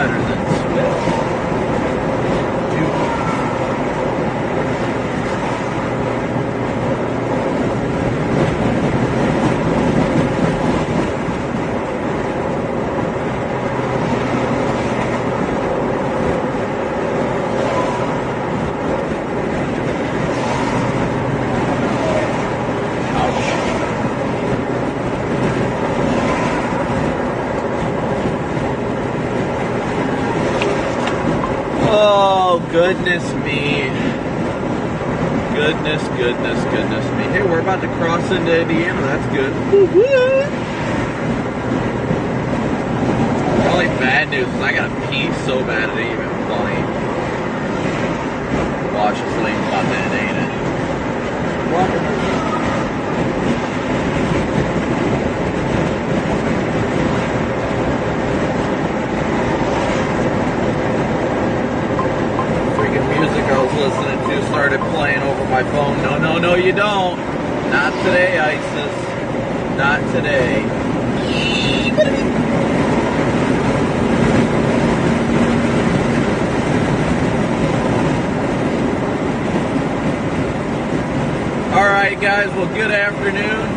better than Swift. Goodness me. Goodness me. Hey, we're about to cross into Indiana. That's good. Woo-hoo. The only bad news is I gotta pee so bad it ain't even funny. Watch this lane's about to end, ain't it? Listening to started playing over my phone. No, you don't. Not today, ISIS. Not today. Alright guys, well good afternoon.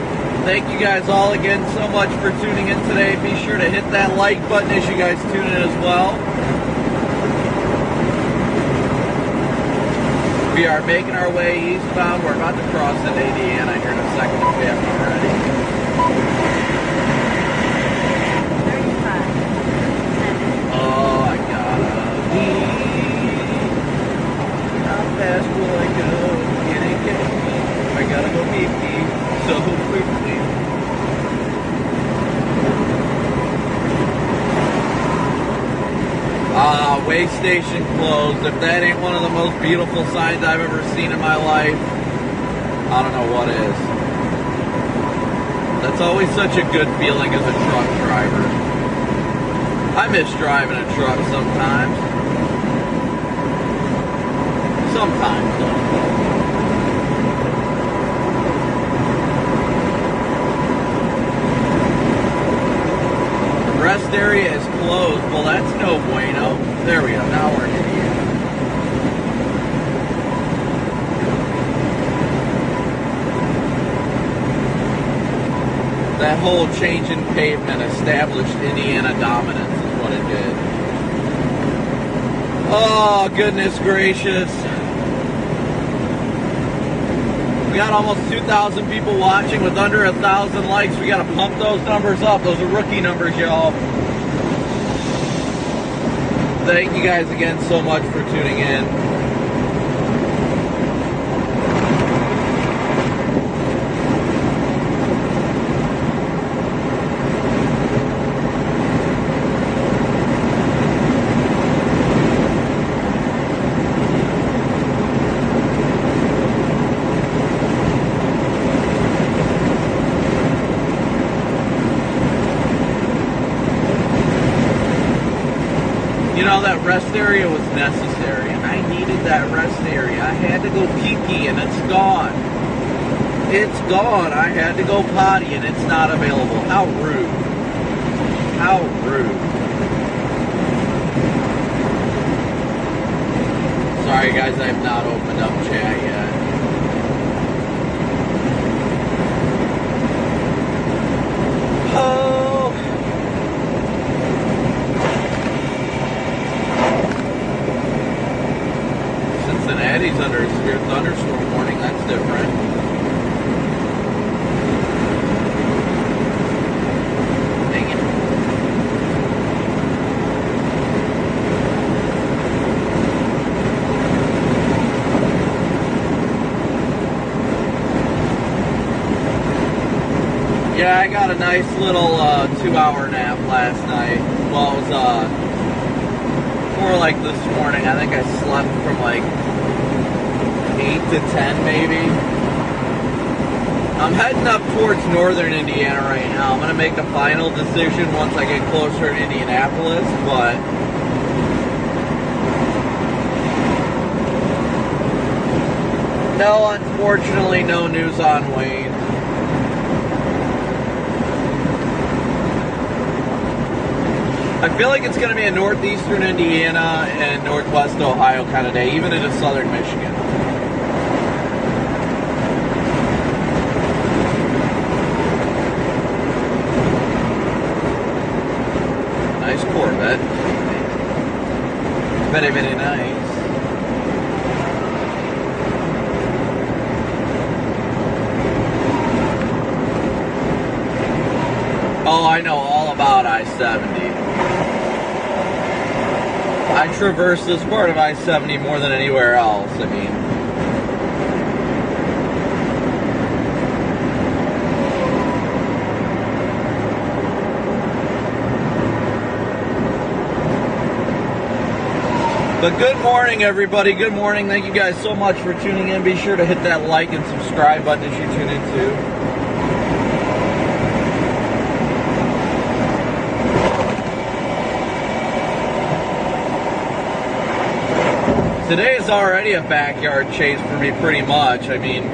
Thank you guys all again so much for tuning in today. Be sure to hit that like button as you guys tune in as well. We are making our way eastbound. We're about to cross into Indiana here in a second if we haven't already. 35. Oh, I gotta pee. How fast will I go? I gotta go pee so quickly. Way station closed. If that ain't one of the most beautiful signs I've ever seen in my life, I don't know what is. That's always such a good feeling as a truck driver. I miss driving a truck sometimes. Sometimes, though. Rest area is closed. Well, that's no bueno. There we go. Now we're in Indiana. That whole change in pavement established Indiana dominance is what it did. Oh, goodness gracious. We got almost 2,000 people watching with under 1,000 likes. We got to pump those numbers up. Those are rookie numbers, y'all. Thank you guys again so much for tuning in. You know, that rest area was necessary. I needed that rest area. I had to go pee-pee and it's gone. It's gone. I had to go potty and it's not available. How rude. How rude. Sorry guys, I have not opened up chat yet. Oh. Cincinnati's under a severe thunderstorm warning. That's different. Dang it. Yeah, I got a nice little 2-hour nap last night. Well, it was more like this morning. I think I slept from like 8 to 10 maybe. I'm heading up towards northern Indiana right now. I'm going to make a final decision once I get closer to Indianapolis, but no, unfortunately, no news on Wayne. I feel like it's going to be a northeastern Indiana and northwest Ohio kind of day, even into southern Michigan. Nice Corvette. Very, very nice. Oh, I know all about I-70. I traverse this part of I-70 more than anywhere else. I mean, but good morning, everybody. Good morning. Thank you guys so much for tuning in. Be sure to hit that like and subscribe button as you tune in too. Today is already a backyard chase for me, pretty much. I mean,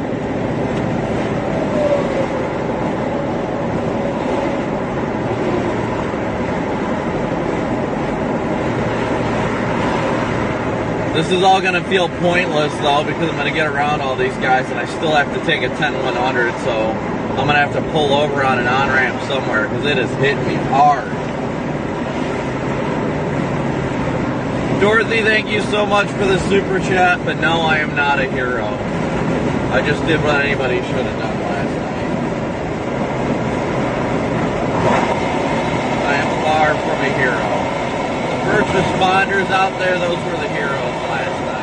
this is all going to feel pointless, though, because I'm going to get around all these guys, and I still have to take a 10-100, so I'm going to have to pull over on an on-ramp somewhere, because it is hitting me hard. Dorothy, thank you so much for the super chat, but no, I am not a hero. I just did what anybody should have done last night. I am far from a hero. The first responders out there, those were the heroes last night.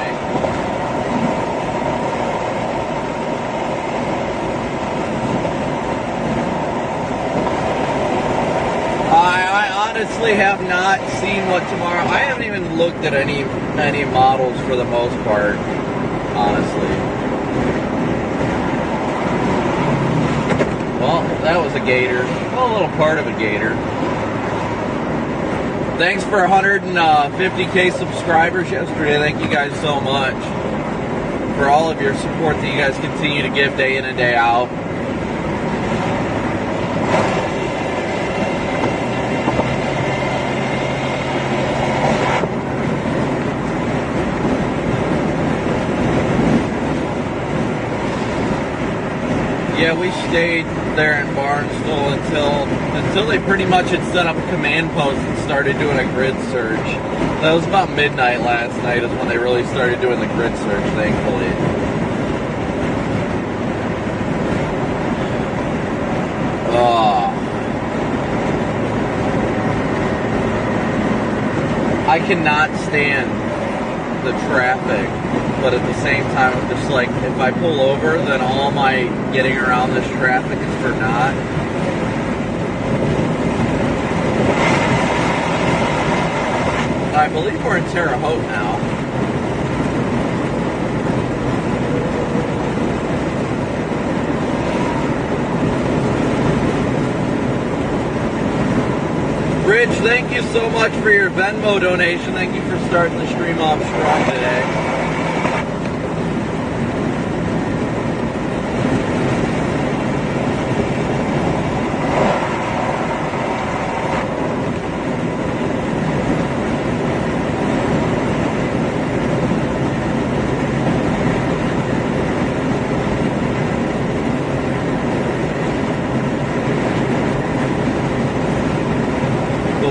I honestly have not seen what tomorrow. I haven't even looked at any models for the most part, honestly. Well, that was a gator. Well, a little part of a gator. Thanks for 150K subscribers yesterday. Thank you guys so much for all of your support that you guys continue to give day in and day out. Yeah, we stayed there in Barnesville until they pretty much had set up a command post and started doing a grid search. That was about midnight last night is when they really started doing the grid search, thankfully. I cannot stand the traffic, but at the same time I'm just like, if I pull over, then all my getting around this traffic is for naught. I believe we're in Terre Haute now. Rich, thank you so much for your Venmo donation. Thank you for starting the stream off strong today.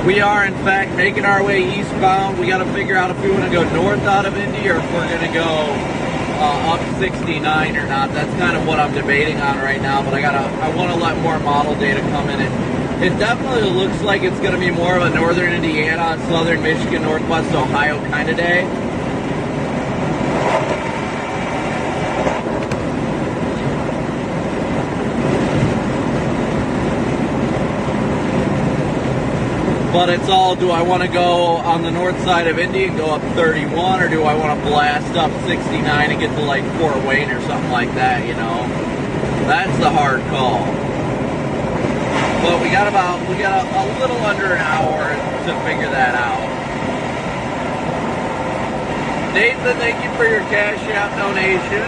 We are, in fact, making our way eastbound. We got to figure out if we want to go north out of Indy or if we're going to go up 69 or not. That's kind of what I'm debating on right now, but I want to let more model data come in. It definitely looks like it's going to be more of a northern Indiana, southern Michigan, northwest Ohio kind of day. But it's all, do I want to go on the north side of Indy and go up 31, or do I want to blast up 69 and get to like Fort Wayne or something like that, you know? That's the hard call. But we got a little under an hour to figure that out. Nathan, thank you for your Cash App donation.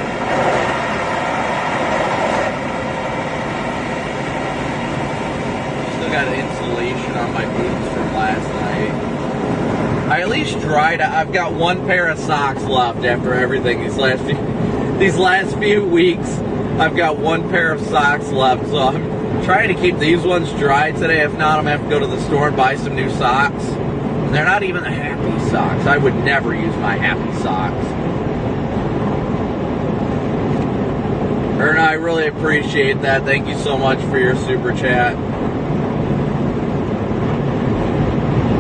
Still got to insulate discoloration on my boots from last night. I at least dried. I've got one pair of socks left after everything these last few weeks. I've got one pair of socks left, so I'm trying to keep these ones dry today. If not, I'm gonna have to go to the store and buy some new socks. And they're not even the Happy socks. I would never use my Happy socks. Erna, I really appreciate that. Thank you so much for your super chat.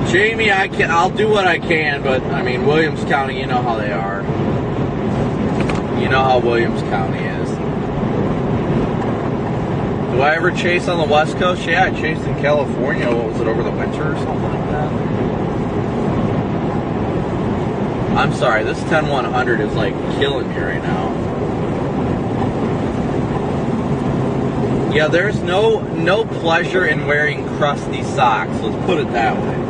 Jamie, I'll do what I can, but I mean, Williams County, you know how they are. You know how Williams County is. Do I ever chase on the West Coast? Yeah, I chased in California. What was it, over the winter or something like that? I'm sorry, this 10100 is like killing me right now. Yeah, there's no pleasure in wearing crusty socks. Let's put it that way.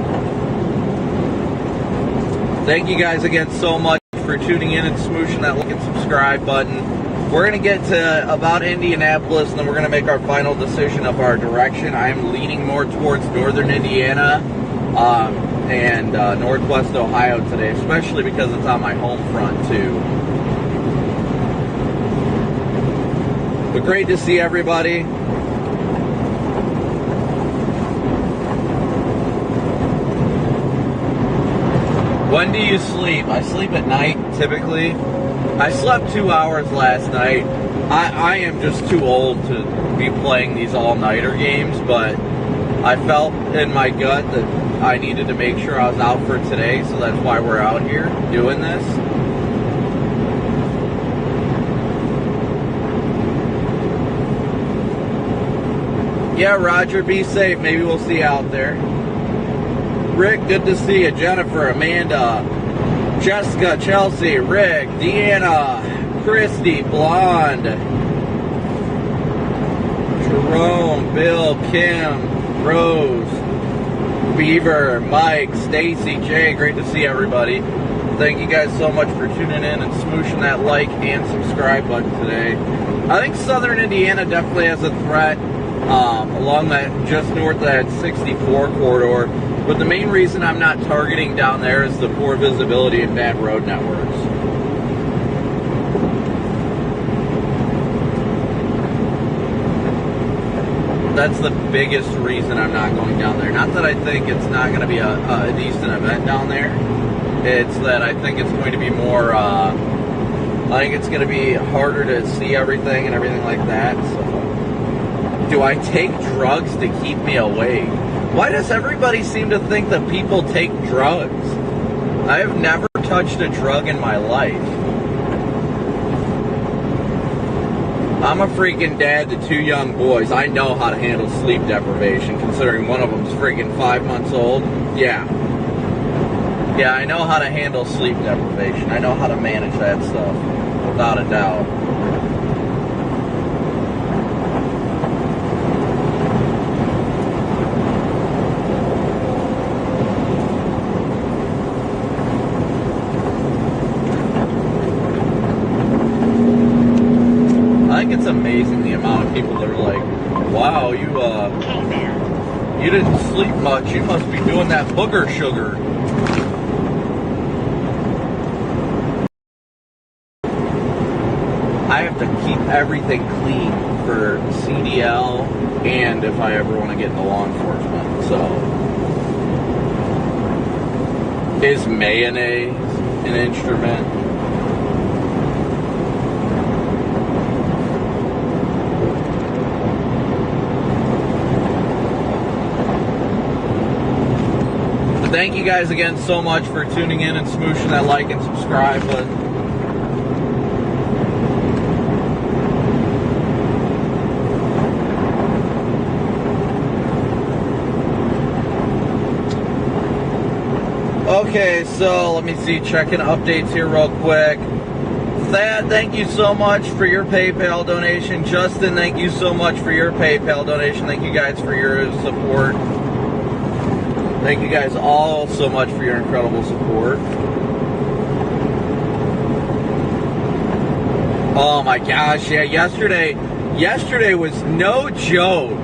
Thank you guys again so much for tuning in and smooshing that like and subscribe button. We're going to get to about Indianapolis, and then we're going to make our final decision of our direction. I am leaning more towards northern Indiana and northwest Ohio today, especially because it's on my home front too. But great to see everybody. When do you sleep? I sleep at night, typically. I slept 2 hours last night. I am just too old to be playing these all-nighter games, but I felt in my gut that I needed to make sure I was out for today, so that's why we're out here doing this. Yeah, Roger, be safe. Maybe we'll see you out there. Rick, good to see you. Jennifer, Amanda, Jessica, Chelsea, Rick, Deanna, Christy, Blonde, Jerome, Bill, Kim, Rose, Beaver, Mike, Stacy, Jay. Great to see everybody. Thank you guys so much for tuning in and smooshing that like and subscribe button today. I think southern Indiana definitely has a threat along that just north of that 64 corridor. But the main reason I'm not targeting down there is the poor visibility and bad road networks. That's the biggest reason I'm not going down there. Not that I think it's not going to be a decent event down there. It's that I think it's going to be more, I think it's going to be harder to see everything and everything like that. So, do I take drugs to keep me awake? Why does everybody seem to think that people take drugs? I have never touched a drug in my life. I'm a freaking dad to 2 young boys. I know how to handle sleep deprivation, considering one of them's freaking 5 months old. Yeah, I know how to handle sleep deprivation. I know how to manage that stuff, without a doubt. It's amazing the amount of people that are like, wow, you didn't sleep much, you must be doing that booger sugar. I have to keep everything clean for CDL and if I ever want to get into law enforcement. So, is mayonnaise an instrument? Thank you guys again so much for tuning in and smooshing that like and subscribe button. Okay, so let me see, checking updates here real quick. Thad, thank you so much for your PayPal donation. Justin, thank you so much for your PayPal donation. Thank you guys for your support. Thank you guys all so much for your incredible support. Oh my gosh, yeah, yesterday was no joke.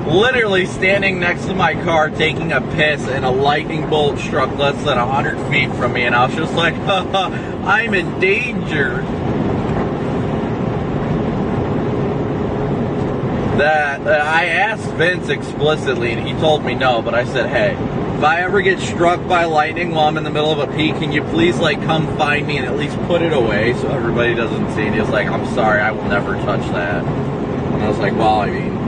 literally standing next to my car taking a piss, and a lightning bolt struck less than 100 feet from me, and I was just like, I'm in danger. That I asked Vince explicitly, and he told me no, but I said, hey, if I ever get struck by lightning while I'm in the middle of a pee, can you please, like, come find me and at least put it away so everybody doesn't see it? He was like, I'm sorry, I will never touch that. And I was like, well, I mean,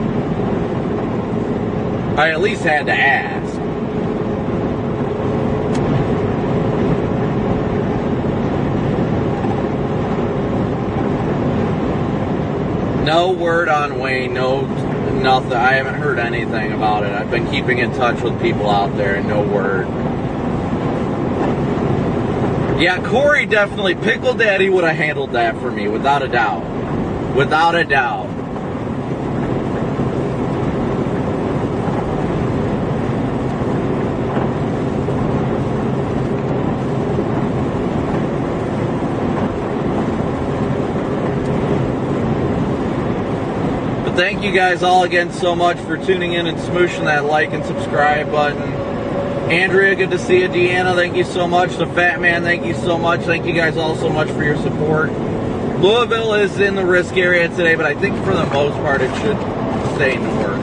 I at least had to ask. No word on Wayne, nothing. I haven't heard anything about it. I've been keeping in touch with people out there, and no word. Yeah, Corey definitely, Pickle Daddy would have handled that for me, without a doubt. Without a doubt. Thank you guys all again so much for tuning in and smooshing that like and subscribe button. Andrea, good to see you. Deanna, thank you so much. The Fat Man, thank you so much. Thank you guys all so much for your support. Louisville is in the risk area today, but I think for the most part it should stay north.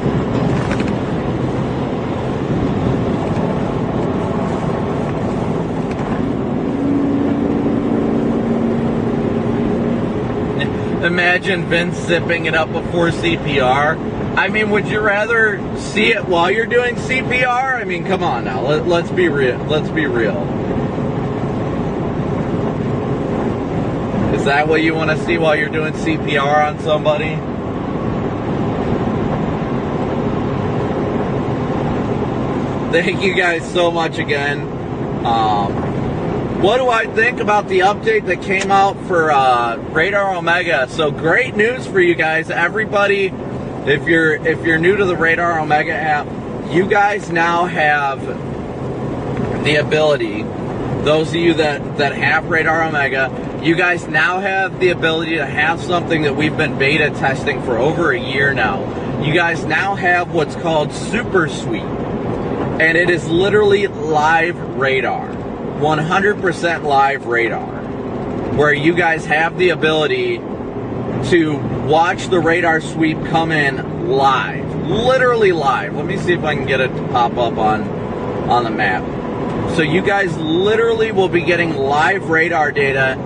Imagine Vince zipping it up before CPR. I mean, would you rather see it while you're doing CPR? I mean, come on now. Let's be real. Let's be real. Is that what you want to see while you're doing CPR on somebody? Thank you guys so much again. What do I think about the update that came out for Radar Omega? So great news for you guys, everybody. If you're new to the Radar Omega app, you guys now have the ability. Those of you that have Radar Omega, you guys now have the ability to have something that we've been beta testing for over a year now. You guys now have what's called Super Sweep, and it is literally live radar. 100% live radar, where you guys have the ability to watch the radar sweep come in live, literally live. Let me see if I can get it to pop up on the map. So you guys literally will be getting live radar data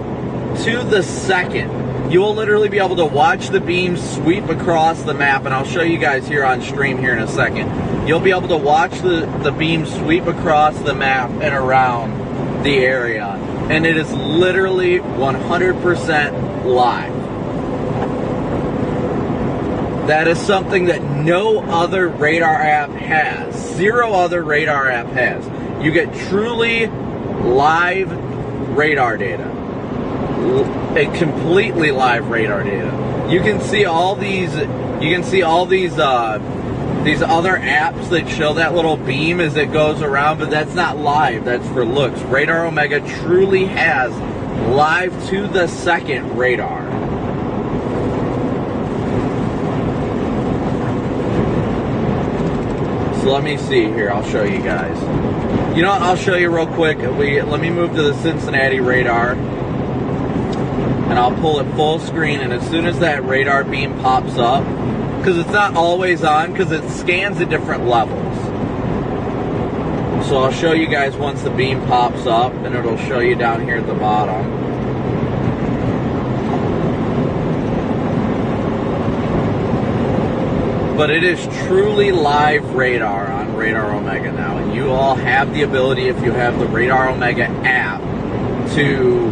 to the second. You will literally be able to watch the beam sweep across the map, and I'll show you guys here on stream here in a second. You'll be able to watch the beam sweep across the map and around the area, and it is literally 100% live. That is something that no other radar app has. Zero other radar app has. You get truly live radar data. A completely live radar data. You can see all these other apps that show that little beam as it goes around, but that's not live, that's for looks. Radar Omega truly has live to the second radar. So let me see here, I'll show you guys. You know what, I'll show you real quick. Let me move to the Cincinnati radar, and I'll pull it full screen, and as soon as that radar beam pops up, because it's not always on, because it scans at different levels. So I'll show you guys once the beam pops up, and it'll show you down here at the bottom. But it is truly live radar on Radar Omega now, and you all have the ability, if you have the Radar Omega app, to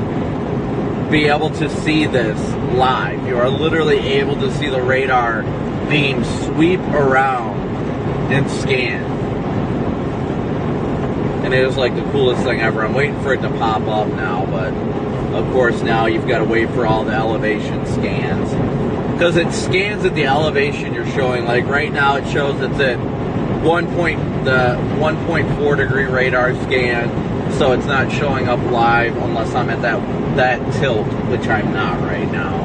be able to see this live. You are literally able to see the radar beam sweep around and scan. And it is like the coolest thing ever. I'm waiting for it to pop up now, but of course now you've got to wait for all the elevation scans. Because it scans at the elevation you're showing. Like right now it shows it's at the 1.4 degree radar scan, so it's not showing up live unless I'm at that tilt, which I'm not right now.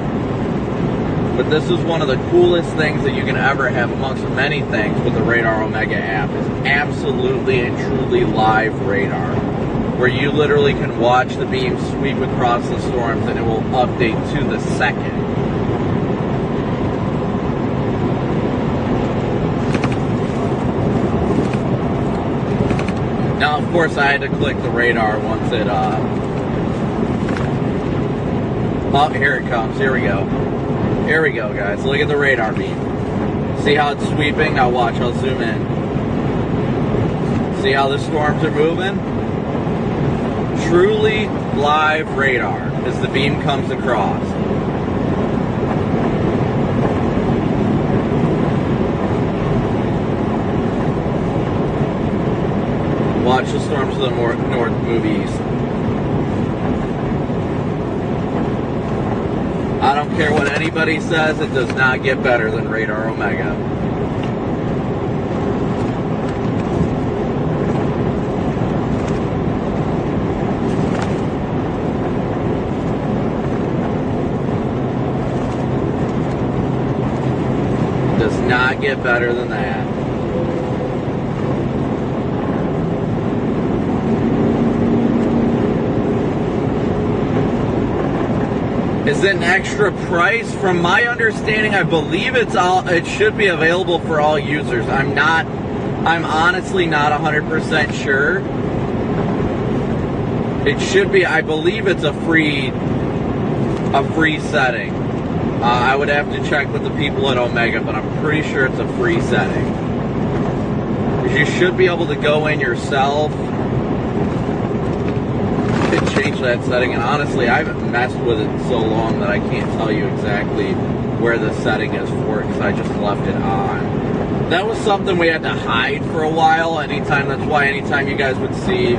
But this is one of the coolest things that you can ever have amongst many things with the Radar Omega app. Is absolutely and truly live radar, where you literally can watch the beam sweep across the storms and it will update to the second. Now, of course, I had to click the radar once it, oh, here it comes. Here we go. Here we go, guys. Look at the radar beam. See how it's sweeping? Now watch, I'll zoom in. See how the storms are moving? Truly live radar as the beam comes across. Watch the storms to the north move east. I don't care what anybody says, it does not get better than Radar Omega. Does not get better than that. Is it an extra price? From my understanding, I believe it should be available for all users. I'm honestly not 100% sure. It should be, I believe it's a free setting. I would have to check with the people at Omega, but I'm pretty sure it's a free setting. Because you should be able to go in yourself and change that setting, and honestly I haven't messed with it so long that I can't tell you exactly where the setting is for it because I just left it on. That was something we had to hide for a while. That's why anytime you guys would see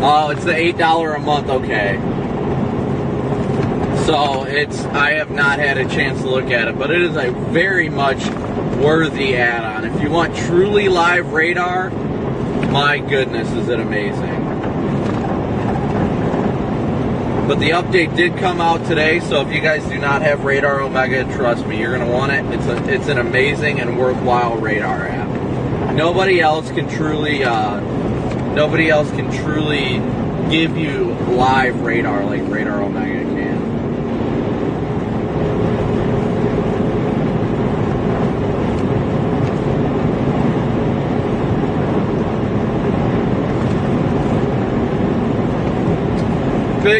oh, it's the $8 a month, okay. So I have not had a chance to look at it, but it is a very much worthy add-on. If you want truly live radar, my goodness, is it amazing. But the update did come out today, so if you guys do not have Radar Omega, trust me, you're going to want it. It's an amazing and worthwhile radar app. Nobody else can truly give you live radar like Radar Omega can.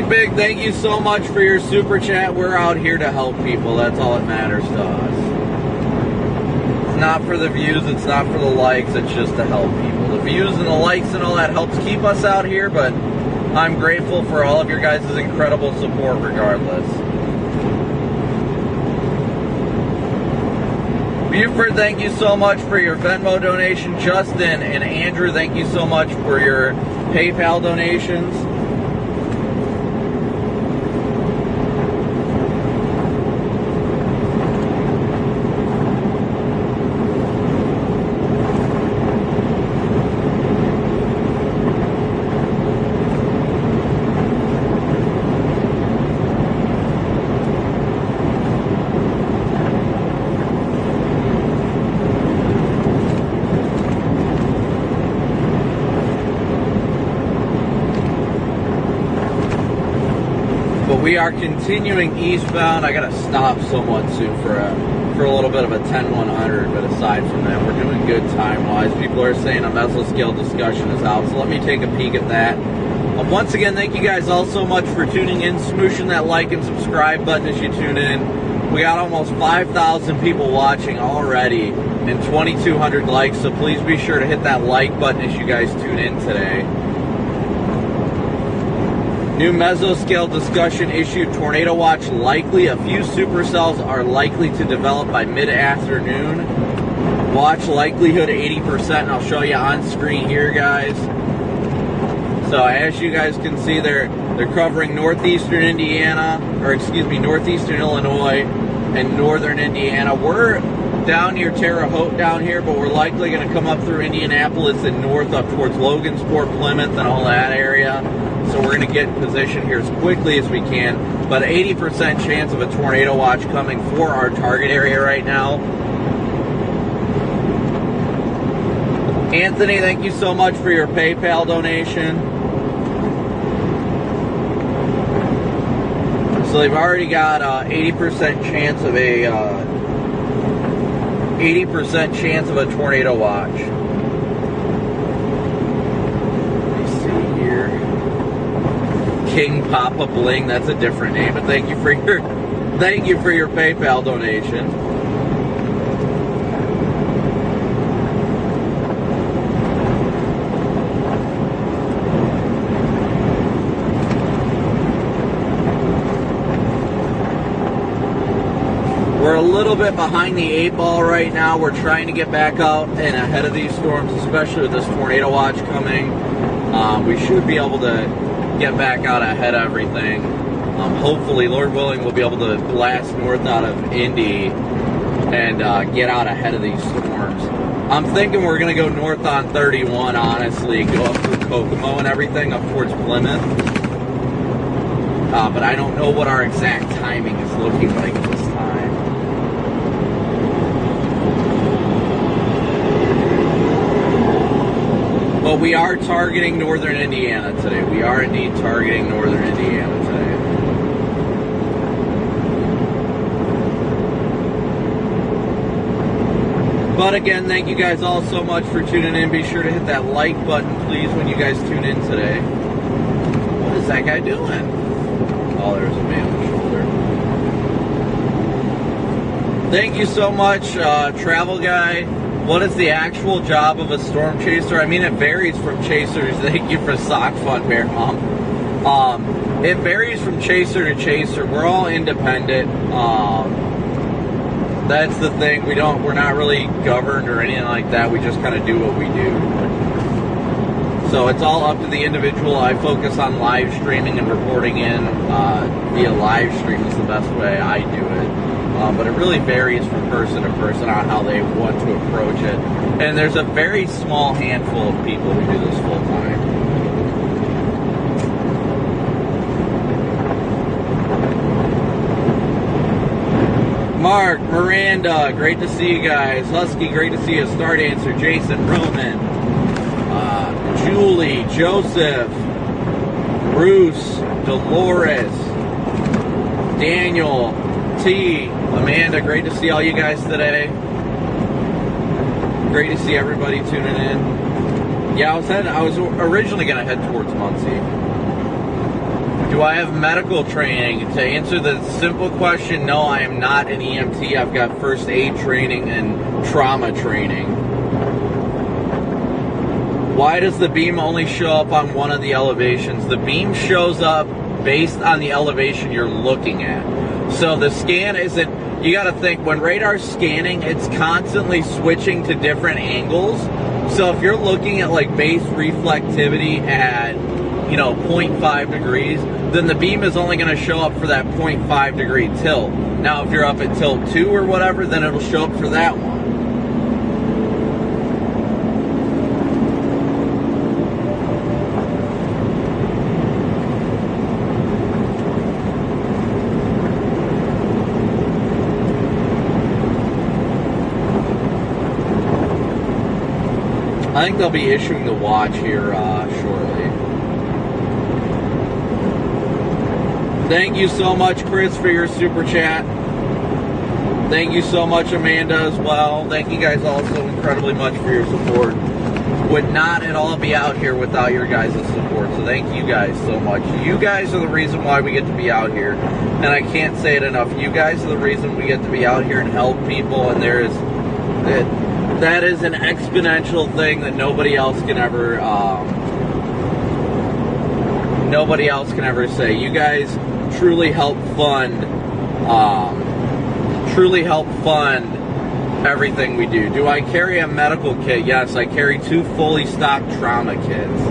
Big, thank you so much for your super chat. We're out here to help people. That's all that matters to us. It's not for the views, it's not for the likes, it's just to help people. The views and the likes and all that helps keep us out here, but I'm grateful for all of your guys' incredible support regardless. Buford, thank you so much for your Venmo donation. Justin and Andrew, thank you so much for your PayPal donations. We are continuing eastbound. I gotta stop somewhat soon for a little bit of a 10-100, but aside from that, we're doing good time-wise. People are saying a mesoscale discussion is out, so let me take a peek at that. Once again, thank you guys all so much for tuning in, smooshing that like and subscribe button as you tune in. We got almost 5,000 people watching already and 2,200 likes, so please be sure to hit that like button as you guys tune in today. New mesoscale discussion issued. Tornado watch likely. A few supercells are likely to develop by mid-afternoon. Watch likelihood 80%. And I'll show you on screen here, guys. So as you guys can see, they're covering northeastern Indiana, or excuse me, northeastern Illinois and northern Indiana. We're down near Terre Haute down here, but we're likely going to come up through Indianapolis and north up towards Logansport, Plymouth, and all that area. So we're going to get in position here as quickly as we can. But 80% chance of a tornado watch coming for our target area right now. Anthony, thank you so much for your PayPal donation. So they've already got 80% chance of a 80% chance of a tornado watch. Let me see here. King Papa Bling, that's a different name, but thank you for your PayPal donation. We're a little bit behind the 8 ball right now. We're trying to get back out and ahead of these storms, especially with this tornado watch coming. We should be able to get back out ahead of everything. Hopefully, Lord willing, we'll be able to blast north out of Indy and get out ahead of these storms. I'm thinking we're going to go north on 31, honestly, go up through Kokomo and everything up towards Plymouth. But I don't know what our exact timing is looking like this time. But we are targeting northern Indiana today. We are indeed targeting northern Indiana today. But again, thank you guys all so much for tuning in. Be sure to hit that like button, please, when you guys tune in today. What is that guy doing? Oh, there's a man on the shoulder. Thank you so much, travel guy. What is the actual job of a storm chaser? I mean, it varies from chasers. Thank you for sock fun, Bear Mom. It varies from chaser to chaser. We're all independent. That's the thing. We're not really governed or anything like that. We just kind of do what we do. So it's all up to the individual. I focus on live streaming and reporting in via live stream is the best way I do it. But it really varies from person to person on how they want to approach it. And there's a very small handful of people who do this full time. Mark, Miranda, great to see you guys. Husky, great to see you. Star Dancer, Jason, Roman, Julie, Joseph, Bruce, Dolores, Daniel, T, Amanda, great to see all you guys today. Great to see everybody tuning in. Yeah, I was originally going to head towards Muncie. Do I have medical training? To answer the simple question, no, I am not an EMT. I've got first aid training and trauma training. Why does the beam only show up on one of the elevations? The beam shows up based on the elevation you're looking at. So the scan isn't, you got to think, when radar's scanning, it's constantly switching to different angles. So if you're looking at like base reflectivity at, 0.5 degrees, then the beam is only going to show up for that 0.5 degree tilt. Now if you're up at tilt 2 or whatever, then it'll show up for that one. I think they'll be issuing the watch here shortly. Thank you so much, Chris, for your super chat. Thank you so much, Amanda, as well. Thank you guys all so incredibly much for your support. Would not at all be out here without your guys' support. So thank you guys so much. You guys are the reason why we get to be out here. And I can't say it enough. You guys are the reason we get to be out here and help people. And that is an exponential thing that nobody else can ever say. You guys truly help fund everything we do. Do I carry a medical kit? Yes, I carry 2 fully stocked trauma kits.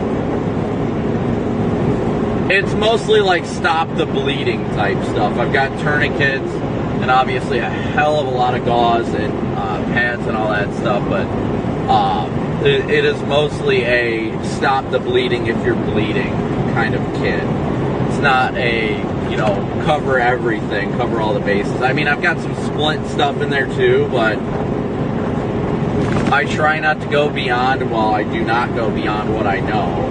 It's mostly like stop the bleeding type stuff. I've got tourniquets and obviously a hell of a lot of gauze and pads and all that stuff, but it is mostly a stop the bleeding if you're bleeding kind of kit. It's not a, you know, cover everything, cover all the bases. I mean, I've got some splint stuff in there too, but I try not to go beyond, well, I do not go beyond what I know.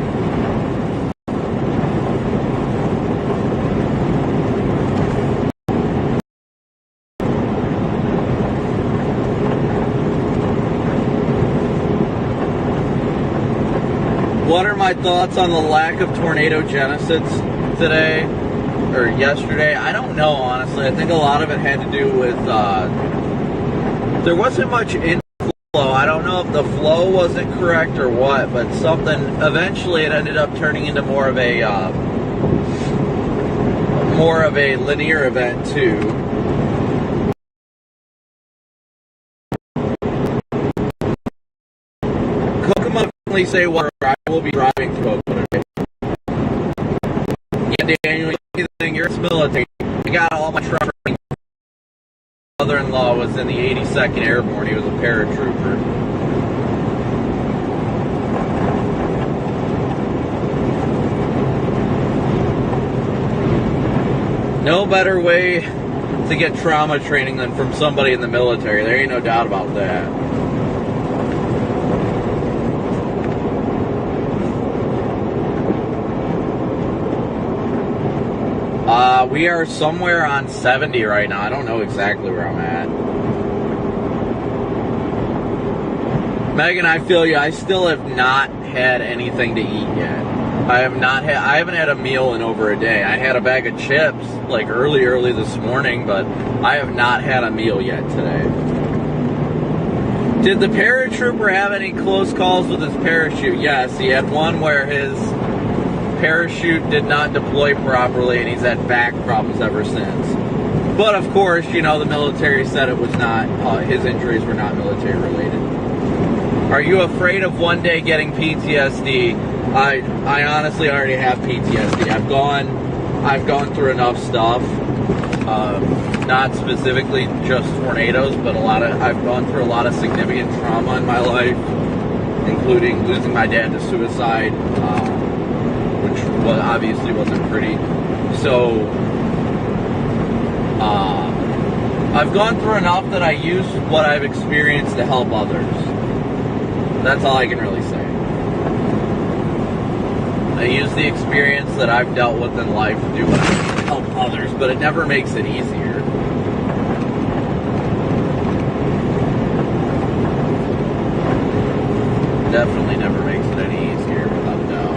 What are my thoughts on the lack of tornado genocides today or yesterday? I don't know, honestly. I think a lot of it had to do with there wasn't much inflow. I don't know if the flow wasn't correct or what, but something, eventually it ended up turning into more of a linear event too. Say where I will be driving through today. Yeah, Daniel, you think you're military. I got all my truck. My mother-in-law was in the 82nd Airborne. He was a paratrooper. No better way to get trauma training than from somebody in the military. There ain't no doubt about that. We are somewhere on 70 right now. I don't know exactly where I'm at. Megan, I feel you. I still have not had anything to eat yet. I haven't had a meal in over a day. I had a bag of chips like early this morning, but I have not had a meal yet today. Did the paratrooper have any close calls with his parachute? Yes, he had one where his parachute did not deploy properly, and he's had back problems ever since. But of course, you know, the military said it was not, his injuries were not military related. Are you afraid of one day getting PTSD? I honestly already have PTSD. I've gone through enough stuff, not specifically just tornadoes, but I've gone through a lot of significant trauma in my life, including losing my dad to suicide, which obviously wasn't pretty. So I've gone through enough that I use what I've experienced to help others. That's all I can really say. I use the experience that I've dealt with in life to do what I can to help others, but it never makes it easier. Definitely never makes it any easier, without a doubt.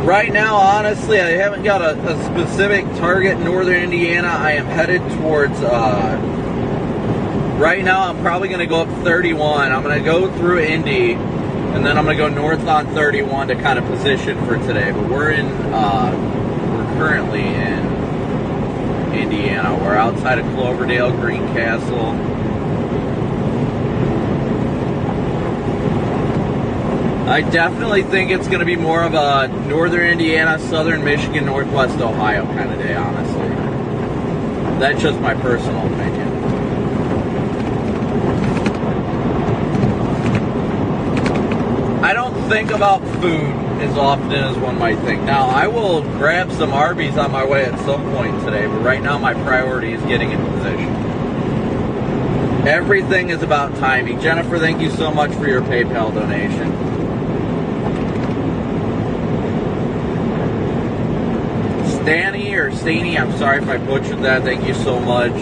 Right now, honestly, I haven't got a specific target in northern Indiana. I am headed towards, right now I'm probably going to go up 31. I'm going to go through Indy, and then I'm going to go north on 31 to kind of position for today. But we're currently in Indiana. We're outside of Cloverdale, Greencastle. I definitely think it's going to be more of a northern Indiana, southern Michigan, northwest Ohio kind of day, honestly. That's just my personal opinion. I don't think about food as often as one might think. Now, I will grab some Arby's on my way at some point today, but right now my priority is getting in position. Everything is about timing. Jennifer, thank you so much for your PayPal donation. Staney, I'm sorry if I butchered that. Thank you so much.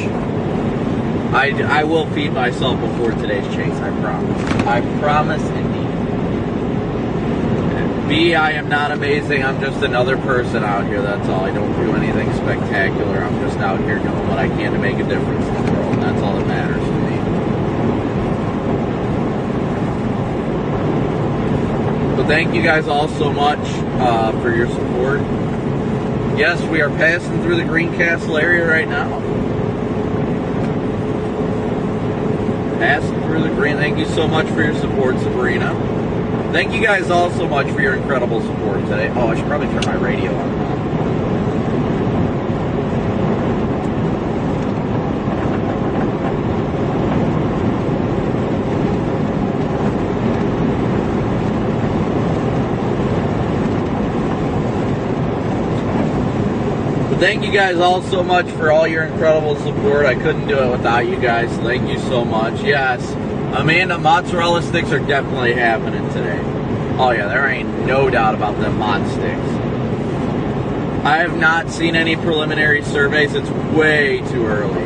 I will feed myself before today's chase, I promise. I promise indeed. B, I am not amazing. I'm just another person out here, that's all. I don't do anything spectacular. I'm just out here doing what I can to make a difference in the world, and that's all that matters to me. So thank you guys all so much for your support. Yes, we are passing through the Greencastle area right now. Passing through the green. Thank you so much for your support, Sabrina. Thank you guys all so much for your incredible support today. Oh, I should probably turn my radio on. Thank you guys all so much for all your incredible support. I couldn't do it without you guys. Thank you so much. Yes, Amanda, mozzarella sticks are definitely happening today. Oh yeah, there ain't no doubt about them mod sticks. I have not seen any preliminary surveys. It's way too early.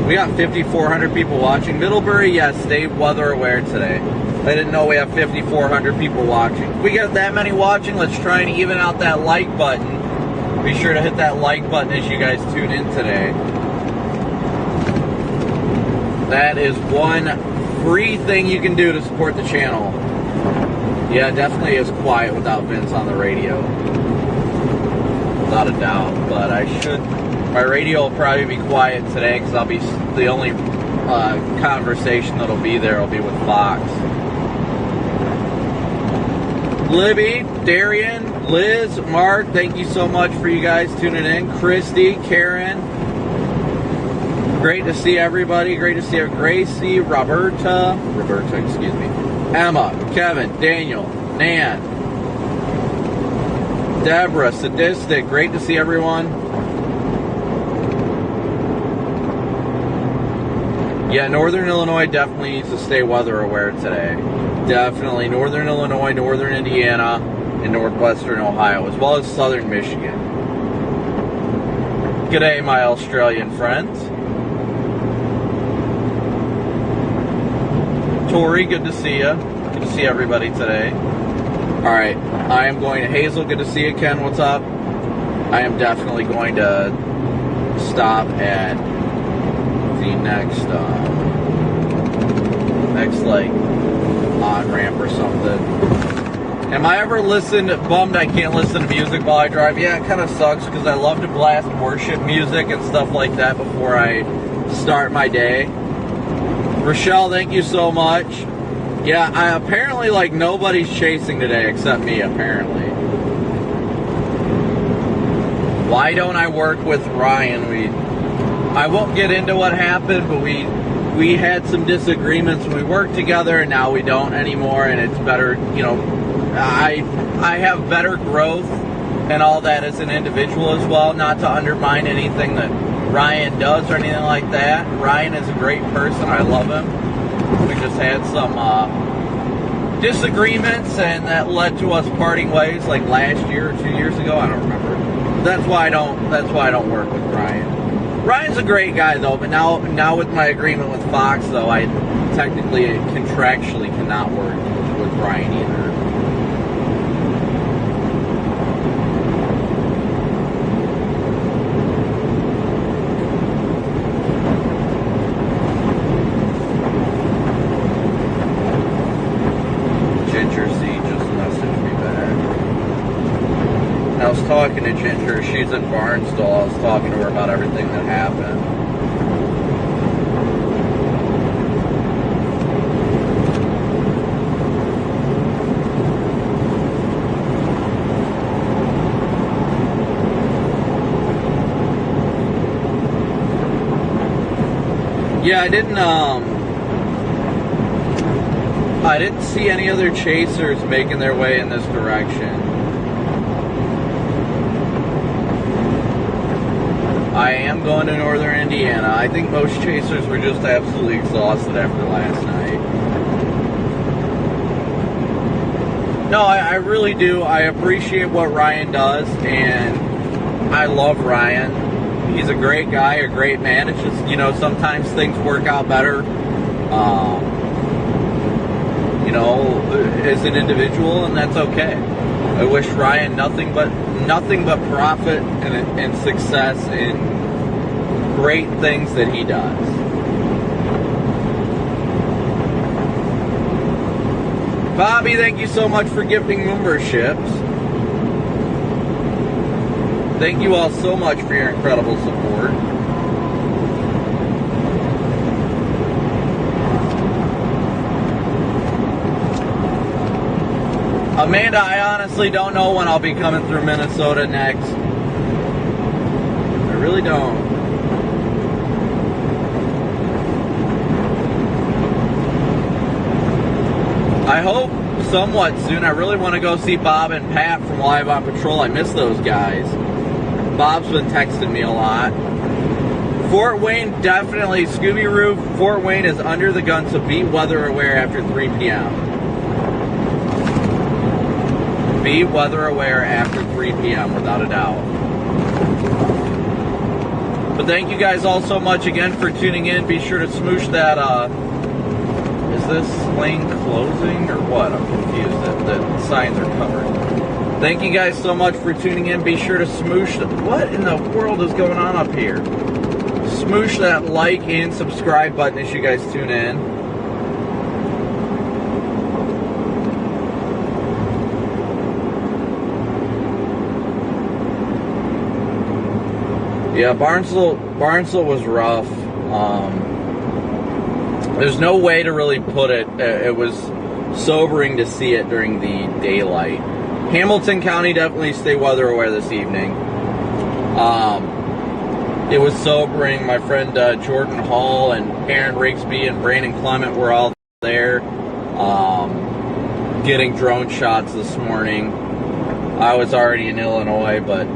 We got 5,400 people watching. Middlebury, yes, stay weather aware today. I didn't know we have 5,400 people watching. If we get that many watching, let's try and even out that like button. Be sure to hit that like button as you guys tune in today. That is one free thing you can do to support the channel. Yeah, it definitely is quiet without Vince on the radio. Without a doubt. But my radio will probably be quiet today because I'll be the only conversation that'll be there will be with Fox. Libby, Darian, Liz, Mark, thank you so much for you guys tuning in. Christy, Karen, great to see everybody. Great to see Gracie, Roberta, excuse me. Emma, Kevin, Daniel, Nan, Deborah, Sadistic, great to see everyone. Yeah, Northern Illinois definitely needs to stay weather aware today. Definitely Northern Illinois, Northern Indiana, and Northwestern Ohio, as well as Southern Michigan. G'day, my Australian friends. Tori, good to see you. Good to see everybody today. Alright, I am going to Hazel, good to see you. Ken, what's up? I am definitely going to stop at the next like on-ramp or something. Am I ever bummed I can't listen to music while I drive? Yeah, it kind of sucks because I love to blast worship music and stuff like that before I start my day. Rochelle, thank you so much. Yeah, apparently like nobody's chasing today except me, apparently. Why don't I work with Ryan? I won't get into what happened, but we had some disagreements when we worked together, and now we don't anymore, and it's better, you know, I have better growth and all that as an individual as well, not to undermine anything that Ryan does or anything like that. Ryan is a great person. I love him. We just had some disagreements, and that led to us parting ways like last year or 2 years ago. I don't remember. That's why I don't work with Ryan. Ryan's a great guy though, but now with my agreement with Fox though, I technically contractually cannot work with Ryan either. Ginger C just messaged me back. I was talking to Ginger. She's in Barnstable. I was talking to her about everything that happened. Yeah, I didn't see any other chasers making their way in this direction. I am going to Northern Indiana. I think most chasers were just absolutely exhausted after last night. No, I really do. I appreciate what Ryan does, and I love Ryan. He's a great guy, a great man. It's just, you know, sometimes things work out better, you know, as an individual, and that's okay. I wish Ryan nothing but profit and success in great things that he does. Bobby, thank you so much for gifting memberships. Thank you all so much for your incredible support. Amanda, I honestly don't know when I'll be coming through Minnesota next. I really don't. I hope somewhat soon. I really want to go see Bob and Pat from Live on Patrol. I miss those guys. Bob's been texting me a lot. Fort Wayne, definitely. Scooby-Roo, Fort Wayne is under the gun, so be weather aware after 3 p.m. Be weather aware after 3 p.m. without a doubt. But thank you guys all so much again for tuning in. Be sure to smoosh that, is this lane closing or what? I'm confused. The signs are covered. Thank you guys so much for tuning in. Be sure to smoosh. What in the world is going on up here? Smoosh that like and subscribe button as you guys tune in. Yeah, Barnesville was rough. There's no way to really put it. It was sobering to see it during the daylight. Hamilton County, definitely stay weather aware this evening. It was sobering. My friend Jordan Hall and Aaron Rigsby and Brandon Clement were all there getting drone shots this morning. I was already in Illinois, but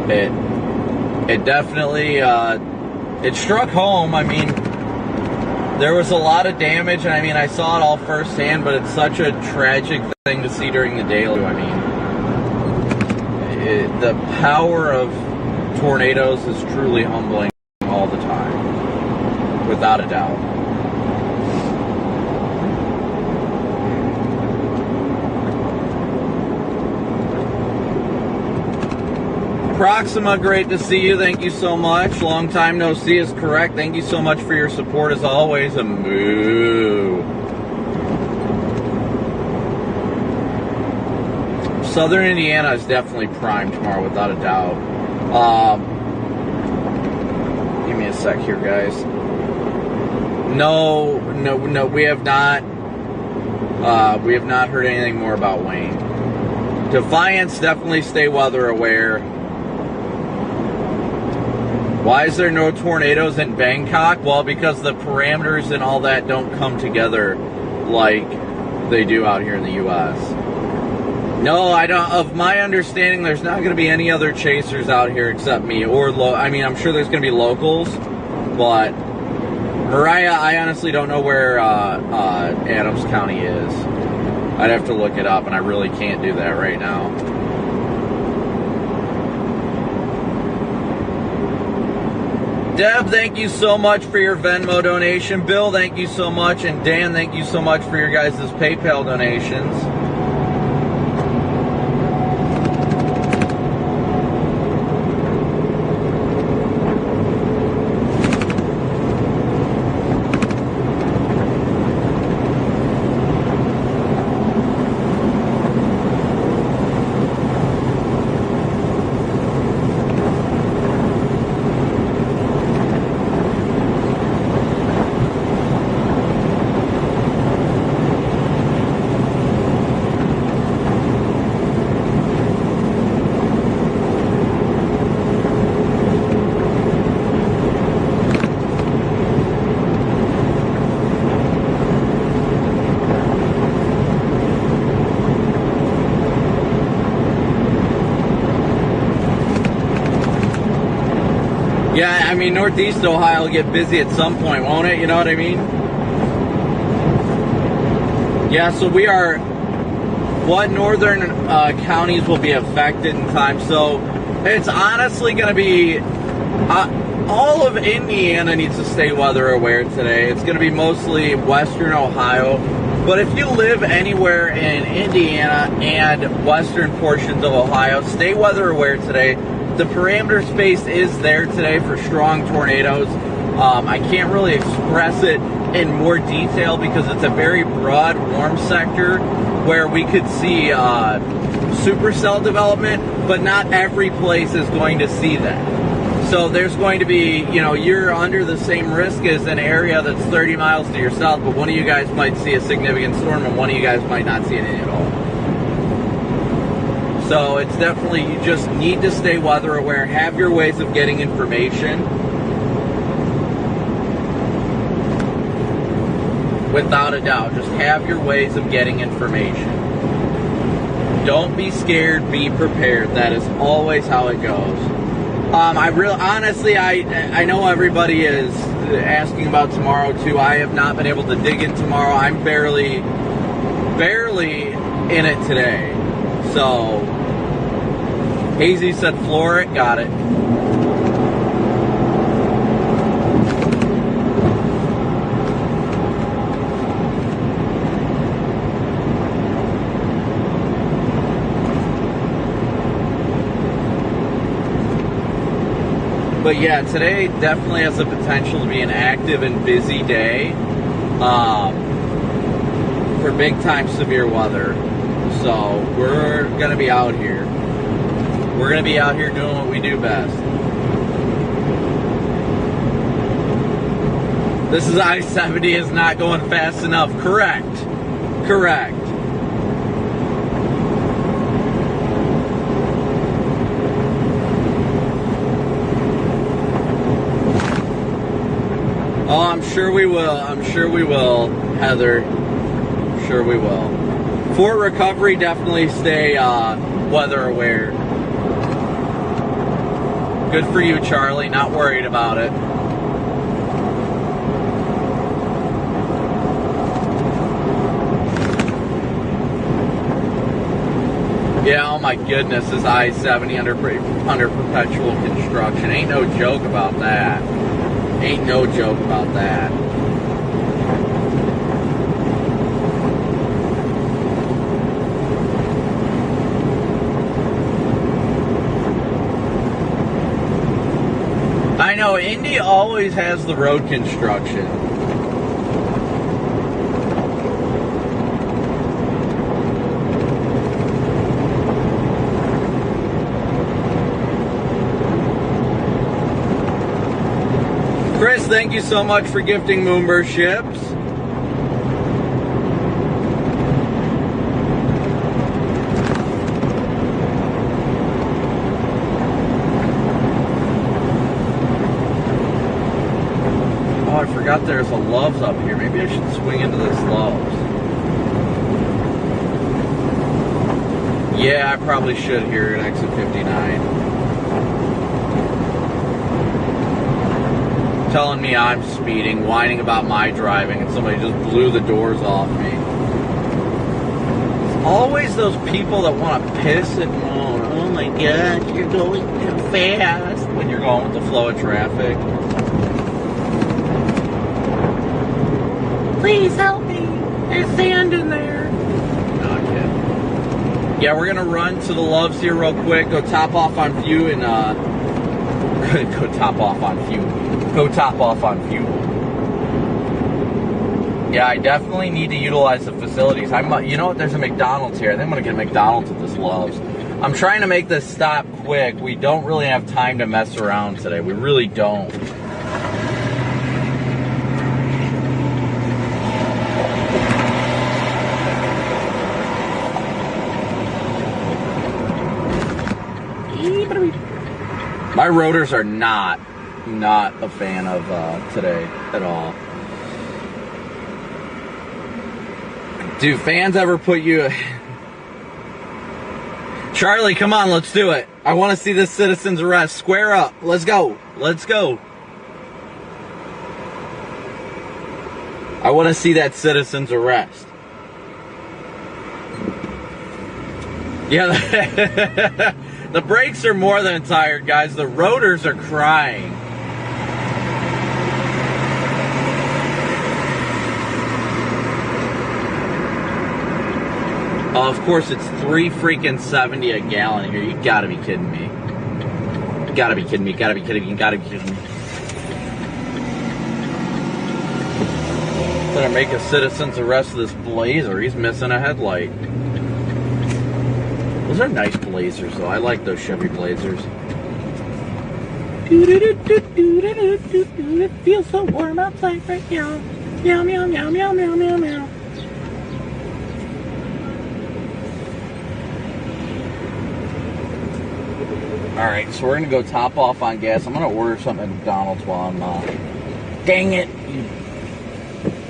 it definitely it struck home. I mean, there was a lot of damage, and I mean, I saw it all firsthand, but it's such a tragic thing to see during the day. I mean, the power of tornadoes is truly humbling all the time, without a doubt. Proxima, great to see you. Thank you so much. Long time no see is correct. Thank you so much for your support as always. A moo. Southern Indiana is definitely primed tomorrow, without a doubt. Give me a sec here, guys. No, we have not. We have not heard anything more about Wayne. Defiance, definitely stay weather aware. Why is there no tornadoes in Bangkok? Well, because the parameters and all that don't come together like they do out here in the U.S. No, I don't. Of my understanding, there's not going to be any other chasers out here except me. I mean, I'm sure there's going to be locals, but Mariah, I honestly don't know where Adams County is. I'd have to look it up, and I really can't do that right now. Deb, thank you so much for your Venmo donation. Bill, thank you so much. And Dan, thank you so much for your guys' PayPal donations. Yeah, I mean, Northeast Ohio will get busy at some point, won't it? You know what I mean? Yeah, so we are, what northern counties will be affected in time? So it's honestly going to be, all of Indiana needs to stay weather aware today. It's going to be mostly western Ohio. But if you live anywhere in Indiana and western portions of Ohio, stay weather aware today. The parameter space is there today for strong tornadoes. I can't really express it in more detail because it's a very broad warm sector where we could see supercell development, but not every place is going to see that. So there's going to be, you know, you're under the same risk as an area that's 30 miles to your south, but one of you guys might see a significant storm and one of you guys might not see anything at all. So it's definitely, you just need to stay weather aware, have your ways of getting information. Without a doubt, just have your ways of getting information. Don't be scared, be prepared. That is always how it goes. Honestly, I know everybody is asking about tomorrow too. I have not been able to dig in tomorrow. I'm barely in it today. So, Hazy said floor it, got it. But yeah, today definitely has the potential to be an active and busy day for big time severe weather. So we're going to be out here. We're going to be out here doing what we do best. This is I-70 is not going fast enough. Correct. Correct. Oh, I'm sure we will. I'm sure we will, Heather. Sure we will. For recovery, definitely stay weather aware. Good for you, Charlie. Not worried about it. Yeah, oh my goodness, is I-70 under perpetual construction. Ain't no joke about that. Ain't no joke about that. I know, Indy always has the road construction. Chris, thank you so much for gifting Moonburst ships. Oh, I forgot there's a Love's up here. Maybe I should swing into this Love's. Yeah, I probably should here at exit 59. Telling me I'm speeding, whining about my driving, and somebody just blew the doors off me. It's always those people that want to piss and moan. Oh my gosh, you're going too fast when you're going with the flow of traffic. Please help me. There's sand in there. No, I'm kidding. Yeah, we're gonna run to the Loves here real quick. Go top off on fuel and go top off on fuel. Go top off on fuel. Yeah, I definitely need to utilize the facilities. You know what? There's a McDonald's here. I think I'm gonna get a McDonald's at this Love's. I'm trying to make this stop quick. We don't really have time to mess around today. We really don't. My rotors are not a fan of today at all. Do fans ever put you... Charlie, come on, let's do it. I want to see this citizen's arrest. Square up. Let's go. Let's go. I want to see that citizen's arrest. Yeah, the brakes are more than tired, guys. The rotors are crying. Oh, of course, it's $3.70 a gallon here. You gotta be kidding me. You gotta be kidding me. You gotta be kidding me. You gotta be kidding me. Better make a citizen's arrest of this Blazer. He's missing a headlight. Those are nice Blazers, though. I like those Chevy Blazers. It feels so warm outside right now. Meow, meow, meow, meow, meow, meow, meow. Alright, so we're going to go top off on gas. I'm going to order something at McDonald's while I'm... Dang it!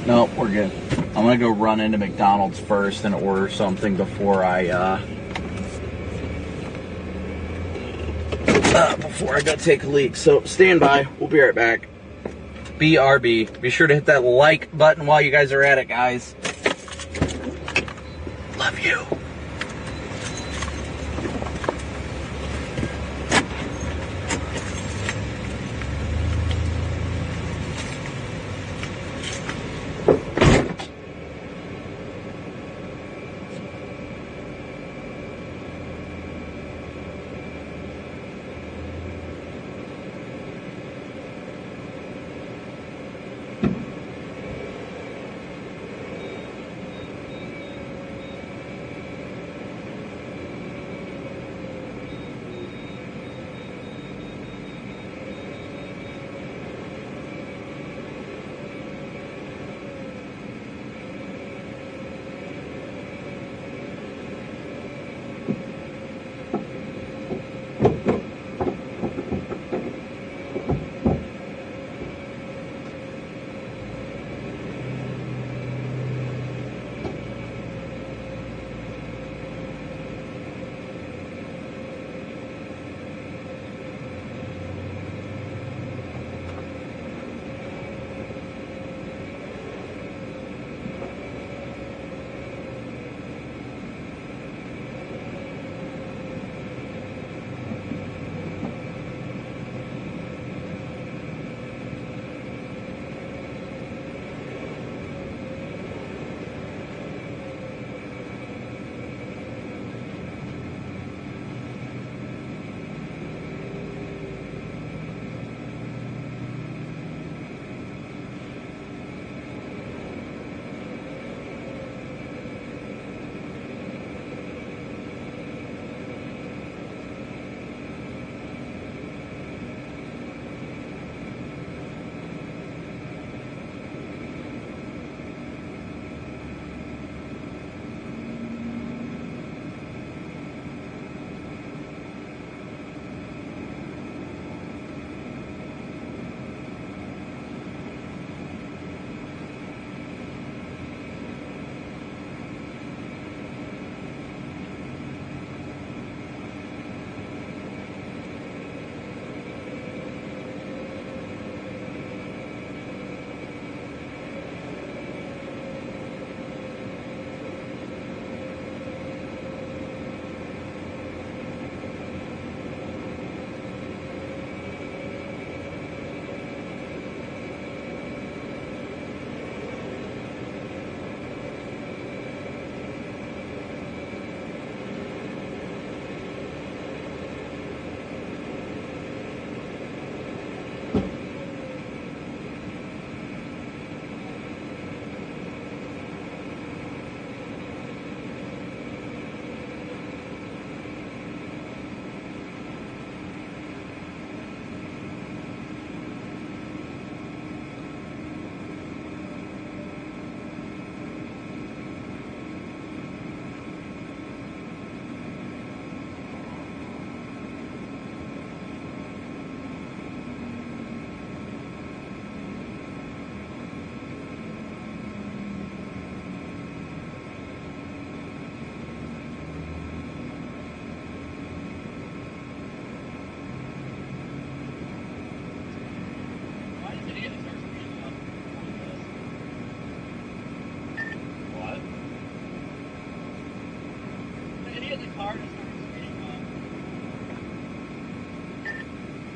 No, we're good. I'm going to go run into McDonald's first and order something before I go take a leak. So stand by. We'll be right back. BRB. Be sure to hit that like button while you guys are at it, guys. Love you.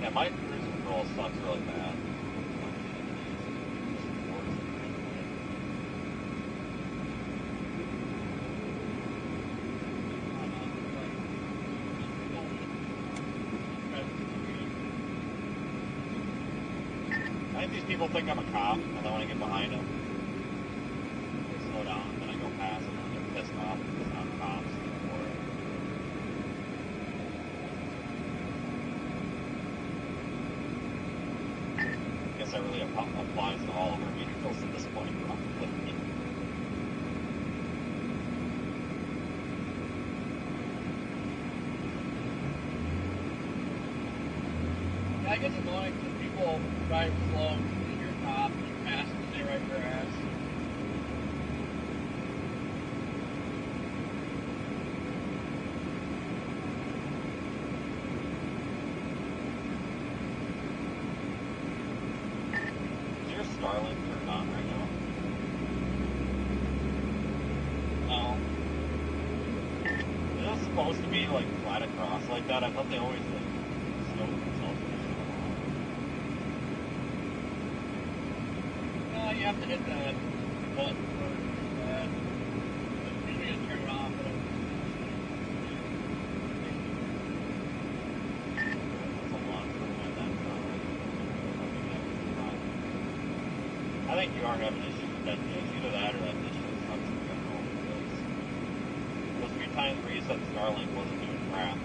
Yeah, my cruise control sucks really bad. I think these people think I'm a cop, and then when I get behind them, they slow down, and then I go past them, and they're pissed off because I'm cops. Or... applies to all of our vehicles at this point, probably. Yeah, I guess it's annoying because people drive slow and you're a cop and you pass and they right your ass. Is your Starlink turned on right now? No. Is it supposed to be like flat across like that? I thought they always like sloped themselves. No, you have to hit that button for that. But usually you turn it off. But That's a lot for that. I think you are having issues with that. It's either that or that dish sucks in general. Those few times where you said Starlink wasn't doing crap.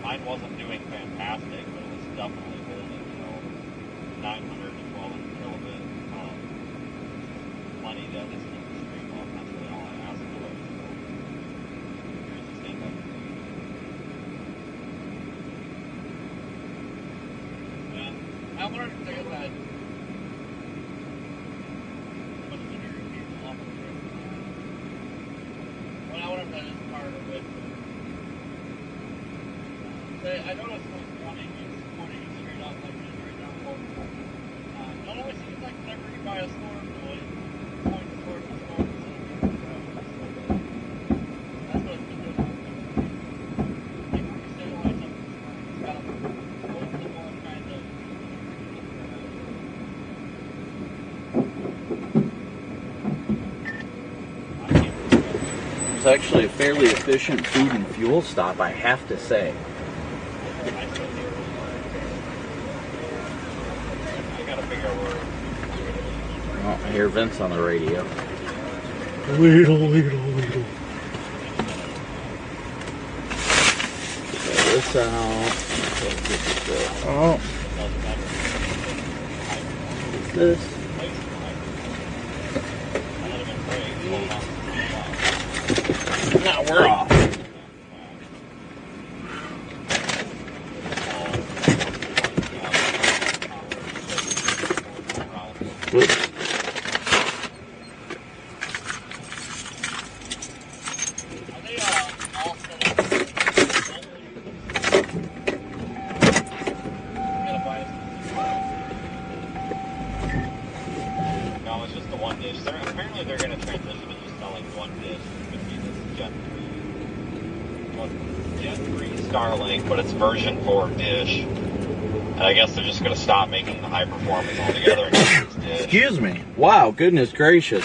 Mine wasn't doing fantastic, but it was definitely holding, 900 to 1200 kilobit. Money that is in the stream off. That's really all I asked for. So, here's the stand up. yeah. I wanted to say that. What's the new people off the road? Well, I wonder if that is part of it. I noticed when it's running, it's pointing it straight up like it is right now. It always seems like whenever you buy a storm toy, it points towards the storm facility. That's what it's been doing. Like when you stabilize something, it's got a multiple kind of. It's actually a fairly efficient food and fuel stop, I have to say. Oh, I hear Vince on the radio. Little. Get this out. Oh. What's this? Now we're off. Whoops. No, it's just the one dish. Apparently they're going to transition to just selling one dish. It's going to be this Gen 3 Starlink, but it's version 4 dish. And I guess they're just going to stop making the high performance altogether and use this dish. Excuse me. Wow, goodness gracious.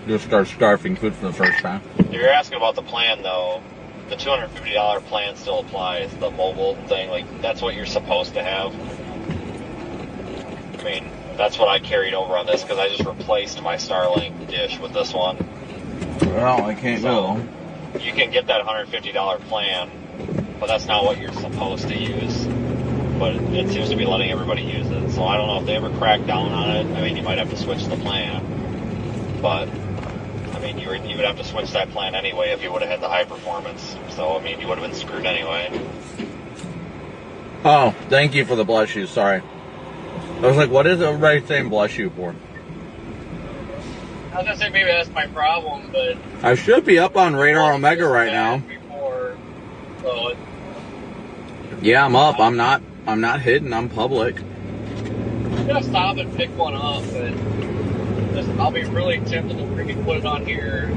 Just start scarfing food for the first time. If you're asking about the plan, though, the $250 plan still applies. The mobile thing, like, that's what you're supposed to have. I mean, that's what I carried over on this because I just replaced my Starlink dish with this one. Well, I can't go. You can get that $150 plan, but that's not what you're supposed to use. But it seems to be letting everybody use it. So I don't know if they ever crack down on it. I mean, you might have to switch the plan. But, I mean, you would have to switch that plan anyway if you would have had the high performance. So, I mean, you would have been screwed anyway. Oh, thank you for the bless you. Sorry. I was like, what is everybody saying bless you for? I was gonna say maybe that's my problem, but I should be up on Radar Omega right now. Before, so Yeah, I'm up. I'm not hidden. I'm public. I'm gonna stop and pick one up, but I'll be really tempted to freaking put it on here.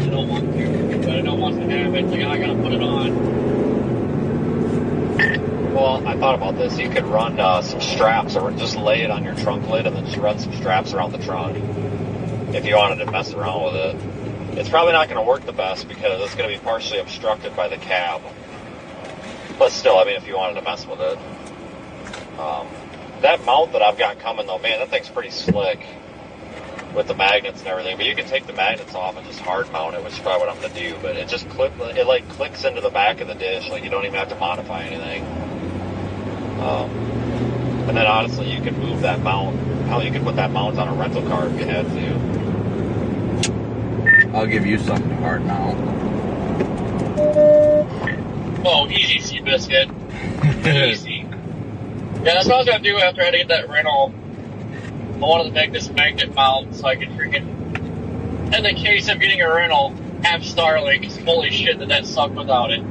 I don't want to, but I don't want to have it. Like, I gotta put it on. Well, I thought about this. You could run some straps, or just lay it on your trunk lid and then just run some straps around the trunk if you wanted to mess around with it. It's probably not going to work the best because it's going to be partially obstructed by the cab. But still, I mean, if you wanted to mess with it. That mount that I've got coming, though, man, that thing's pretty slick. with the magnets and everything. But you can take the magnets off and just hard mount it, which is probably what I'm gonna do. But it just clicks into the back of the dish. Like you don't even have to modify anything. And then honestly, you can move that mount. Hell, you could put that mount on a rental car if you had to. I'll give you something to hard mount. Oh, easy, Seabiscuit. Easy. Yeah, that's what I was gonna do after I had to get that rental. I wanted to make this magnet mount so I could freaking, in the case of getting a rental, have Starlink. 'Cause holy shit, did that suck without it.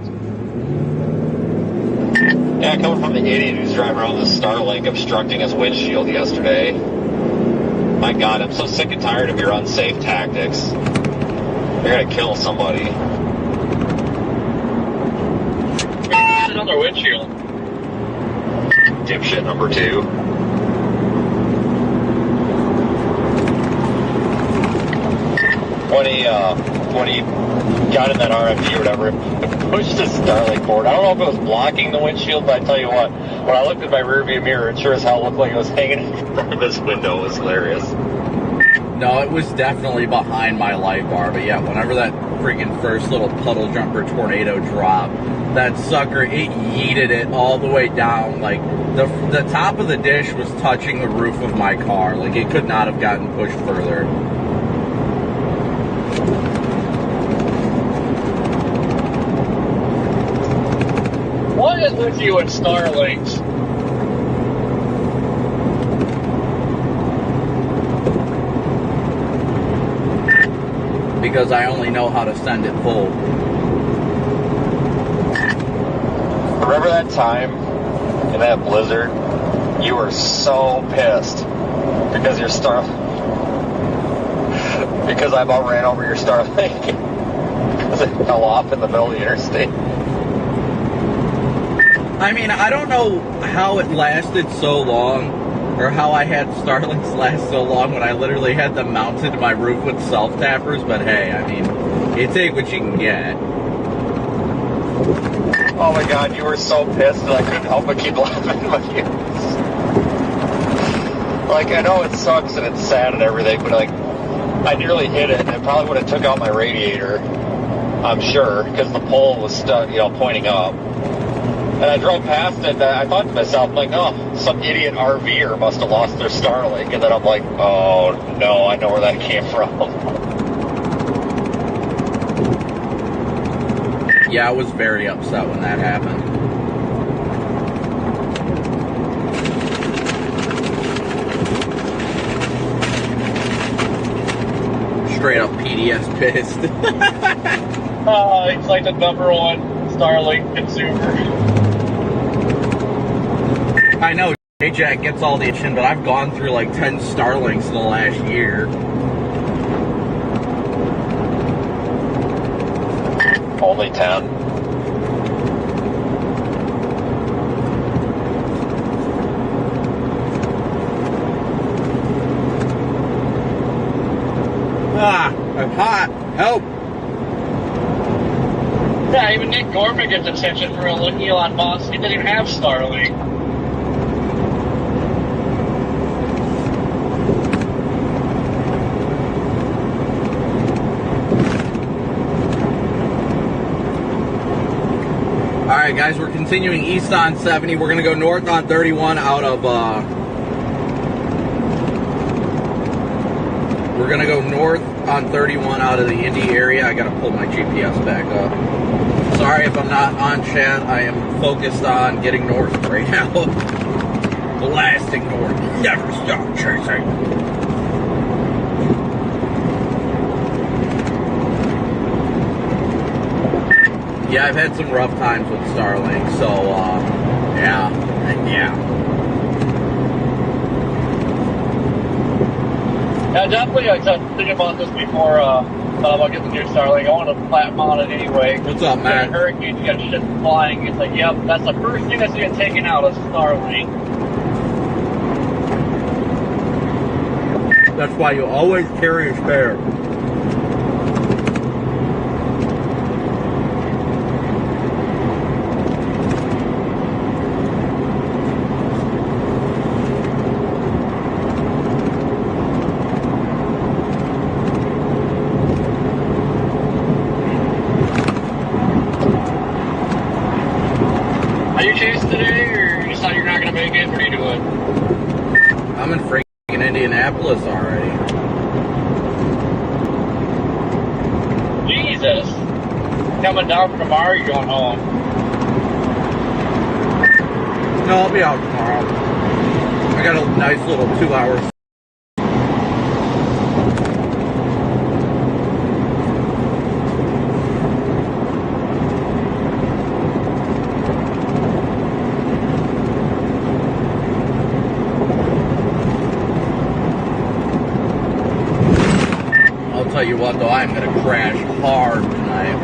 Yeah, coming from the idiot who's driving around this Starlink obstructing his windshield yesterday. My God, I'm so sick and tired of your unsafe tactics. You're gonna kill somebody. Get another windshield. Dipshit number 2. When he got in that RFD or whatever, it pushed his Starlink board. I don't know if it was blocking the windshield, but I tell you what, when I looked at my rearview mirror, it sure as hell looked like it was hanging in front of his window. It was hilarious. No, it was definitely behind my light bar, but yeah, whenever that freaking first little puddle jumper tornado dropped, that sucker, it yeeted it all the way down. Like, the top of the dish was touching the roof of my car. Like, it could not have gotten pushed further. What is with you and Starlinks? Because I only know how to send it full. Remember that time in that blizzard? You were so pissed because your because I about ran over your Starlink because it fell off in the middle of the interstate. I mean, I don't know how it lasted so long, or how I had Starlinks last so long when I literally had them mounted to my roof with self-tappers, but hey, I mean, you take what you can get. Oh my God, you were so pissed that I couldn't help but keep laughing with you. Like, I know it sucks and it's sad and everything, but like, I nearly hit it and it probably would have took out my radiator, I'm sure, because the pole was stuck, pointing up. And I drove past it and I thought to myself, like, oh, some idiot RVer must have lost their Starlink. And then I'm like, oh no, I know where that came from. Yeah, I was very upset when that happened. Straight up PDS pissed. He's like the #1 Starlink consumer. I know J-Jack gets all the attention, but I've gone through like 10 Starlinks in the last year. Only 10. Ah, I'm hot. Help. Yeah, even Nick Gorman gets attention for Elon Musk. He didn't even have Starlink. Alright guys, we're continuing east on 70. We're going to go north on 31 out of, we're going to go north on 31 out of the Indy area. I got to pull my GPS back up. Sorry if I'm not on chat. I am focused on getting north right now. Blasting north. Never stop chasing. Yeah, I've had some rough times with Starlink, so, yeah. Yeah, definitely, I was thinking about this before, about getting the new Starlink. I want to flat mount it anyway. What's up, man? Hurricanes, you got shit flying. It's like, yep, that's the first thing that's getting taken out is Starlink. That's why you always carry a spare. Are you chasing today, or you decide you're not going to make it? What are you doing? I'm in freaking Indianapolis already. Jesus. Coming down from tomorrow, you're going home. No, I'll be out tomorrow. I got a nice little 2 hours. I'll tell you what though, I'm gonna crash hard tonight.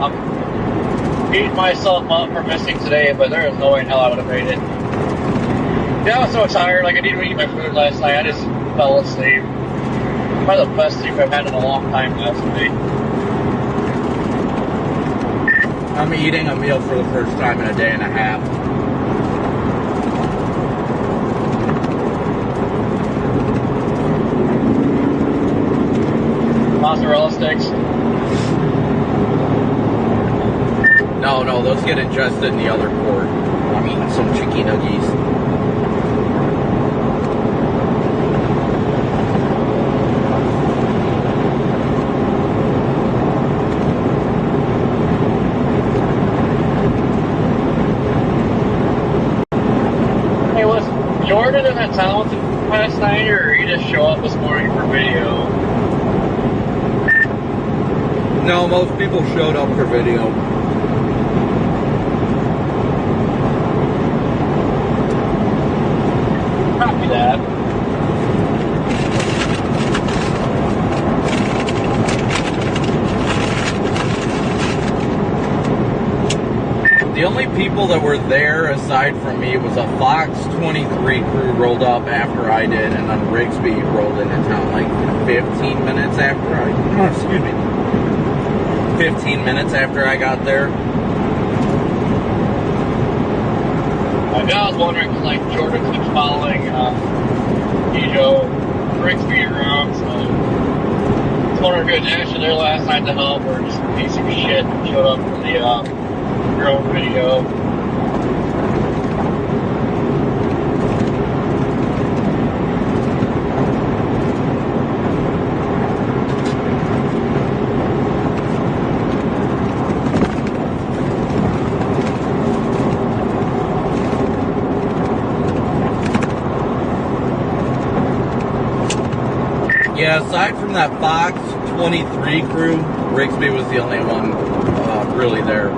I'm beating myself up for missing today, but there is no way in hell I would have made it. Yeah, I was so tired, like I didn't even eat my food last night, I just fell asleep. Probably the best sleep I've had in a long time last night. I'm eating a meal for the first time in a day and a half. Mozzarella sticks. No, those get ingested in the other quart. I'm eating some chicken nuggies. Hey, was Jordan in that town last night, or you just show up this morning for video? No, most people showed up for video. Copy that. The only people that were there aside from me was a Fox 23 crew rolled up after I did, and then Rigsby rolled into town like 15 minutes after I, 15 minutes after I got there. I was wondering, like, Jordan keeps following Ejo Rigsby around, so I was wondering if he was actually there last night to help, or just a piece of shit and showed up for the drone video. Yeah, aside from that Fox 23 crew, Rigsby was the only one really there,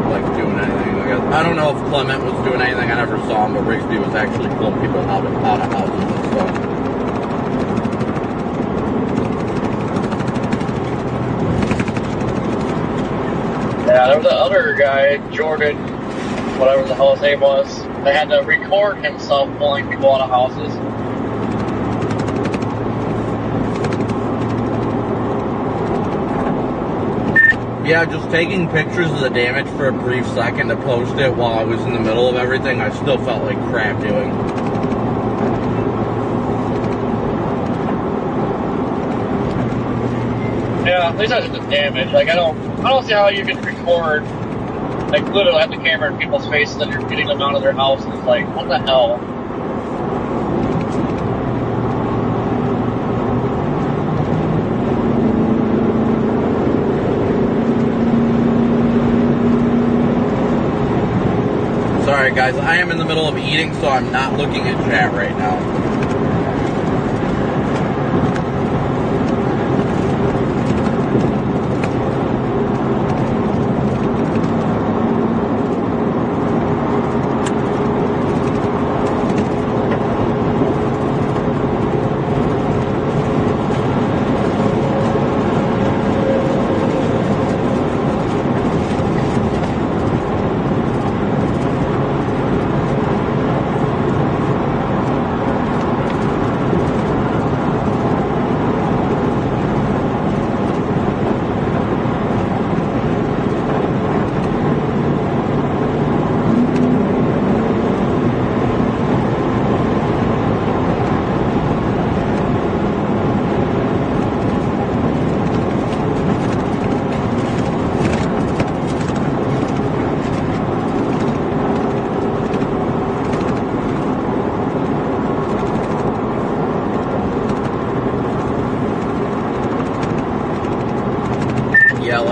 like, doing anything. I don't know if Clement was doing anything, I never saw him, but Rigsby was actually pulling people out of houses and stuff. Yeah, there was that other guy, Jordan, whatever the hell his name was. They had to record himself pulling people out of houses. Yeah, just taking pictures of the damage for a brief second to post it while I was in the middle of everything, I still felt like crap doing. Yeah, at least that's just the damage. Like, I don't see how you can record, like, literally have the camera in people's faces and you're getting them out of their houses. Like, what the hell? Sorry guys, I am in the middle of eating, so I'm not looking at chat right now.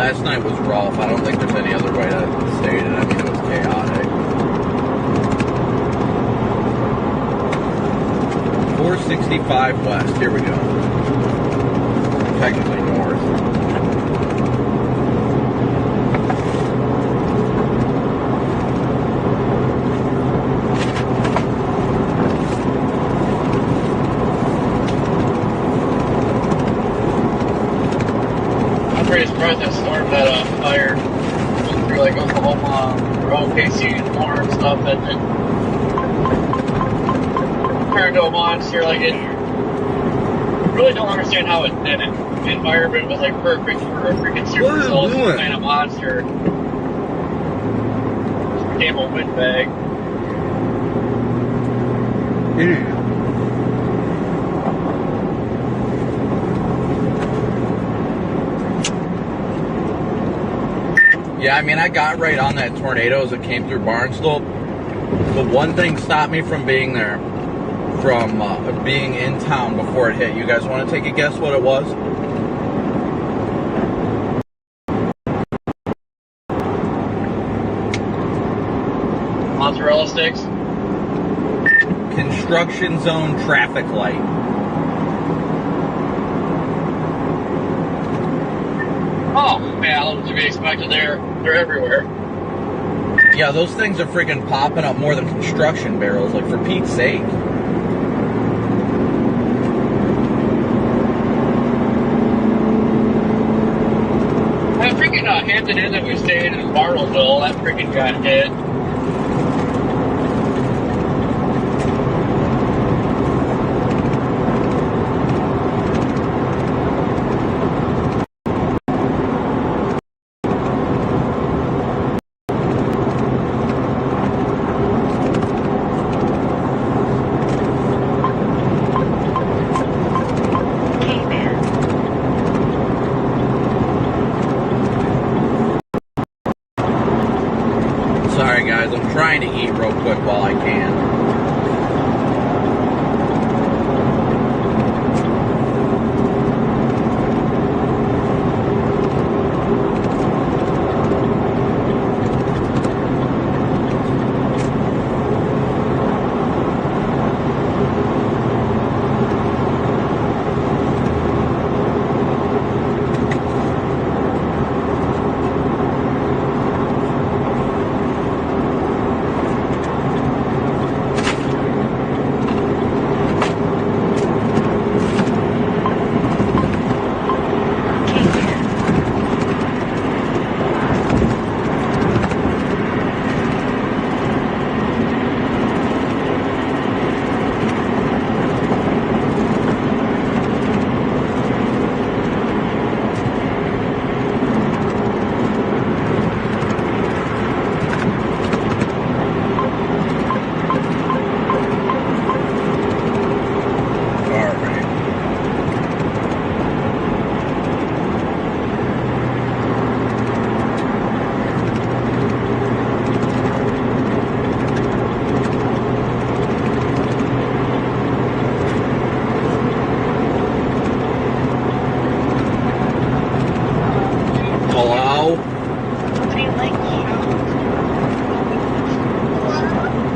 last night was rough. I don't think there's any other way to state it. I mean, it was chaotic. 465 west. Here we go. Technically north. I'm pretty surprised that storm had a fire going through like Oklahoma or OKC and more and stuff that it turned to a monster. Like it really don't understand how it didn't. The environment was like perfect for a freaking super soldier and a monster. Just became a windbag. Yeah, I mean, I got right on that tornado as it came through Barnstable. But one thing stopped me from being there, from being in town before it hit. You guys want to take a guess what it was? Mozzarella sticks. Construction zone traffic light. Oh, man, what to be expected there? They're everywhere. Yeah, those things are freaking popping up more than construction barrels, like, for Pete's sake. That freaking Hampton Inn that we stayed in Bartlesville, that freaking got hit. Sorry, guys, I'm trying to eat real quick while I can.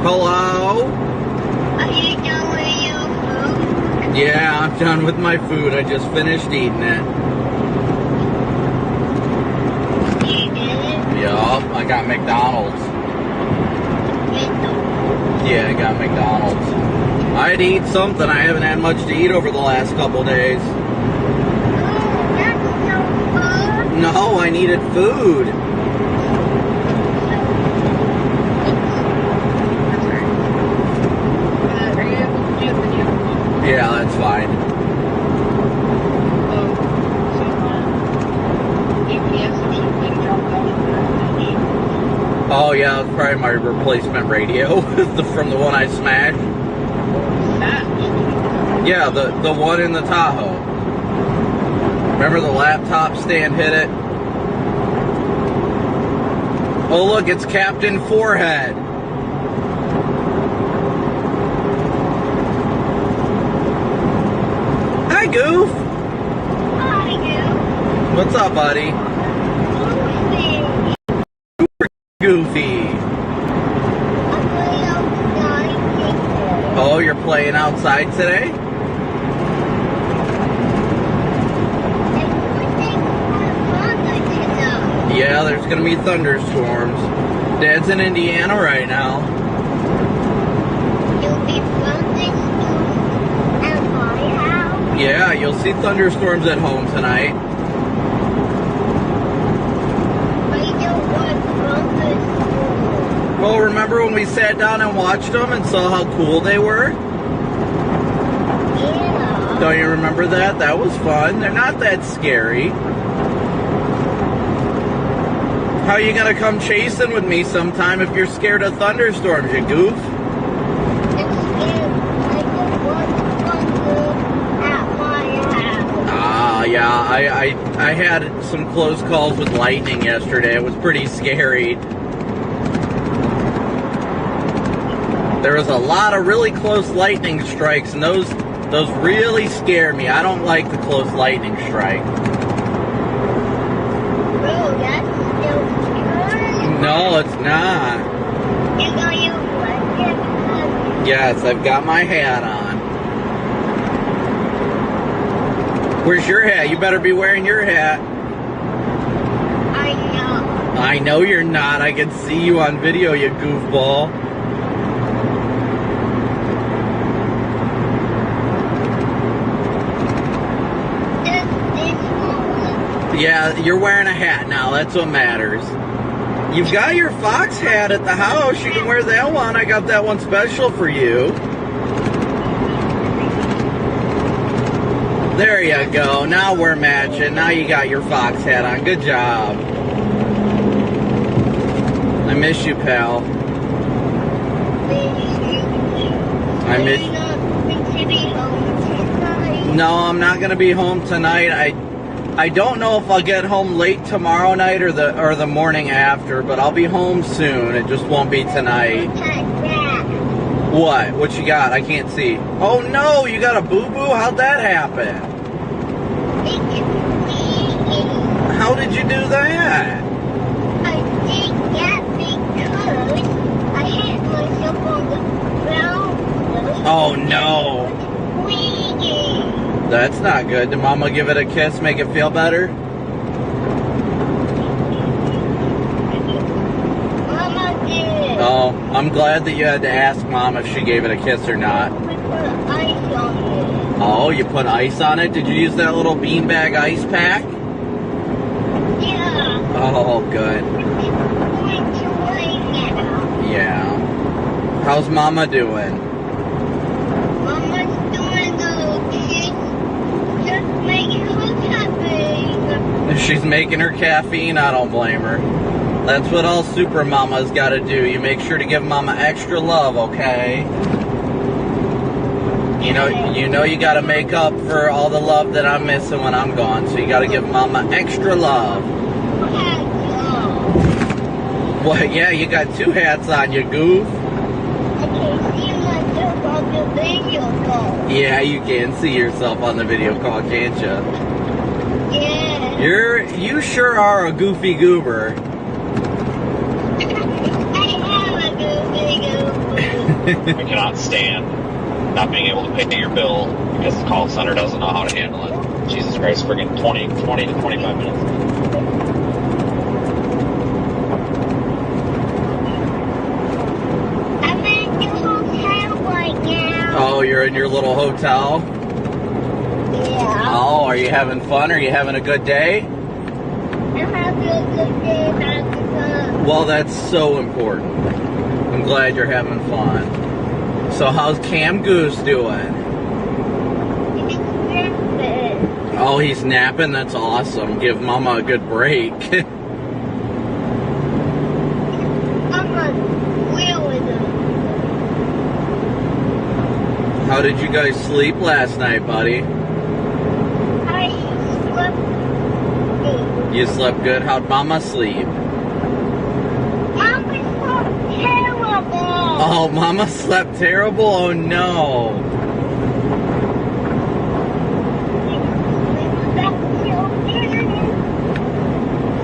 Hello? Are you done with your food? Yeah, I'm done with my food. I just finished eating it. You did it? Yup, I got McDonald's. Yeah, I got McDonald's. I had to eat something. I haven't had much to eat over the last couple days. That's no food. No, I needed food. Yeah, that's fine. Oh yeah, that's probably my replacement radio from the one I smashed. Yeah, the one in the Tahoe. Remember the laptop stand hit it? Oh look, it's Captain Forehead. Hi, Goof. Hi, you. What's up, buddy? Goofy? Oh, you're playing outside today? Yeah, there's gonna be thunderstorms. Dad's in Indiana right now. Yeah, you'll see thunderstorms at home tonight. Well, remember when we sat down and watched them and saw how cool they were? Yeah. Don't you remember that? That was fun. They're not that scary. How are you gonna come chasing with me sometime if you're scared of thunderstorms, you goof? Yeah, I had some close calls with lightning yesterday. It was pretty scary. There was a lot of really close lightning strikes, and those really scare me. I don't like the close lightning strike. Bro, that's still scary. No, it's not. You know you like it. Yes, I've got my hat on. Where's your hat? You better be wearing your hat. I know. I know you're not. I can see you on video, you goofball. Yeah, you're wearing a hat now. That's what matters. You've got your fox hat at the house. You can wear that one. I got that one special for you. There you go. Now we're matching. Now you got your fox hat on. Good job. I miss you, pal. I miss you. No, I'm not going to be home tonight. I don't know if I'll get home late tomorrow night or the morning after, but I'll be home soon. It just won't be tonight. What? What you got? I can't see. Oh no, you got a boo-boo? How'd that happen? How did you do that? I did that because I hit myself on the ground. Oh no. That's not good. Did Mama give it a kiss, make it feel better? Mama did. Oh, I'm glad that you had to ask Mom if she gave it a kiss or not. We put ice on it. Oh, you put ice on it? Did you use that little beanbag ice pack? Yeah. Oh, good. It's going to rain now. Yeah. How's Mama doing? Mama's doing okay. Just making her happy. She's making her caffeine. I don't blame her. That's what all super mamas got to do. You make sure to give Mama extra love, okay? You know you got to make up for all the love that I'm missing when I'm gone. So you got to give Mama extra love. What? Yeah, you got two hats on, you goof. I can see myself on the video call. Yeah, you can see yourself on the video call, can't you? Yeah. You sure are a goofy goober. I am a goofy goober. I cannot stand not being able to pay your bill because the call center doesn't know how to handle it. Jesus Christ, friggin' 20 to 25 minutes. I'm in the hotel right now. Oh, you're in your little hotel? Yeah. Oh, are you having fun? Are you having a good day? I'm having a good day, having fun. Well, that's so important. I'm glad you're having fun. So how's Cam Goose doing? It's napping. Oh, he's napping? That's awesome. Give Mama a good break. I'm on wheel with him. How did you guys sleep last night, buddy? I slept good. You slept good? How'd Mama sleep? Mama slept terrible. Oh, Mama slept terrible? Oh, no.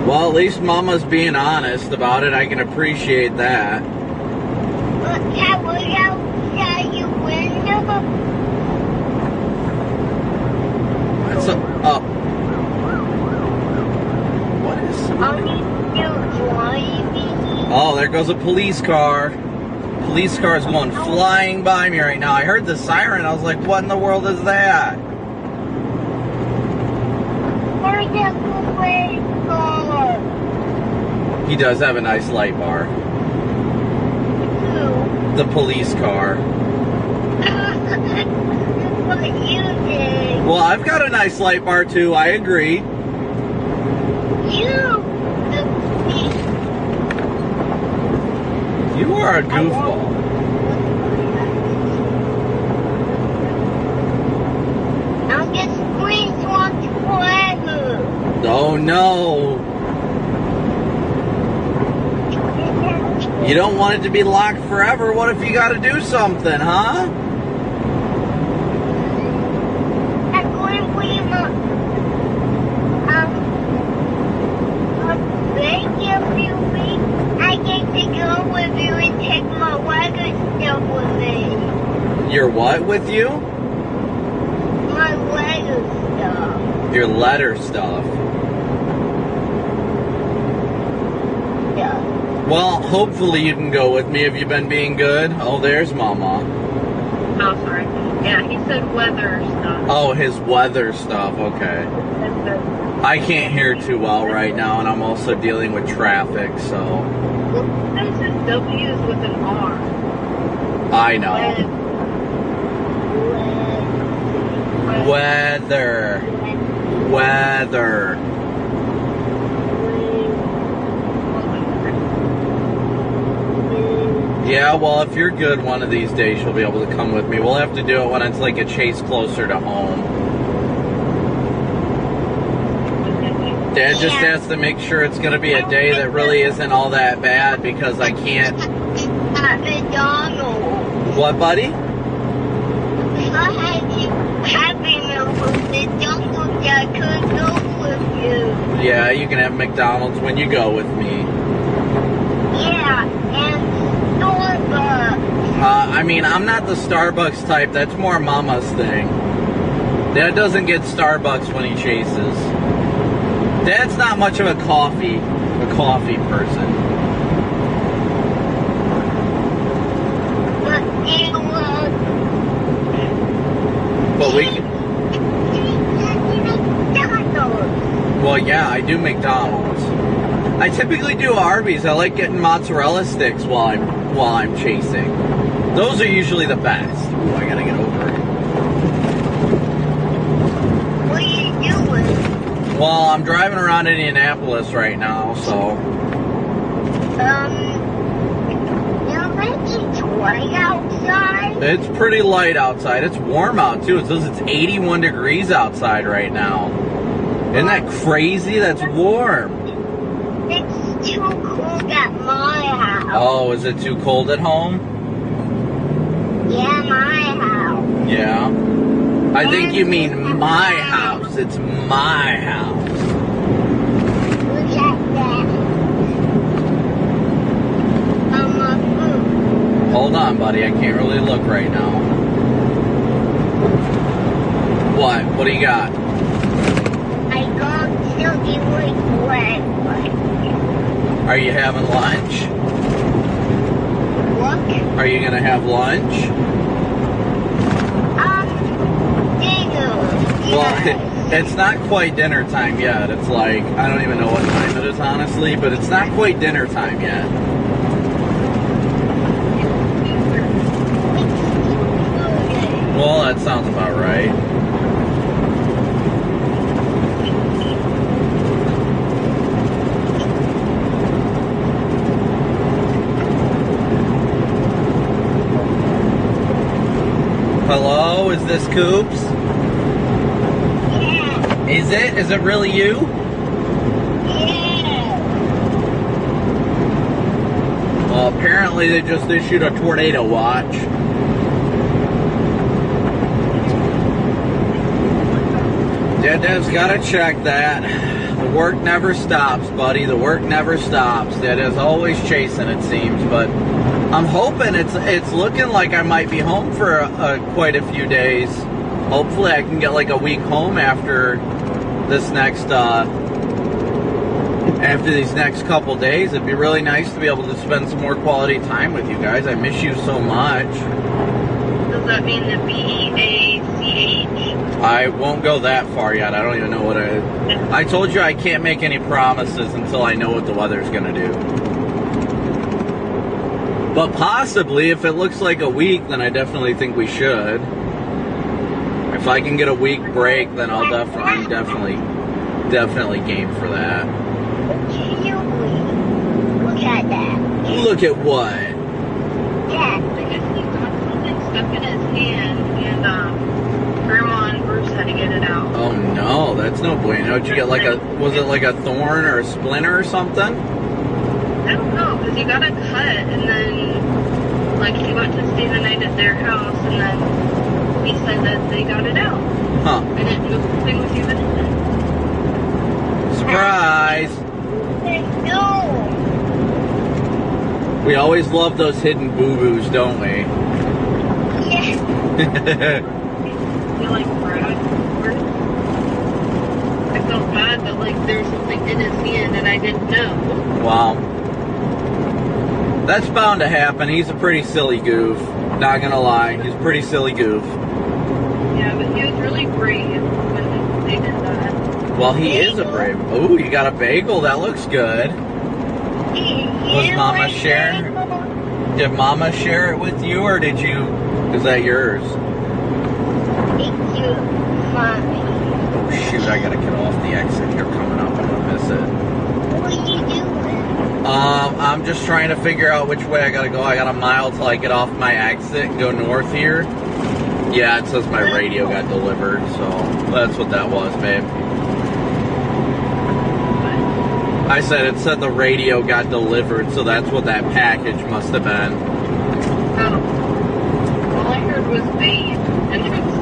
Well, at least Mama's being honest about it. I can appreciate that. Look, can we outside your window? It's what is... Are you still driving? Oh, there goes a police car. Police car is going flying by me right now. I heard the siren. I was like, what in the world is that? Where's that police car? He does have a nice light bar. Who? The police car. What you did? Well, I've got a nice light bar too. I agree. You are a goofball. I'll get squeezed once forever. Oh no. You don't want it to be locked forever. What if you got to do something, huh? I'm going to be break if you weeks. I get to go with you and take my weather stuff with me. Your what with you? My weather stuff. Your letter stuff. Yeah. Well, hopefully you can go with me if you've been being good. Oh, there's Mama. Oh, sorry. Yeah, he said weather stuff. Oh, his weather stuff. Okay. I can't hear too well right now, and I'm also dealing with traffic, so... This is W's with an R. I know. Weather. Weather. Yeah, well, if you're good one of these days, you'll be able to come with me. We'll have to do it when it's like a chase closer to home. Dad just has to make sure it's going to be a day that really isn't all that bad because I can't... At McDonald's. What, buddy? If I had you Happy Meal from McDonald's, I could go with you. Yeah, you can have McDonald's when you go with me. Yeah, and Starbucks. I mean, I'm not the Starbucks type. That's more Mama's thing. Dad doesn't get Starbucks when he chases. Dad's not much of a coffee person. But we... Well, yeah, I do McDonald's. I typically do Arby's. I like getting mozzarella sticks while I'm chasing. Those are usually the best. Ooh, I gotta get over it. What are you doing? Well, I'm driving around Indianapolis right now, so... It's light outside. It's pretty light outside. It's warm out, too. It says it's 81 degrees outside right now. Isn't that crazy? That's warm. It's too cold at my house. Oh, is it too cold at home? Yeah, my house. Yeah. I think you mean my house. It's my house. Look at that. My food. Hold on, buddy. I can't really look right now. What? What do you got? I got something with bread. Are you having lunch? What? Are you gonna have lunch? Dinner. Well, it's not quite dinner time yet. It's like, I don't even know what time it is, honestly, but it's not quite dinner time yet. Well, that sounds about right. Hello, is this Coops? Yeah. Is it? Is it really you? Yeah. Well, apparently they just issued a tornado watch. Dad's gotta check that. The work never stops, buddy. The work never stops. It is always chasing, it seems. But I'm hoping it's looking like I might be home for quite a few days. Hopefully I can get like a week home after this next after these next couple days. It'd be really nice to be able to spend some more quality time with you guys. I miss you so much. Does that mean the BACH? I won't go that far yet. I don't even know what I told you I can't make any promises until I know what the weather's gonna do. But possibly, if it looks like a week, then I definitely think we should. If I can get a week break, then I'm definitely game for that. Look at that. Look at what? Dad. I guess he got something stuck in his hand, and Grandma and Bruce had to get it out. Oh no, that's no bueno. Did you get like was it like a thorn or a splinter or something? I don't know, because he got a cut, and then, like, he went to stay the night at their house, and then he said that they got it out. Huh. And it was the thing was even in it. Surprise! No. We always love those hidden boo-boos, don't we? Yes. He, like, grabbed for it. I felt bad that, like, there was something in his hand, and I didn't know. Wow. That's bound to happen. He's a pretty silly goof. Not gonna lie, he's a pretty silly goof. Yeah, but he was really brave when they did that. Well, he is a brave. Ooh, you got a bagel. That looks good. Was Mama share? Did Mama share it with you, or did you? Is that yours? Thank you, Mommy. Oh shoot! I gotta get off the exit here coming up. I'm gonna miss it. What are you doing? I'm just trying to figure out which way I gotta go. I got a mile till I get off my exit and go north here. Yeah, it says my radio got delivered, so that's what that was, babe. I said it said the radio got delivered, so that's what that package must have been. Oh. All I heard was babe, and I was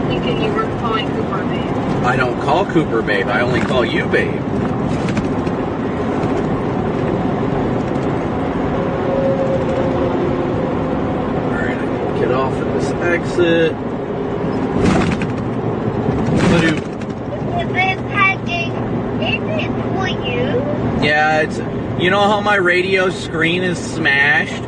thinking you were calling Cooper babe. I don't call Cooper babe, I only call you babe. Alright, I can get off at this exit. The big package, is it for you? Yeah, it's, you know how my radio screen is smashed?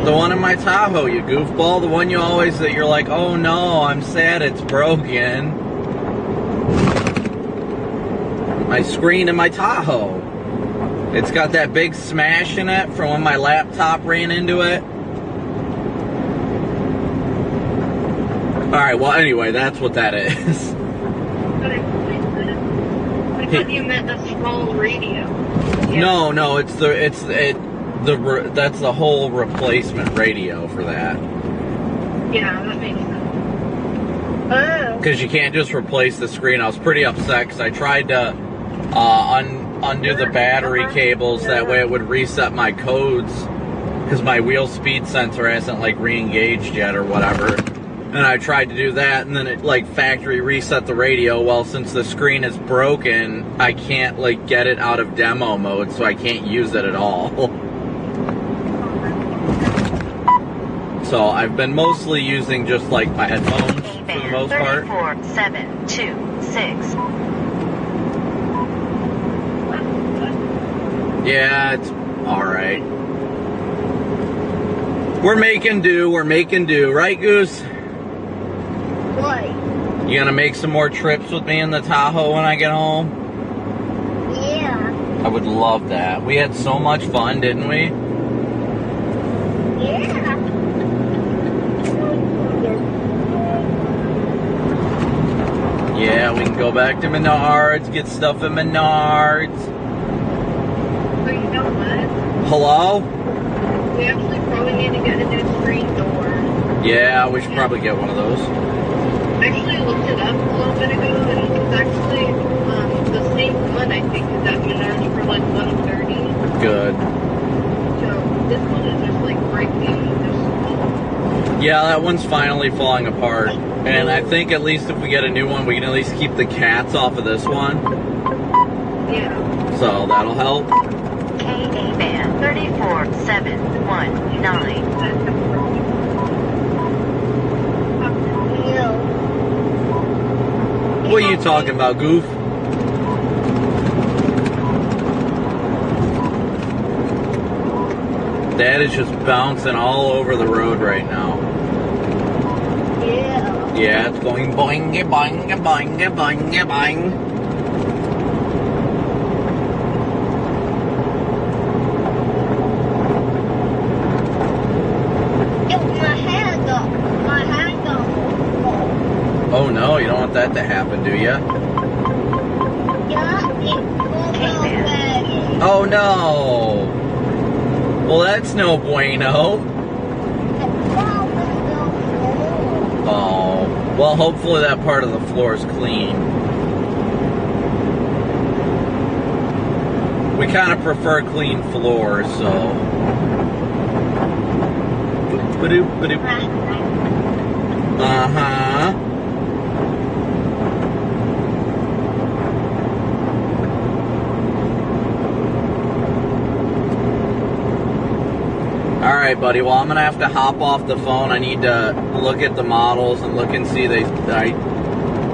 The one in my Tahoe, you goofball. The one you always, that you're like, oh no, I'm sad it's broken. My screen in my Tahoe. It's got that big smash in it from when my laptop ran into it. Alright, well anyway, that's what that is. But I thought you meant a small radio. Yeah. No, that's the whole replacement radio for that. Yeah, that makes sense. Oh. Because you can't just replace the screen. I was pretty upset because I tried to undo the battery cables. That way it would reset my codes. Because my wheel speed sensor hasn't like re-engaged yet or whatever. And I tried to do that, and then it like factory reset the radio. Well, since the screen is broken, I can't like get it out of demo mode, so I can't use it at all. So I've been mostly using just like my headphones for the most part. 34726. Yeah, it's alright. We're making do, right, Goose? What? You gonna make some more trips with me in the Tahoe when I get home? Yeah. I would love that. We had so much fun, didn't we? Yeah. Yeah, we can go back to Menards, get stuff at Menards. So you know what? Hello? We actually probably need to get a new screen door. Yeah, we should probably get one of those. I actually looked it up a little bit ago, and it's actually the same one, I think, is at Menards for like $130. Good. So this one is just like breaking. Yeah, that one's finally falling apart. And I think at least if we get a new one, we can at least keep the cats off of this one. Yeah. So that'll help. K-A-Band 34719. No. What are you talking about, Goof? Dad is just bouncing all over the road right now. Yeah. Yeah, it's going boing, boing, boing, boing, boing. My hand got Oh no, you don't want that to happen, do you? Yeah, it's Oh no! Well, that's no bueno. Oh, well, hopefully that part of the floor is clean. We kind of prefer clean floors, so. Uh-huh. Alright, buddy. Well, I'm going to have to hop off the phone. I need to look at the models and look and see. I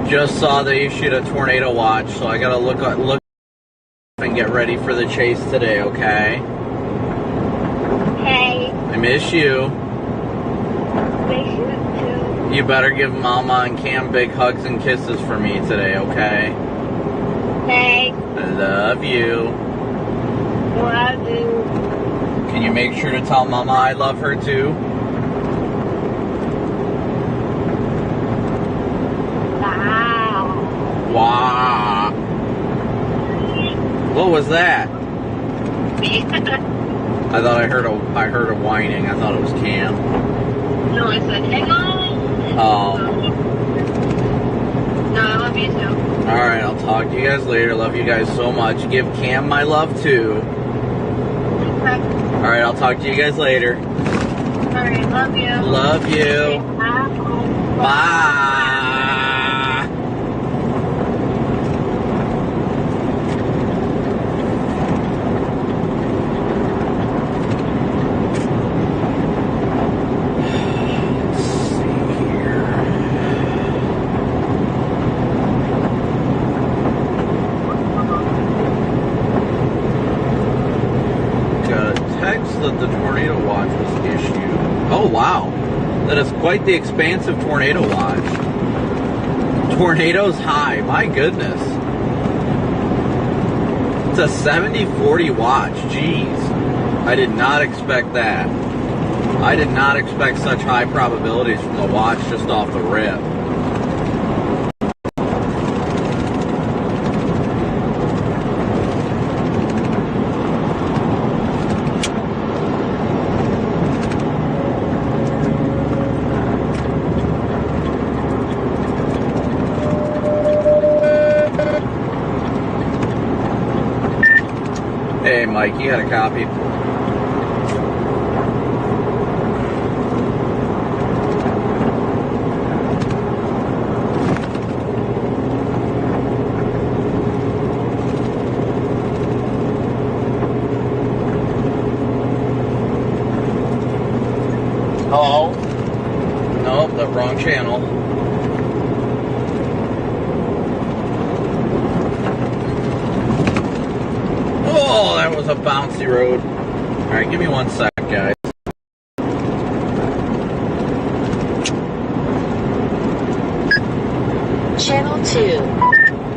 just saw they issued a tornado watch, so I got to look and get ready for the chase today, okay? Hey, I miss you. they should too. You better give Mama and Cam big hugs and kisses for me today, okay? Hey, I love you. love you. Can you make sure to tell Mama I love her too? Wow. Wow. What was that? I thought I heard a whining. I thought it was Cam. No, I said, hang on. Oh. No, I love you too. Alright, I'll talk to you guys later. Love you guys so much. Give Cam my love too. Alright, I'll talk to you guys later. Alright, love you. Love you. Bye. That the tornado watch was issued. Oh wow, that is quite the expansive tornado watch. Tornadoes high, my goodness. It's a 70/40 watch, jeez. I did not expect that. I did not expect such high probabilities from the watch just off the rip. Hey, Mike, you got a copy? Hello? Nope, the wrong channel. Oh, that was a bouncy road. Alright, give me 1 sec, guys. Channel 2.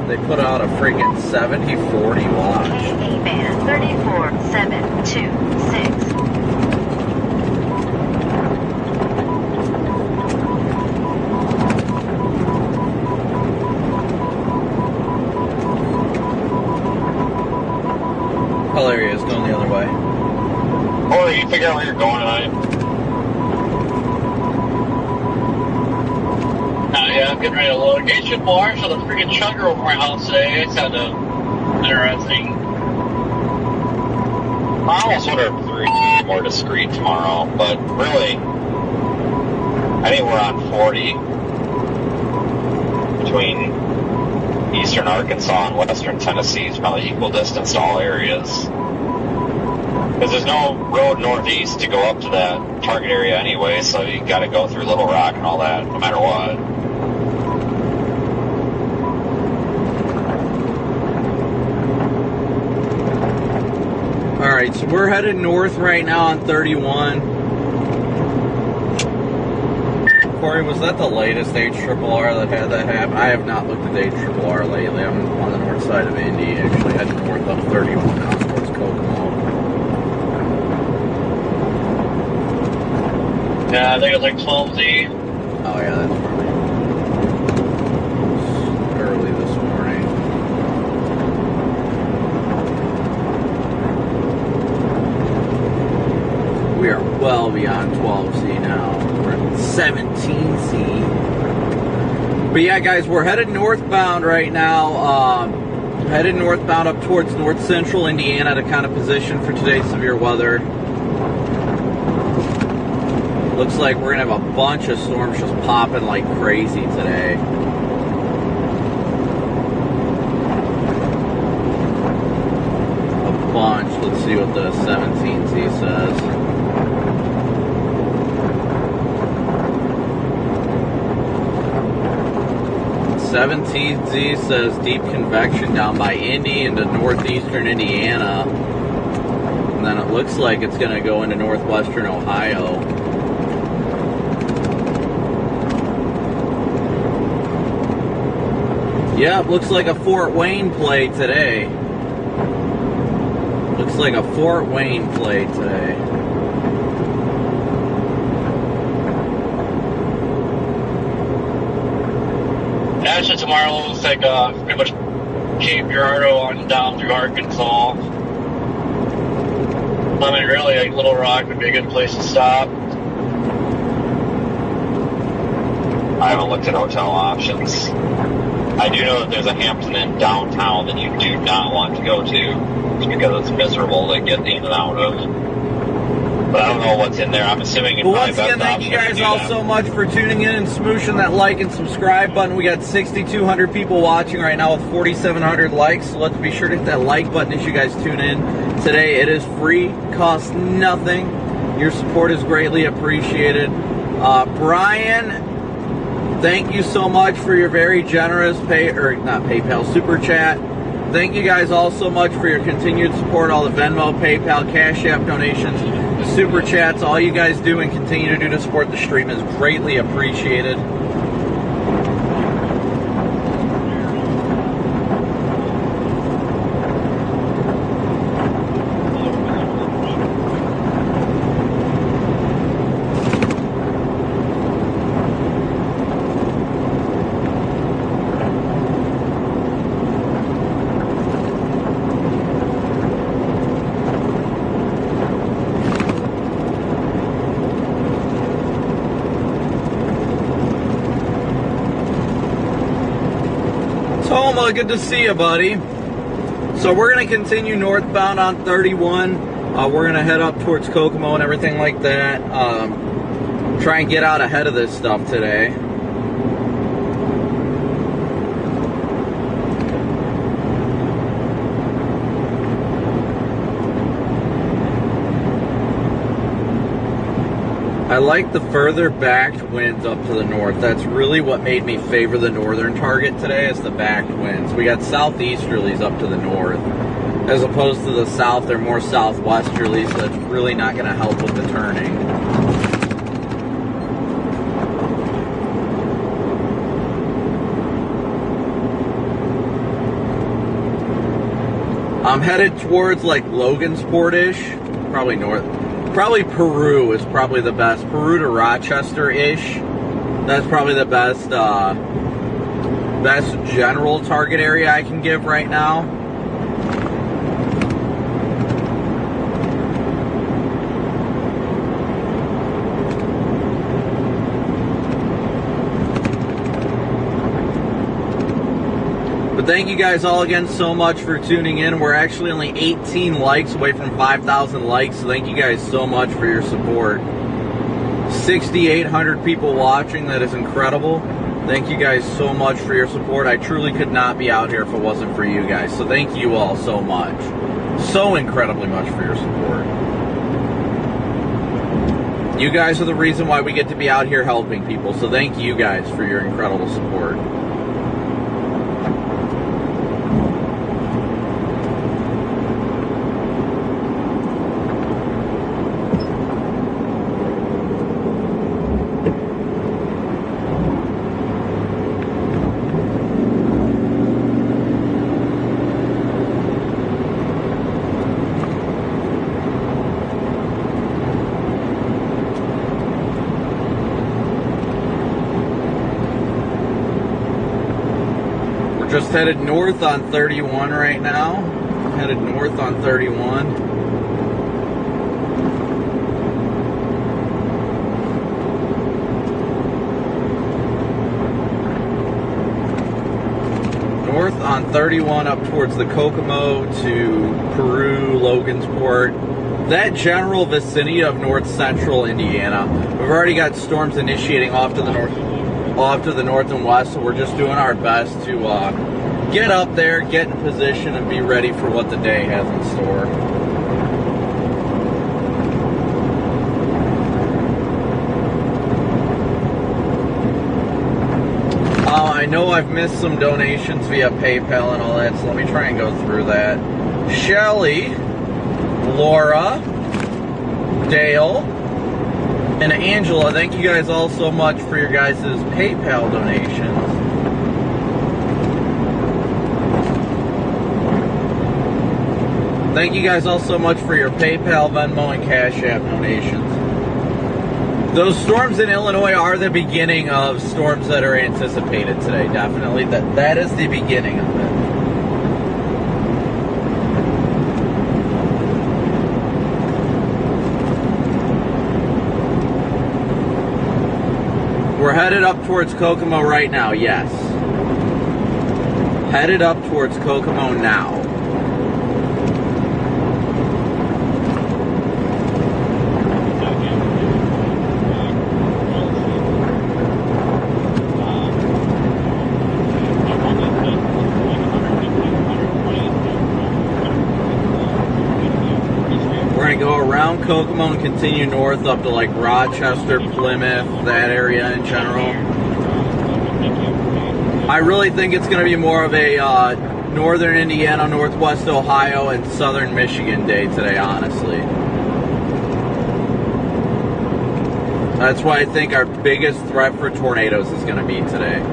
They put out a freaking 70/40 watch. K-A-Band 34726. Hilarious, going the other way. Oh, you figure out where you're going tonight? Yeah, I'm getting ready to load. Gate should bar, so the freaking chugger over my house today. It's kind of interesting. I almost wonder if 3 would be more discreet tomorrow, but really, anywhere on 40 between eastern Arkansas and western Tennessee is probably equal distance to all areas. Because there's no road northeast to go up to that target area anyway, so you got to go through Little Rock and all that, no matter what. Alright, so we're headed north right now on 31. Corey, was that the latest HRRR that had that happen? I have not looked at the HRRR lately. I'm on the north side of Indy, actually heading north up 31 now towards Kokomo. Yeah, I think it was like 12Z. Oh yeah, that's probably early this morning. We are well beyond 12Z now. We're at 17Z. But yeah, guys, we're headed northbound right now. Headed northbound up towards north central Indiana to kind of position for today's severe weather. Looks like we're going to have a bunch of storms just popping like crazy today. A bunch. Let's see what the 17Z says. Z says deep convection down by Indy into northeastern Indiana. And then it looks like it's going to go into northwestern Ohio. Yeah, it looks like a Fort Wayne play today. Looks like a Fort Wayne play today. Actually, tomorrow looks like pretty much Cape Girardeau on down through Arkansas. I mean, really, like Little Rock would be a good place to stop. I haven't looked at hotel options. I do know that there's a Hampton Inn downtown that you do not want to go to because it's miserable to get in and out of. But I don't know what's in there. I'm assuming it's Well, probably once best again, thank you option to guys do all that. so much for tuning in and smooshing that like and subscribe button. We got 6,200 people watching right now with 4,700 likes. So let's be sure to hit that like button as you guys tune in. Today, it is free, costs nothing. Your support is greatly appreciated. Brian, thank you so much for your very generous PayPal, Super Chat. Thank you guys all so much for your continued support, all the Venmo, PayPal, Cash App donations, Super Chats, all you guys do and continue to do to support the stream is greatly appreciated. Toma, good to see you, buddy. So we're going to continue northbound on 31. We're going to head up towards Kokomo and everything like that. Try and get out ahead of this stuff today. I like the further backed winds up to the north. That's really what made me favor the northern target today, is the backed winds. We got southeasterlies up to the north. As opposed to the south, they're more southwesterlies, so that's really not going to help with the turning. I'm headed towards like Logansport-ish, probably north. Probably Peru is probably the best. Peru to Rochester-ish. That's probably the best best general target area I can give right now. But thank you guys all again so much for tuning in. We're actually only 18 likes away from 5,000 likes, so thank you guys so much for your support. 6,800 people watching. That is incredible. Thank you guys so much for your support. I truly could not be out here if it wasn't for you guys. So thank you all so much. So incredibly much for your support. You guys are the reason why we get to be out here helping people. So thank you guys for your incredible support. Just headed north on 31 right now. Headed north on 31. North on 31 up towards the Kokomo to Peru, Logansport. That general vicinity of north central Indiana. We've already got storms initiating off to the north and west, so we're just doing our best to get up there, get in position, and be ready for what the day has in store. I know I've missed some donations via PayPal and all that, so let me try and go through that. Shelly, Laura, Dale, and Angela, thank you guys all so much for your guys' PayPal donations. Thank you guys all so much for your PayPal, Venmo, and Cash App donations. Those storms in Illinois are the beginning of storms that are anticipated today, definitely. That is the beginning of it. We're headed up towards Kokomo right now, yes. Headed up towards Kokomo now. Kokomo and continue north up to like Rochester, Plymouth, that area in general. I really think it's going to be more of a northern Indiana, northwest Ohio, and southern Michigan day today, honestly. That's why I think our biggest threat for tornadoes is going to be today.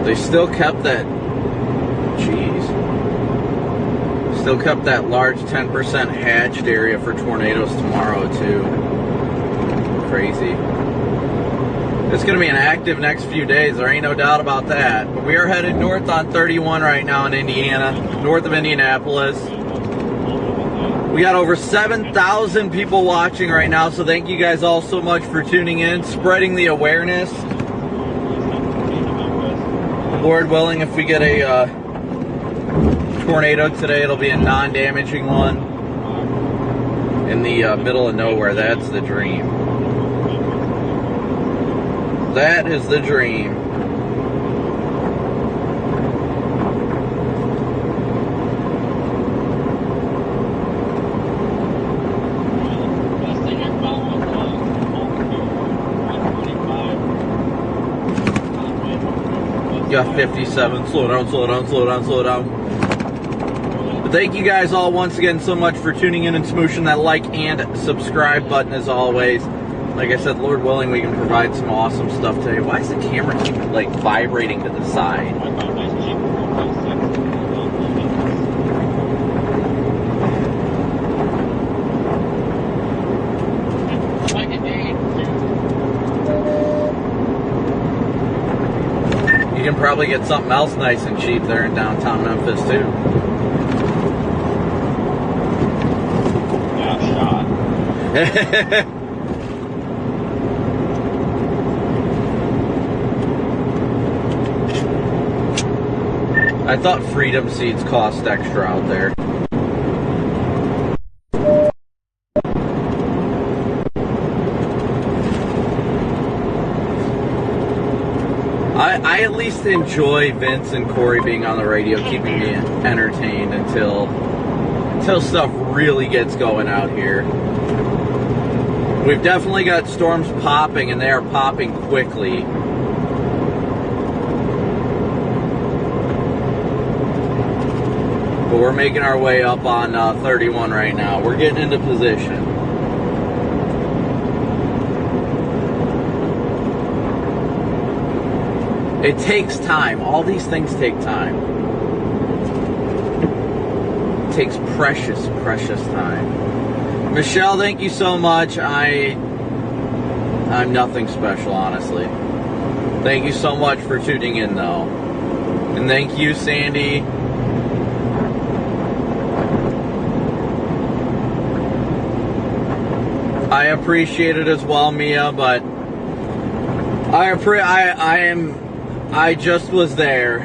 They still kept that, still kept that large 10% hatched area for tornadoes tomorrow too. Crazy. It's going to be an active next few days, there ain't no doubt about that. But we are headed north on 31 right now in Indiana, north of Indianapolis. We got over 7,000 people watching right now, so thank you guys all so much for tuning in, spreading the awareness. Lord willing, if we get a tornado today, it'll be a non-damaging one in the middle of nowhere. That's the dream. That is the dream. Got 57. Slow down, slow down, slow down, slow down. But thank you guys all once again so much for tuning in and smooshing that like and subscribe button as always. Like I said, Lord willing, we can provide some awesome stuff today. Why does the camera keep like vibrating to the side? You can probably get something else nice and cheap there in downtown Memphis too. Yeah, shot. I thought Freedom Seeds cost extra out there. I at least enjoy Vince and Corey being on the radio, keeping me entertained until stuff really gets going out here. We've definitely got storms popping, and they are popping quickly. But we're making our way up on 31 right now. We're getting into position. It takes time. All these things take time. It takes precious, precious time. Michelle, thank you so much. I'm nothing special, honestly. Thank you so much for tuning in, though. And thank you, Sandy. I appreciate it as well, Mia, but I just was there.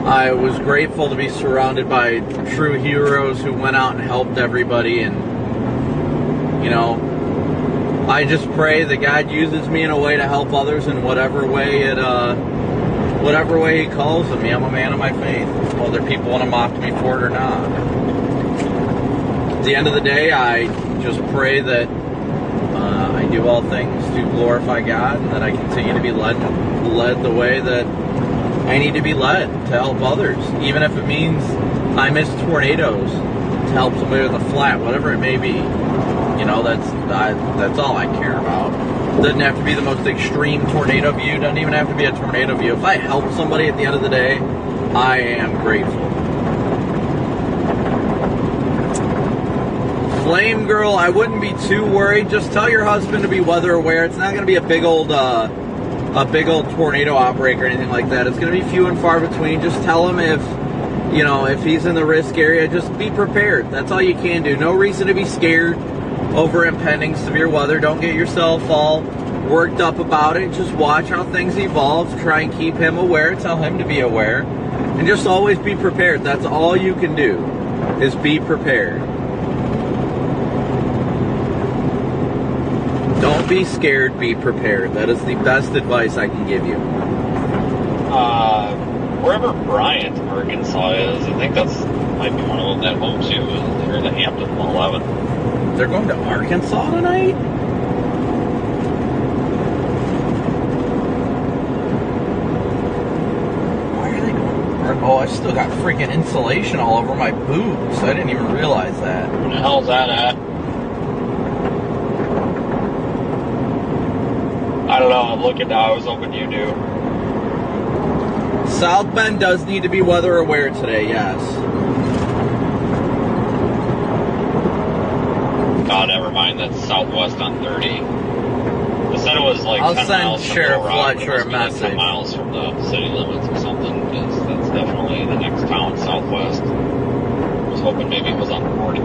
I was grateful to be surrounded by true heroes who went out and helped everybody, and you know, I just pray that God uses me in a way to help others in whatever way He calls of me. I'm a man of my faith, whether people want to mock me for it or not. At the end of the day, I just pray that I do all things to glorify God, and that I continue to be led the way that I need to be led to help others, even if it means I miss tornadoes to help somebody with a flat, whatever it may be. You know, that's all I care about. It doesn't have to be the most extreme tornado view. It doesn't even have to be a tornado view. If I help somebody at the end of the day, I am grateful. Flame Girl, I wouldn't be too worried. Just tell your husband to be weather aware. It's not going to be a big old tornado outbreak or anything like that. It's going to be few and far between. Just tell him if he's in the risk area, just be prepared. That's all you can do. No reason to be scared over impending severe weather. Don't get yourself all worked up about it. Just watch how things evolve. Try and keep him aware. Tell him to be aware. And just always be prepared. That's all you can do, is be prepared. Don't be scared, be prepared. That is the best advice I can give you. Wherever Bryant, Arkansas is, I think that's might be one of them that home too. They're in the Hampton 11. They're going to Arkansas tonight? Why are they going? Oh, I still got freaking insulation all over my boots. I didn't even realize that. Where the hell's that at? I don't know, I'm looking now. I was hoping you knew. South Bend does need to be weather aware today, yes. Oh, never mind. That's southwest on 30. They said it was like I'll 10 send miles Sheriff from Little Rock, Fletcher a but it must be like 10 message. miles from the city limits or something, because that's definitely the next town southwest. I was hoping maybe it was on 40.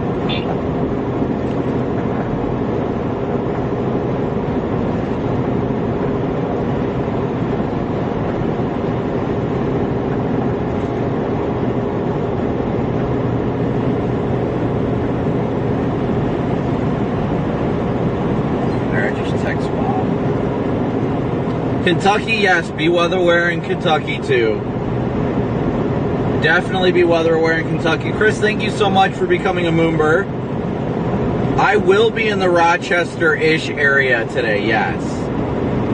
Kentucky, yes, be weather aware in Kentucky too. Definitely be weather aware in Kentucky. Chris, thank you so much for becoming a Moonbird. I will be in the Rochester-ish area today, yes.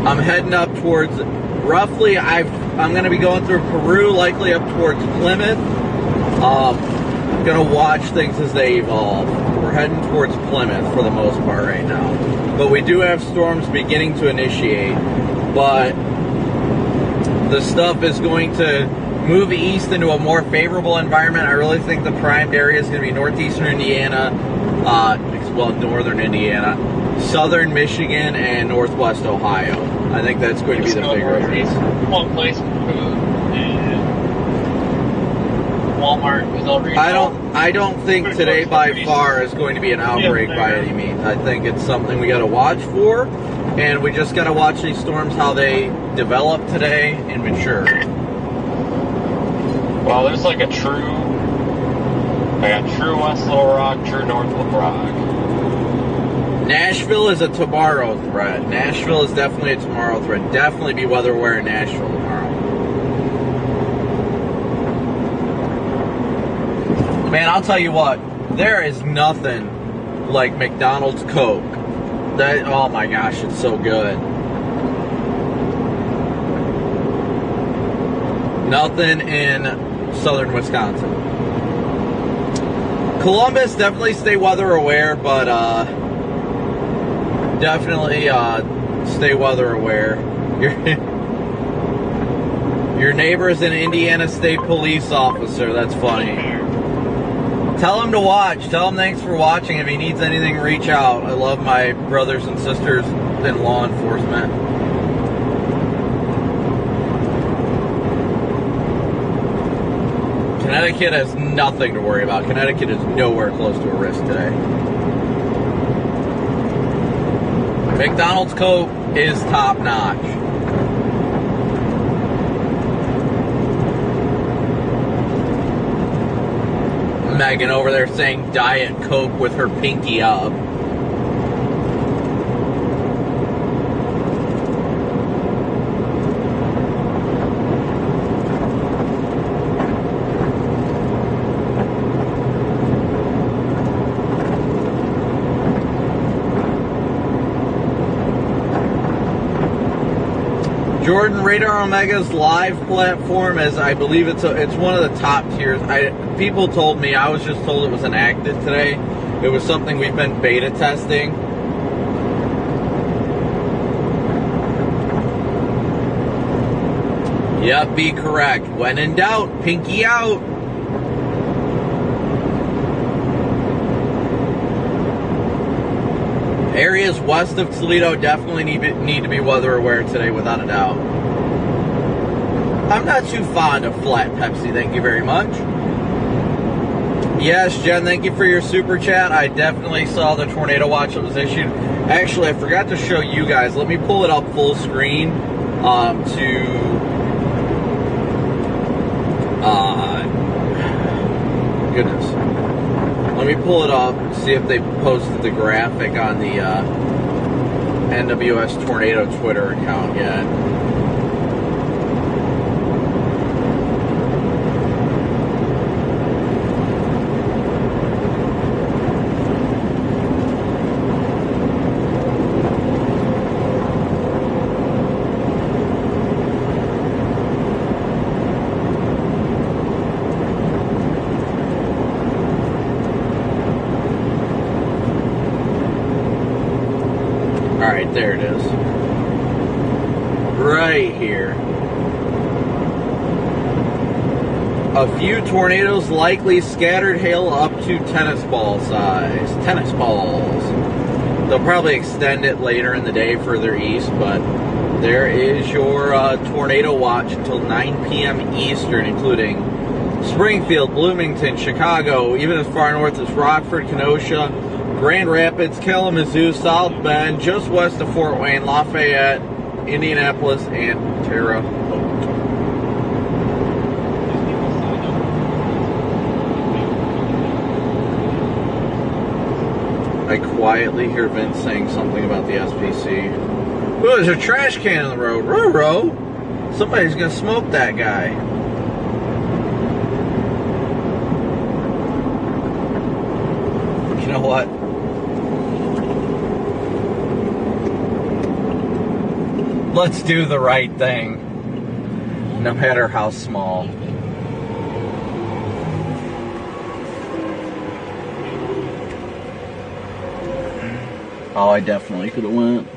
I'm heading up towards, roughly, I'm going to be going through Peru, likely up towards Plymouth. Going to watch things as they evolve. We're heading towards Plymouth for the most part right now. But we do have storms beginning to initiate. But the stuff is going to move east into a more favorable environment. I really think the primed area is going to be northeastern Indiana, northern Indiana, southern Michigan, and northwest Ohio. I think that's going to be the bigger areas. One place for food and Walmart is already. I don't think today by far is going to be an outbreak by any means. I think it's something we got to watch for. And we just got to watch these storms, how they develop today and mature. Well, there's like a true. I got true West Little Rock, true North Little Rock. Nashville is a tomorrow threat. Nashville is definitely a tomorrow threat. Definitely be weather aware in Nashville tomorrow. Man, I'll tell you what. There is nothing like McDonald's Coke. That, oh my gosh, it's so good. Nothing in southern Wisconsin. Columbus, definitely stay weather aware, but definitely stay weather aware. Your neighbor is an Indiana State Police officer. That's funny. Tell him to watch. Tell him thanks for watching. If he needs anything, reach out. I love my brothers and sisters in law enforcement. Connecticut has nothing to worry about. Connecticut is nowhere close to a risk today. McDonald's Coke is top notch. Megan over there saying Diet Coke with her pinky up. Jordan, Radar Omega's live platform is, I believe it's one of the top tiers. People told me, I was just told it was enacted today. It was something we've been beta testing. Yep, be correct. When in doubt, pinky out. Areas west of Toledo definitely need to be weather aware today, without a doubt. I'm not too fond of flat Pepsi, thank you very much. Yes, Jen, thank you for your super chat. I definitely saw the tornado watch that was issued. Actually, I forgot to show you guys. Let me pull it up full screen goodness. Let me pull it up, see if they posted the graphic on the NWS Tornado Twitter account yet. There it is. Right here. A few tornadoes, likely scattered hail up to tennis ball size. Tennis balls. They'll probably extend it later in the day further east, but there is your tornado watch until 9 p.m. Eastern, including Springfield, Bloomington, Chicago, even as far north as Rockford, Kenosha, Grand Rapids, Kalamazoo, South Bend, just west of Fort Wayne, Lafayette, Indianapolis, and Terre Haute. I quietly hear Vince saying something about the SPC. Oh, there's a trash can in the road. Ruh-roh. Somebody's going to smoke that guy. You know what? Let's do the right thing, no matter how small. Oh, I definitely could have went.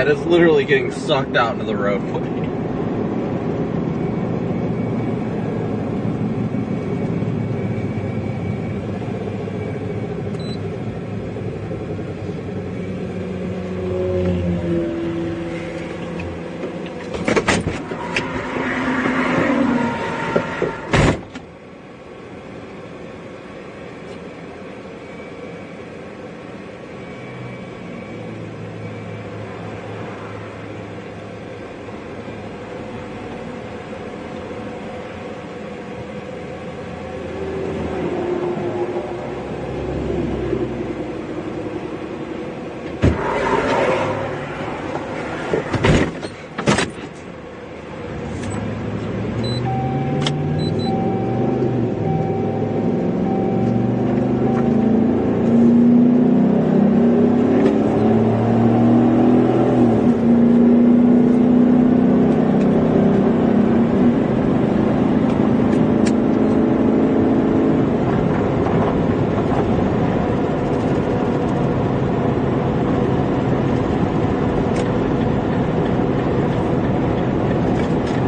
that is literally getting sucked out into the roadway.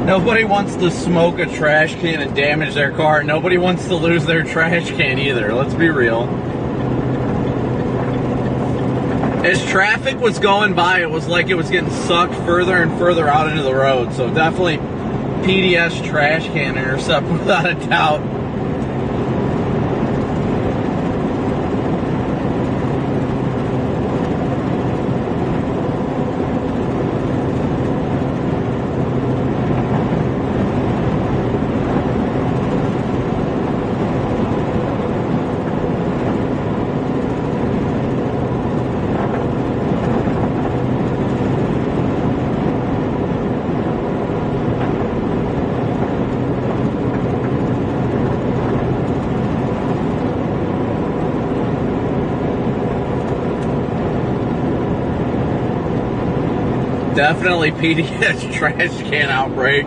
Nobody wants to smoke a trash can and damage their car. Nobody wants to lose their trash can either. Let's be real. As traffic was going by, it was like it was getting sucked further and further out into the road. So definitely PDS trash can intercept without a doubt. Definitely PDS trash can outbreak.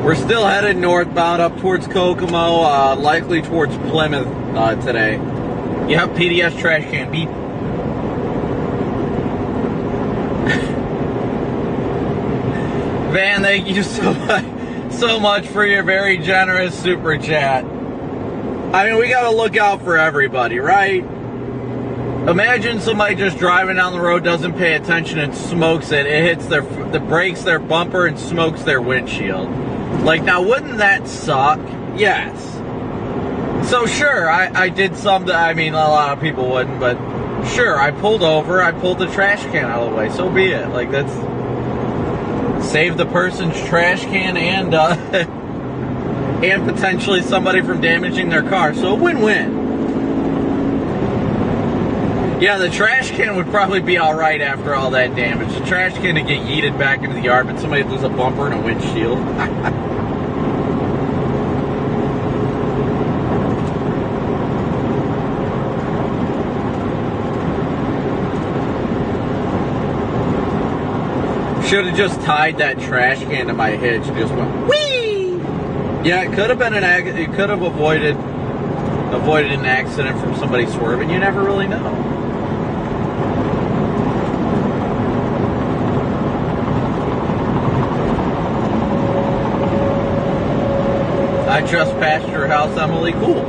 We're still headed northbound up towards Kokomo, likely towards Plymouth today. Yep, PDS trash can beep. Van, thank you so much for your very generous super chat. I mean, we gotta look out for everybody, right? Imagine somebody just driving down the road, doesn't pay attention and smokes it. It hits breaks their bumper and smokes their windshield. Like, now wouldn't that suck? Yes. So sure, I did something, I mean, a lot of people wouldn't, but sure, I pulled over, I pulled the trash can out of the way, so be it. Like, that's, save the person's trash can and potentially somebody from damaging their car, so win-win. Yeah, the trash can would probably be alright after all that damage. The trash can would get yeeted back into the yard, but somebody would lose a bumper and a windshield. Should have just tied that trash can to my hitch and just went, whee! Yeah, it could have been it could have avoided an accident from somebody swerving. You never really know. I just passed your house, Emily. Cool.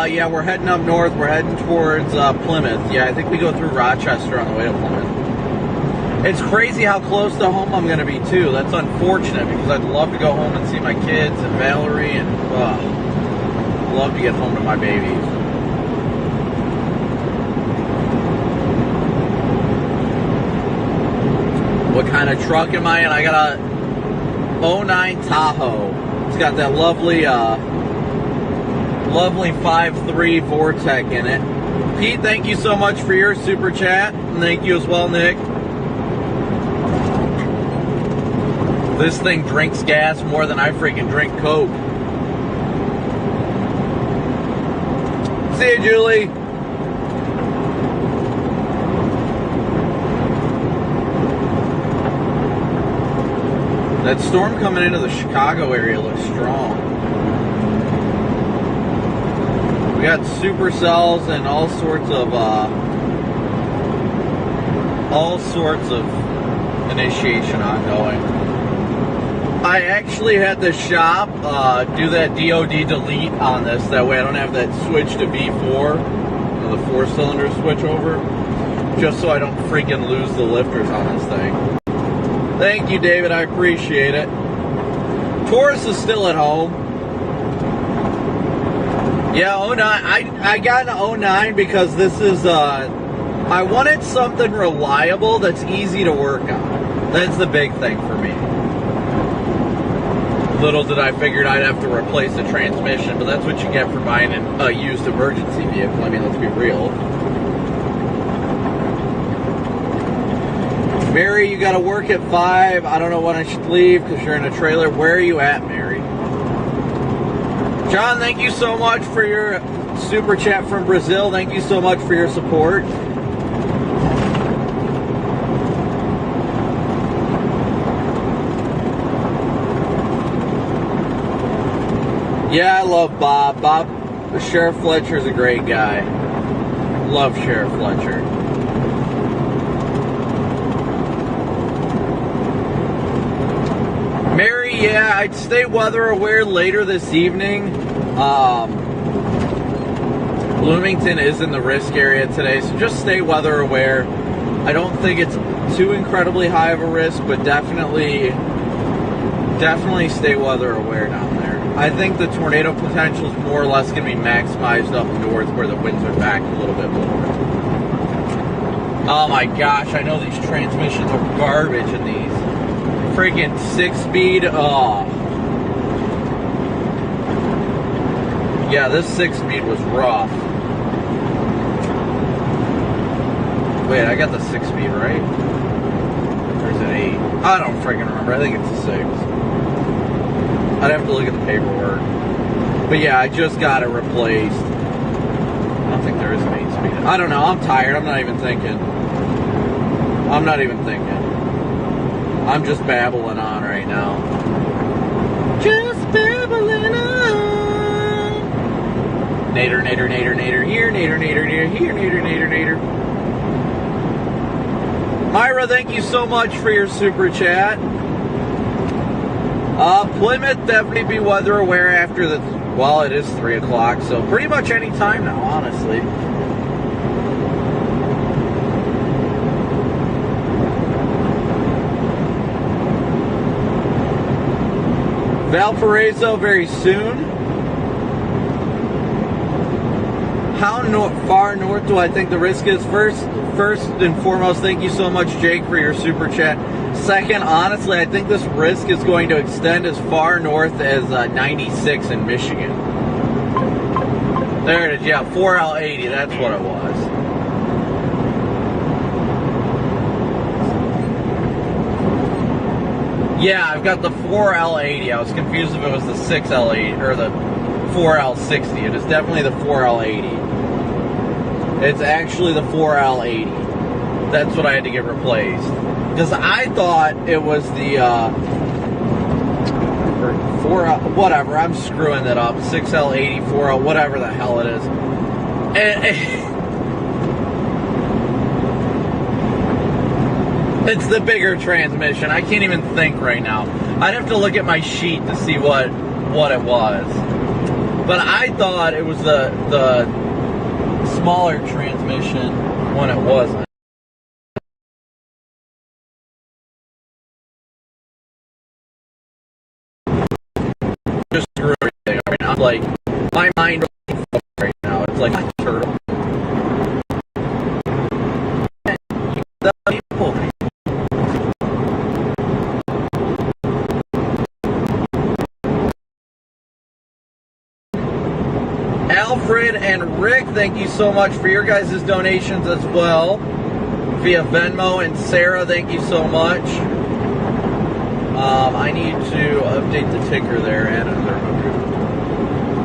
Yeah, we're heading up north. We're heading towards Plymouth. Yeah, I think we go through Rochester on the way to Plymouth. It's crazy how close to home I'm going to be, too. That's unfortunate because I'd love to go home and see my kids and Valerie and love to get home to my babies. What kind of truck am I in? I got a 09 Tahoe. It's got that lovely 5.3 Vortec in it. Pete, thank you so much for your super chat. And thank you as well, Nick. This thing drinks gas more than I freaking drink Coke. See you, Julie. That storm coming into the Chicago area looks strong. We got supercells and all sorts of all sorts of initiation ongoing. I actually had the shop do that DOD delete on this. That way I don't have that switch to V4, the 4-cylinder switch over, just so I don't freaking lose the lifters on this thing. Thank you, David. I appreciate it. Taurus is still at home. Yeah, 09. I got an 09 because this is, I wanted something reliable that's easy to work on. That's the big thing for me. Little did I figured I'd have to replace the transmission, but that's what you get for buying a used emergency vehicle. I mean, let's be real. Mary, you got to work at 5. I don't know when I should leave because you're in a trailer. Where are you at, Mary? John, thank you so much for your super chat from Brazil. Thank you so much for your support. Yeah, I love Bob. Sheriff Fletcher's a great guy. Love Sheriff Fletcher. Mary, yeah, I'd stay weather aware later this evening. Bloomington is in the risk area today, so just stay weather aware. I don't think it's too incredibly high of a risk, but definitely stay weather aware down there. I think the tornado potential is more or less going to be maximized up north where the winds are back a little bit more. Oh my gosh, I know these transmissions are garbage in these. Freaking 6-speed, oh. Yeah, this 6-speed was rough. Wait, I got the 6-speed right? Or is it 8? I don't freaking remember. I think it's a 6. I'd have to look at the paperwork. But yeah, I just got it replaced. I don't think there is an 8-speed. I don't know. I'm tired. I'm not even thinking. I'm just babbling on right now. Just babbling on. Nader, nader, nader, nader. Here, nader, nader, nader. Here, nader, nader, nader. Myra, thank you so much for your super chat. Plymouth, definitely be weather aware after the, well, it is 3 o'clock, so pretty much any time now, honestly. Valparaiso very soon. How far north do I think the risk is? First and foremost, thank you so much, Jake, for your super chat. Second, honestly, I think this risk is going to extend as far north as 96 in Michigan. There it is, yeah, 4L80, that's what it was. Yeah, I've got the 4L80. I was confused if it was the 6L80 or the 4L60. It is definitely the 4L80. It's actually the 4L80. That's what I had to get replaced. Because I thought it was the 4L, whatever, I'm screwing that up. 6L80, 4L, whatever the hell it is. It's the bigger transmission. I can't even think right now. I'd have to look at my sheet to see what it was. But I thought it was the smaller transmission when it wasn't. Just screw everything right now. Like, my mind right now. It's like a turtle. Alfred and Rick, thank you so much for your guys' donations as well. Via Venmo, and Sarah, thank you so much. I need to update the ticker there. And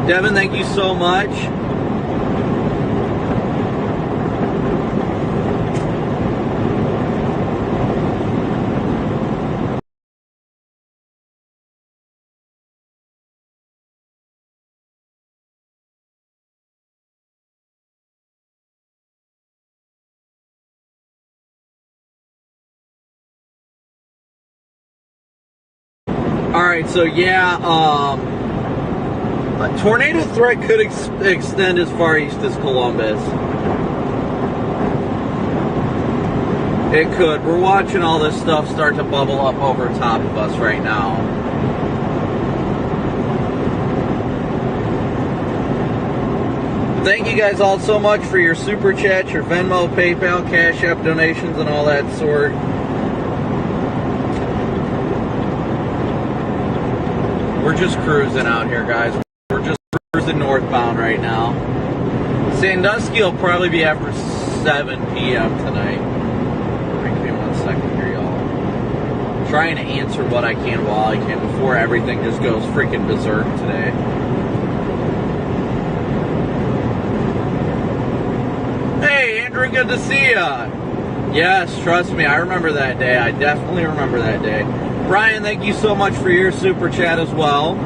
Devin, thank you so much. Alright, so yeah, a tornado threat could extend as far east as Columbus. It could. We're watching all this stuff start to bubble up over top of us right now. Thank you guys all so much for your super chats, your Venmo, PayPal, Cash App donations, and all that sort. We're just cruising out here, guys. We're just cruising northbound right now. Sandusky will probably be after 7 p.m. tonight. Give me 1 second here, y'all. Trying to answer what I can while I can before everything just goes freaking berserk today. Hey, Andrew, good to see ya. Yes, trust me, I remember that day. I definitely remember that day. Brian, thank you so much for your super chat as well.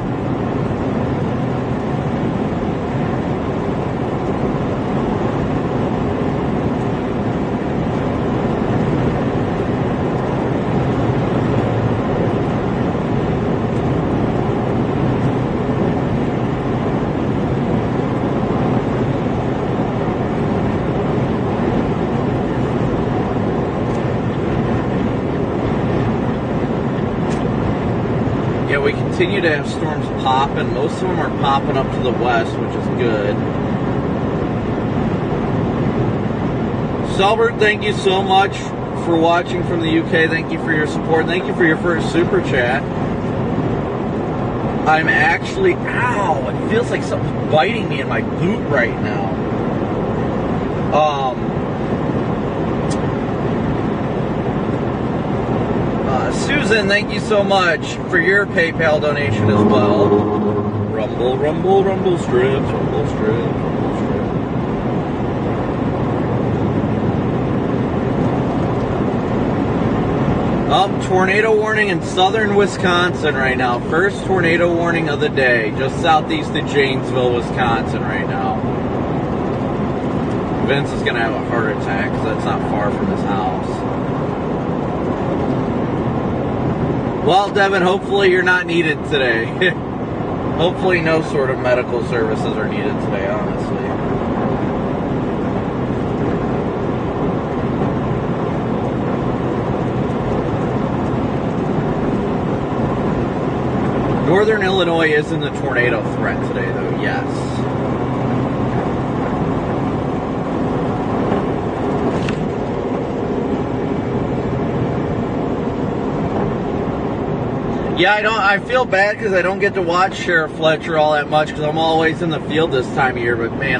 We continue to have storms popping. Most of them are popping up to the west, which is good. Selbert, thank you so much for watching from the UK. Thank you for your support. Thank you for your first super chat. I'm actually, ow, it feels like something's biting me in my boot right now. Susan, thank you so much for your PayPal donation as well. Rumble, rumble, rumble strips, rumble strips, rumble strips. Tornado warning in southern Wisconsin right now. First tornado warning of the day, just southeast of Janesville, Wisconsin right now. Vince is going to have a heart attack because that's not far from his house. Well, Devin, hopefully you're not needed today. Hopefully no sort of medical services are needed today, honestly. Northern Illinois is in the tornado threat today, though, yes. Yeah, I feel bad because I don't get to watch Sheriff Fletcher all that much because I'm always in the field this time of year. But man,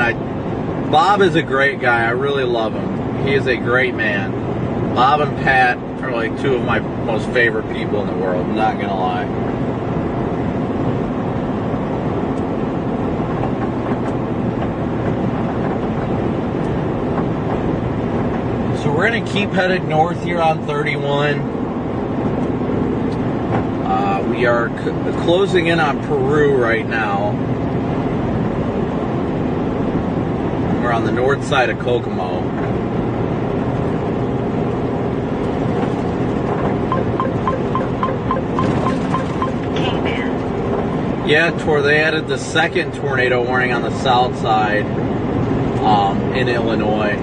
Bob is a great guy. I really love him. He is a great man. Bob and Pat are like two of my most favorite people in the world. I'm not gonna lie. So we're gonna keep headed north here on 31. We are closing in on Peru right now. We're on the north side of Kokomo. Yeah, they added the second tornado warning on the south side in Illinois.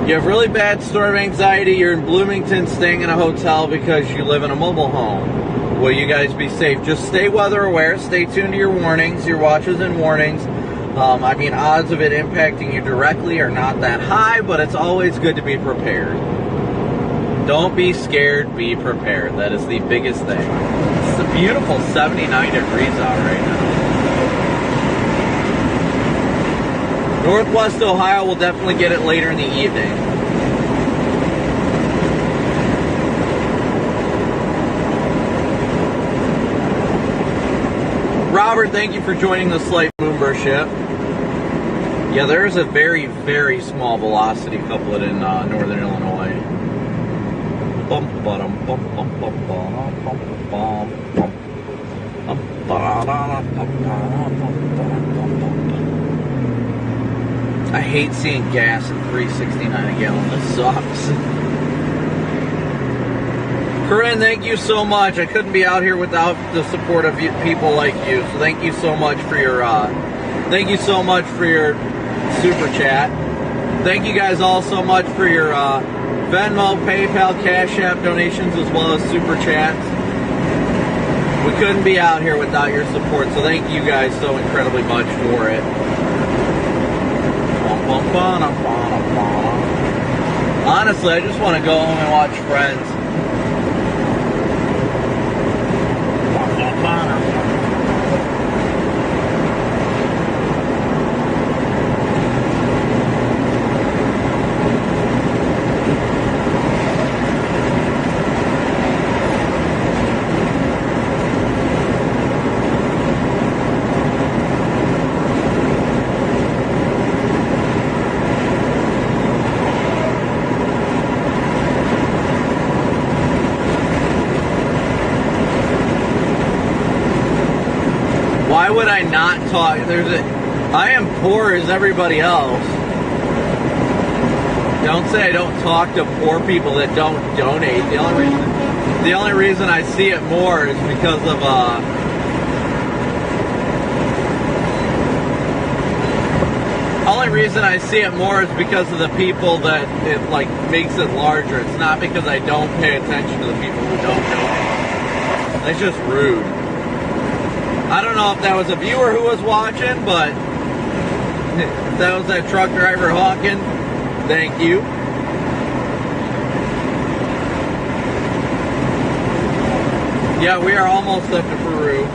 You have really bad storm anxiety, you're in Bloomington staying in a hotel because you live in a mobile home. Will you guys be safe? Just stay weather aware, stay tuned to your warnings, your watches and warnings. I mean, odds of it impacting you directly are not that high, but it's always good to be prepared. Don't be scared, be prepared. That is the biggest thing. It's a beautiful 79 degrees out right now. Northwest Ohio will definitely get it later in the evening. Robert, thank you for joining the Slight Moonburst ship. Yeah, there is a very, very small velocity couplet in northern Illinois. I hate seeing gas at $3.69 a gallon. This sucks. Corinne, thank you so much. I couldn't be out here without the support of people like you. So thank you so much for your super chat. Thank you guys all so much for your Venmo, PayPal, Cash App donations, as well as super chats. We couldn't be out here without your support, so thank you guys so incredibly much for it. Honestly, I just want to go home and watch Friends. Why would I not talk? I am poor as everybody else. Don't say I don't talk to poor people that don't donate. The only reason I see it more is because of the people that it like makes it larger. It's not because I don't pay attention to the people who don't donate. That's just rude. I don't know if that was a viewer who was watching, but if that was that truck driver hawking, thank you. Yeah, we are almost up to Peru.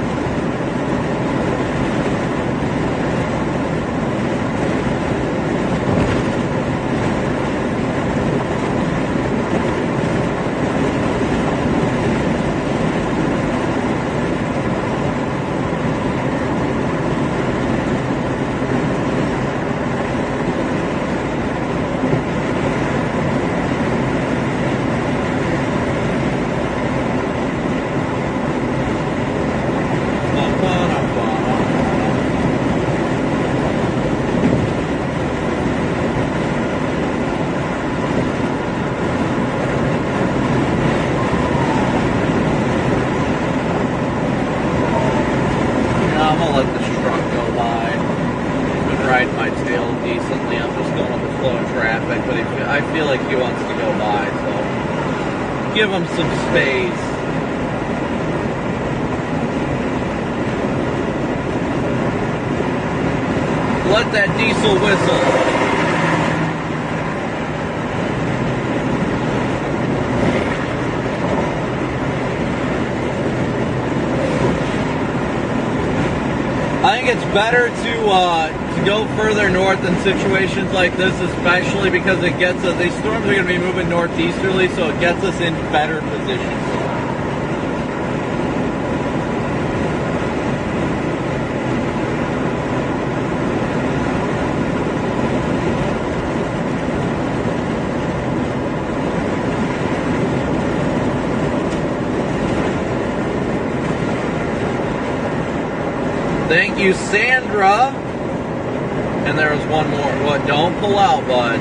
Give him some space. Let that diesel whistle. I think it's better to go further north in situations like this, especially because it gets us, these storms are going to be moving northeasterly, so it gets us in better positions. Thank you, Sandra. And there was one more. What? Don't pull out, bud.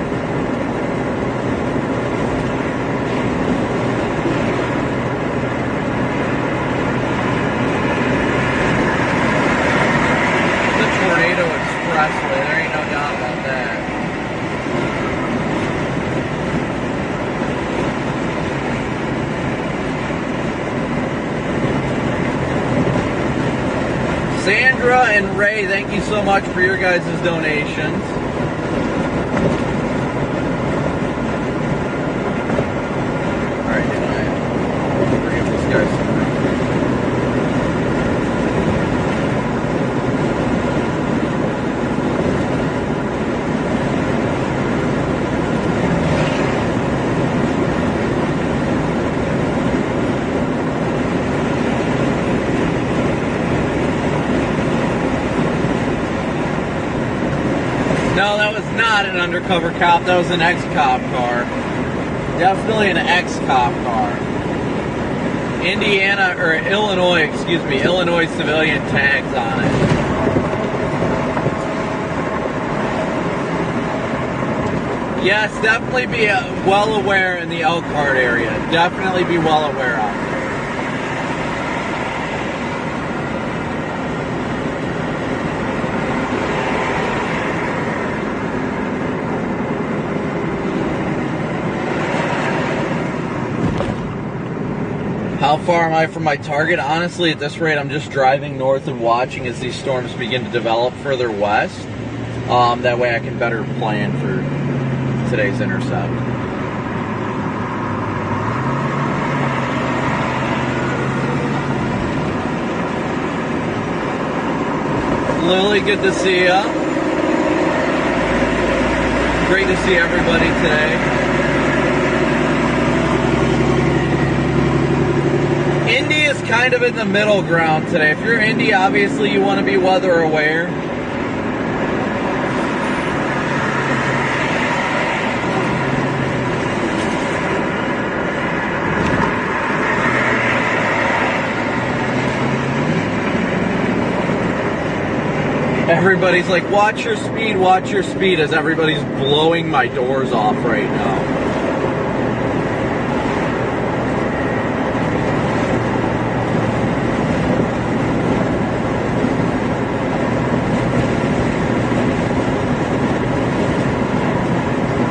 The Tornado Expressway. There ain't no doubt about that. Sandra and Ray, thank you so much for your guys' donations. Alright, anyway. We'll give this guy some room. No, that was not an undercover cop. That was an ex-cop car. Definitely an ex-cop car. Illinois civilian tags on it. Yes, definitely be well aware in the Elkhart area. Definitely be well aware out there. How far am I from my target? Honestly, at this rate, I'm just driving north and watching as these storms begin to develop further west. That way I can better plan for today's intercept. Lily, good to see ya. Great to see everybody today. Indy is kind of in the middle ground today. If you're Indy, obviously you want to be weather aware. Everybody's like, watch your speed, as everybody's blowing my doors off right now.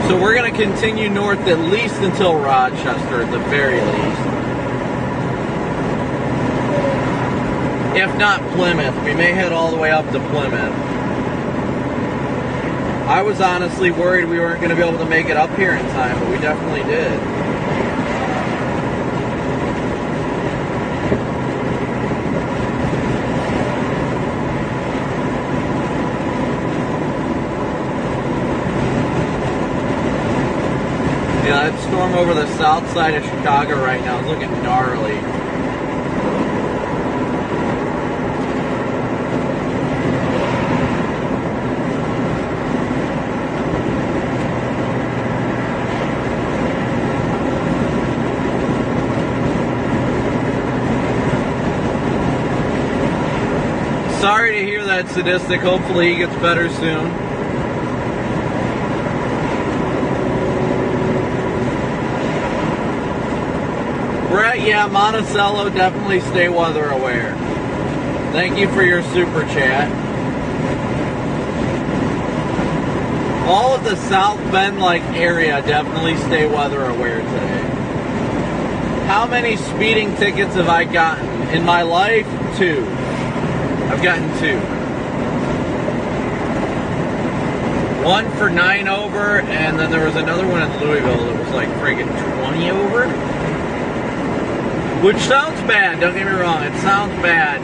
So we're going to continue north at least until Rochester, at the very least. If not Plymouth, we may head all the way up to Plymouth. I was honestly worried we weren't going to be able to make it up here in time, but we definitely did. Yeah, that storm over the south side of Chicago right now is looking gnarly. Sorry to hear that, Sadistic. Hopefully he gets better soon. Brett, yeah, Monticello, definitely stay weather aware. Thank you for your super chat. All of the South Bend area, definitely stay weather aware today. How many speeding tickets have I gotten? In my life, 2. I've gotten 2. One for 9 over, and then there was another one in Louisville that was friggin' 20 over. Which sounds bad, don't get me wrong, it sounds bad.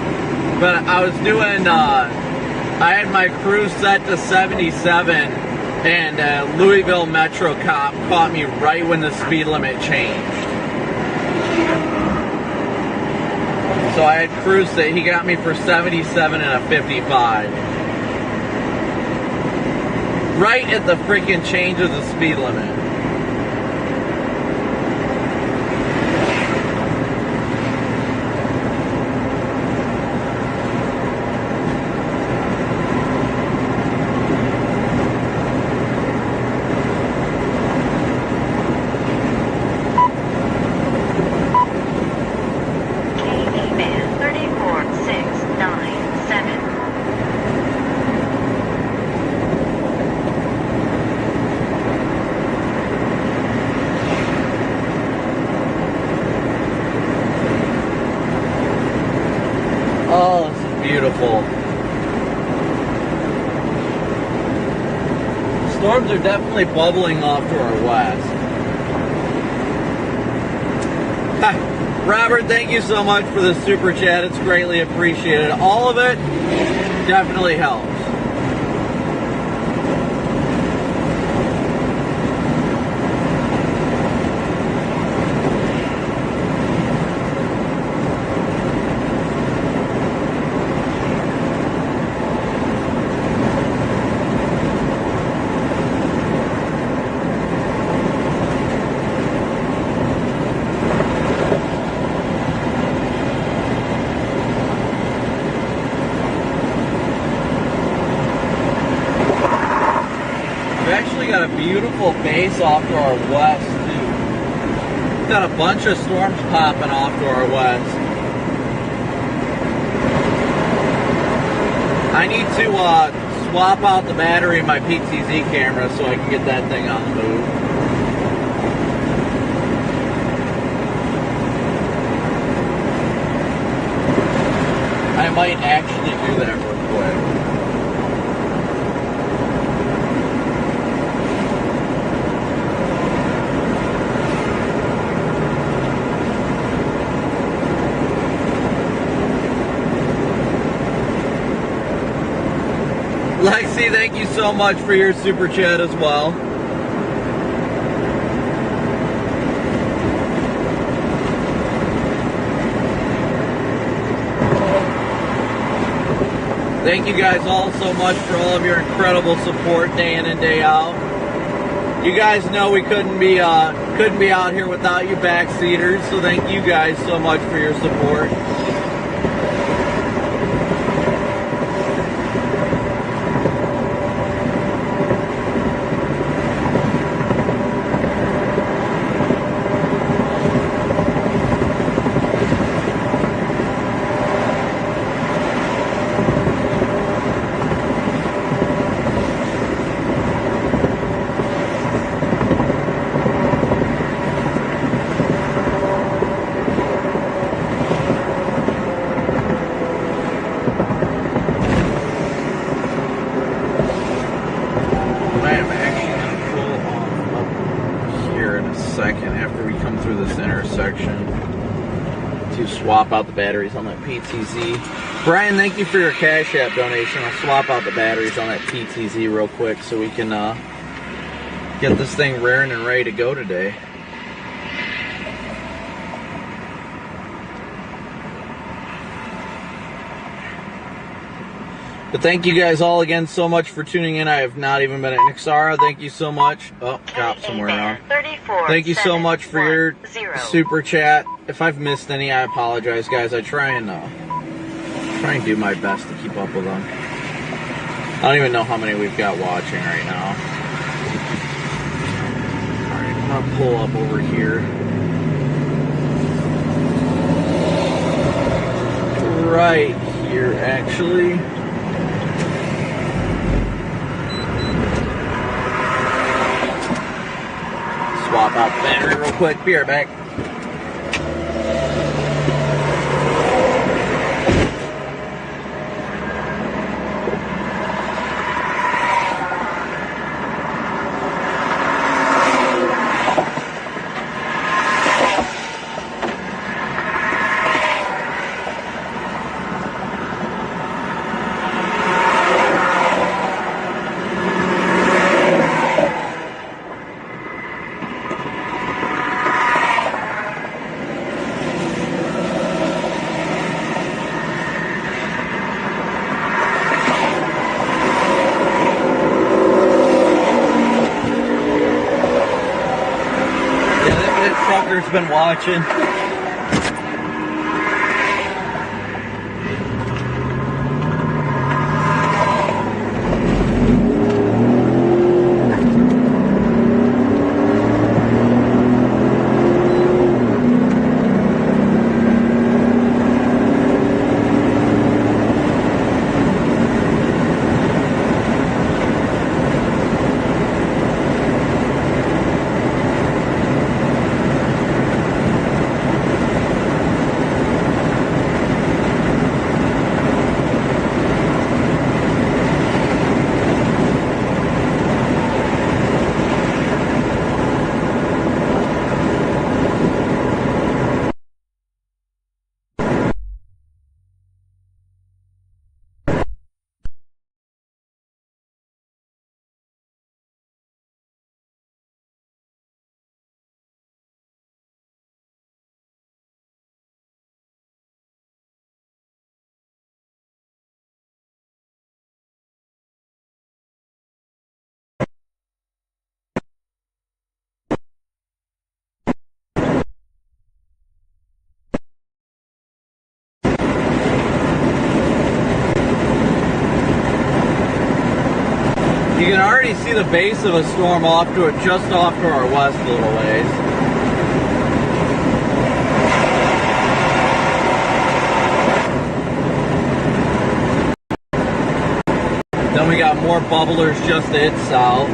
But I was doing, I had my cruise set to 77, and Louisville Metro cop caught me right when the speed limit changed. So I had cruised it. He got me for 77 and a 55. Right at the freaking change of the speed limit. Oh, this is beautiful. Storms are definitely bubbling off to our west. Robert, thank you so much for the super chat. It's greatly appreciated. All of it definitely helps. got a beautiful base off to our west, too. Got a bunch of storms popping off to our west. I need to swap out the battery in my PTZ camera so I can get that thing on the move. I might actually do that real quick. Lexi, thank you so much for your super chat as well. Thank you guys all so much for all of your incredible support day in and day out. You guys know we couldn't be out here without you backseaters, so thank you guys so much for your support. Swap out the batteries on that PTZ. Brian, thank you for your Cash App donation. I'll swap out the batteries on that PTZ real quick so we can get this thing raring and ready to go today. But thank you guys all again so much for tuning in. I have not even been at Nixara. Thank you so much. Oh, cop somewhere around. Thank you so much for your super chat. If I've missed any, I apologize, guys. I try and do my best to keep up with them. I don't even know how many we've got watching right now. Alright, I'm gonna pull up over here. Right here, actually. Swap out the battery real quick. Be right back. Been watching. You can already see the base of a storm just off to our west a little ways. Then we got more bubblers just to its south.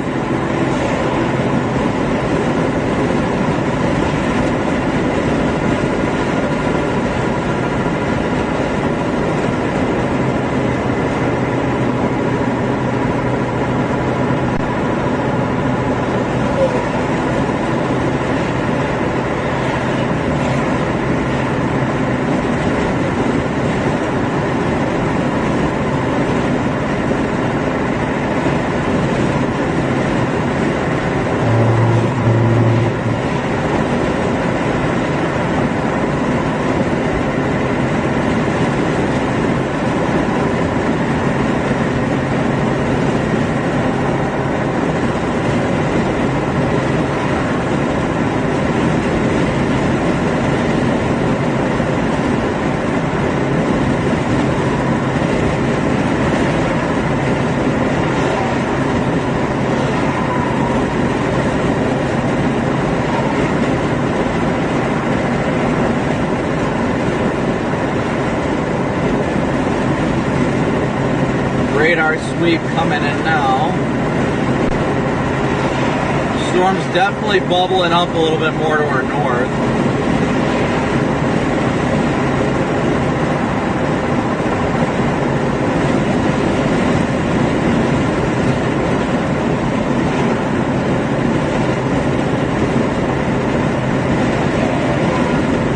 Radar sweep coming in now. Storm's definitely bubbling up a little bit more to our north.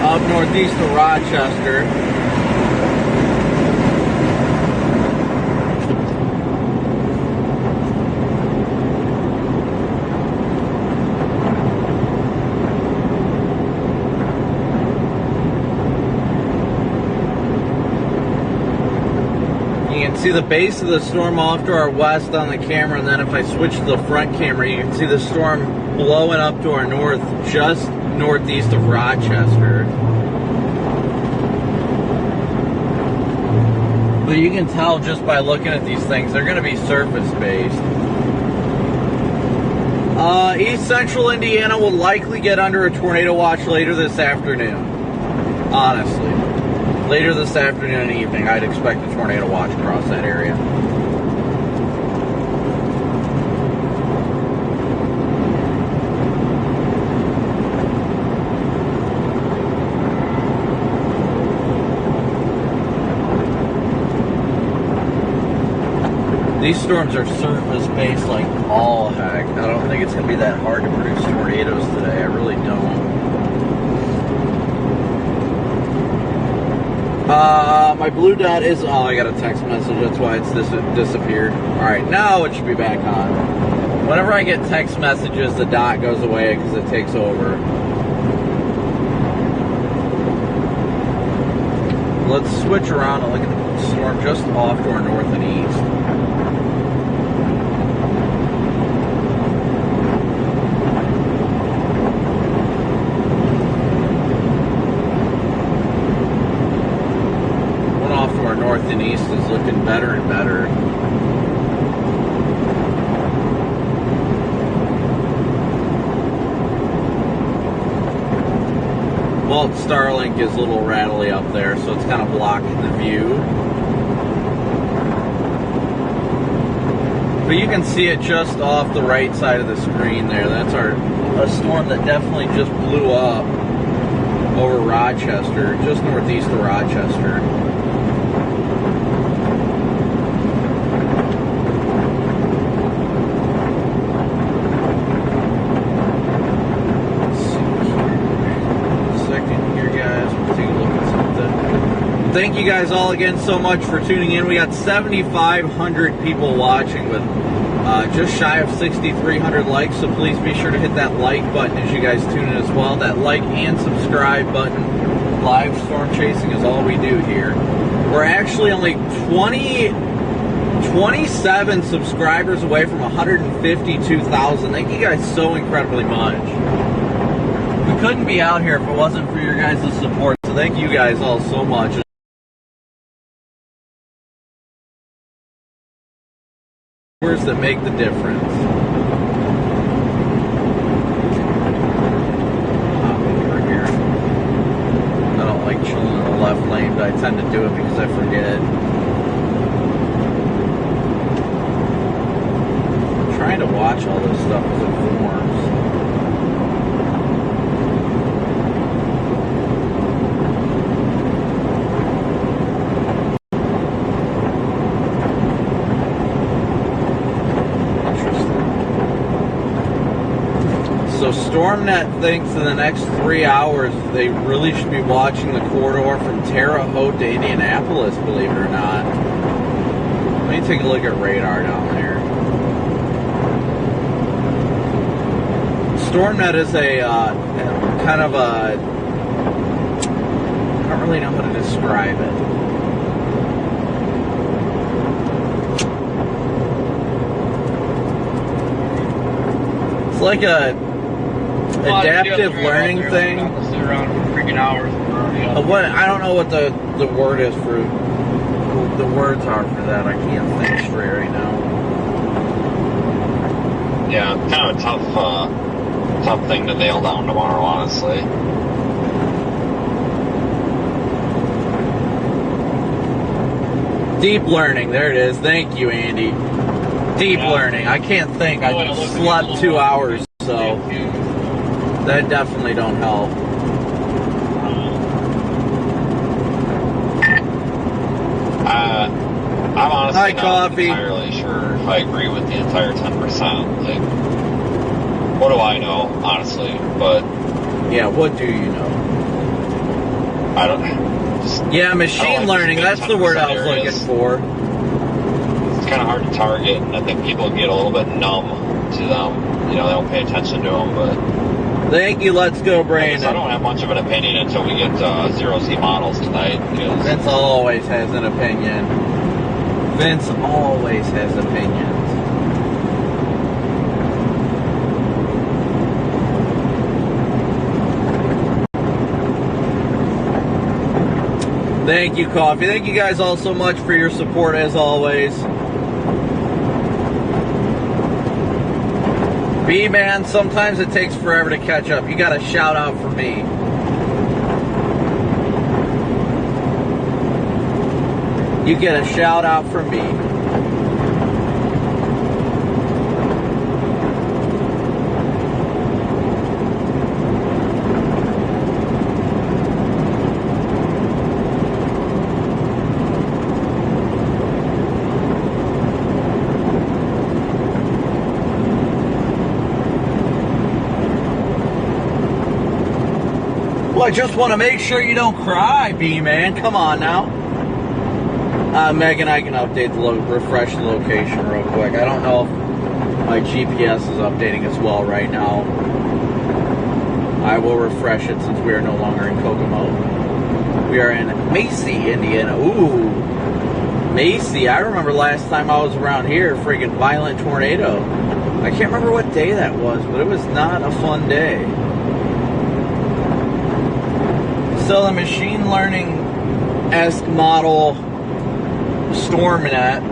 Up northeast of Rochester. See the base of the storm off to our west on the camera, and then if I switch to the front camera, you can see the storm blowing up to our north, just northeast of Rochester. But you can tell just by looking at these things, they're going to be surface-based. East Central Indiana will likely get under a tornado watch later this afternoon, honestly. Later this afternoon and evening, I'd expect a tornado watch across that area. These storms are surface-based like all heck. I don't think it's going to be that hard to produce tornadoes today. I really don't. My blue dot is, oh, I got a text message, that's why it's disappeared. Alright, now it should be back on. Whenever I get text messages, the dot goes away because it takes over. Let's switch around and look at the storm just off to our north and east. North and east is looking better and better. Well, Starlink is a little rattly up there, so it's kind of blocking the view. But you can see it just off the right side of the screen there. That's a storm that definitely just blew up over Rochester, just northeast of Rochester. Thank you guys all again so much for tuning in. We got 7,500 people watching with just shy of 6,300 likes, so please be sure to hit that like button as you guys tune in as well. That like and subscribe button. Live storm chasing is all we do here. We're actually only 27 subscribers away from 152,000. Thank you guys so incredibly much. We couldn't be out here if it wasn't for your guys' support, so thank you guys all so much. Words that make the difference. Over here. I don't like chilling in the left lane, but I tend to do it because I forget. I'm trying to watch all this stuff as it forms. So StormNet thinks in the next 3 hours they really should be watching the corridor from Terre Haute to Indianapolis, believe it or not. Let me take a look at radar down there. StormNet is a kind of a... I don't really know how to describe it. It's like a adaptive learning thing. Sit around for freaking hours. What I don't know what the word is for the words are for that. I can't think straight right now. Yeah, kind of a tough thing to nail down tomorrow, honestly. Deep learning. There it is. Thank you, Andy. Deep learning. I can't think. I slept 2 hours, so that definitely don't help. I'm honestly Hi, not Coffee. entirely sure if I agree with the entire 10%. Like, what do I know, honestly? But yeah, what do you know? I don't. Yeah, machine learning. That's the word I was looking for. It's kind of hard to target, and I think people get a little bit numb to them. You know, they don't pay attention to them, but. Thank you, let's go, Brandon. I don't have much of an opinion until we get zero-Z models tonight. Because Vince always has an opinion. Vince always has opinions. Thank you, Coffee. Thank you guys all so much for your support, as always. B-Man, sometimes it takes forever to catch up. You got a shout out for me. You get a shout out from me. Well, I just want to make sure you don't cry, B-Man. Come on now. Megan, I can update refresh the location real quick. I don't know if my GPS is updating as well right now. I will refresh it since we are no longer in Kokomo. We are in Macy, Indiana. Ooh, Macy. I remember last time I was around here, friggin' violent tornado. I can't remember what day that was, but it was not a fun day. So the machine learning-esque model StormNet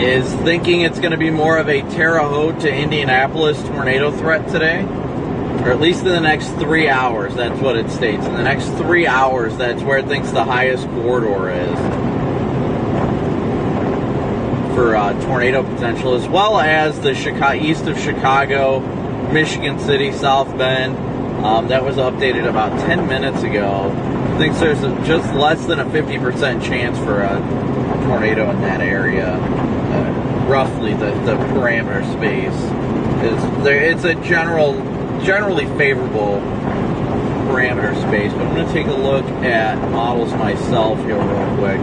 is thinking it's going to be more of a Terre Haute to Indianapolis tornado threat today, or at least in the next 3 hours. That's what it states. In the next 3 hours, that's where it thinks the highest corridor is for tornado potential, as well as the east of Chicago, Michigan City, South Bend. That was updated about 10 minutes ago. I think there's just less than a 50% chance for a tornado in that area. Roughly, the parameter space it's a generally favorable parameter space. But I'm going to take a look at models myself here real quick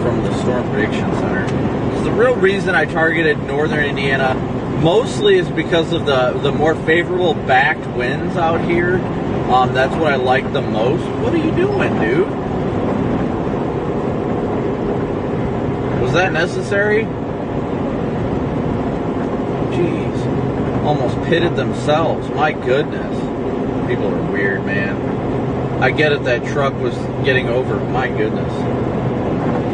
from the Storm Prediction Center. So the real reason I targeted northern Indiana mostly is because of the more favorable backed winds out here. That's what I like the most. What are you doing, dude? Was that necessary? Jeez. Almost pitted themselves. My goodness. People are weird, man. I get it, that truck was getting over. My goodness.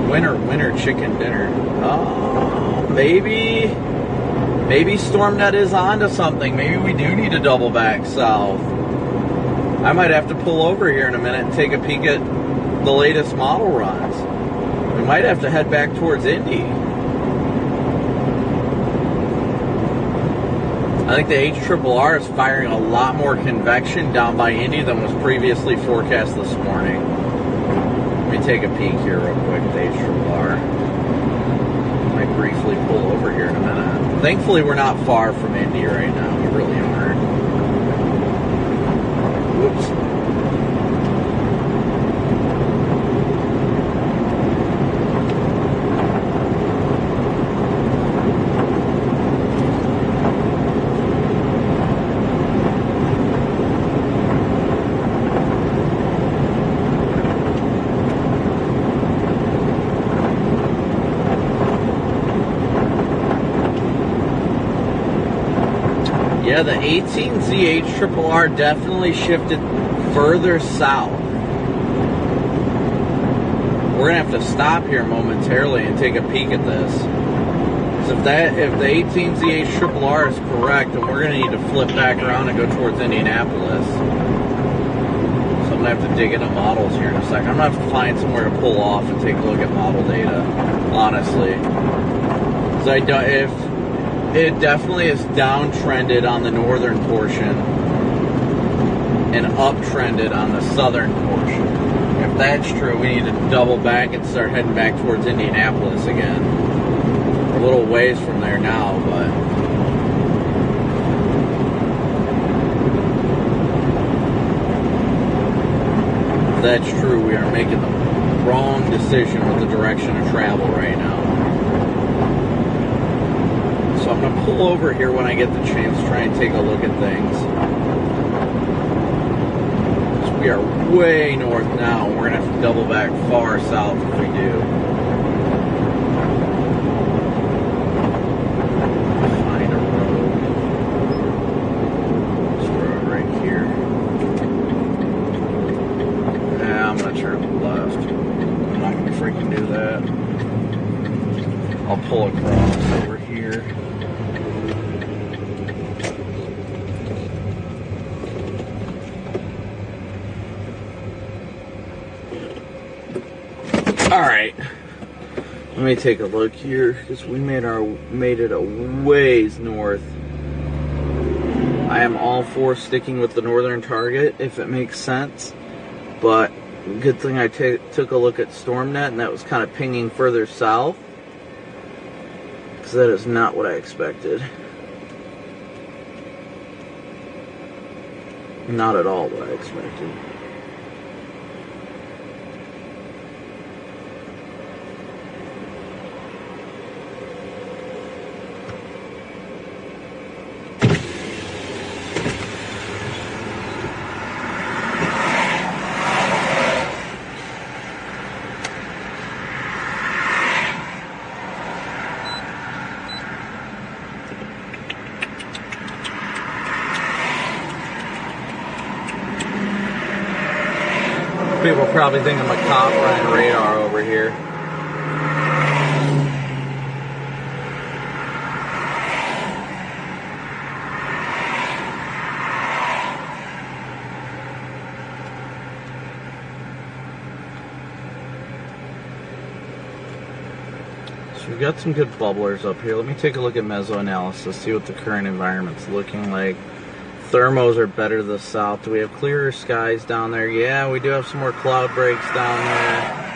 Winter chicken dinner. Oh, maybe StormNet is onto something. Maybe we do need to double back south. I might have to pull over here in a minute and take a peek at the latest model runs. We might have to head back towards Indy. I think the HRRR is firing a lot more convection down by Indy than was previously forecast this morning. Let me take a peek here real quick at the HRRR. Might briefly pull over here in a minute. Thankfully, we're not far from Indy right now. We really aren't. Whoops. Yeah, the 18Z HRRR definitely shifted further south. We're gonna have to stop here momentarily and take a peek at this. So if the 18Z HRRR is correct, then we're gonna need to flip back around and go towards Indianapolis. So I'm gonna have to dig into models here in a second. I'm gonna have to find somewhere to pull off and take a look at model data, honestly. So it definitely is downtrended on the northern portion and uptrended on the southern portion. If that's true, we need to double back and start heading back towards Indianapolis again. We're a little ways from there now, but if that's true, we are making the wrong decision with the direction of travel right now. So I'm going to pull over here when I get the chance to try and take a look at things. So we are way north now, and we're going to have to double back far south if we do. Find a road. This road right here. Yeah, I'm going to turn left. I'm not going to freaking do that. I'll pull across over here. All right, let me take a look here because we made it a ways north. I am all for sticking with the northern target if it makes sense, but good thing I took a look at StormNet and that was kind of pinging further south because that is not what I expected. Not at all what I expected. People probably think I'm a cop running radar over here. So we've got some good bubblers up here. Let me take a look at mesoanalysis, see what the current environment's looking like. Thermos are better to the south. Do we have clearer skies down there? Yeah, we do have some more cloud breaks down there.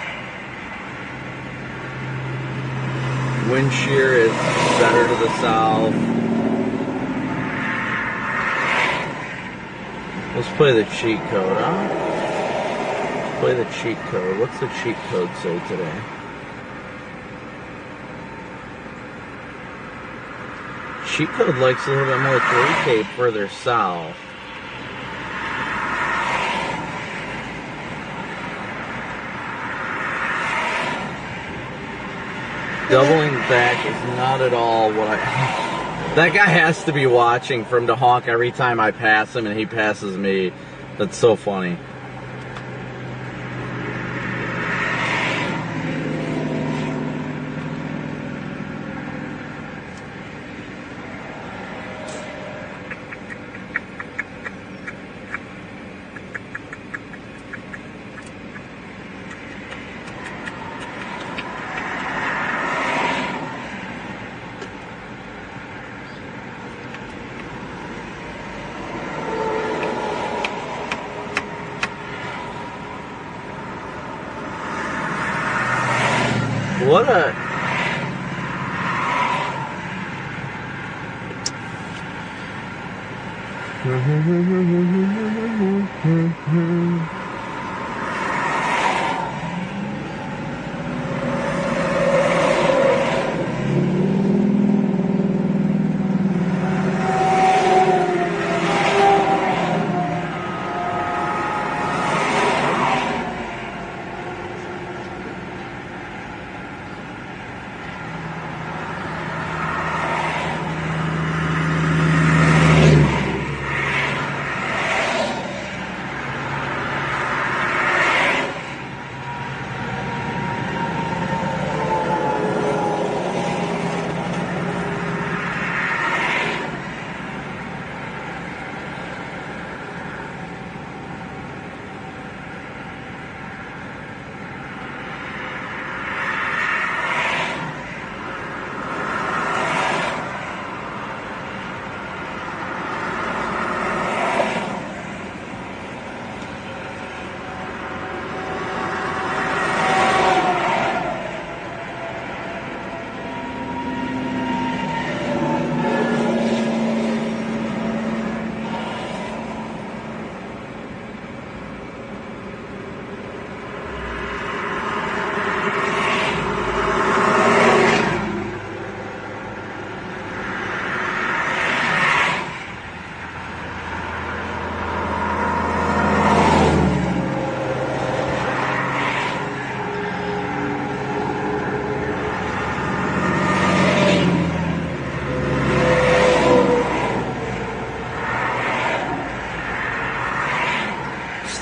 Wind shear is better to the south. Let's play the cheat code, huh? Play the cheat code. What's the cheat code say today? Cheat code likes a little bit more 3K further south. Doubling back is not at all what I... That guy has to be watching for him to honk every time I pass him and he passes me. That's so funny. What a...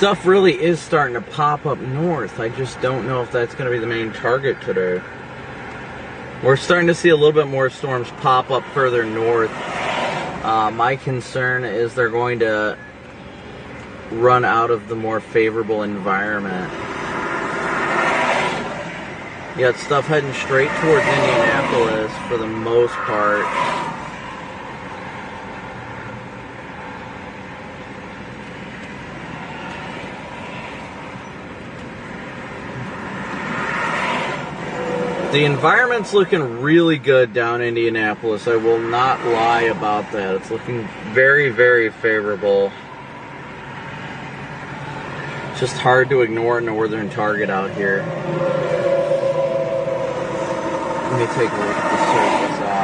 Stuff really is starting to pop up north. I just don't know if that's going to be the main target today. We're starting to see a little bit more storms pop up further north. My concern is they're going to run out of the more favorable environment. You got stuff heading straight towards Indianapolis for the most part. The environment's looking really good down Indianapolis. I will not lie about that. It's looking very, very favorable. It's just hard to ignore northern target out here. Let me take a look at the surface odds.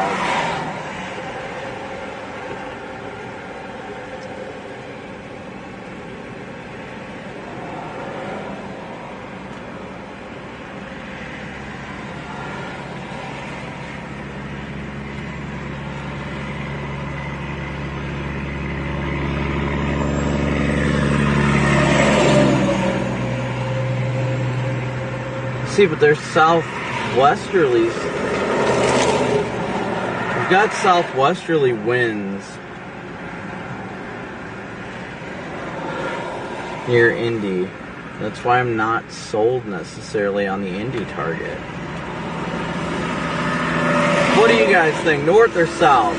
See, but there's southwesterlies. We've got southwesterly winds near Indy. That's why I'm not sold necessarily on the Indy target. What do you guys think? North or south?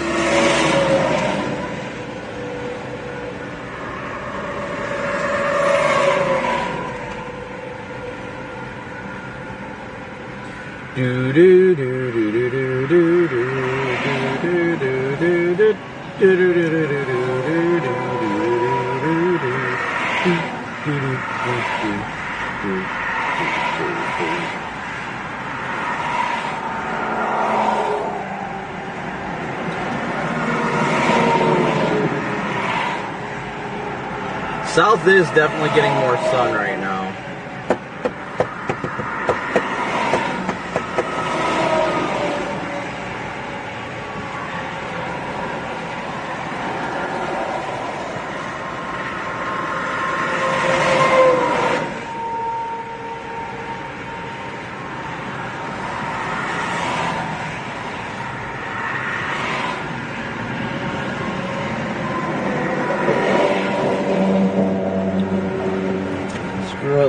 Do do do do do do do do do do do South is definitely getting more sun right now.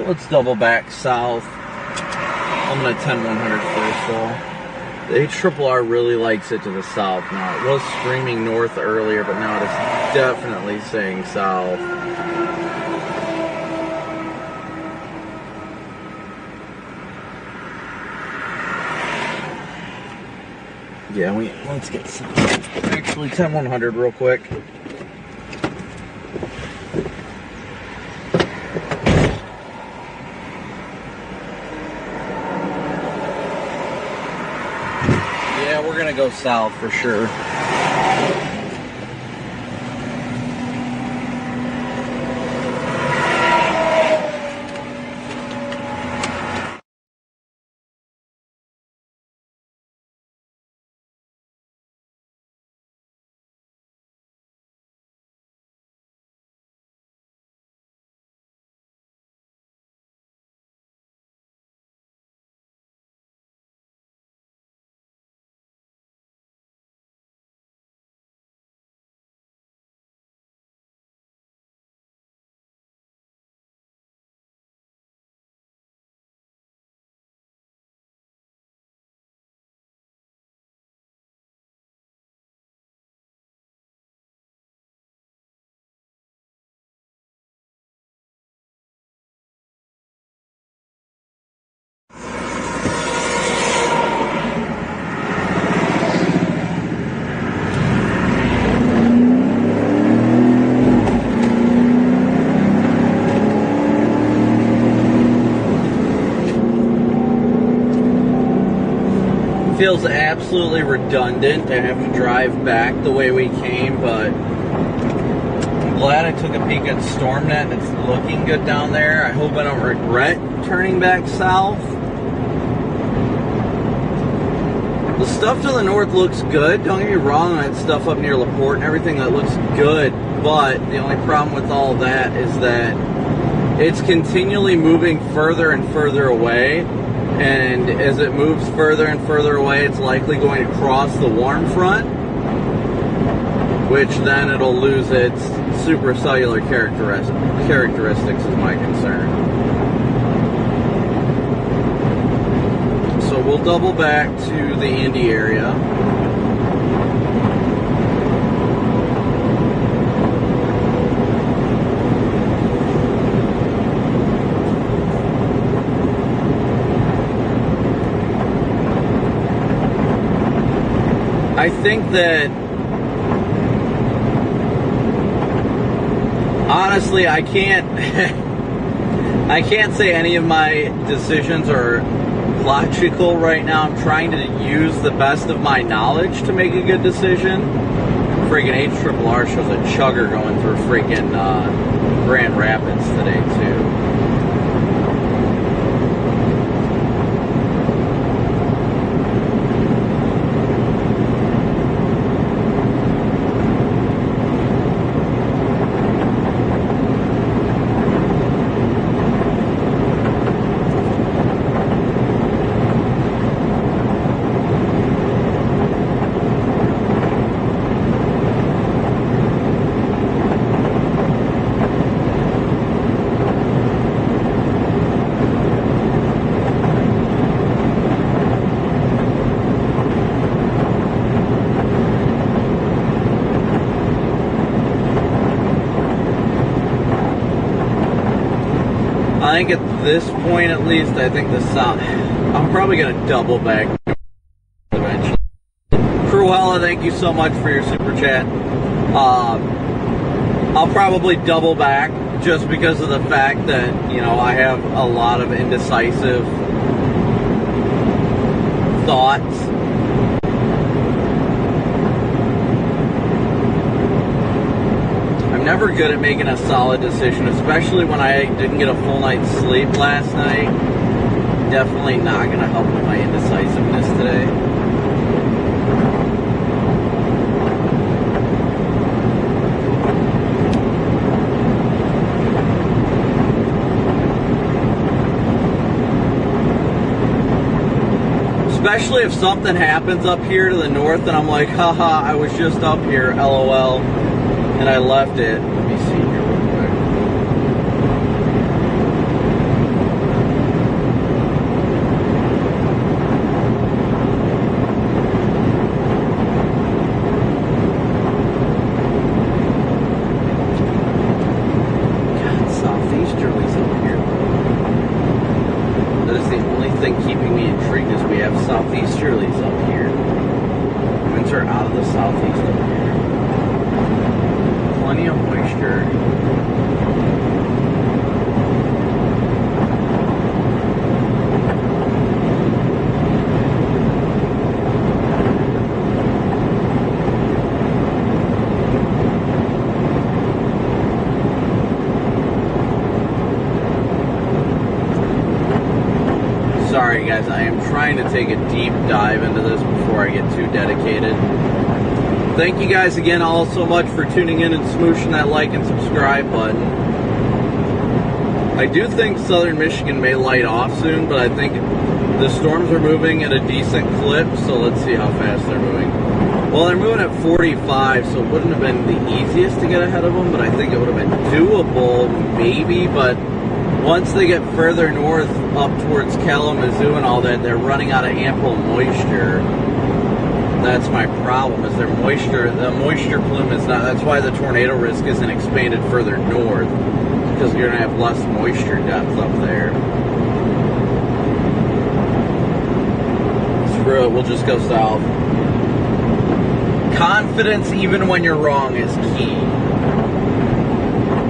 Let's double back south. I'm going to 10-100 first though. The HRRR really likes it to the south now. It was screaming north earlier, but now it is definitely saying south. Yeah, let's get some. Actually, 10-100 real quick. Yeah, we're gonna go south for sure. Feels absolutely redundant to have to drive back the way we came, but I'm glad I took a peek at StormNet and it's looking good down there. I hope I don't regret turning back south. The stuff to the north looks good. Don't get me wrong, that stuff up near LaPorte and everything, that looks good, but the only problem with all that is that it's continually moving further and further away. And as it moves further and further away, it's likely going to cross the warm front, which then it'll lose its supracellular characteristics is my concern. So we'll double back to the Indy area. I think that, honestly, I can't say any of my decisions are logical right now. I'm trying to use the best of my knowledge to make a good decision. Freaking HRRR shows a chugger going through freaking Grand Rapids today, too. I think at this point, at least, I think the south. I'm probably going to double back eventually. Cruella, thank you so much for your super chat. I'll probably double back just because of the fact that, you know, I have a lot of indecisive thoughts. I'm never good at making a solid decision, especially when I didn't get a full night's sleep last night. Definitely not going to help with my indecisiveness today. Especially if something happens up here to the north and I'm like, haha, I was just up here, LOL, and I left it. Let me see here real quick. God, southeasterly's up here. That is the only thing keeping me intrigued is we have southeasterlies up here. Winds are out of the southeast over here. Plenty of moisture. Sorry guys, I am trying to take a deep dive into this before I get too dedicated. Thank you guys again all so much for tuning in and smooshing that like and subscribe button. I do think southern Michigan may light off soon, but I think the storms are moving at a decent clip, so let's see how fast they're moving. Well, they're moving at 45, so it wouldn't have been the easiest to get ahead of them, but I think it would have been doable, maybe, but once they get further north up towards Kalamazoo and all that, they're running out of ample moisture. That's my problem, is their moisture, the moisture plume is not, that's why the tornado risk isn't expanded further north, because you're going to have less moisture depth up there. Screw it, we'll just go south. Confidence even when you're wrong is key.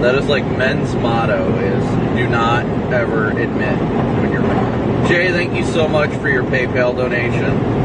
That is like men's motto is, do not ever admit when you're wrong. Jay, thank you so much for your PayPal donation.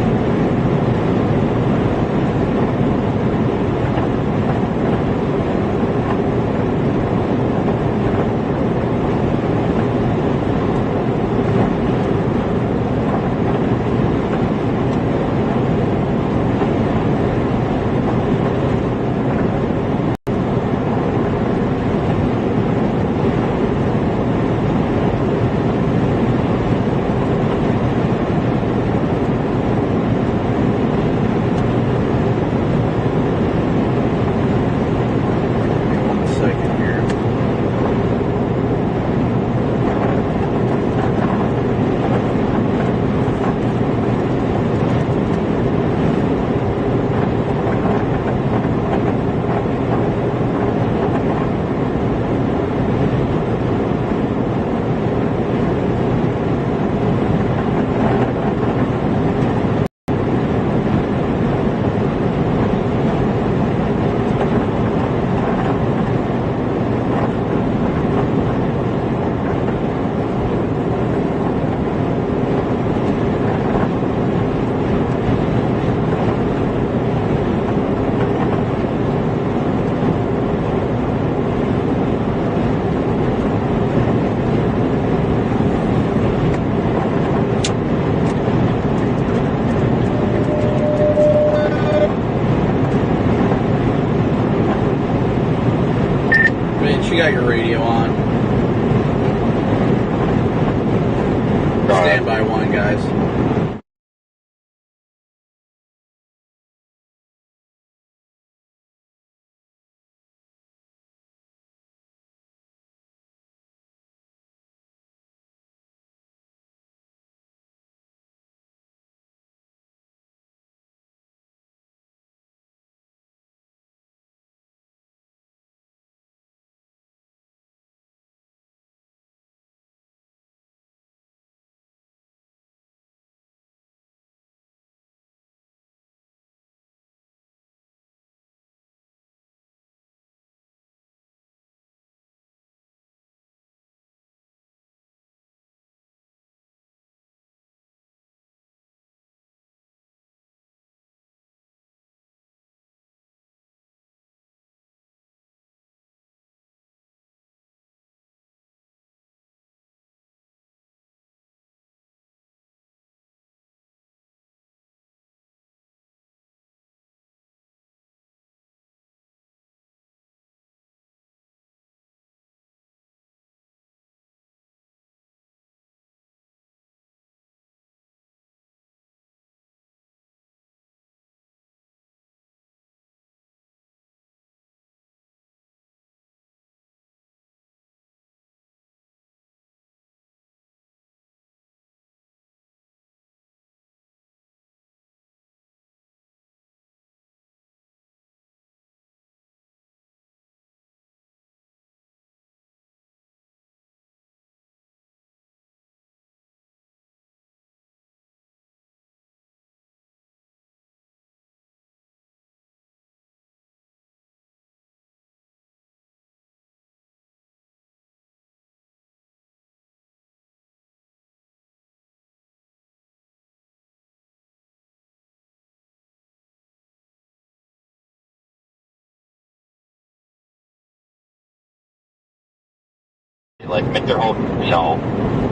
Like, make their whole,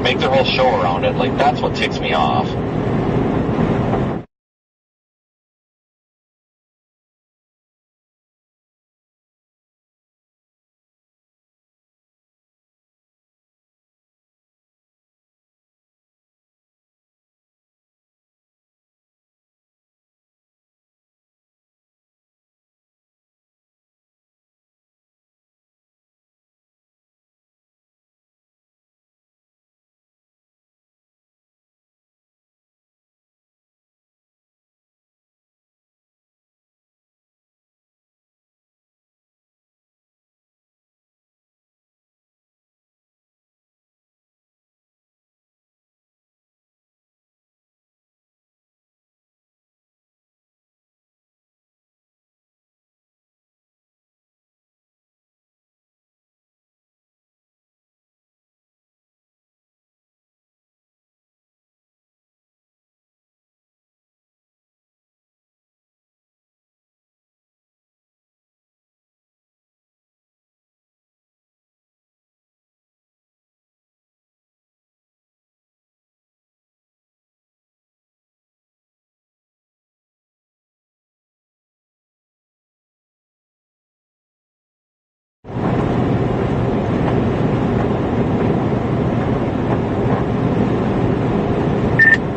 make their whole show around it. Like, that's what ticks me off.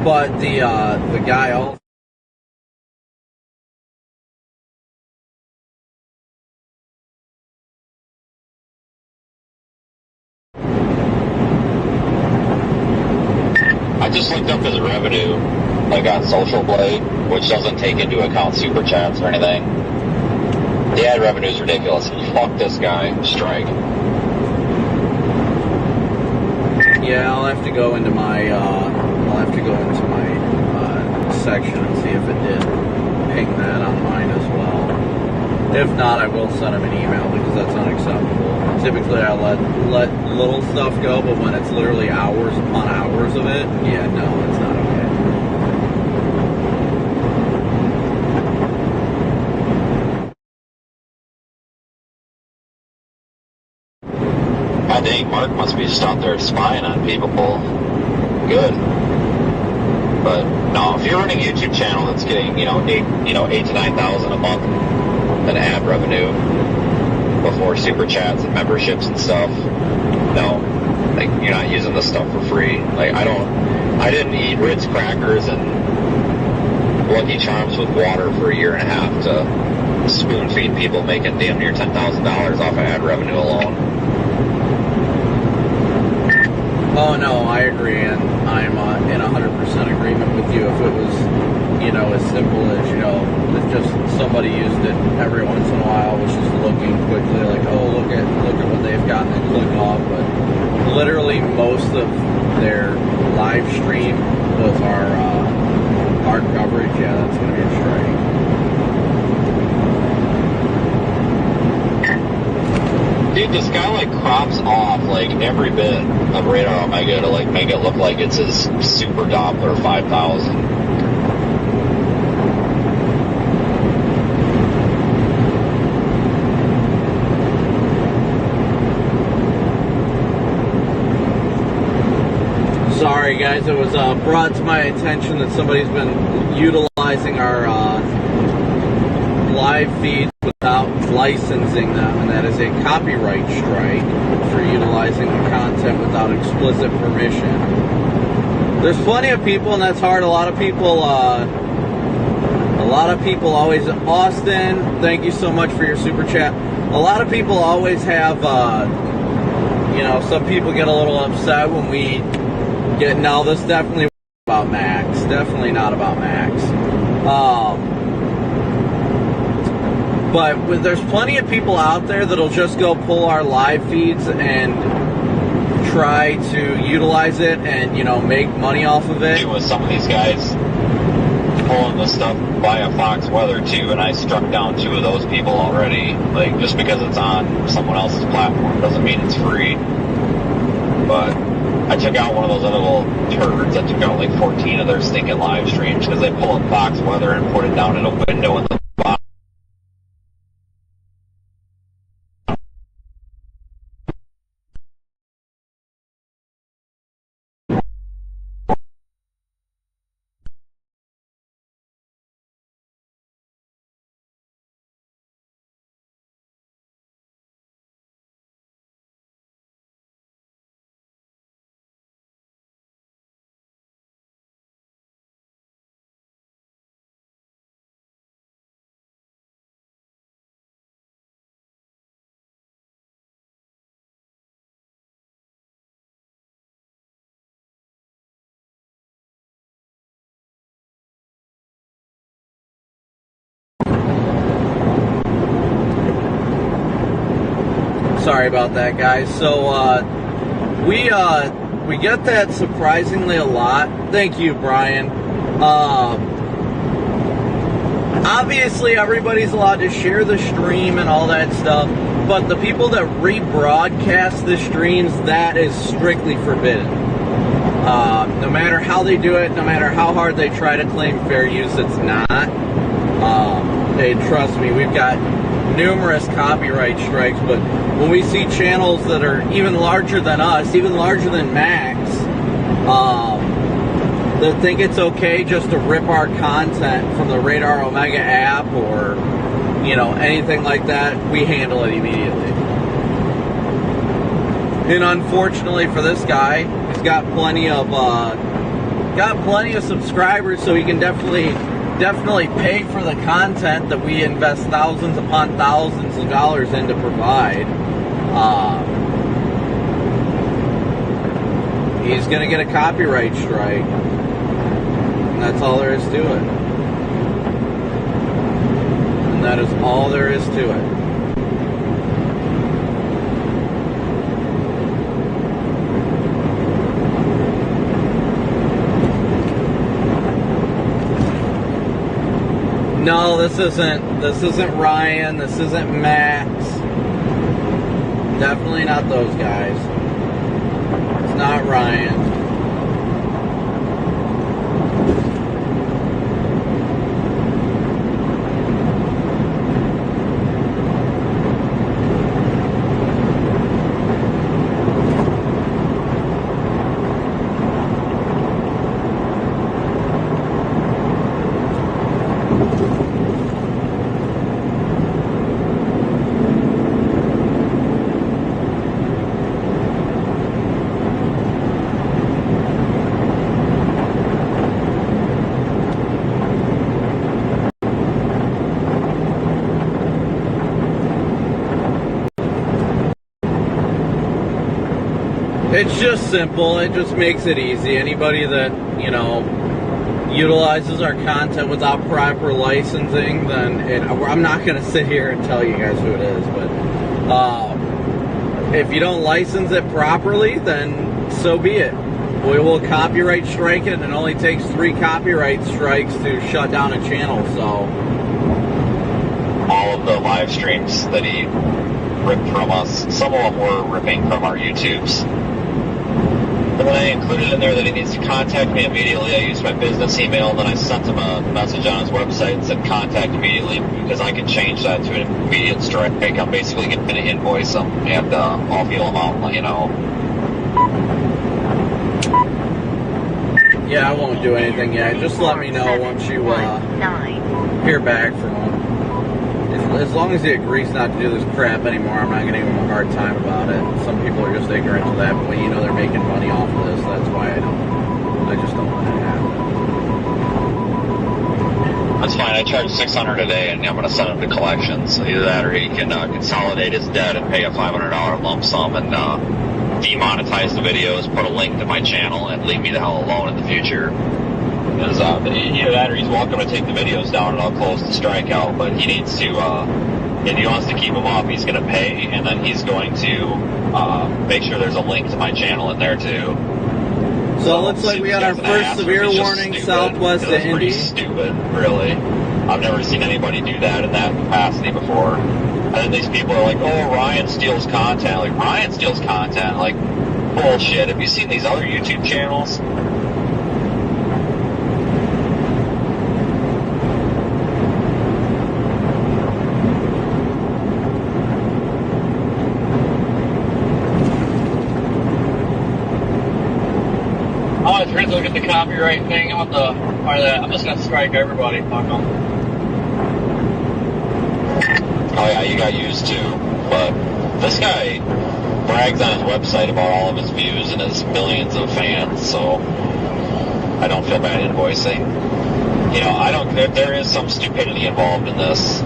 But the guy also. I just looked up his revenue, like on Social Blade, which doesn't take into account super chats or anything. The ad revenue is ridiculous. Fuck this guy. Strike. Yeah, I'll have to go into my section and see if it did ping that on mine as well. If not, I will send him an email because that's unacceptable. Typically, I let little stuff go, but when it's literally hours upon hours of it, yeah, no, it's not okay. I think Mark must be just out there spying on people. Good. But no, if you're running a YouTube channel that's getting, 8 to 9,000 a month in ad revenue before super chats and memberships and stuff, no, like, you're not using this stuff for free. Like, I didn't eat Ritz crackers and Lucky Charms with water for a year and a half to spoon feed people making damn near $10,000 off of ad revenue alone. Oh no, I agree, and I'm in 100% agreement with you. If it was, as simple as, if just somebody used it every once in a while, was just looking quickly, like, oh, look at what they've got, and click off. But literally most of their live stream with our coverage, yeah, that's going to be a strike. Dude, this guy like crops off like every bit of Radar Omega to like make it look like it's his Super Doppler 5000. Sorry guys, it was brought to my attention that somebody's been utilizing our live feeds without licensing them, and that is a copyright strike for utilizing the content without explicit permission. There's plenty of people, and that's hard. A lot of people always, Austin, thank you so much for your super chat. A lot of people always have, some people get a little upset when we get, no, this definitely about Max. Definitely not about Max. But there's plenty of people out there that'll just go pull our live feeds and try to utilize it and, make money off of it. With some of these guys pulling the stuff via Fox Weather too, and I struck down 2 of those people already. Like, just because it's on someone else's platform doesn't mean it's free. But I took out one of those other little turds. I took out like 14 of their stinking live streams because they pull up Fox Weather and put it down in a window in the Sorry about that, guys. So we get that surprisingly a lot. Thank you, Brian. Obviously, everybody's allowed to share the stream and all that stuff, but the people that rebroadcast the streams, that is strictly forbidden. No matter how they do it, no matter how hard they try to claim fair use, it's not. Hey, trust me, we've got numerous copyright strikes, but when we see channels that are even larger than us, even larger than Max, that think it's okay just to rip our content from the Radar Omega app or, you know, anything like that, we handle it immediately. And unfortunately for this guy, he's got plenty of subscribers, so he can definitely pay for the content that we invest thousands upon thousands of dollars in to provide. He's gonna get a copyright strike. And that's all there is to it. And that is all there is to it. No, this isn't Ryan, this isn't Max. Definitely not those guys. It's not Ryan. It's just simple. It just makes it easy. Anybody that, you know, utilizes our content without proper licensing, then I'm not going to sit here and tell you guys who it is, but if you don't license it properly, then so be it. We will copyright strike it, and it only takes 3 copyright strikes to shut down a channel, so. All of the live streams that he ripped from us, some of them were ripping from our YouTubes. And then I included in there that he needs to contact me immediately. I used my business email, and then I sent him a message on his website and said contact immediately, because I can change that to an immediate strike. I'm basically going to invoice him, and I'll feel him out and let you know. Yeah, I won't do anything yet. Just let me know once you hear back from him. As long as he agrees not to do this crap anymore, I'm not going to give him a hard time about it. Some people are just ignorant to that, but when you know they're making money off of this, that's why I just don't let it happen. That's fine. I charge $600 a day, and I'm going to send him to collections. Either that, or he can consolidate his debt and pay a $500 lump sum and demonetize the videos, put a link to my channel, and leave me the hell alone in the future. Because either that, or he's welcome to take the videos down, and I'll close the strikeout. But he needs to, if he wants to keep them up, he's going to pay, and then he's going to make sure there's a link to my channel in there too. So it looks like we got our first severe warning southwest of Indy. Pretty stupid, really. I've never seen anybody do that in that capacity before. And then these people are like, oh, Ryan steals content. Like, Ryan steals content. Like, bullshit. Have you seen these other YouTube channels? Look at the copyright thing. I'm just gonna strike everybody. Fuck them. Oh yeah, you got used too. But this guy brags on his website about all of his views and his millions of fans, so I don't feel bad invoicing. You know, I don't. There is some stupidity involved in this.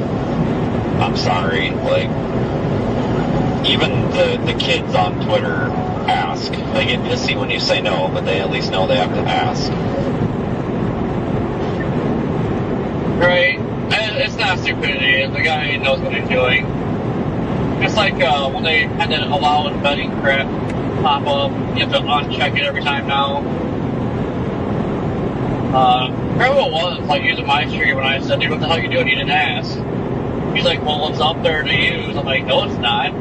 I'm sorry. Like, even the kids on Twitter ask. They get pissy when you say no, but they at least know they have to ask. Right. And it's not stupidity. The guy knows what he's doing. It's like when they had to allow embedding crap pop up, you have to uncheck it every time now. Remember what it was, like using my stream when I said, dude, what the hell are you doing? You didn't ask. He's like, well, it's up there to use. I'm like, no, it's not.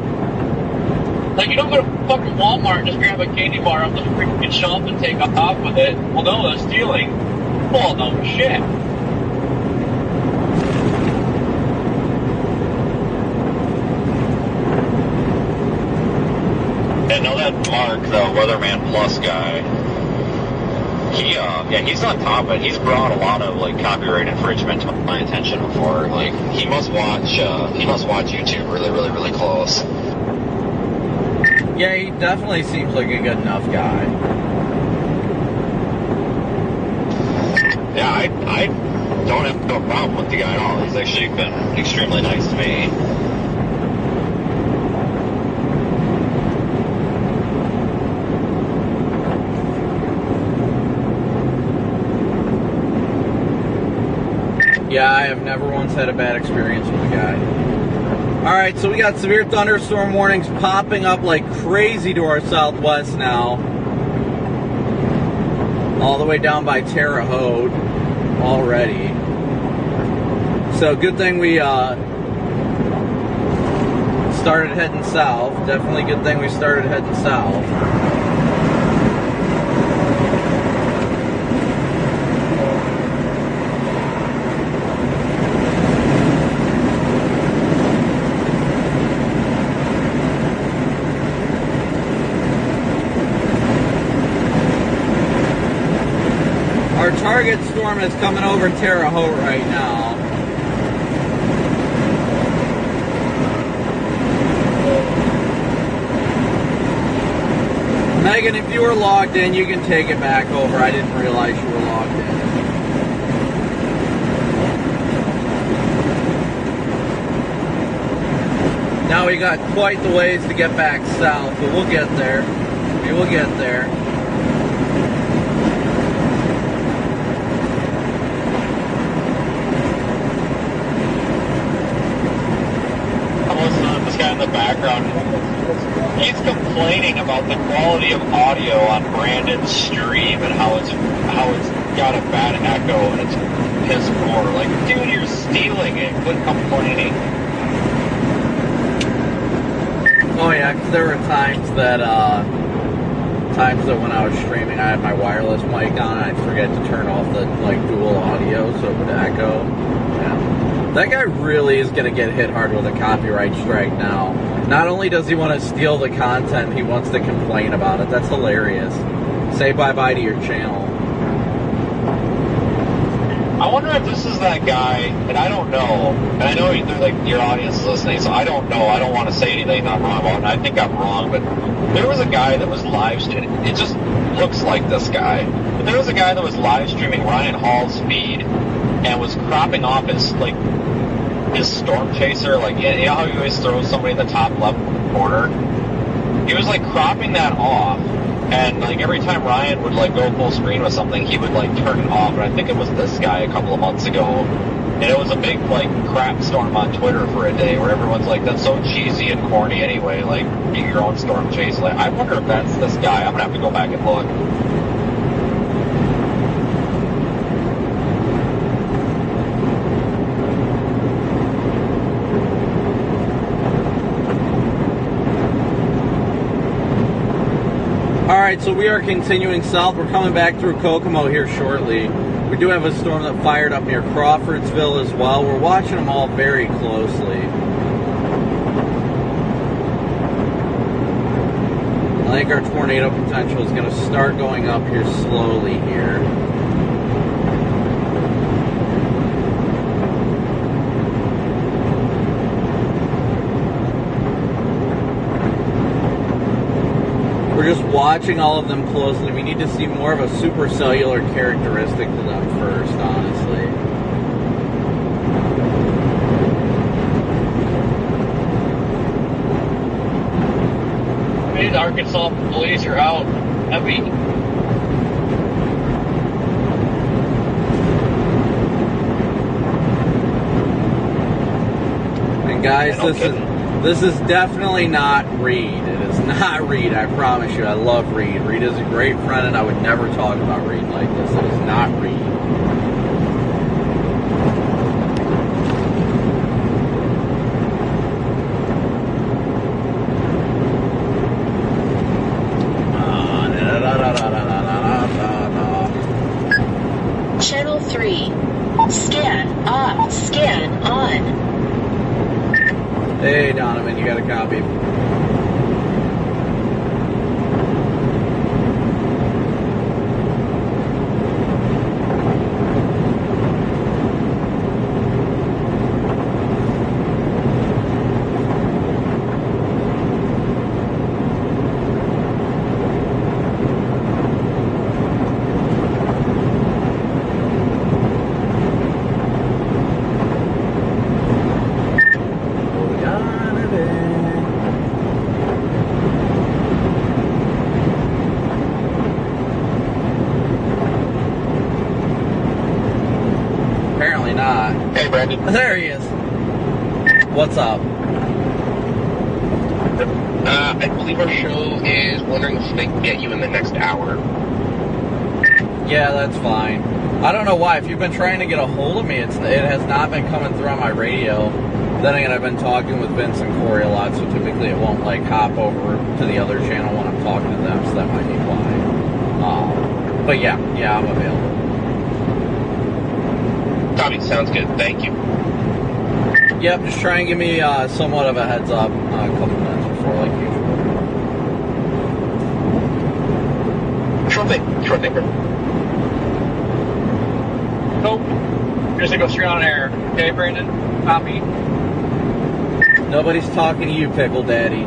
Like, you don't go to fucking Walmart and just grab a candy bar off the freaking shelf and take off with it. Well, no, that's stealing. Well, no shit. I know that Mark, the Weatherman Plus guy, he's on top of it. He's brought a lot of like copyright infringement to my attention before. Like he must watch YouTube really, really, really close. Yeah, he definitely seems like a good enough guy. Yeah, I don't have no problem with the guy at all. He's actually been extremely nice to me. Yeah, I have never once had a bad experience with the guy. Alright, so we got severe thunderstorm warnings popping up like crazy to our southwest now. All the way down by Terre Haute already. So good thing we started heading south. Definitely good thing we started heading south. Our target storm is coming over Terre Haute right now. Megan, if you were logged in, you can take it back over. I didn't realize you were logged in. Now we got quite the ways to get back south, but we'll get there. We will get there. This guy in the background, he's complaining about the quality of audio on Brandon's stream and how it's got a bad echo and it's piss poor. Like, dude, you're stealing it. Quit complaining. Oh yeah, because there were times that when I was streaming, I had my wireless mic on, and I'd forget to turn off the dual audio so it would echo. Yeah. That guy really is going to get hit hard with a copyright strike now. Not only does he want to steal the content, he wants to complain about it. That's hilarious. Say bye-bye to your channel. I wonder if this is that guy, and I don't know, and I know your audience is listening, so I don't know. I don't want to say anything I'm wrong about, and I think I'm wrong, but there was a guy that was live streaming. It just looks like this guy. But there was a guy that was live streaming Ryan Hall's feed and was cropping off his storm chaser, you know how he always throws somebody in the top left corner? He was cropping that off, and every time Ryan would go full screen with something, he would turn it off. And I think it was this guy a couple of months ago, and it was a big crap storm on Twitter for a day where everyone's that's so cheesy and corny anyway, be your own storm chaser. I wonder if that's this guy. I'm gonna have to go back and look. Alright, so we are continuing south. We're coming back through Kokomo here shortly. We do have a storm that fired up near Crawfordsville as well. We're watching them all very closely. I think our tornado potential is going to start going up here slowly here. We're just watching all of them closely. We need to see more of a supercellular characteristic to them first, honestly. The Arkansas police are out heavy. And guys, This is definitely not Reed. It is not Reed, I promise you. I love Reed. Reed is a great friend, and I would never talk about Reed like this. It is not Reed. Channel 3. Scan off. Scan on. Hey, Donovan, you got a copy? Apparently not. Hey, Brandon. There he is. What's up? I believe our show is wondering if they can get you in the next hour. Yeah, that's fine. I don't know why. If you've been trying to get a hold of me, it has not been coming through on my radio. Then again, I've been talking with Vince and Corey a lot, so typically it won't like hop over to the other channel when I'm talking to them, so that might be why. But yeah, I'm available. Tommy, sounds good. Thank you. Yep, just try and give me somewhat of a heads up a couple minutes before, like usual. Short thinker. Nope. Just to go straight on air. Okay, Brandon? Copy. Nobody's talking to you, Pickle Daddy.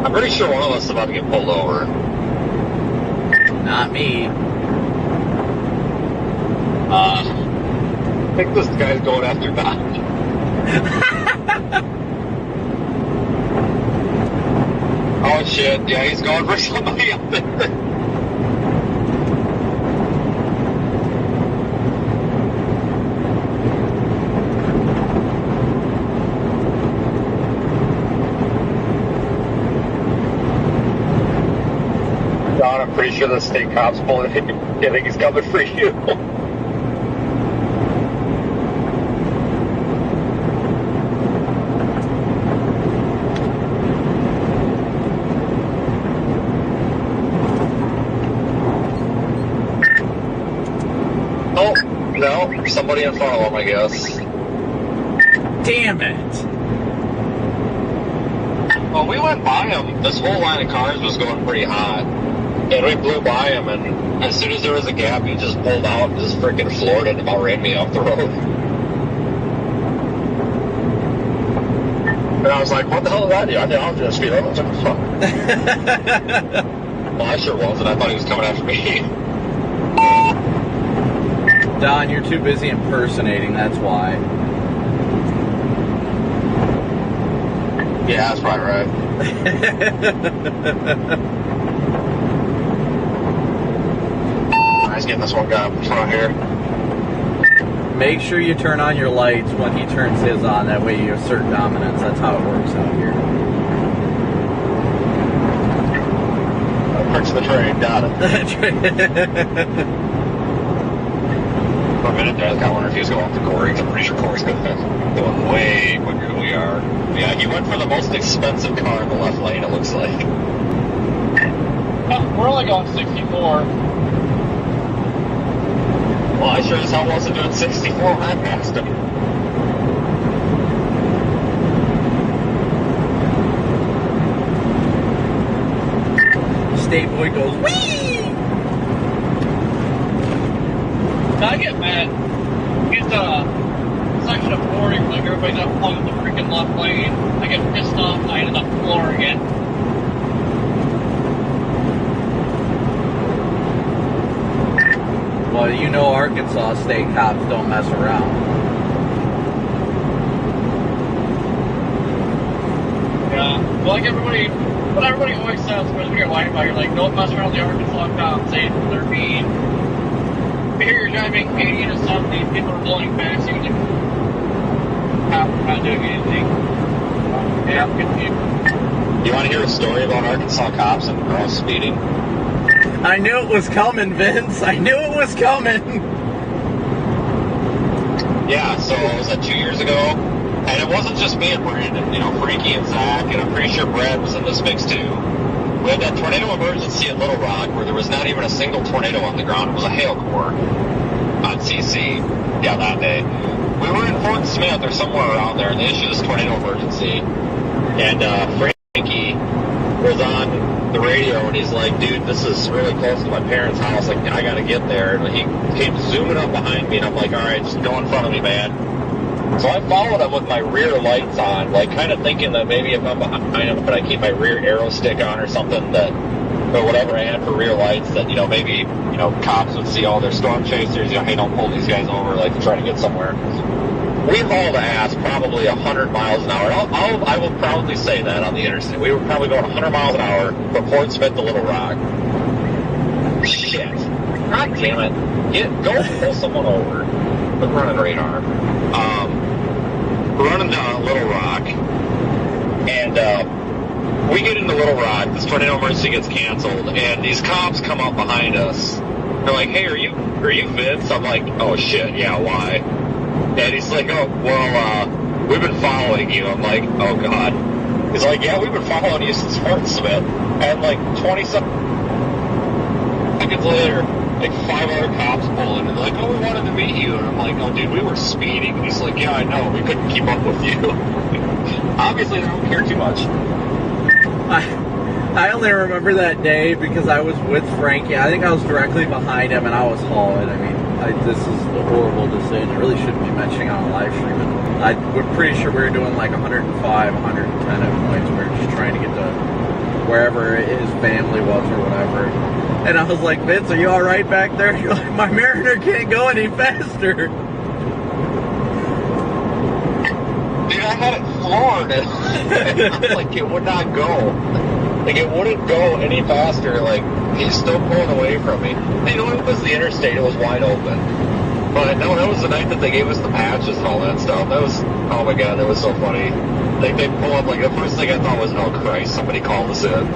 I'm pretty sure one of us is about to get pulled over. Not me. I think this guy's going after Don. Oh shit, yeah, he's going for somebody up there. Don, I'm pretty sure the state cop's pulling him. I think he's coming for you. Oh, no, somebody in front of him, I guess. Damn it! Well, we went by him. This whole line of cars was going pretty hot. And we blew by him, and as soon as there was a gap, he just pulled out and just freaking floored it and about ran me off the road. And I was like, what the hell did I do? I was just speed. I was like, fuck. Well, I sure was, and I thought he was coming after me. Don, you're too busy impersonating, that's why. Yeah, that's probably right. Nice getting this one guy up in front here. Make sure you turn on your lights when he turns his on, that way you assert dominance. That's how it works out here. Perks the train, got it. For a minute there, I wonder if he was going for Corey. I'm pretty sure Corey's going way quicker than we are. Yeah, he went for the most expensive car in the left lane, it looks like. We're only going 64. Well, I sure as hell wasn't doing 64 when I passed him. State boy goes, whee! I get mad. Get section of flooring, like everybody's up plugging the freaking left lane. I get pissed off and I ended up flooring it. Well, you know Arkansas state cops don't mess around. Yeah. Well, like what everybody always says when you're lying about, you're like, don't mess around with the Arkansas cops. They're mean. If you hear you're driving 80 to 70, people are blowing past you. Like, not doing anything. Yeah, I'm confused. You want to hear a story about Arkansas cops and girls speeding? I knew it was coming, Vince. I knew it was coming. Yeah, so it was 2 years ago, and it wasn't just me and Brandon, you know, Frankie and Zach, and I'm pretty sure Brad was in this mix too. We had that tornado emergency at Little Rock where there was not even a single tornado on the ground. It was a hail core on CC, yeah, that day. We were in Fort Smith or somewhere around there, and they issued this tornado emergency, and Frankie was on the radio, and he's like, dude, this is really close to my parents' house, like, I gotta get there. And he came zooming up behind me, and I'm like, all right, just go in front of me, man. So I followed him with my rear lights on, like, kind of thinking that maybe if I'm behind him, but I keep my rear arrow stick on or something, that, or whatever I had for rear lights, that, you know, maybe, you know, cops would see all their storm chasers, you know, hey, don't pull these guys over, like, trying to get somewhere. We hauled ass probably 100 miles an hour. I will proudly say that on the interstate. We were probably going 100 miles an hour from Fort Smith to Little Rock. Shit. God damn it. Go pull someone over. Quit running radar. We're running down Little Rock. And we get into Little Rock. This tornado emergency gets canceled. And these cops come up behind us. They're like, hey, are you Vince? I'm like, oh shit, yeah, why? And he's like, oh, well, we've been following you. I'm like, oh, God. He's like, yeah, we've been following you since Fort Smith. And, like, 20-something seconds later, like, 5 other cops pull in. And they're like, oh, we wanted to meet you. And I'm like, oh, dude, we were speeding. And he's like, yeah, I know. We couldn't keep up with you. Obviously, they don't care too much. I only remember that day because I was with Frankie. I think I was directly behind him, and I was hauling. I mean, this is a horrible decision. I really shouldn't be mentioning on a live stream. We're pretty sure we were doing like 105, 110 at points. We were just trying to get to wherever his family was or whatever. And I was like, Vince, are you all right back there? You're like, my Mariner can't go any faster. Dude, I had it floored. And like, it would not go. Like, it wouldn't go any faster. Like, he's still pulling away from me. You know, it was the interstate. It was wide open. But no, that was the night that they gave us the patches and all that stuff. That was, oh my God, that was so funny. Like, they pull up, like, the first thing I thought was, oh Christ, somebody called us in.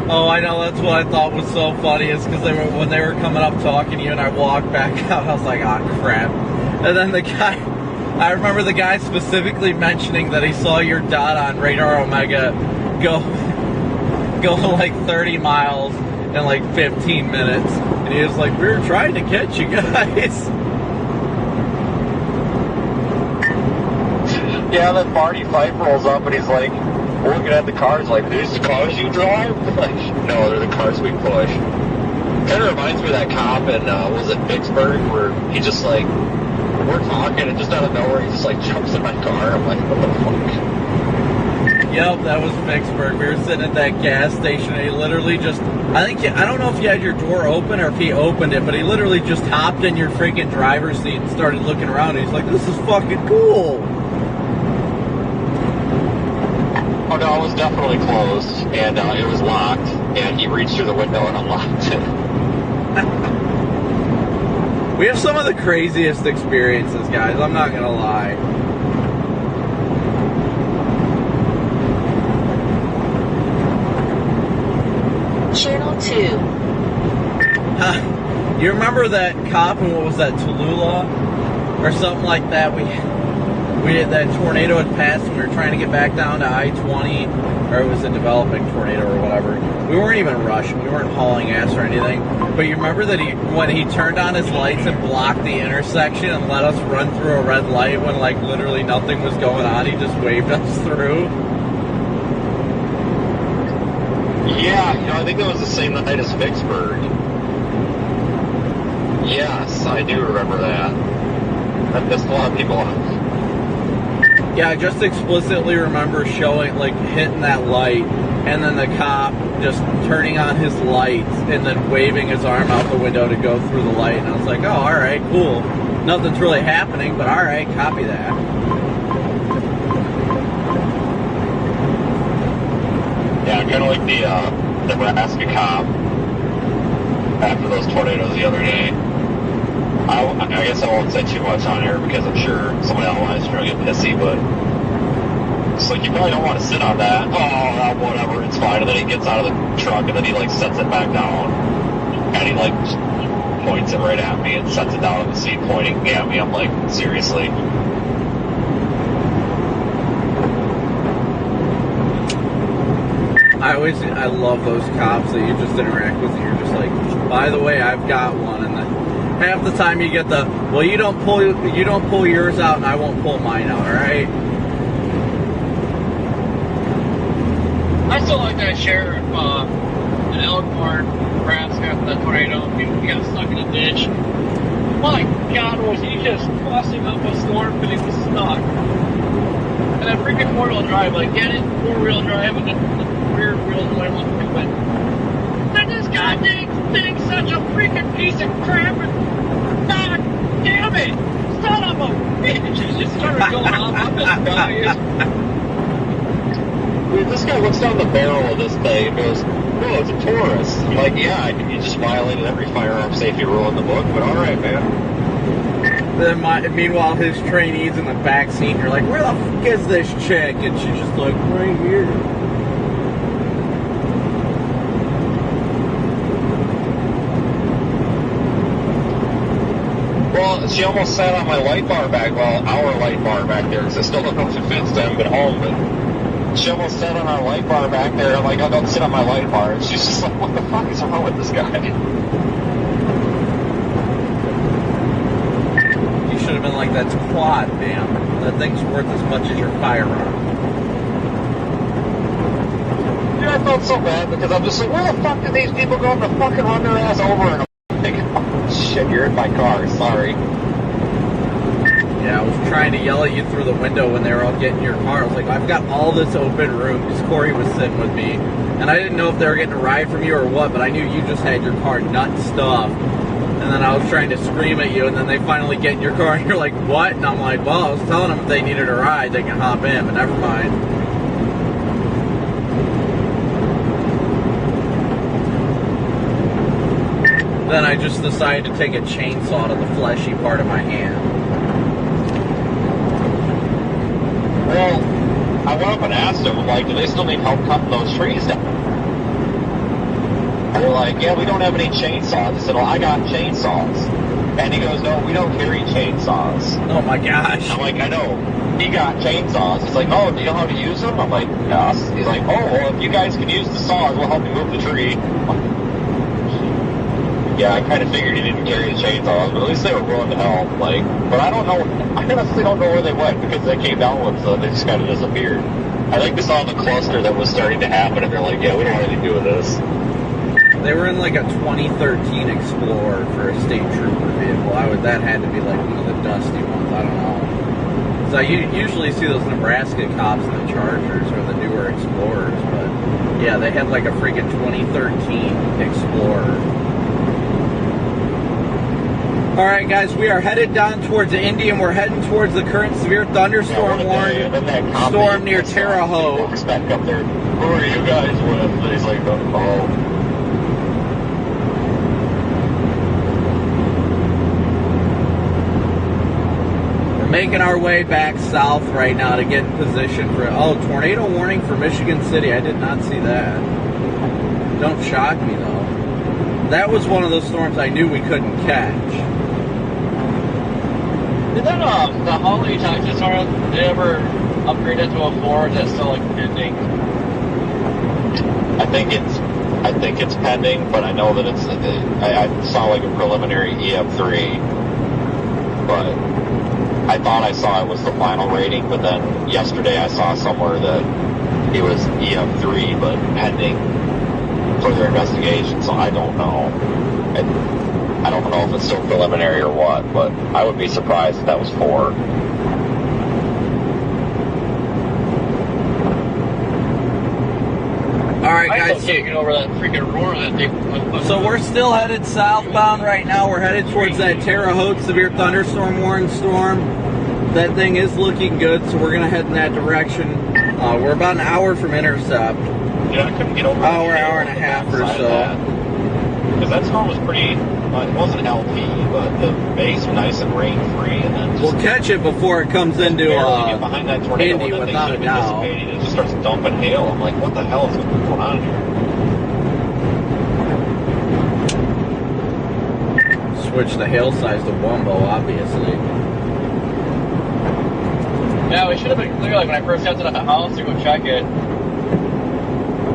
Oh, I know, that's what I thought was so funny, is because when they were coming up talking to you and I walked back out, I was like, ah, crap. And then the guy, I remember the guy specifically mentioning that he saw your dot on Radar Omega go like 30 miles in like 15 minutes. And he was like, we were trying to catch you guys. Yeah, then Marty Fife rolls up and he's like, looking at the cars like, these the cars you drive? Like, no, they're the cars we push. Kind of reminds me of that cop in, was it Vicksburg, where he just like, we're talking and just out of nowhere he just like jumps in my car. I'm like, what the fuck? Yep, that was Vicksburg. We were sitting at that gas station and he literally just, I don't know if you had your door open or if he opened it, but he literally just hopped in your freaking driver's seat and started looking around. And he's like, this is fucking cool. Oh no, it was definitely closed, and it was locked, and he reached through the window and unlocked it. We have some of the craziest experiences, guys. I'm not gonna lie. Channel 2. You remember that cop in, what was that, Tallulah? Or something like that? We had that tornado had passed and we were trying to get back down to I-20, or it was a developing tornado or whatever. We weren't even rushing, we weren't hauling ass or anything. But you remember that when he turned on his lights and blocked the intersection and let us run through a red light when like literally nothing was going on, he just waved us through? Yeah, you know, I think that was the same night as Vicksburg. Yes, I do remember that. That pissed a lot of people off. Yeah, I just explicitly remember showing, like, hitting that light, and then the cop just turning on his lights and then waving his arm out the window to go through the light. And I was like, oh, all right, cool. Nothing's really happening, but all right, copy that. Yeah, kind of like the Nebraska cop after those tornadoes the other day. I guess I won't say too much on air because I'm sure somebody online is going to get pissy, but it's like, you probably don't want to sit on that. Oh, whatever, it's fine. And then he gets out of the truck and then he, like, sets it back down. And he, like, points it right at me and sets it down on the seat pointing at me. I'm like, seriously? I love those cops that you just interact with and you're just like, by the way, I've got one. And then half the time you get the, well, you don't pull yours out and I won't pull mine out, all right? I still like that sheriff in Elkhorn, Nebraska, the tornado. He got stuck in a ditch. My God, was he just crossing up a storm because he was stuck? And that freaking four-wheel drive, like, get it, four-wheel drive, and the rear wheel drive on it. But then this goddamn thing's such a freaking piece of crap, and God damn it! Son of a bitch! It just started going off on this guy. Dude, this guy looks down the barrel of this thing and goes, "No, it's a Taurus." I'm like, yeah, you just violated every firearm safety rule in the book, but all right, man. Then meanwhile, his trainee's in the back seat, and you're like, where the fuck is this chick? And she's just like, right here. Well, she almost sat on my light bar back, our light bar back there, because I still don't know if it fits, I haven't been home, but she almost sat on our light bar back there. I'm like, oh, don't sit on my light bar. And she's just like, what the fuck is wrong with this guy? You should have been like, that's quad, man. That thing's worth as much as your firearm. Yeah, I felt so bad because I'm just like, where the fuck did these people go to fucking run their ass over? And I'm thinking, oh, shit, you're in my car. Sorry. Yeah, I was trying to yell at you through the window when they were all getting in your car. I was like, I've got all this open room because Corey was sitting with me. And I didn't know if they were getting a ride from you or what, but I knew you just had your car nut stuffed. And then I was trying to scream at you, and then they finally get in your car, and you're like, what? And I'm like, well, I was telling them if they needed a ride, they can hop in, but never mind. Then I just decided to take a chainsaw to the fleshy part of my hand. Well, I went up and asked them, like, do they still need help cutting those trees down? They're like, yeah, we don't have any chainsaws. I said, well, I got chainsaws. And he goes, no, we don't carry chainsaws. Oh my gosh. I'm like, I know. He got chainsaws. He's like, oh, do you know how to use them? I'm like, yes. He's like, oh, well, if you guys can use the saws, we'll help you move the tree. Yeah, I kind of figured he didn't carry the chainsaws, but at least they were willing to help. Like, but I don't know. I honestly don't know where they went because they came down with, so they just kind of disappeared. I think they saw the cluster that was starting to happen, and they're like, yeah, we don't want anything to do with this. They were in like a 2013 Explorer for a state trooper vehicle. That had to be like one of the dusty ones. I don't know. So you usually see those Nebraska cops in the Chargers or the newer Explorers, but yeah, they had like a freaking 2013 Explorer. All right, guys, we are headed down towards Indy, and we're heading towards the current severe thunderstorm warning storm near Terre Haute. Back up there. Who are you guys with? And he's like, oh. Making our way back south right now to get in position for, tornado warning for Michigan City. I did not see that. Don't shock me, though. That was one of those storms I knew we couldn't catch. Did that, the Holly Texas storm, did they ever upgrade it to a 4? Is that still, like, pending? I think it's pending, but I know that it's, I saw like a preliminary EF3, but I thought I saw it was the final rating, but then yesterday I saw somewhere that it was EF3, but pending further investigation, so I don't know. I don't know if it's still preliminary or what, but I would be surprised if that was 4. All right, I guys. still can't get over that freaking roar that thing. So we're still headed southbound right now. We're headed towards that Terre Haute severe thunderstorm warning storm. That thing is looking good, so we're going to head in that direction. We're about an hour from intercept. Yeah, I couldn't get over hour and a half or so. Because that storm was pretty it wasn't LP, but the base was nice and rain-free, and then We'll catch it before it comes into barely get behind that tornado Indy when that thing without should a have been doubt. dissipating. It just starts dumping hail. I'm like, what the hell is going on here? Switch the hail size to Wumbo, obviously. Yeah, we should have been clear, like, when I first got to the house to go check it.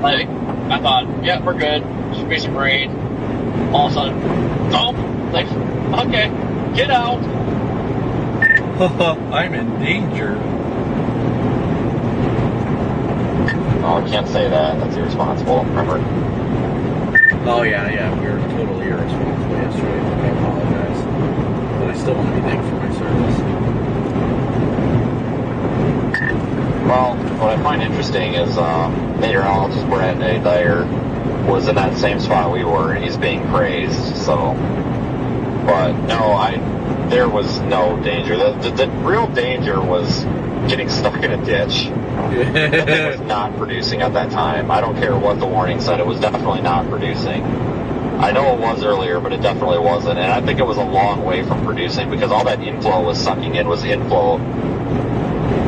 Like, I thought, yeah, we're good. Should be some rain. All of a sudden, oh, like, okay, get out. I'm in danger. Oh, I can't say that. That's irresponsible. Remember? Oh, yeah, we were totally irresponsible yesterday. I apologize. But I still want to be thanked for my service. Well, what I find interesting is meteorologist Brad Dyer was in that same spot we were, and he's being praised. So, but no, there was no danger. The real danger was getting stuck in a ditch. That thing was not producing at that time. I don't care what the warning said; it was definitely not producing. I know it was earlier, but it definitely wasn't, and I think it was a long way from producing because all that inflow was sucking in was inflow.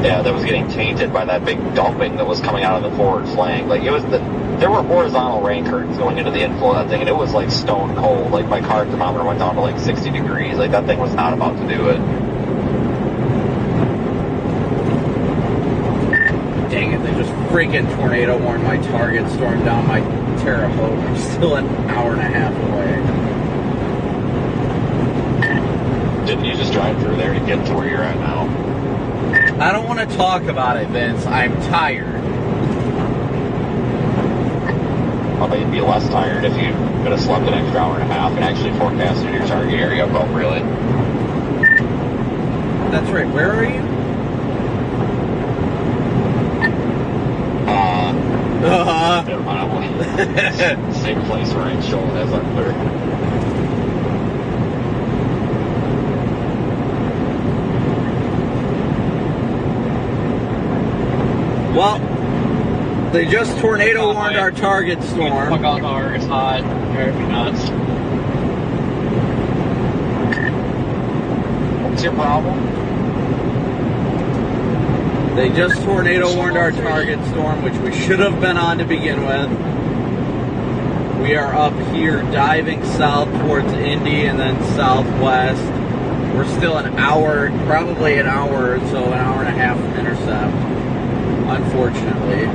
Yeah, that was getting tainted by that big dumping that was coming out of the forward flank. Like there were horizontal rain curtains going into the inflow of that thing, and it was like stone cold. Like my car thermometer went down to like 60 degrees. Like that thing was not about to do it. Dang it, they just freaking tornado warned my target, stormed down my Terre Haute. I'm still an hour and a half away. Didn't you just drive through there to get to where you're at now? I don't want to talk about it, Vince. I'm tired. Well, you'd be less tired if you could have slept an extra hour and a half and actually forecasted your target area appropriately. That's right. Where are you? Never mind. Same place where I'm showing as unclear. Well, they just tornado warned our target storm. Fuck on hard, it's hot, drives me nuts. What's your problem? They just tornado warned our target storm, which we should have been on to begin with. We are up here diving south towards Indy and then southwest. We're still an hour, probably an hour or so, an hour and a half from intercept, unfortunately.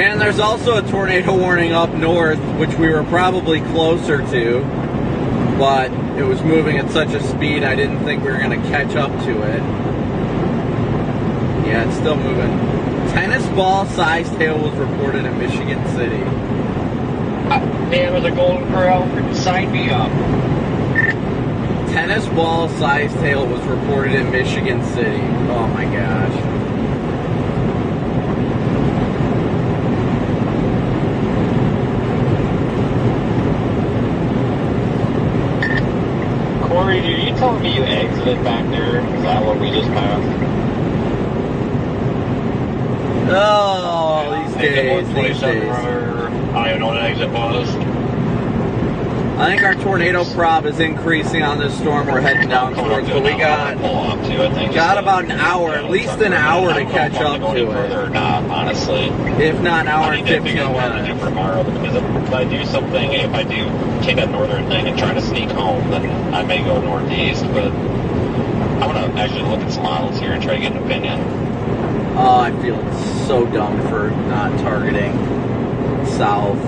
And there's also a tornado warning up north, which we were probably closer to, but it was moving at such a speed I didn't think we were going to catch up to it. Yeah, it's still moving. Tennis ball sized hail was reported in Michigan City. Damn, the Golden Corral, sign me up. Tennis ball sized hail was reported in Michigan City. Oh my gosh. Corey, dude, you telling me you exited back there? Is that what we just passed? Oh, these days, these days. I don't even know what an exit was. I think our tornado prob is increasing on this storm we're heading down towards, but we got about an hour, at least an hour to catch up to it. Or not, honestly. If not an hour and 15 minutes. I need to figure out what to do for tomorrow, because if I do something, if I do take that northern thing and try to sneak home, then I may go northeast, but I want to actually look at some models here and try to get an opinion. Oh, I feel so dumb for not targeting south.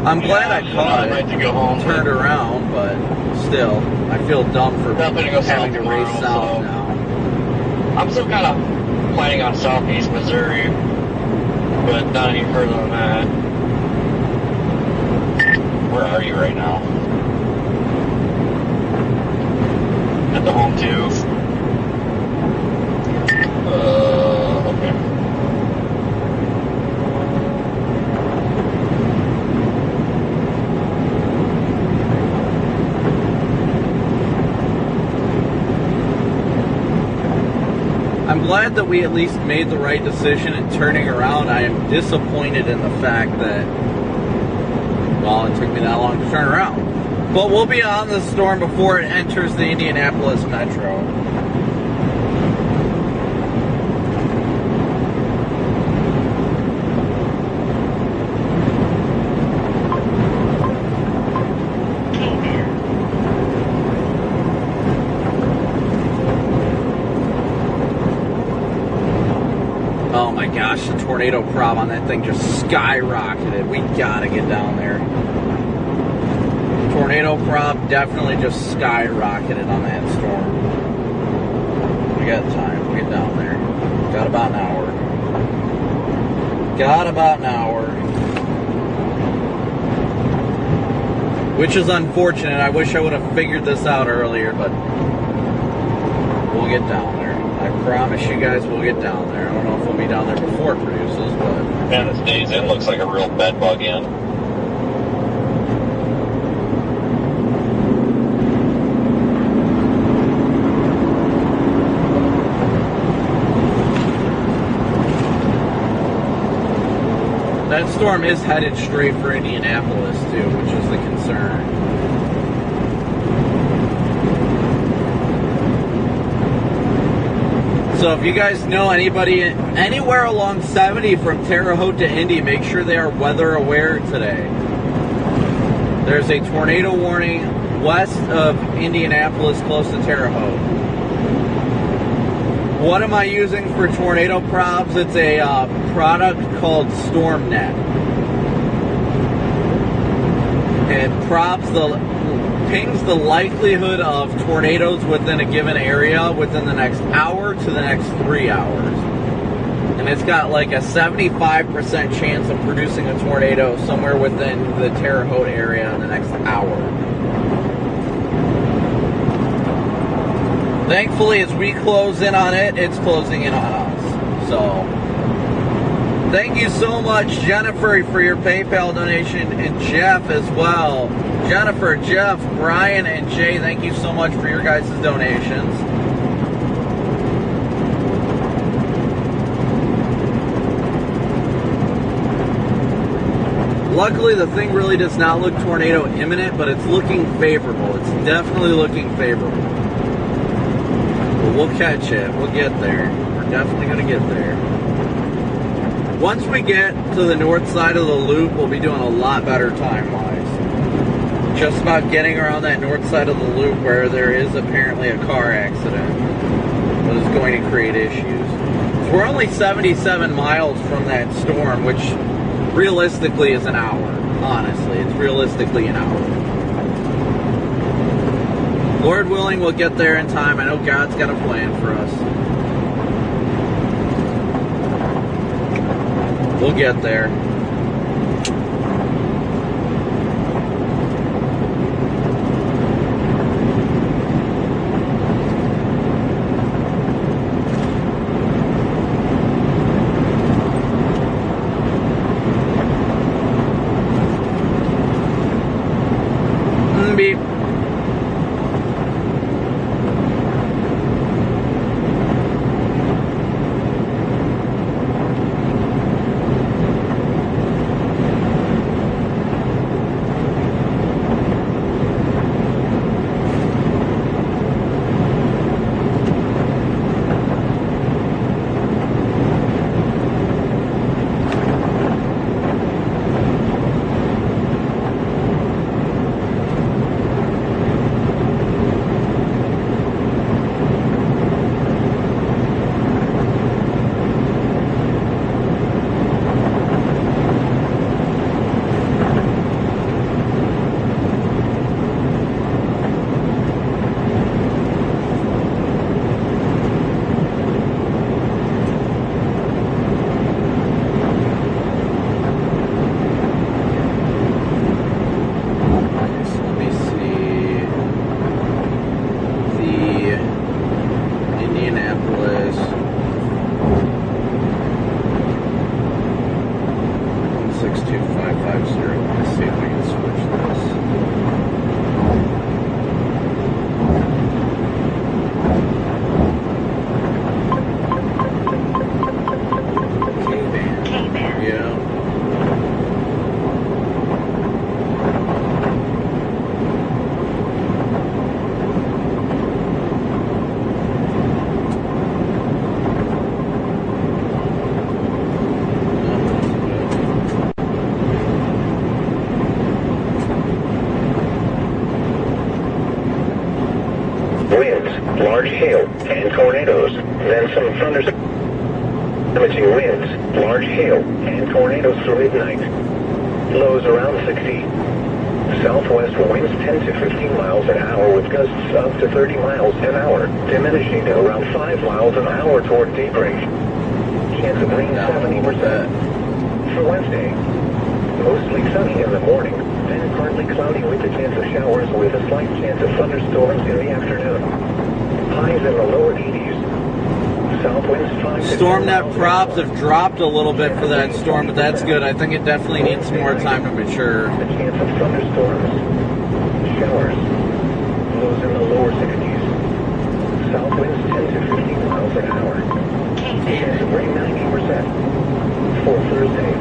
I'm glad I caught it, to go home, turned around, but still, I feel dumb for having to race south now. I'm still kind of planning on southeast Missouri, but not any further than that. Where are you right now? At the home too. Okay. I'm glad that we at least made the right decision in turning around. I am disappointed in the fact that, Well, it took me that long to turn around. But we'll be on the storm before it enters the Indianapolis metro. Oh my gosh, the tornado prob on that thing just skyrocketed. We gotta get down there. Tornado prob definitely just skyrocketed on that storm. We got time. We'll get down there. Got about an hour. Got about an hour. Which is unfortunate. I wish I would have figured this out earlier, but we'll get down there. I promise you guys we'll get down there. I don't know if we'll be down there before it produces, but... Man, this days in looks like a real bed bug in. That storm is headed straight for Indianapolis, too, which is the concern. So if you guys know anybody anywhere along 70 from Terre Haute to Indy, make sure they are weather aware today. There's a tornado warning west of Indianapolis, close to Terre Haute. What am I using for tornado probs? It's a product called StormNet. It pings the likelihood of tornadoes within a given area within the next hour to the next 3 hours. And it's got like a 75% chance of producing a tornado somewhere within the Terre Haute area in the next hour. Thankfully, as we close in on it, it's closing in on us. So, thank you so much, Jennifer, for your PayPal donation, and Jeff as well. Jennifer, Jeff, Brian, and Jay, thank you so much for your guys' donations. Luckily, the thing really does not look tornado imminent, but it's looking favorable. It's definitely looking favorable. But we'll catch it. We'll get there. We're definitely going to get there. Once we get to the north side of the loop, we'll be doing a lot better time-wise. Just about getting around that north side of the loop where there is apparently a car accident that is going to create issues. So we're only 77 miles from that storm, which realistically is an hour. Honestly, it's realistically an hour. Lord willing, we'll get there in time. I know God's got a plan for us. We'll get there. Beep. winds, large hail, and tornadoes. Then some thunder, damaging winds, large hail, and tornadoes through midnight. Lows around 60. Southwest winds 10 to 15 miles an hour with gusts up to 30 miles an hour, diminishing to around 5 miles an hour toward daybreak. Chance of rain 70%. For Wednesday, mostly sunny in the morning, then partly cloudy with a chance of showers with a slight chance of thunderstorms in the afternoon. Highs in the lower 80s. South winds 5 to Storm 10 net miles an props hour. have dropped a little bit for that storm, but that's good. I think it definitely needs some more time to mature. A chance of thunderstorms. Showers. Lows in the lower 60s. South winds 10 to 15 miles an hour. Chance of rain 90%. For Thursday,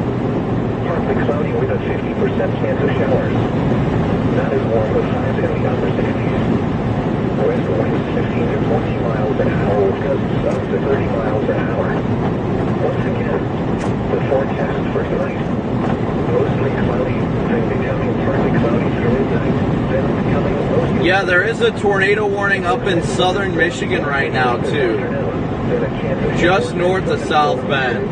partly cloudy with a 50% chance of showers. Not as warm with highs in the upper 60s. West winds 15 to 20 miles an hour with gusts up to 30 miles an hour. Once again, the forecast for tonight. Mostly cloudy, then becoming partly cloudy through midnight, then becoming mostly... Yeah, there is a tornado warning up in southern Michigan right now, too. Just north of South Bend.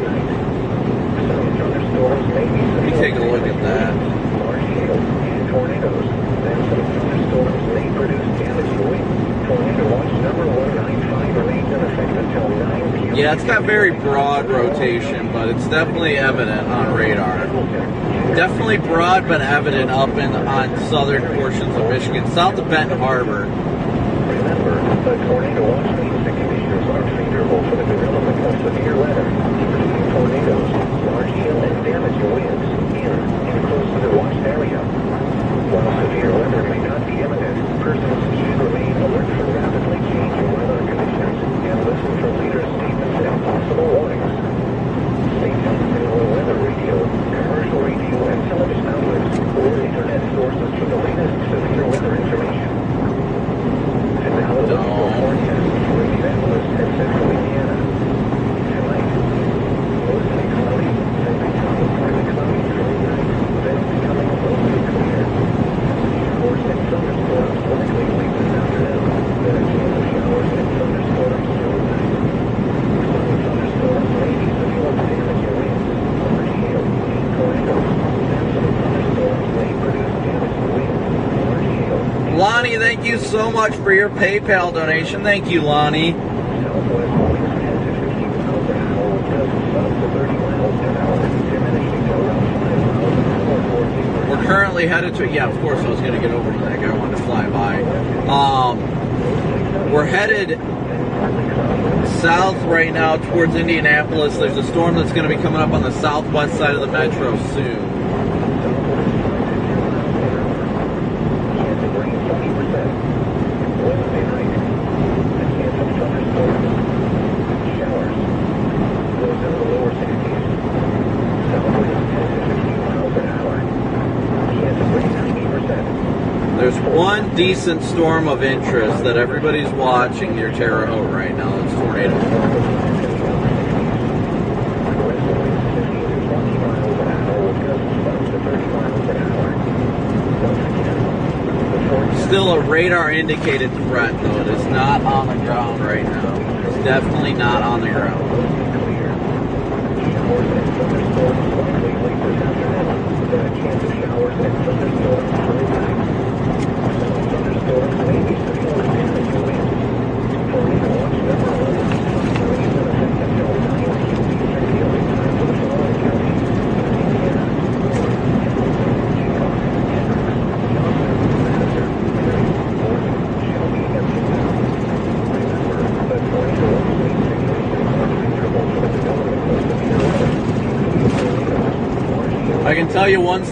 Let me take a look at that. Large hail and tornadoes. Then some thunderstorms may produce damaging wind. Tornado watch number 195 remains in effect until 9 p.m. Yeah, it's got very broad rotation, but it's definitely evident on radar. Definitely broad, but evident up on southern portions of Michigan, south of Benton Harbor. Remember, the tornado watch means the conditions are favorable for the development of severe weather, including tornadoes, large hail, and damaging winds in and close to the watched area. While severe weather may not be imminent, persons should remain alert for rapidly changing weather conditions and listen for leaders' statements and possible warnings. Stay tuned to our weather radio, commercial radio, and television outlets or internet sources for the latest severe weather information. And now the forecast for Indianapolis and central Indiana. Tonight, mostly cloudy, then becoming partly cloudy through midnight, then becoming mostly clear. Showers and thunderstorms likely late this afternoon, then a chance of showers and thunderstorms through midnight. Some thunderstorms may be severe damaging winds, large hail, and tornadoes. Then some thunderstorms may produce damaging winds, large hail. Lonnie, thank you so much for your PayPal donation. Thank you, Lonnie. Southwest winds 10 to 15 miles an hour with gusts up to 30 miles an hour, diminishing to around 5 miles an hour toward daybreak. We're currently headed to, yeah, of course I was going to get over to that guy. I wanted to fly by. We're headed south right now towards Indianapolis. There's a storm that's going to be coming up on the southwest side of the metro soon. Chance of rain 20%. Wednesday night, a chance of thunderstorms. Showers. Lows in the lower 60s. South winds 10 to 15 miles an hour. Chance of rain 90%. There's one decent storm of interest that everybody's watching near Terre Haute right now. It's tornado. West winds 15 to 20 miles an hour with gusts up to 30 miles an hour. Once again, the forecast. Still a radar indicated threat though. It is not on the ground right now. It's definitely not on the ground. Clear. Showers and thunderstorms likely late this afternoon. Then a chance of showers and thunderstorms through midnight. Some thunderstorms may be severe damaging winds. Tornado watch number 11 remains in effect until 9 p.m. Eastern Daylight Time for the following counties: Indiana, Warren, Hamilton, Chickasaw, Hendricks, Johnson, Madison, Marion, Gordon, Shelby, and Pineville. Remember, the tornado watch means the conditions are favorable for the development of severe weather, including tornadoes, large hail. I can tell you one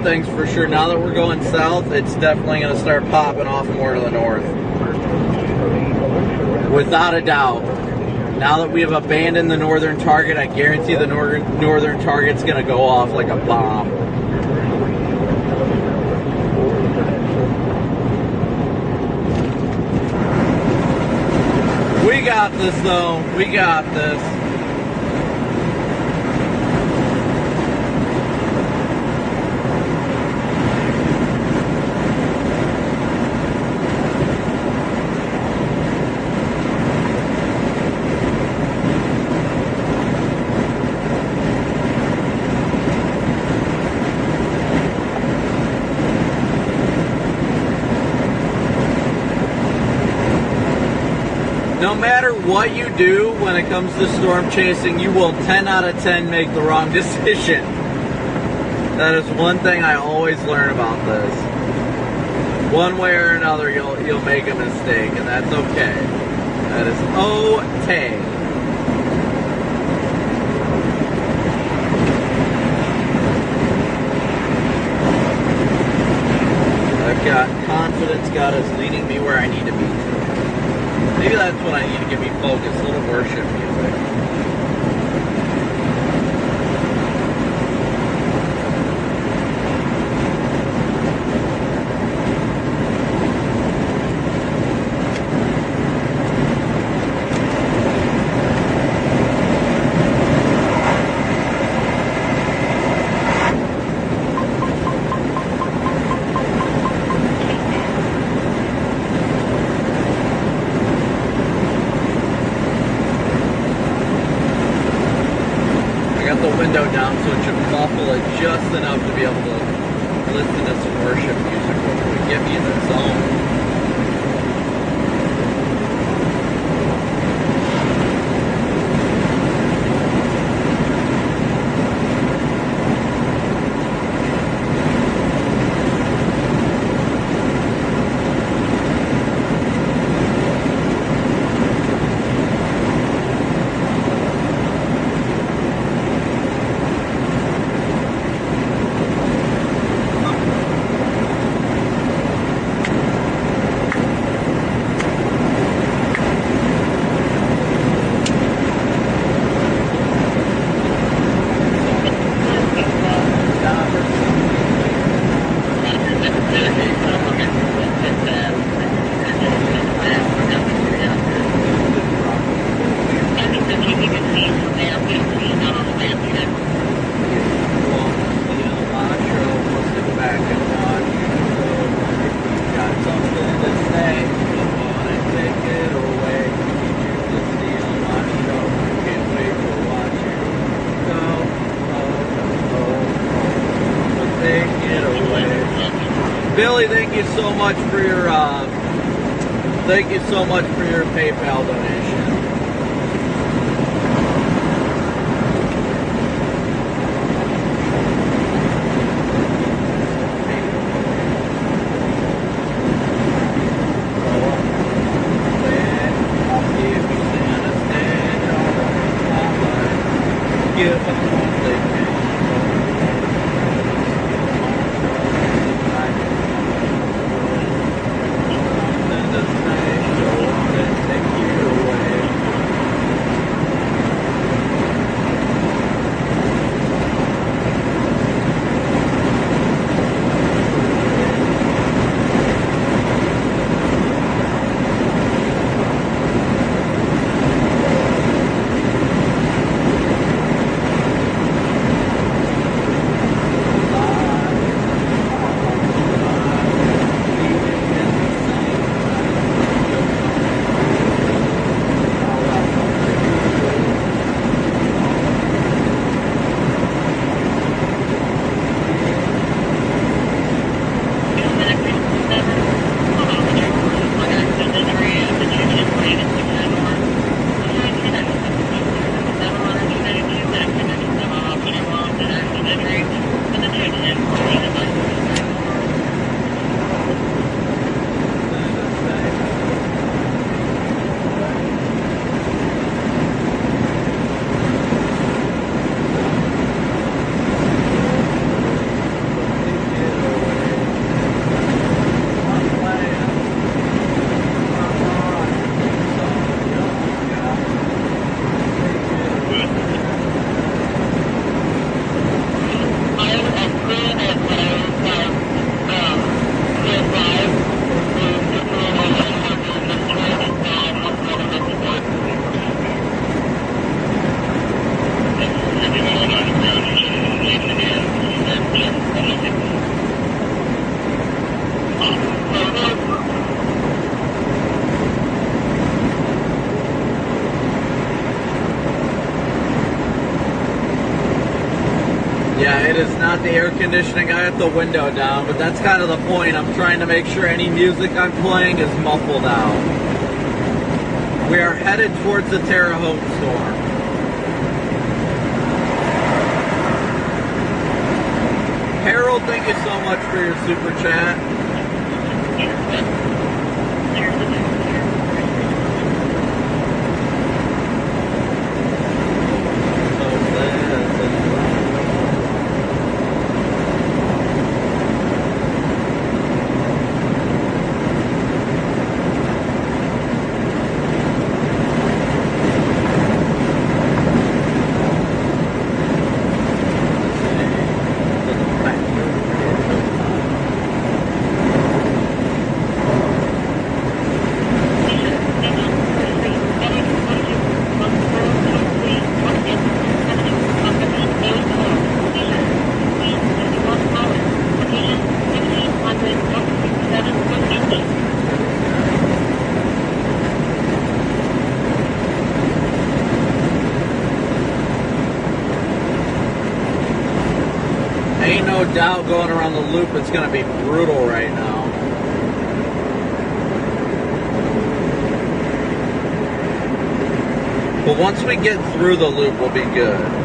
thing's for sure. Now that we're going south, it's definitely going to start popping off more to the north. Without a doubt. Now that we have abandoned the northern target, I guarantee the northern target's going to go off like a bomb. We got this, though. We got this. No matter what you do when it comes to storm chasing, you will 10 out of 10 make the wrong decision. That is one thing I always learn about this. One way or another, you'll make a mistake, and that's okay. That is okay. I've got confidence. God is leading me where I need to be. Maybe that's what I need to get me focused. A little worship music. Window down so it should muffle it just enough to be able to listen to some worship music real quick. Get me in the zone. Billy, thank you so much for your PayPal donation. Yeah, it is not the air conditioning. I have the window down, but that's kind of the point. I'm trying to make sure any music I'm playing is muffled out. We are headed towards the Terre Haute storm. Harold, thank you so much for your super chat. Ain't no doubt going around the loop, it's going to be brutal right now. But once we get through the loop, we'll be good.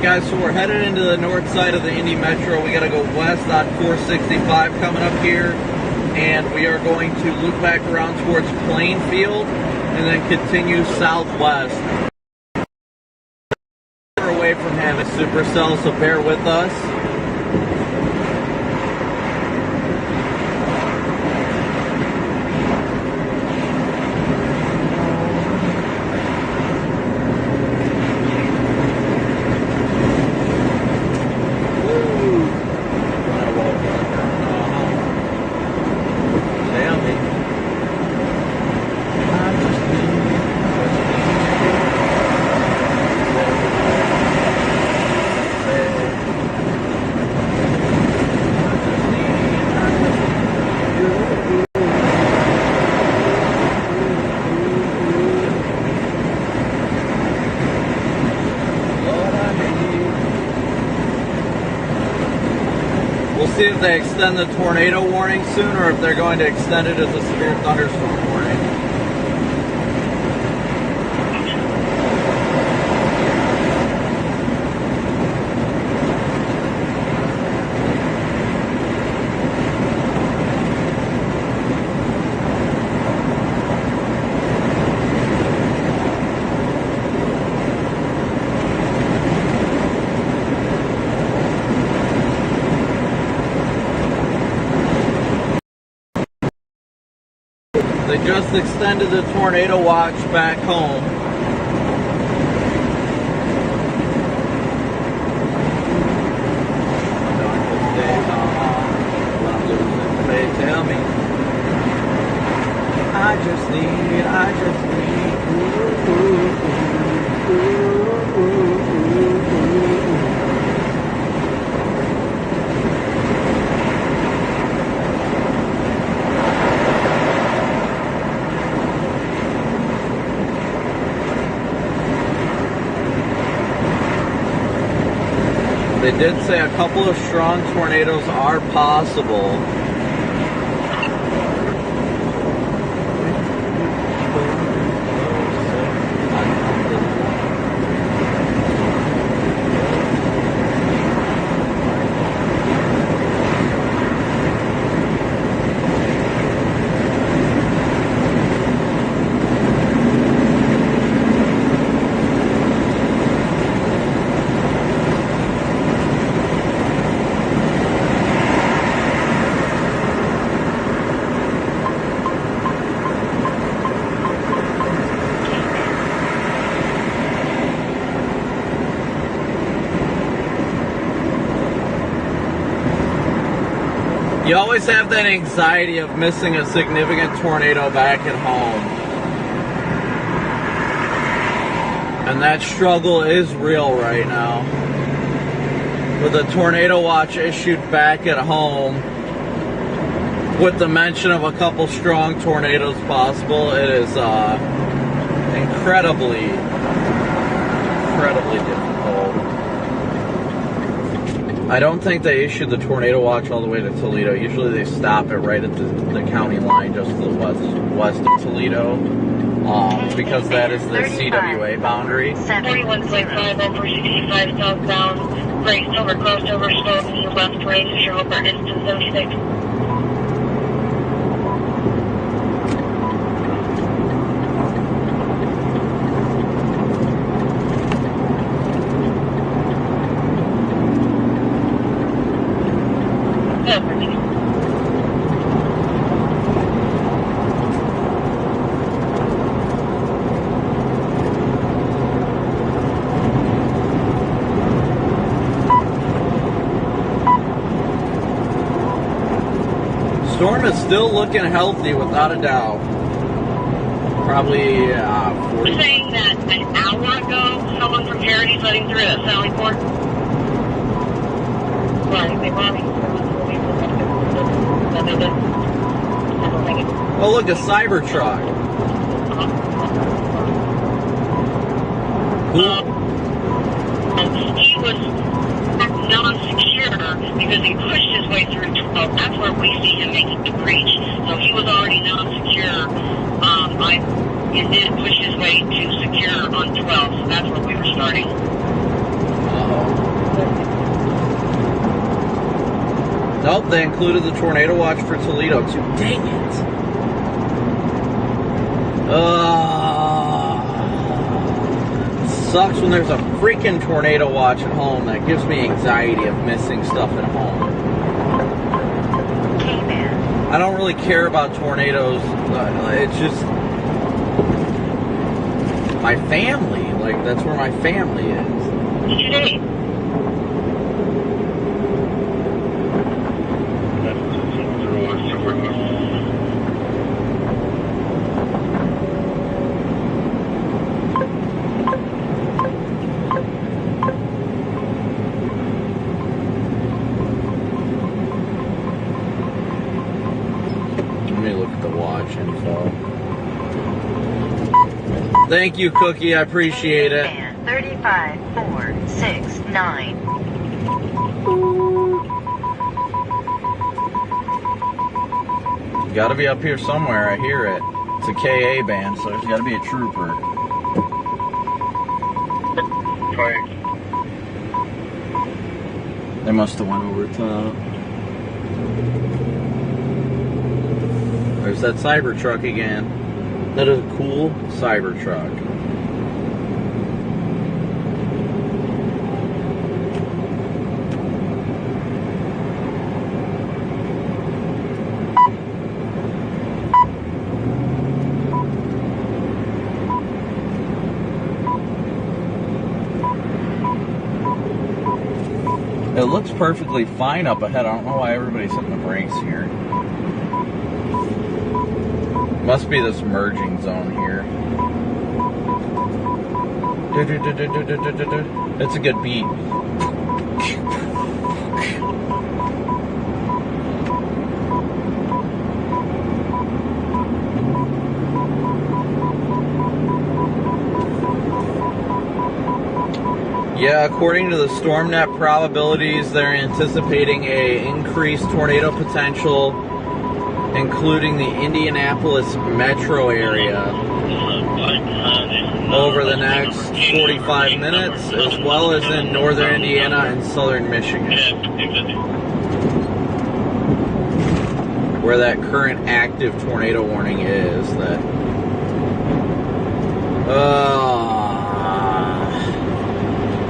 Guys, so we're headed into the north side of the Indy Metro. We got to go west on 465 coming up here, and we are going to loop back around towards Plainfield and then continue southwest. We're away from having a supercell, so bear with us. See if they extend the tornado warning soon or if they're going to extend it as a severe thunderstorm warning. They just extended the tornado watch back home. Darkest days on, when I'm losing faith, tell me. I just need, ooh, ooh, ooh, ooh, ooh. They did say a couple of strong tornadoes are possible. You always have that anxiety of missing a significant tornado back at home. And that struggle is real right now. With a tornado watch issued back at home, with the mention of a couple strong tornadoes possible, it is incredibly difficult. I don't think they issued the tornado watch all the way to Toledo. Usually they stop it right at the county line just to the west of Toledo, because that is the CWA boundary. 41.5 over 65 southbound. Brakes over, closed over, slow to the left range as your over distance 76. Storm is still looking healthy, without a doubt. Probably 40. You're saying that an hour ago, someone from Heritage letting through at Sally Port? Oh, look, a Cybertruck. He was non-secure because he pushed his way through 12. That's where we see him making the breach. So he was already non-secure. And then push his way to secure on 12. So that's where we were starting. Nope, they included the tornado watch for Toledo too. Dang it. Sucks when there's a freaking tornado watch at home. That gives me anxiety of missing stuff at home. I don't really care about tornadoes. It's just my family. Like, that's where my family is. Thank you, Cookie. I appreciate it. 35469. You gotta be up here somewhere. I hear it. It's a KA band, so there's gotta be a trooper. They must have went over top. There's that Cybertruck again. That is a cool Cybertruck. It looks perfectly fine up ahead. I don't know why everybody's hitting the brakes here. Must be this merging zone here. It's a good beat. Yeah, according to the StormNet probabilities, they're anticipating a increased tornado potential, including the Indianapolis metro area, over the next 45 minutes, as well as in northern Indiana and southern Michigan, where that current active tornado warning is. That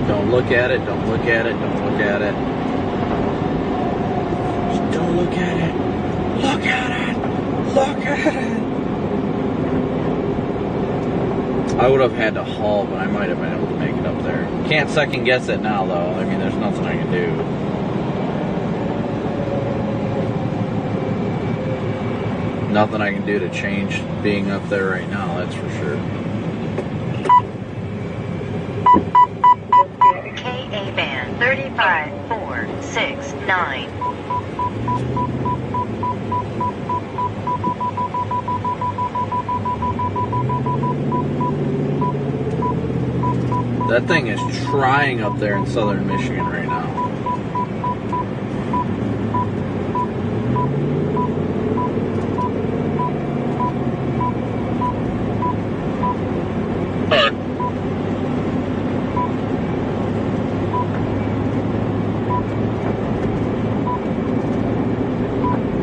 don't look at it, don't look at it, don't look at it. Just don't look at it. Look at it! Look at it! I would have had to haul, but I might have been able to make it up there. Can't second guess it now, though. I mean, there's nothing I can do. Nothing I can do to change being up there right now, that's for sure. KA band 35469. That thing is trying up there in southern Michigan right now.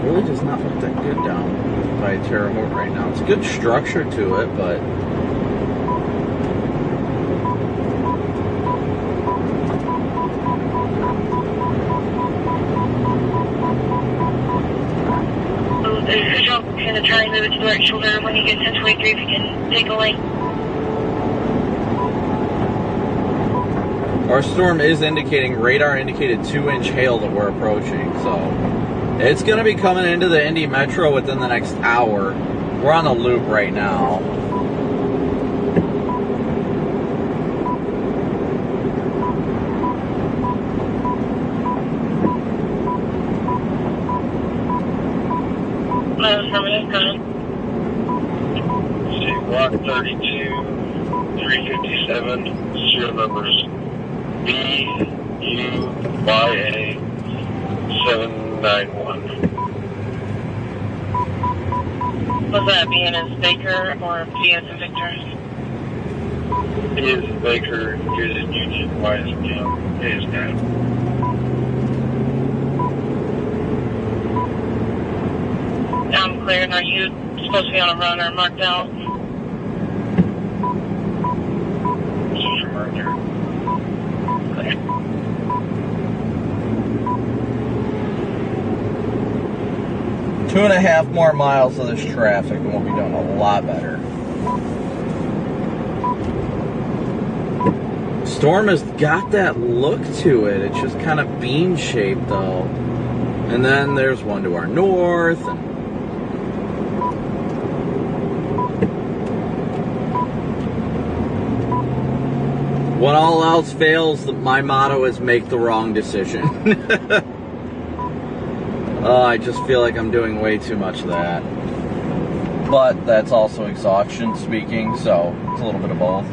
Really does not look that good down by Terre Haute right now. It's good structure to it, but kind of try and move it to the right shoulder when you get 1023 if you can take a lane. our storm is indicating, radar indicated 2-inch hail that we're approaching, so it's going to be coming into the Indy Metro within the next hour. We're on the loop right now. Rock 32, 357, serial numbers BUYA 791. Was that B as Baker or B as in Victor? A is Baker, U is Union, Y is Jim, A is Dad. I'm clear, and are you supposed to be on a run or marked out? Clear. 2.5 more miles of this traffic and we'll be doing a lot better. Storm has got that look to it. It's just kind of bean shaped though. And then there's one to our north. And when all else fails, my motto is make the wrong decision. I just feel like I'm doing way too much of that. But that's also exhaustion speaking, so it's a little bit of both.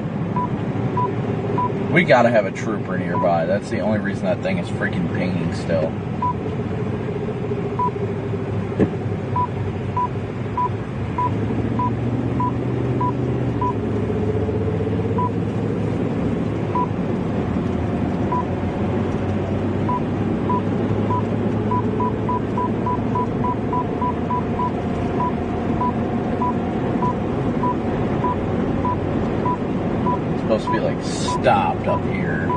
We gotta have a trooper nearby. That's the only reason that thing is freaking pinging still. Supposed to be like stopped up here.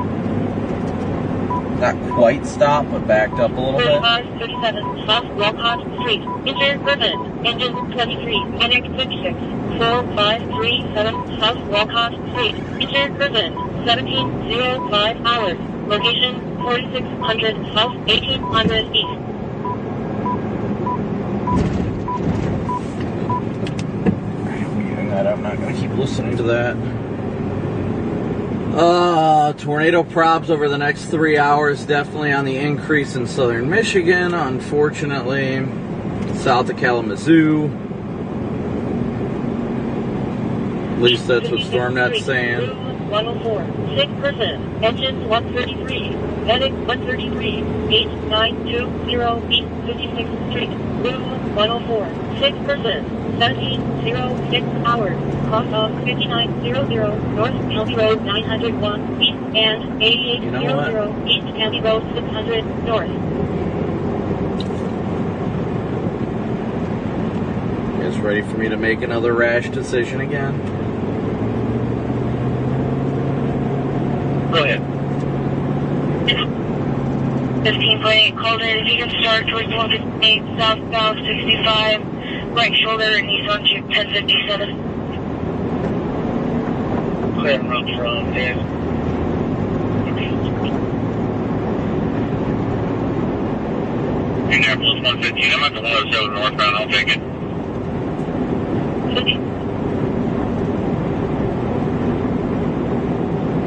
Not quite stopped, but backed up a little bit. 3537 South Walcott Street. Engine driven. Engine 23. Medic 56. 4537 South Walcott Street. Engine driven. 1705 hours. Location 4600 south, 1800 east. I'm not going to keep listening to that. Tornado probs over the next 3 hours, definitely on the increase in southern Michigan, unfortunately. South of Kalamazoo. At least that's what StormNet's saying. 104, 6%, engines 133, medic 133, 8920 East 56th Street, room 104, 6%, 1706 hours, cross off 5900 North County Road 901 East and 8800 East County Road 600 North. You guys ready for me to make another rash decision again? Go ahead. 15.8 called in. If you can start towards 158 southbound 65, right shoulder and east on 1057. Clear route from Dave. Indianapolis 115. I'm at the 107 northbound. I'll take it.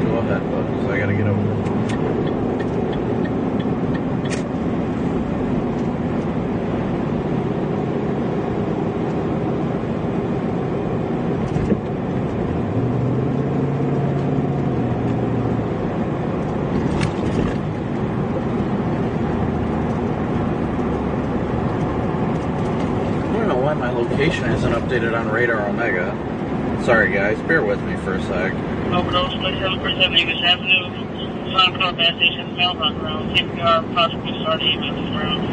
Go ahead, bud, because I got to get over. Location isn't updated on Radar Omega. Sorry guys, bear with me for a sec. Overdose, Lakeshore, 47 English Avenue, Soundcross gas station, mailbox round, CPR, possibly start ambulance round.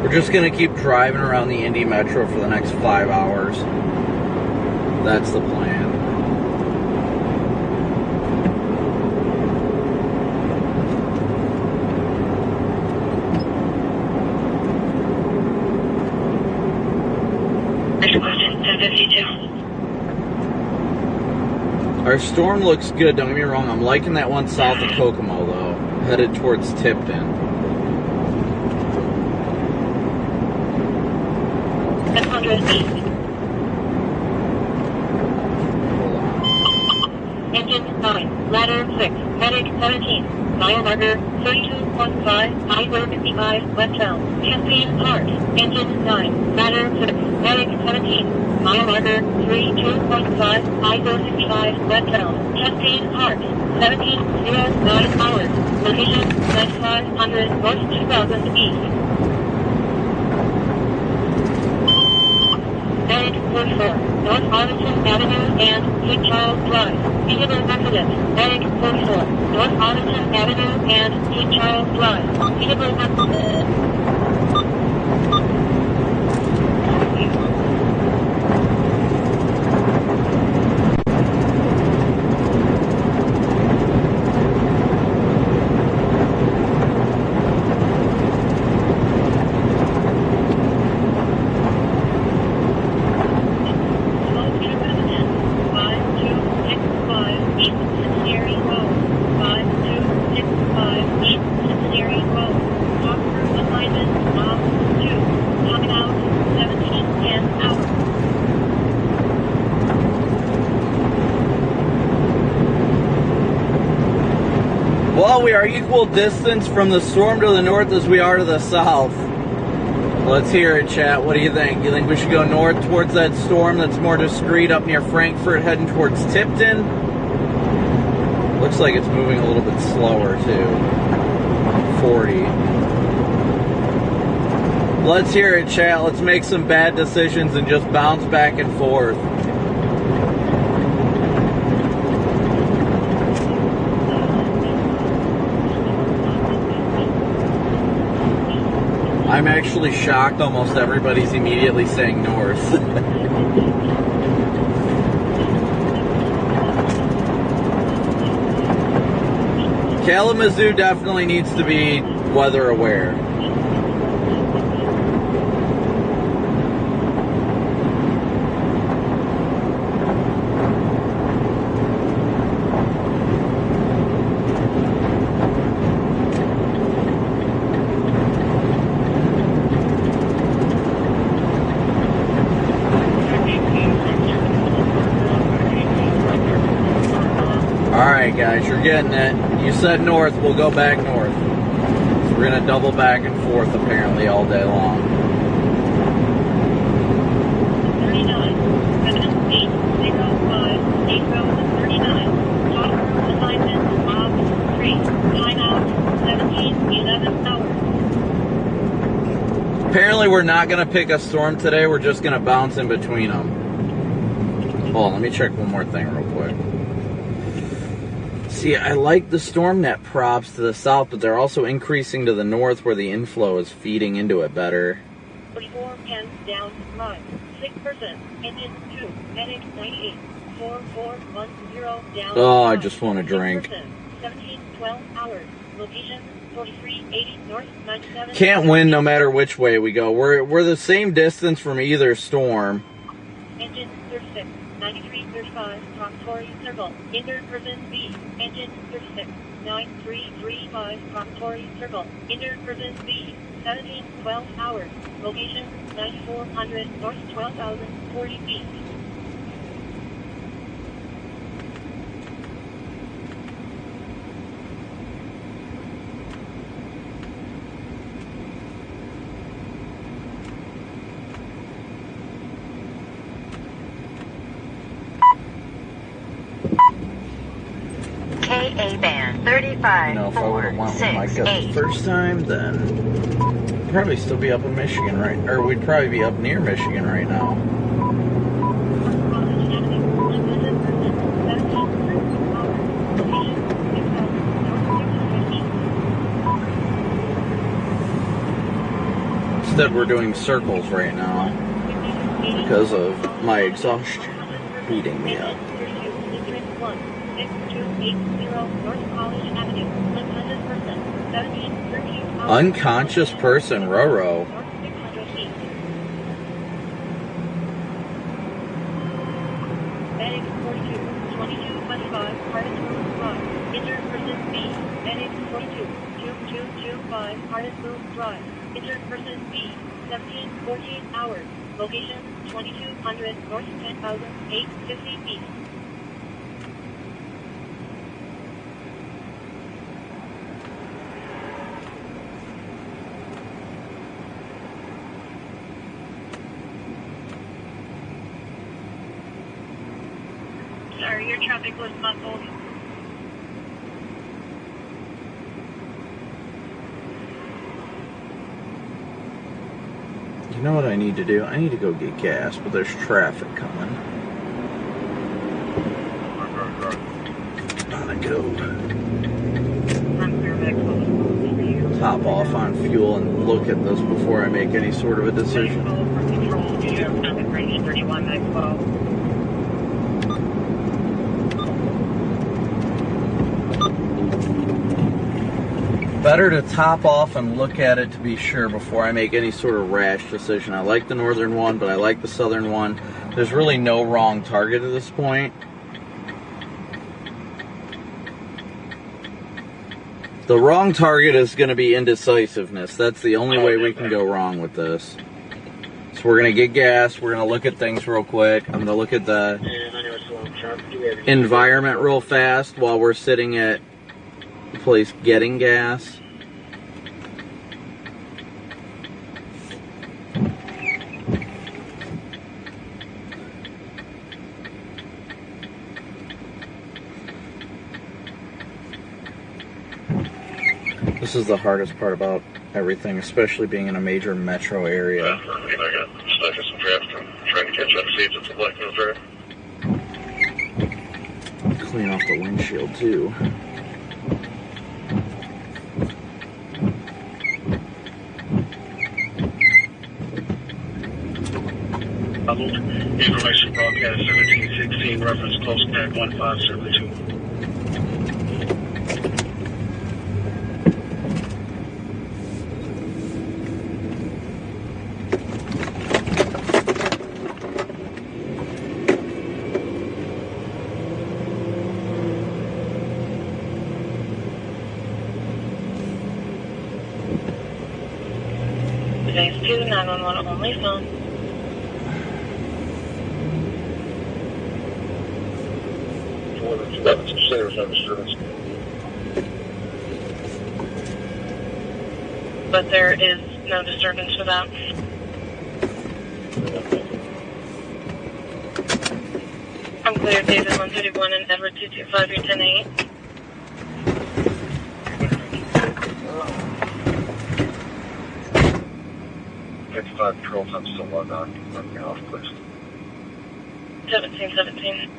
We're just going to keep driving around the Indy Metro for the next 5 hours. That's the plan. Next question, 1052. Our storm looks good, don't get me wrong. I'm liking that one south of Kokomo, though. Headed towards Tipton. 700 east. Engine 9, ladder 6, medic 17, mile marker 32.5, highway 55, westbound, Campaign Park. Engine 9, ladder 6, medic 17, mile marker 32.5, highway 55, westbound, Campaign Park. 1709 hours, location 9500 North 2000 East. Medic 44, North Arlington Avenue and St. Charles Drive. Peterborough resident. Medic 44, North Arlington Avenue and St. Charles Drive. Peterborough resident. Well, we are equal distance from the storm to the north as we are to the south. Let's hear it, chat. What do you think? You think we should go north towards that storm that's more discreet up near Frankfurt, heading towards Tipton? Looks like it's moving a little bit slower, too. 40. Let's hear it, chat. Let's make some bad decisions and just bounce back and forth. I'm actually shocked almost everybody's immediately saying north. Kalamazoo definitely needs to be weather aware. Alright guys, you're getting it. You said north, we'll go back north. So we're going to double back and forth apparently all day long. 39, 7805, 8 road 39, Talk assignment, Bob 3, timeout, 1711 hours. Apparently we're not going to pick a storm today, we're just going to bounce in between them. Hold on, let me check one more thing real quick. See, I like the storm net props to the south, but they're also increasing to the north where the inflow is feeding into it better. 44 hands down, line, 6%, engine 2, medic 98, 4410 down. Oh, I just want a drink. 1712 hours, location 4380 north 97. Can't win no matter which way we go. We're the same distance from either storm. Engine 36, 9335, Proctory Circle, inter person B. Engine 36, 9335, Proctory Circle, inter person B. 1712 hours, location 9400 north 12,040 feet. KA band 35. You know, if I would have went with my gut the first time, then we'd probably still be up in Michigan or we'd probably be up near Michigan right now. Instead, we're doing circles right now because of my exhaustion beating me up. Unconscious person, Roro. Medic 42, 2225, Hartisburg Drive, inter-person B. Medic 42, 2225, Hartisburg Drive, inter-person B. 1714 hours, location 2200 north 10,850 feet. Sorry, your traffic was muffled. You know what I need to do? I need to go get gas, but there's traffic coming. Gotta go. Top off on fuel and look at this before I make any sort of a decision. Better to top off and look at it to be sure before I make any sort of rash decision. I like the northern one, but I like the southern one. There's really no wrong target at this point. The wrong target is going to be indecisiveness. That's the only way we can go wrong with this. So we're going to get gas. We're going to look at things real quick. I'm going to look at the environment real fast while we're sitting at the place getting gas. This is the hardest part about everything, especially being in a major metro area. I got stuck in some traffic. I'm trying to catch up seats at the Black Hills Drive. Clean off the windshield too. Information broadcast 1716, reference close tag 1572. Today's 911 only phone. But there is no disturbance for that. I'm clear, David 131 and Edward 225, you're 10-8. 55 patrol, I'm still logged on. Let me off, please. 1717.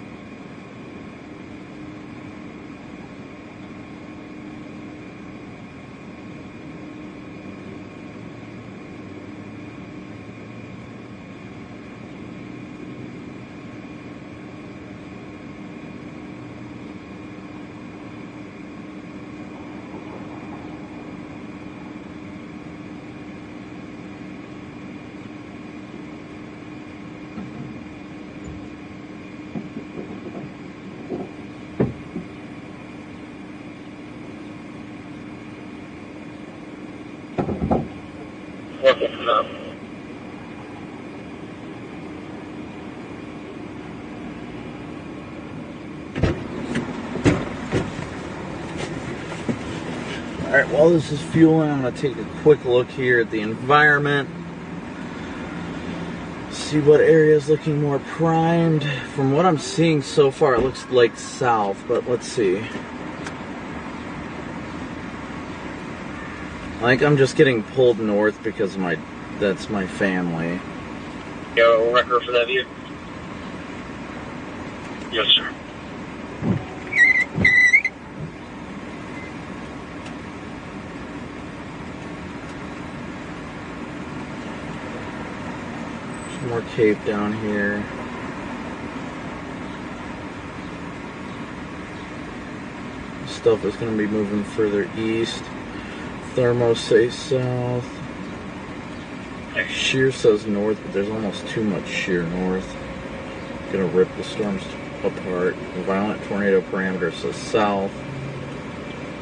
Alright, while this is fueling, I'm going to take a quick look here at the environment. See what area is looking more primed. From what I'm seeing so far, it looks like south, but let's see. I think I'm just getting pulled north because of that's my family. You have a record for that view? Yes, sir. More Cape down here. Stuff is going to be moving further east. Thermo says south. Shear says north, but there's almost too much shear north. Gonna rip the storms apart. Violent tornado parameter says south.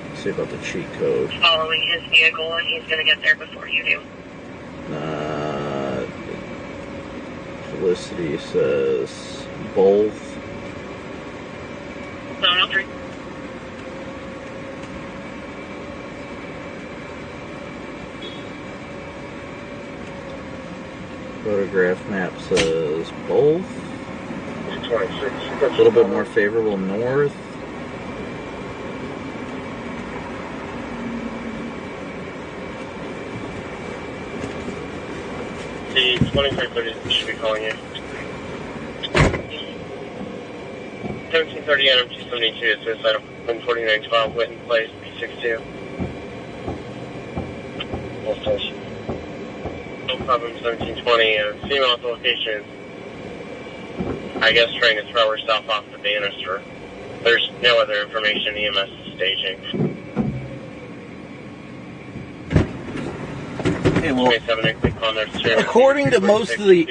Let's see about the cheat code. Following his vehicle, and he's gonna get there before you do. Felicity says both. 703. Photograph map says both. 26. A little bit more favorable north. The 2330 should be calling you. 1730 Adam 272 is suicide of 14912 Whitten Place, P62. Full station. No problem, 1720. Female at the location. I guess trying to throw herself off the banister. There's no other information. EMS is staging. Hey, well, 27 on their according to most of the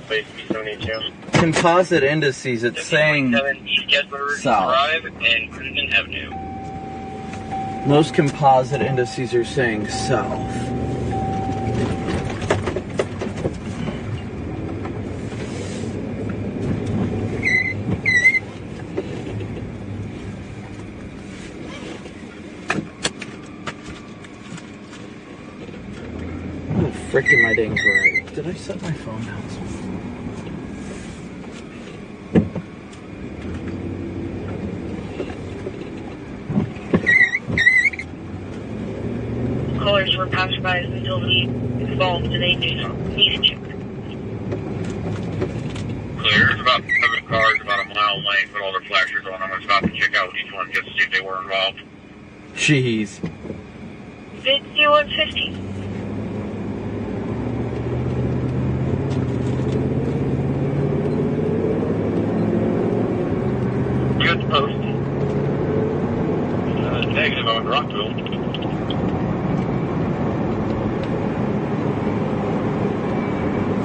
Place, P72. composite indices, it's saying East Gettler south. Drive and Cruzen Avenue. Most composite indices are saying south. Oh, frickin' my dang right. Did I set my phone down? Callers were passerbys until the involved today needed check. Clear. There's about 7 cars about a mile length with all their flashers on. I'm going to stop and check out each one just to see if they were involved. Jeez. 5150.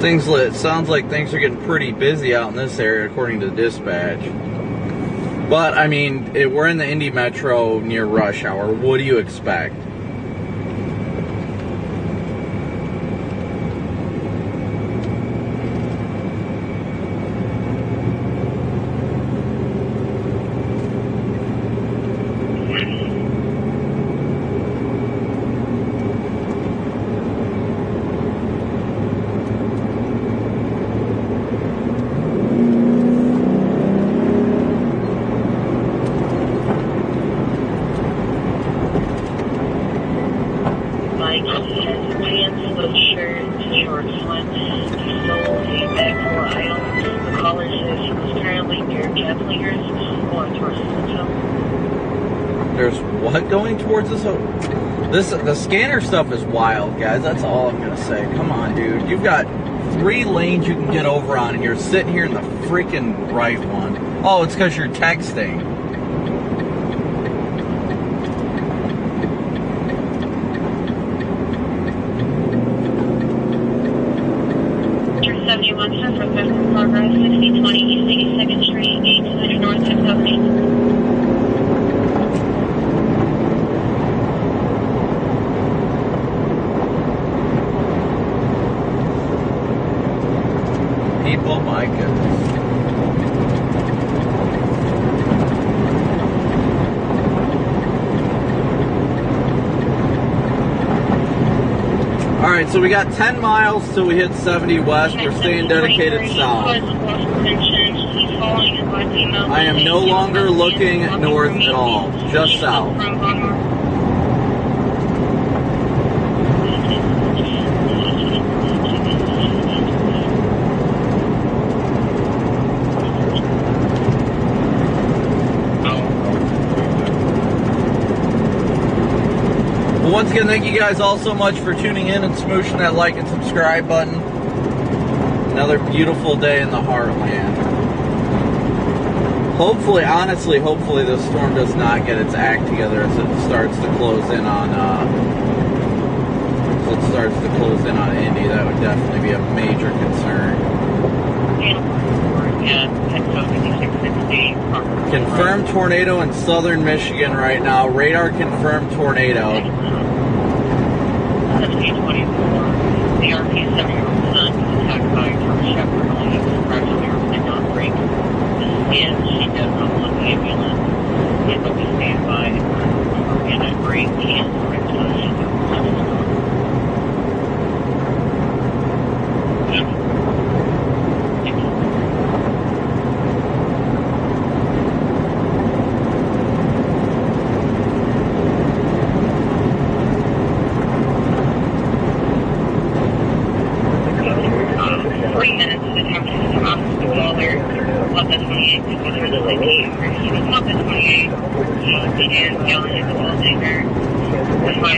It sounds like things are getting pretty busy out in this area, according to dispatch. But, I mean, we're in the Indy Metro near rush hour. What do you expect? There's what going towards this? The scanner stuff is wild, guys. That's all I'm gonna say. Come on, dude. You've got 3 lanes you can get over on, and you're sitting here in the freaking right one. Oh, it's because you're texting. 71 sir, from Western Progress, 6020 East 82nd Street, 8200 North 678. People, my goodness. Alright, so we got 10 miles till we hit 70 west. We're staying dedicated south. I am no longer looking north at all, just south. Once again, thank you guys all so much for tuning in and smooshing that like and subscribe button. Another beautiful day in the heartland. Hopefully, honestly, hopefully this storm does not get its act together as it starts to close in on Indy. That would definitely be a major concern. Confirmed tornado in southern Michigan right now. Radar confirmed tornado. 1724. The RP 7-year-old son was attacked by a German Shepherd. Only his fractured nerve did not break. And she does not want the ambulance. It will be standby and at break and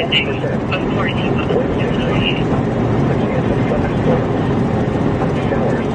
Saturday, cloudy with a chance of showers.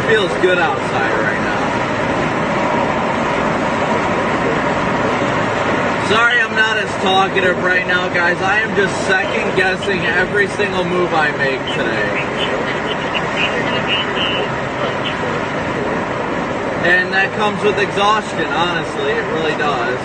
feels good outside right now. Sorry I'm not as talkative right now, guys. I am just second guessing every single move I make today. And that comes with exhaustion, honestly. It really does.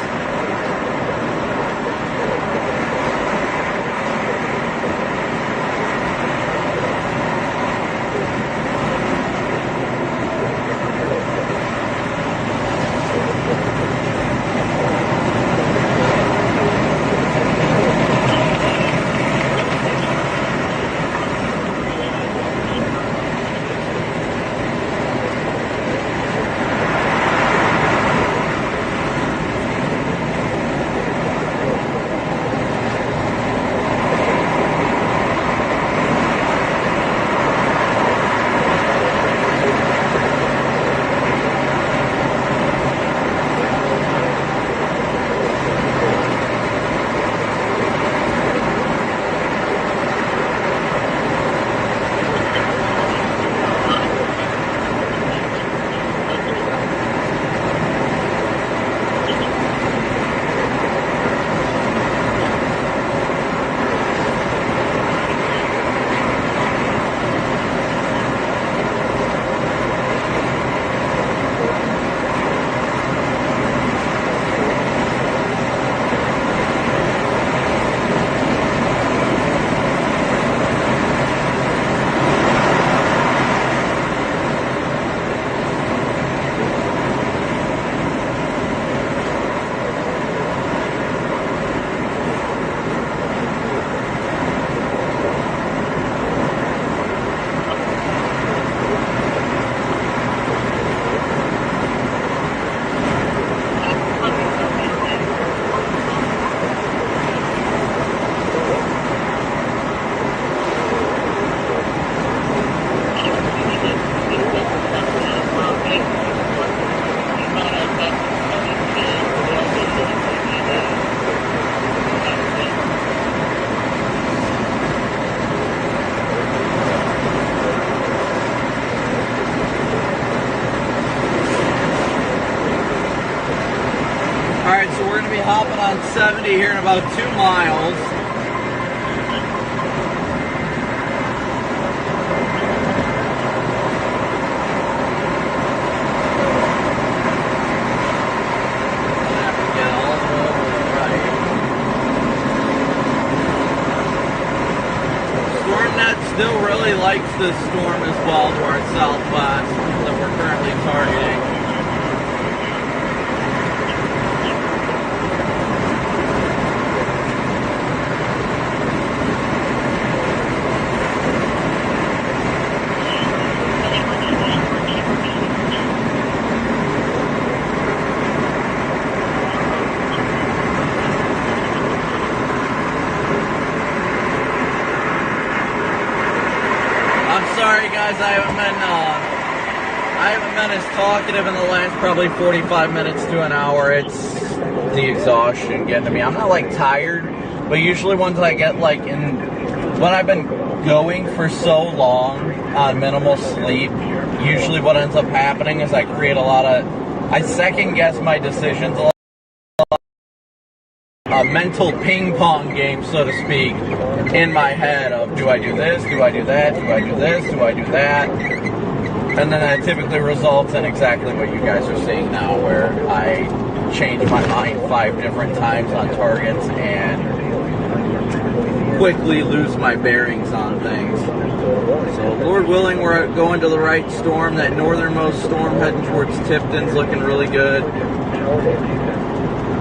Alright, so we're going to be hopping on 70 here in about 2 miles. StormNet still really likes this storm as well to our southwest that we're currently targeting. Sorry guys, I haven't been as talkative in the last probably 45 minutes to an hour. It's the exhaustion getting to me. I'm not like tired, but usually once I get like when I've been going for so long on minimal sleep, usually what ends up happening is I second guess my decisions a lot. A mental ping pong game, so to speak, in my head of do I do this, do I do that, do I do this, do I do that, and then that typically results in exactly what you guys are seeing now, where I change my mind 5 different times on targets and quickly lose my bearings on things. So Lord willing, we're going to the right storm. That northernmost storm heading towards Tipton's looking really good.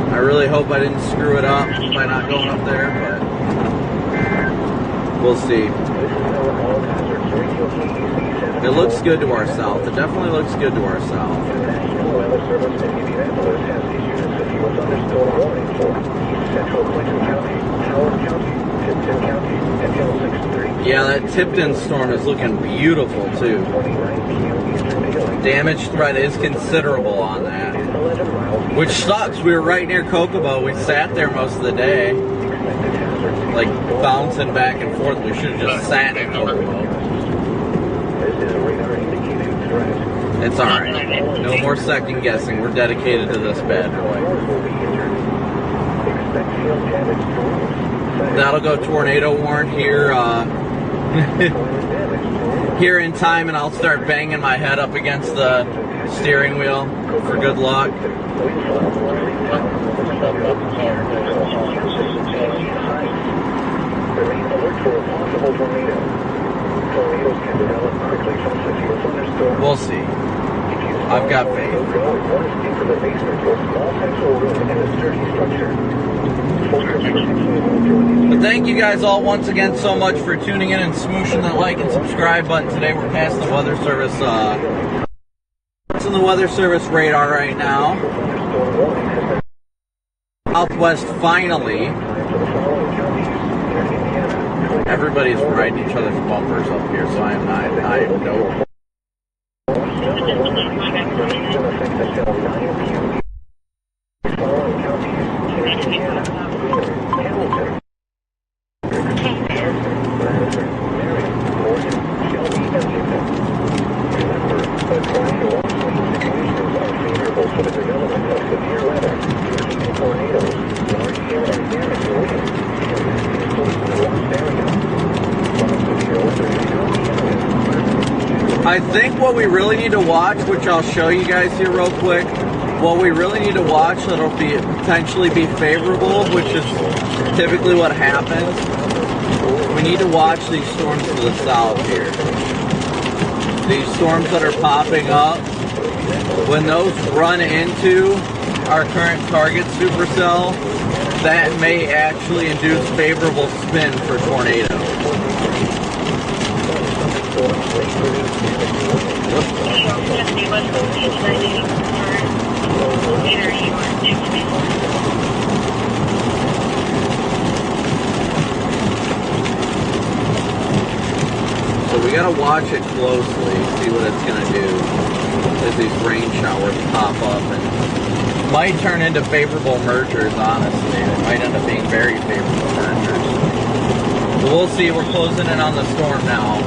I really hope I didn't screw it up by not going up there, but we'll see. It looks good to our south. It definitely looks good to our south. Yeah, that Tipton storm is looking beautiful too. Damage threat is considerable on that, which sucks. We were right near Kokomo. We sat there most of the day, like bouncing back and forth. We should have just sat in Kokomo. This is a radar indicated threat. It's alright. No more second guessing. We're dedicated to this bad boy. That'll go tornado warn here here in time, and I'll start banging my head up against the steering wheel for good luck. We'll see. I've got faith. But thank you guys all once again so much for tuning in and smooshing that like and subscribe button. Today we're past the weather service. It's in the weather service radar right now. Southwest finally. Everybody's riding each other's bumpers up here, so I am no. I think what we really need to watch, which I'll show you guys here real quick, what we really need to watch that'll potentially be favorable, which is typically what happens, we need to watch these storms to the south here. These storms that are popping up, when those run into our current target supercell, that may actually induce favorable spin for tornadoes. So we gotta watch it closely, see what it's gonna do as these rain showers pop up, and might turn into favorable mergers, honestly. It might end up being very favorable mergers. So we'll see. We're closing in on the storm now.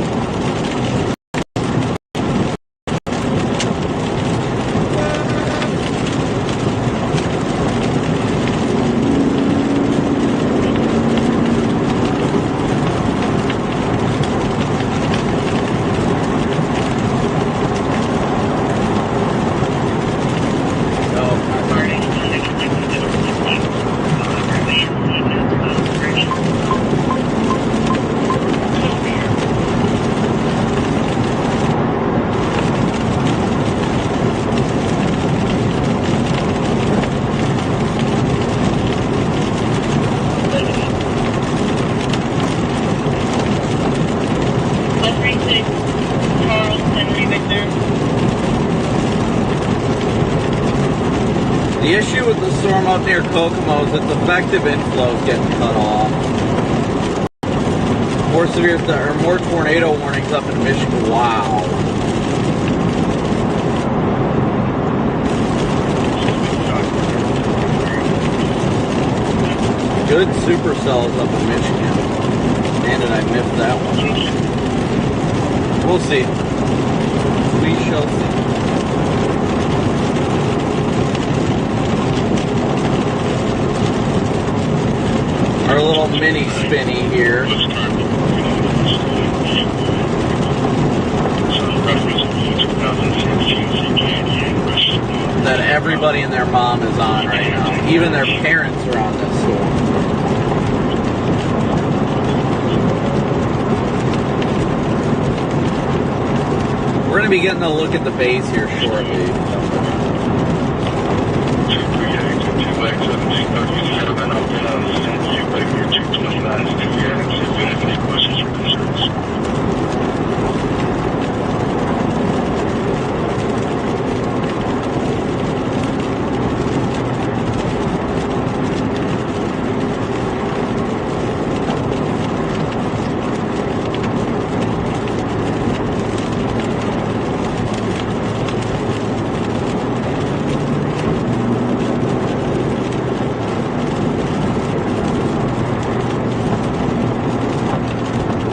The issue with the storm up near Kokomo is its effective inflow is getting cut off. More severe, or more tornado warnings up in Michigan. Wow. Good supercells up in Michigan. Man, did I miss that one? We'll see. We shall see. Our little mini spinny here. That everybody and their mom is on right now. Even their parents are on this storm. We're going to be getting a look at the base here shortly.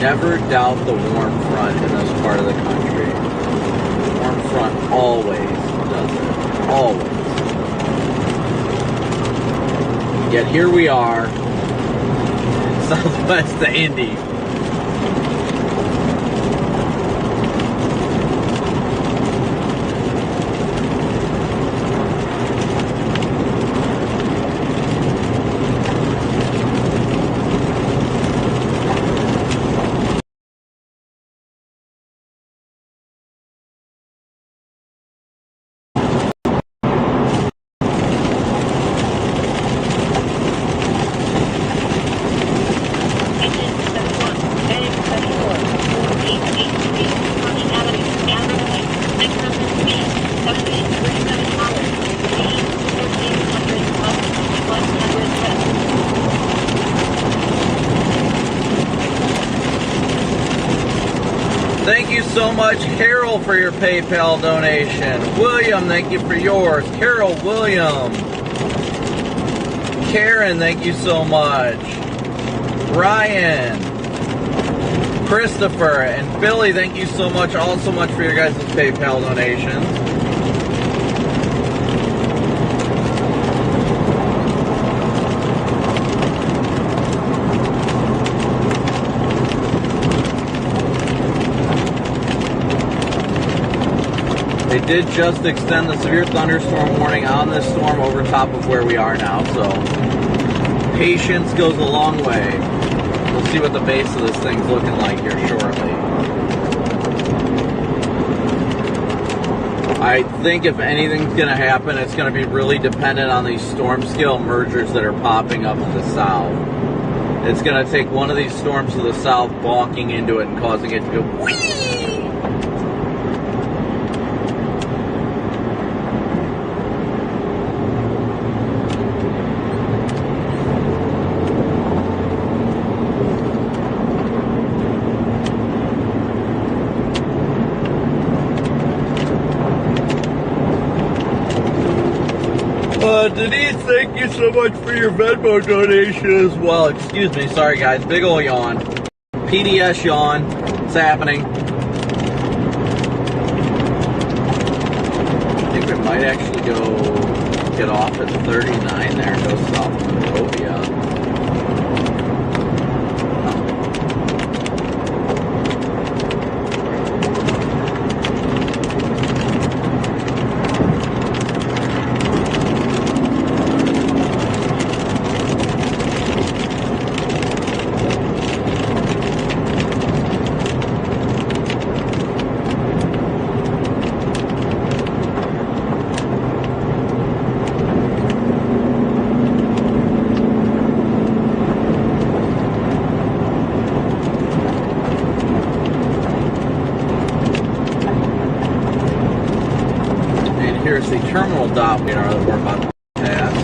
Never doubt the warm front in this part of the country. Warm front always does it. Always. Yet here we are in southwest of Indy. Thank you so much, Carol, for your PayPal donation. William, thank you for yours. Carol, William. Karen, thank you so much. Ryan, Christopher, and Billy, thank you so much, all so much for your guys' PayPal donations. They did just extend the severe thunderstorm warning on this storm over top of where we are now, so patience goes a long way. We'll see what the base of this thing's looking like here shortly. I think if anything's going to happen, it's going to be really dependent on these storm scale mergers that are popping up to the south. It's going to take one of these storms to the south bonking into it and causing it to go whee! Denise, thank you so much for your Venmo donation as well. Excuse me, sorry guys, big ol' yawn. PDS yawn, it's happening. I think we might actually go get off at 39 there and go south of Copia. Here's the terminal dot we are that we're about to pass.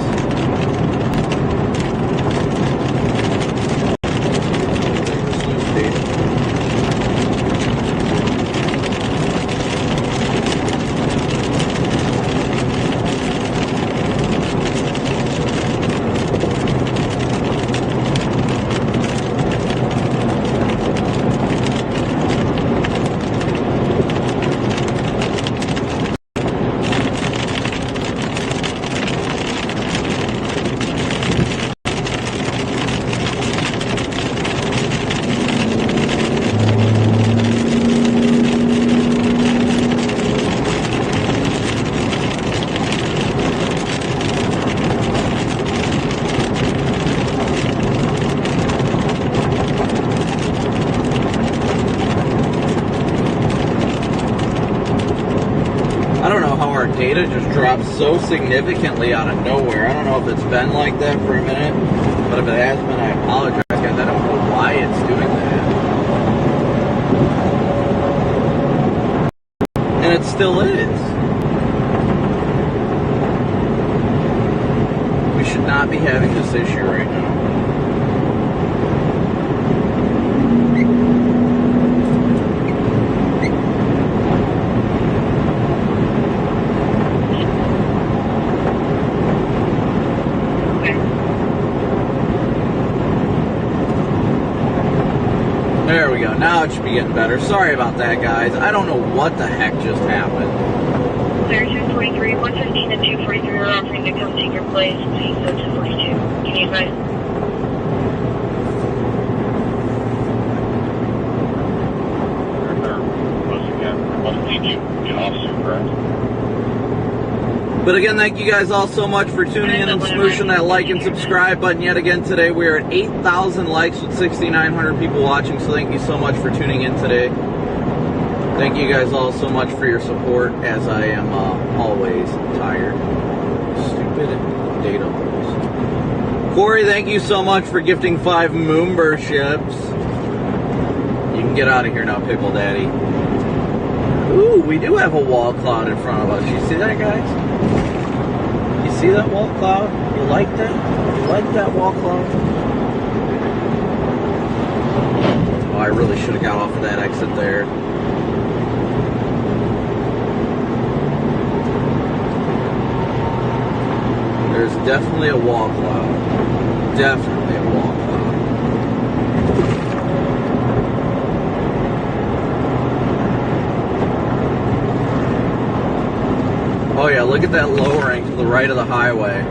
Data just dropped so significantly out of nowhere. I don't know if it's been like that for a minute, but if it has been, I apologize, guys. I don't know why it's doing that. And it still is. We should not be having this issue right now. There we go. Now it should be getting better. Sorry about that, guys. I don't know what the heck just happened. Clear 243, 115 and 243 are offering to come take your place. Please go to 42. Can you advise? But again, thank you guys all so much for tuning in and smooshing that like and subscribe button yet again today. We are at 8,000 likes with 6,900 people watching, so thank you so much for tuning in today. Thank you guys all so much for your support, as I am always tired. Stupid data holes. Corey, thank you so much for gifting 5 memberships. You can get out of here now, Pickle Daddy. Ooh, we do have a wall cloud in front of us. You see that, guys? You see that wall cloud? You like that? You like that wall cloud? Oh, I really should have got off of that exit there. There's definitely a wall cloud. Definitely a wall cloud. Oh yeah, look at that lowering to the right of the highway.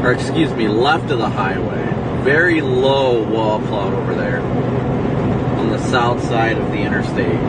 Or excuse me, left of the highway. Very low wall cloud over there. On the south side of the interstate.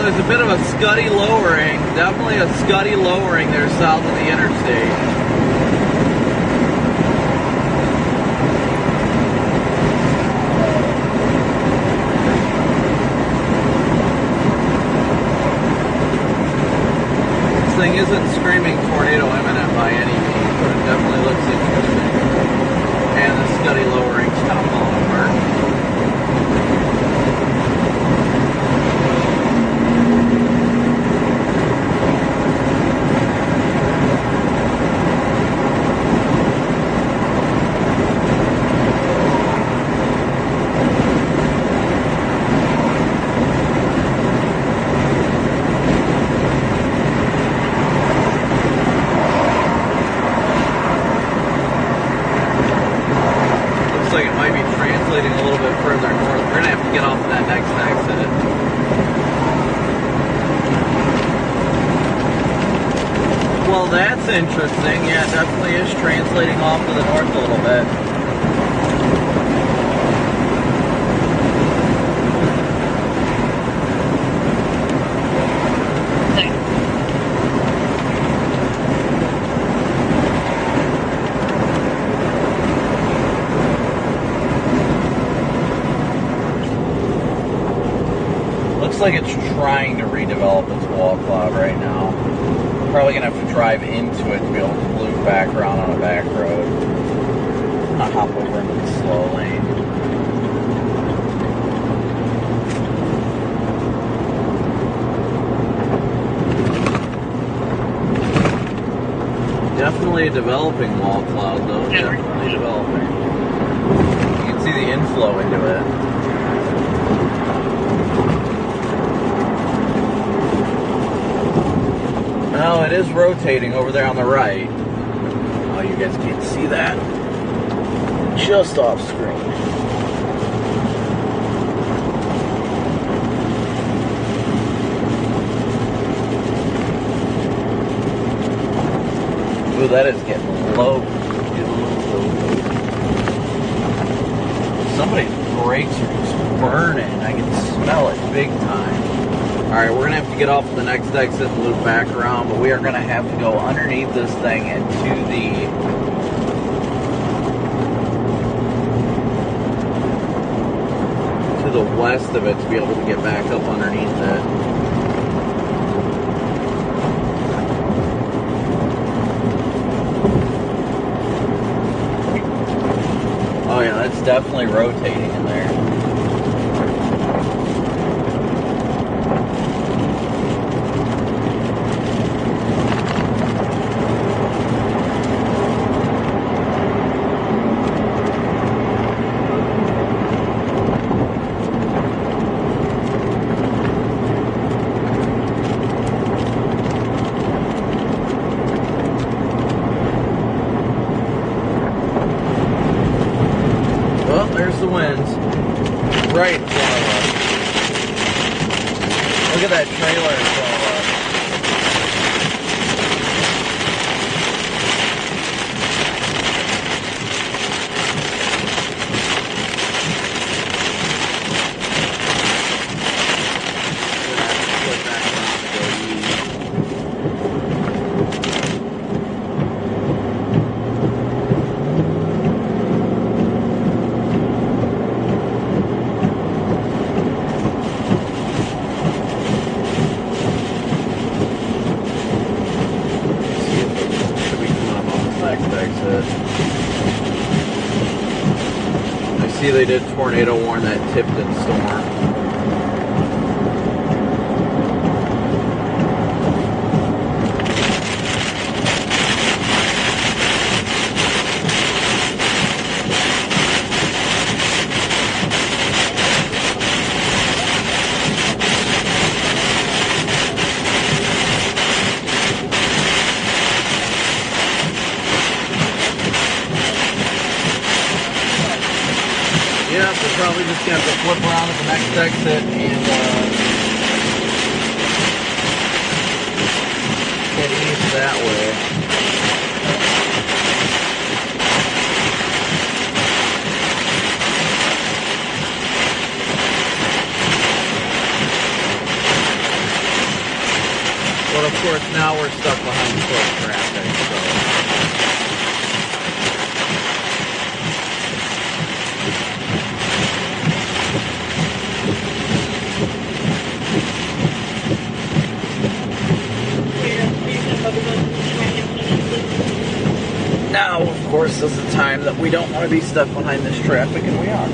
There's a bit of a scuddy lowering, definitely a scuddy lowering there south of the interstate. This thing isn't screaming tornado imminent by any means, but it definitely looks interesting. And the scuddy lowering's kind of falling apart. Well, that's interesting. Yeah, it definitely is translating off to the north a little bit. Looks like it's trying to redevelop its wall cloud right now. Probably gonna have to drive into it to be able to loop back around on a back road. I'm gonna hop over into the slow lane. Definitely a developing wall cloud though. Definitely developing. You can see the inflow into it. No, it is rotating over there on the right. Oh, you guys can't see that. Just off screen. Ooh, that is getting low. Somebody's brakes are just burning. I can smell it big time. Alright, we're going to have to get off the next exit and loop back around, but we are going to have to go underneath this thing and to to the west of it to be able to get back up underneath it. Oh yeah, that's definitely rotating in there. The winds right in front of us. Look at that trailer in front of us. Put that around to go see they did tornado warn that Tipton storm. Yeah, so probably just gonna have to flip around at the next exit and head east that way. But of course now we're stuck behind close traffic, so. Now, of course, is the time that we don't want to be stuck behind this traffic, and we are.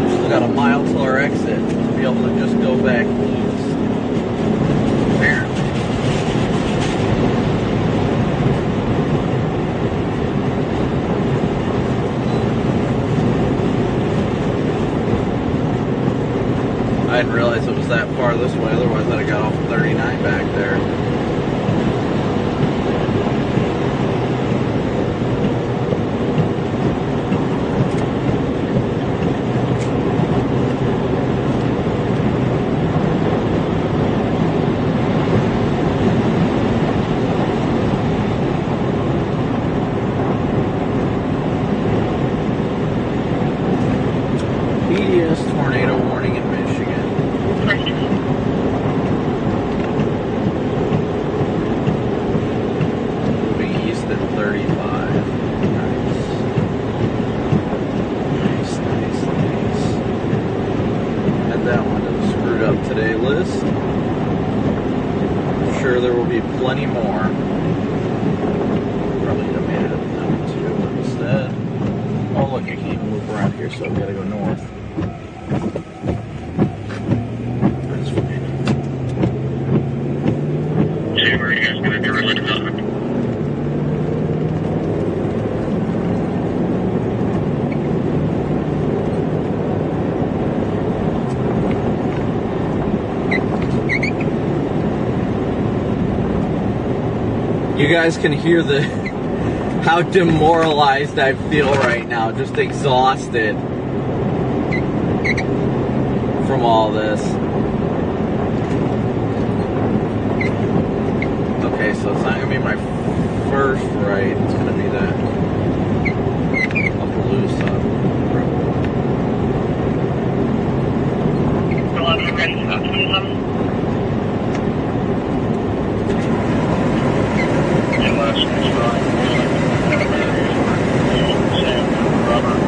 We've still got a mile till our exit to be able to just go back east. Apparently. I didn't realize it was that far this way, otherwise I'd have got off 39 back there. Tornado warning in Michigan. Moving east at 35. Nice. Add that one to the screwed up today list. I'm sure there will be plenty more. Probably could have made it up now too, but instead. Oh look, I can't even loop around here, so I've got to go north. That's fine. See where you guys gonna be really good. You guys can hear how demoralized I feel right now, just exhausted from all this. Okay, so it's not gonna be my first right, it's gonna be that Appaloosa road. Robert,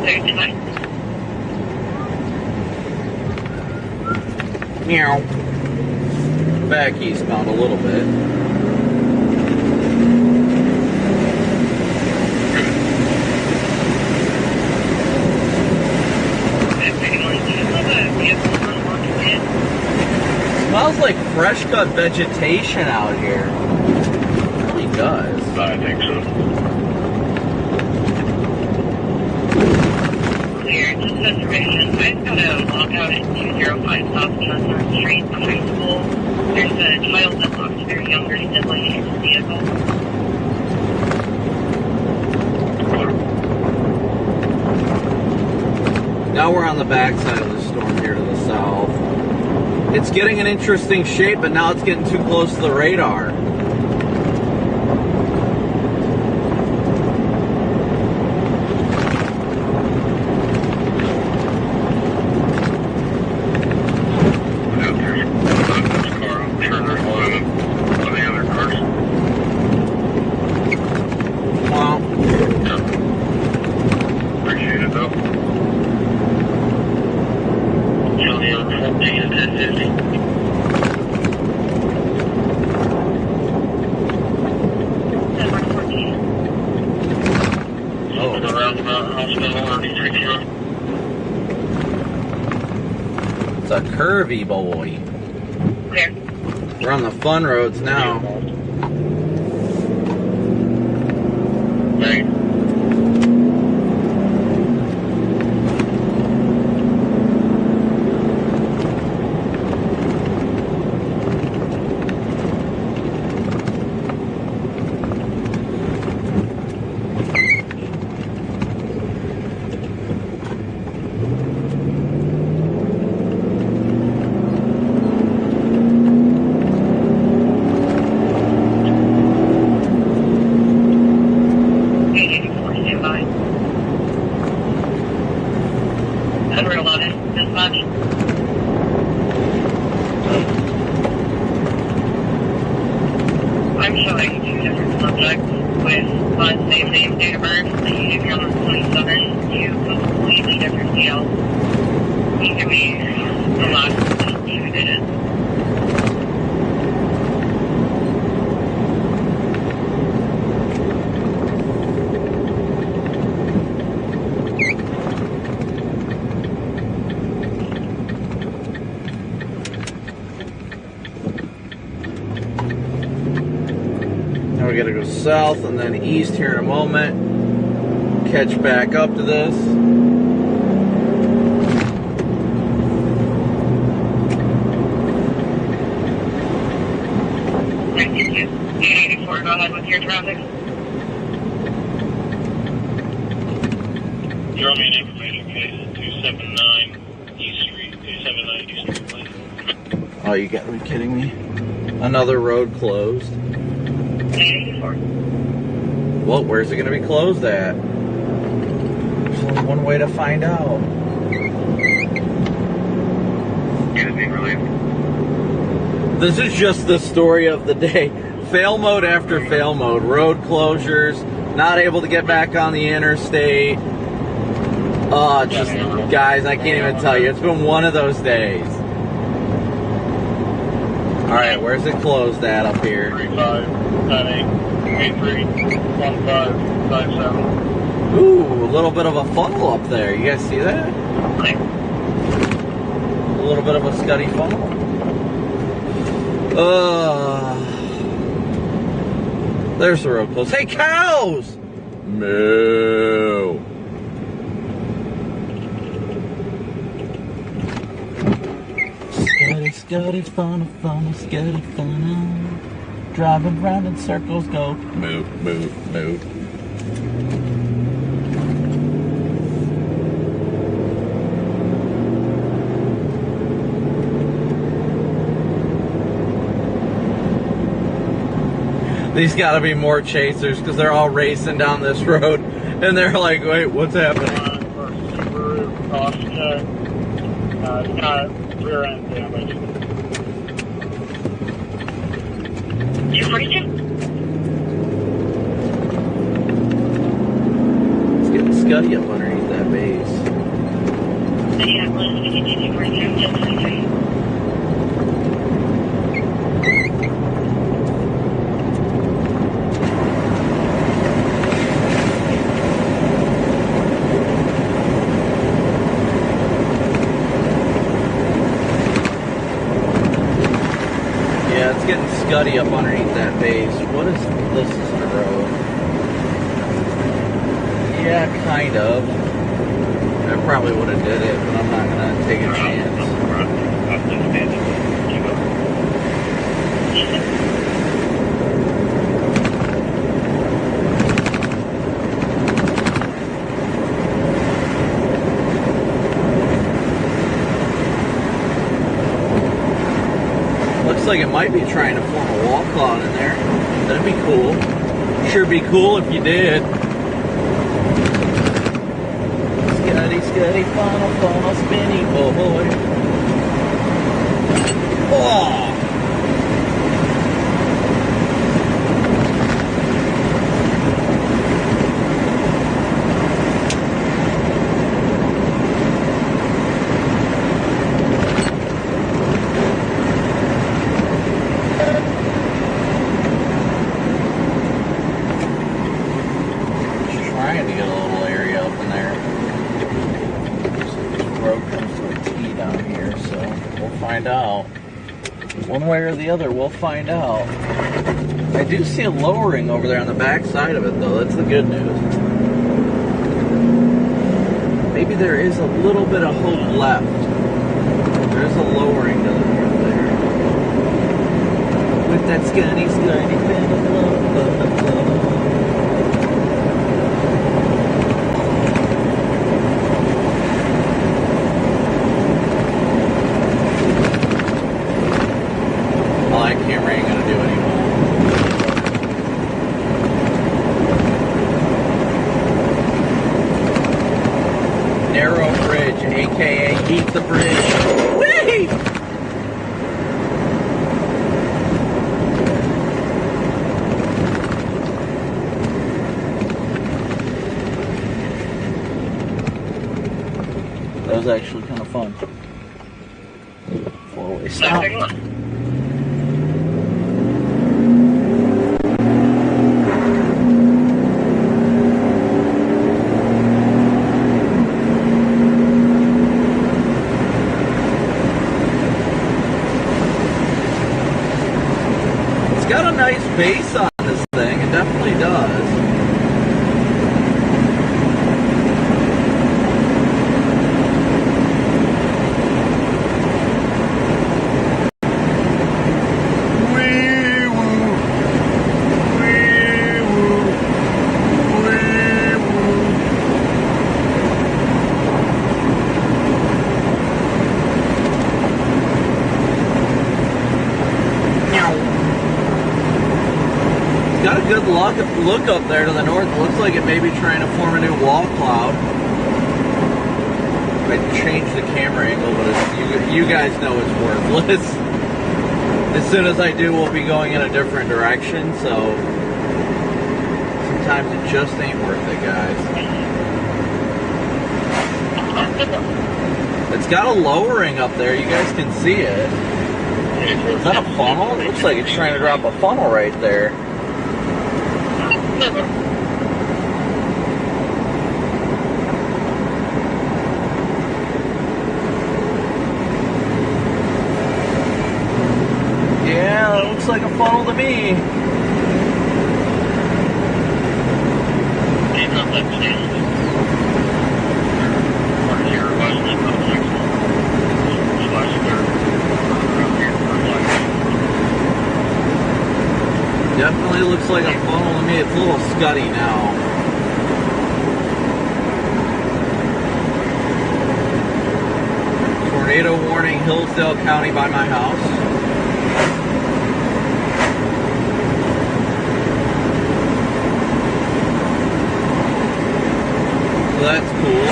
Okay, goodbye. Meow. Back eastbound a little bit. Smells like fresh cut vegetation out here. It really does. I think so. Clear, just observation. I've got a walkout at 205 South Chestnut Street from high school. There's a child that looks their younger sibling in his vehicle. Now we're on the backside of the storm here to the south. It's getting an interesting shape, but now it's getting too close to the radar. It's a curvy boy. Clear. We're on the fun roads now. Right. I'm showing two different subjects with same name, date of birth. The unique on 27, two completely different deals. You give me the last two digits. We gotta go south and then east here in a moment. Catch back up to this. Thank you. 884, go ahead with your traffic. You're on main information case 279 East Street. 279 East Street, please. Oh, you gotta be kidding me. Another road closed. 884. Well, where's it going to be closed at? There's only one way to find out. This is just the story of the day. Fail mode after fail mode. Road closures, not able to get back on the interstate. Oh, just, guys, I can't even tell you. It's been one of those days. Alright, where's it closed at up here? 3598315557. Ooh, a little bit of a funnel up there. You guys see that? A little bit of a scuddy funnel. There's the road close. Hey, cows! Moo. Scuddy, scuddy, funnel, funnel, scuddy, funnel. Driving round in circles, go moo, moo, moo. These gotta be more chasers because they're all racing down this road and they're like, wait, what's happening? Subaru cross check. It's got rear end damage. You freaking? It's getting scuddy up underneath that base. Minneapolis, we continue for through destination. Yeah, it's getting scuddy up underneath that base. What is this? Is a road? Yeah, kind of. I probably would have did it, but I'm not gonna take a chance. Looks like it might be trying to form a wall cloud in there. That'd be cool. Sure be cool if you did. Scuddy, scuddy, funnel, funnel, spinny boy. Oh! Trying to get a little area up in there. This road comes to a T down here, so we'll find out. One way or the other, we'll find out. I do see a lowering over there on the back side of it, though. That's the good news. Maybe there is a little bit of hope left. There is a lowering to the north there. With that scunny, scunny pin of love. Camera ain't gonna do anymore. Narrow bridge, aka eat the bridge. Whee! That was actually kind of fun. Four-way stop. Got a nice base on this thing, it definitely does. Got a good look up there to the north. It looks like it may be trying to form a new wall cloud. I changed the camera angle, but you guys know it's worthless. As soon as I do, we'll be going in a different direction, so sometimes it just ain't worth it, guys. It's got a lowering up there. You guys can see it. Is that a funnel? It looks like it's trying to drop a funnel right there. Yeah, it looks like a funnel to me. Definitely looks like a funnel to me. It's a little scuddy now. Tornado warning, Hillsdale County by my house. So that's cool.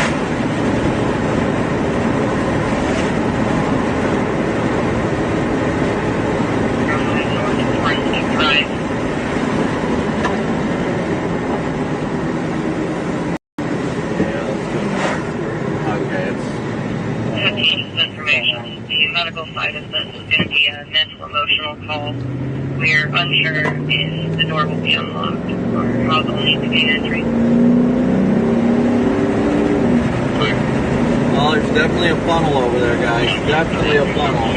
physical side of this is going to be a mental emotional call. We're unsure if the door will be unlocked or how they'll need to gain entry. Well, there's definitely a funnel over there, guys. Definitely a funnel.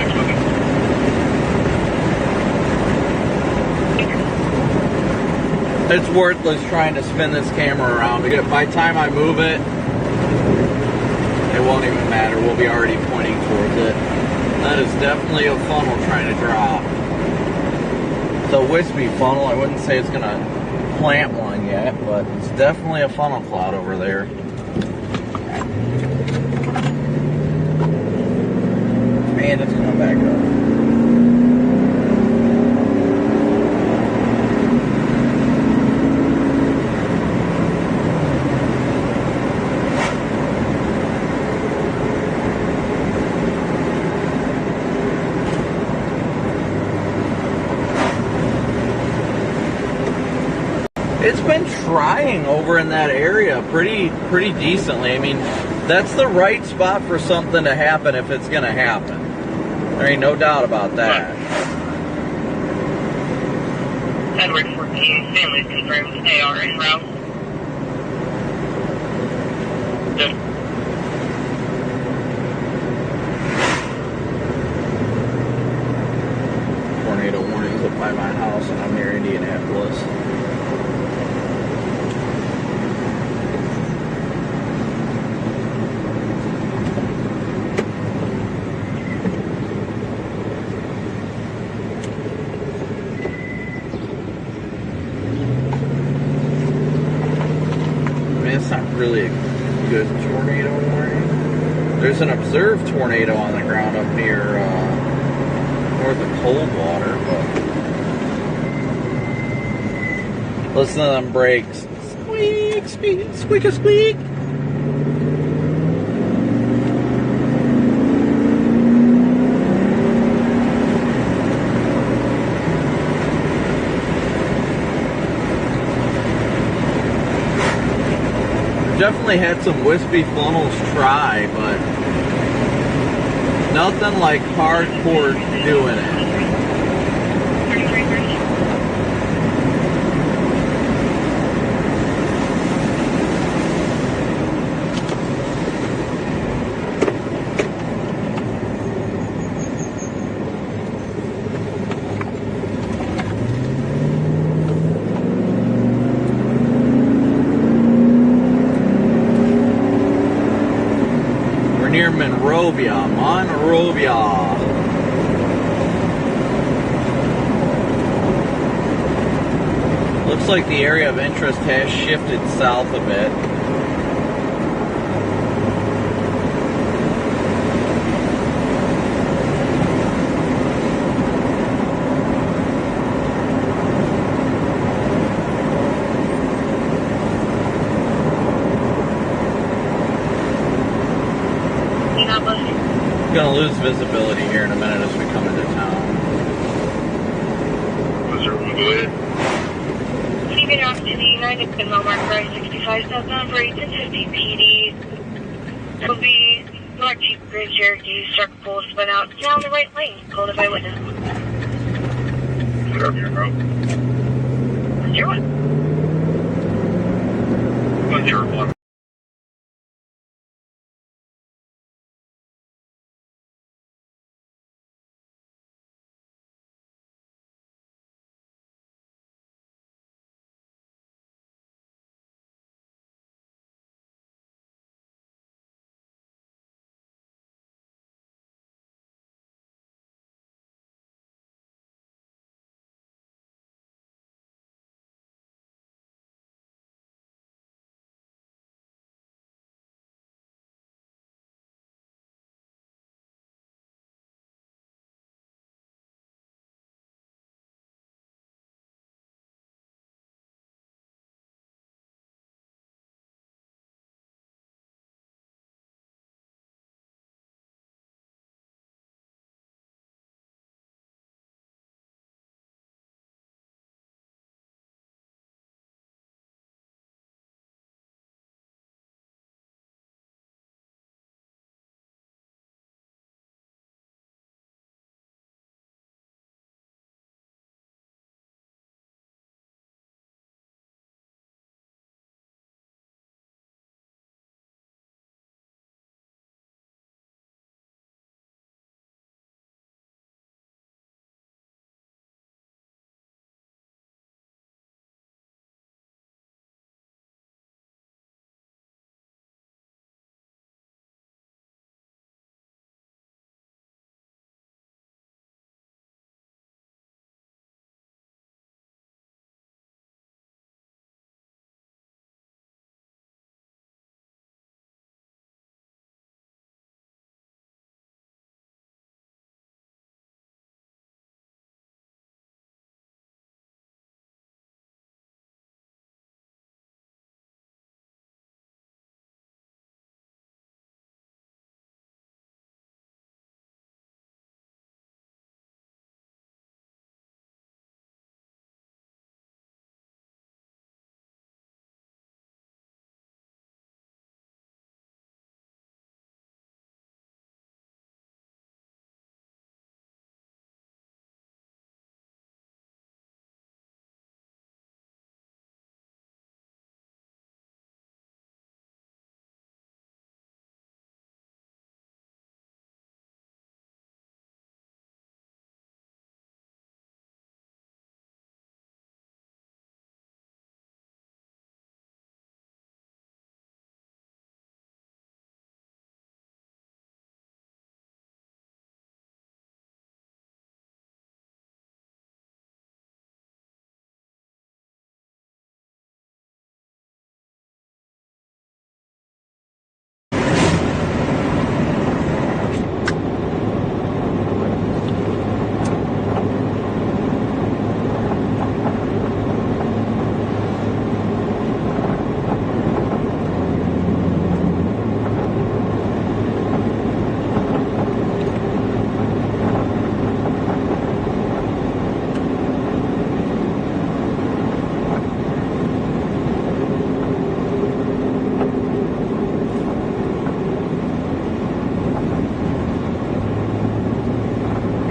It's worthless trying to spin this camera around because by the time I move it, it won't even matter. We'll be already pointing towards it. That is definitely a funnel trying to drop. It's a wispy funnel. I wouldn't say it's going to plant one yet, but it's definitely a funnel cloud over there. And it's coming back up. It's been trying over in that area pretty decently. I mean, that's the right spot for something to happen if it's going to happen. There ain't no doubt about that. Edward 14, families confirmed they are en route. Tornado warnings up by my house, and I'm near Indianapolis. Really a good tornado warning. There's an observed tornado on the ground up near north of Coldwater, but listen to them brakes. Squeak, squeak, squeak a squeak. Definitely had some wispy funnels try, but nothing like hardcore doing it. Near Monrovia. Looks like the area of interest has shifted south a bit. Gonna lose visibility here in a minute as we come into town. Go ahead. Leaving off to the United Pinwell Mark Price 65 southbound for 850 PD. Will be North Jeep Grand Cherokee, struck pole, spun out down the right lane, called by witness. Clear up your road. 01. 101.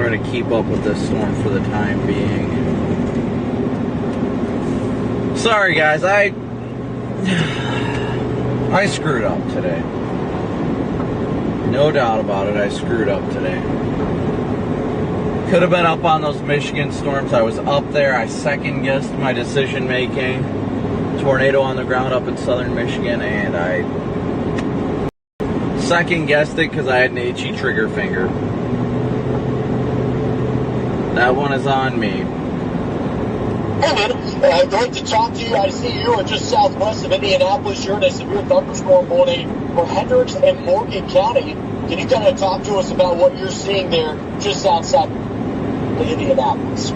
try to keep up with this storm for the time being. Sorry guys, I screwed up today. No doubt about it, I screwed up today. Could have been up on those Michigan storms. I was up there. I second-guessed my decision-making. Tornado on the ground up in southern Michigan, and I second-guessed it because I had an itchy trigger finger. That one is on me. Hey man, great to talk to you. I see you are just southwest of Indianapolis. You're in a severe thunderstorm warning for Hendricks and Morgan County. Can you kind of talk to us about what you're seeing there just outside of Indianapolis?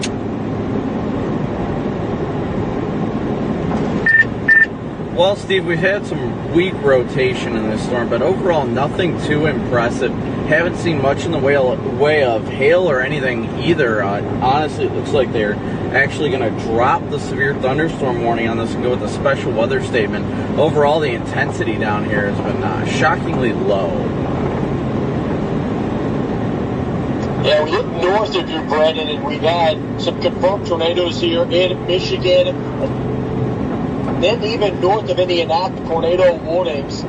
Well, Steve, we've had some weak rotation in this storm, but overall nothing too impressive. Haven't seen much in the way of hail or anything either. Honestly, it looks like they're actually going to drop the severe thunderstorm warning on this and go with a special weather statement. Overall, the intensity down here has been shockingly low. Yeah, we look north of you, Brandon, and we've had some confirmed tornadoes here in Michigan. Then even north of Indianapolis, tornado warnings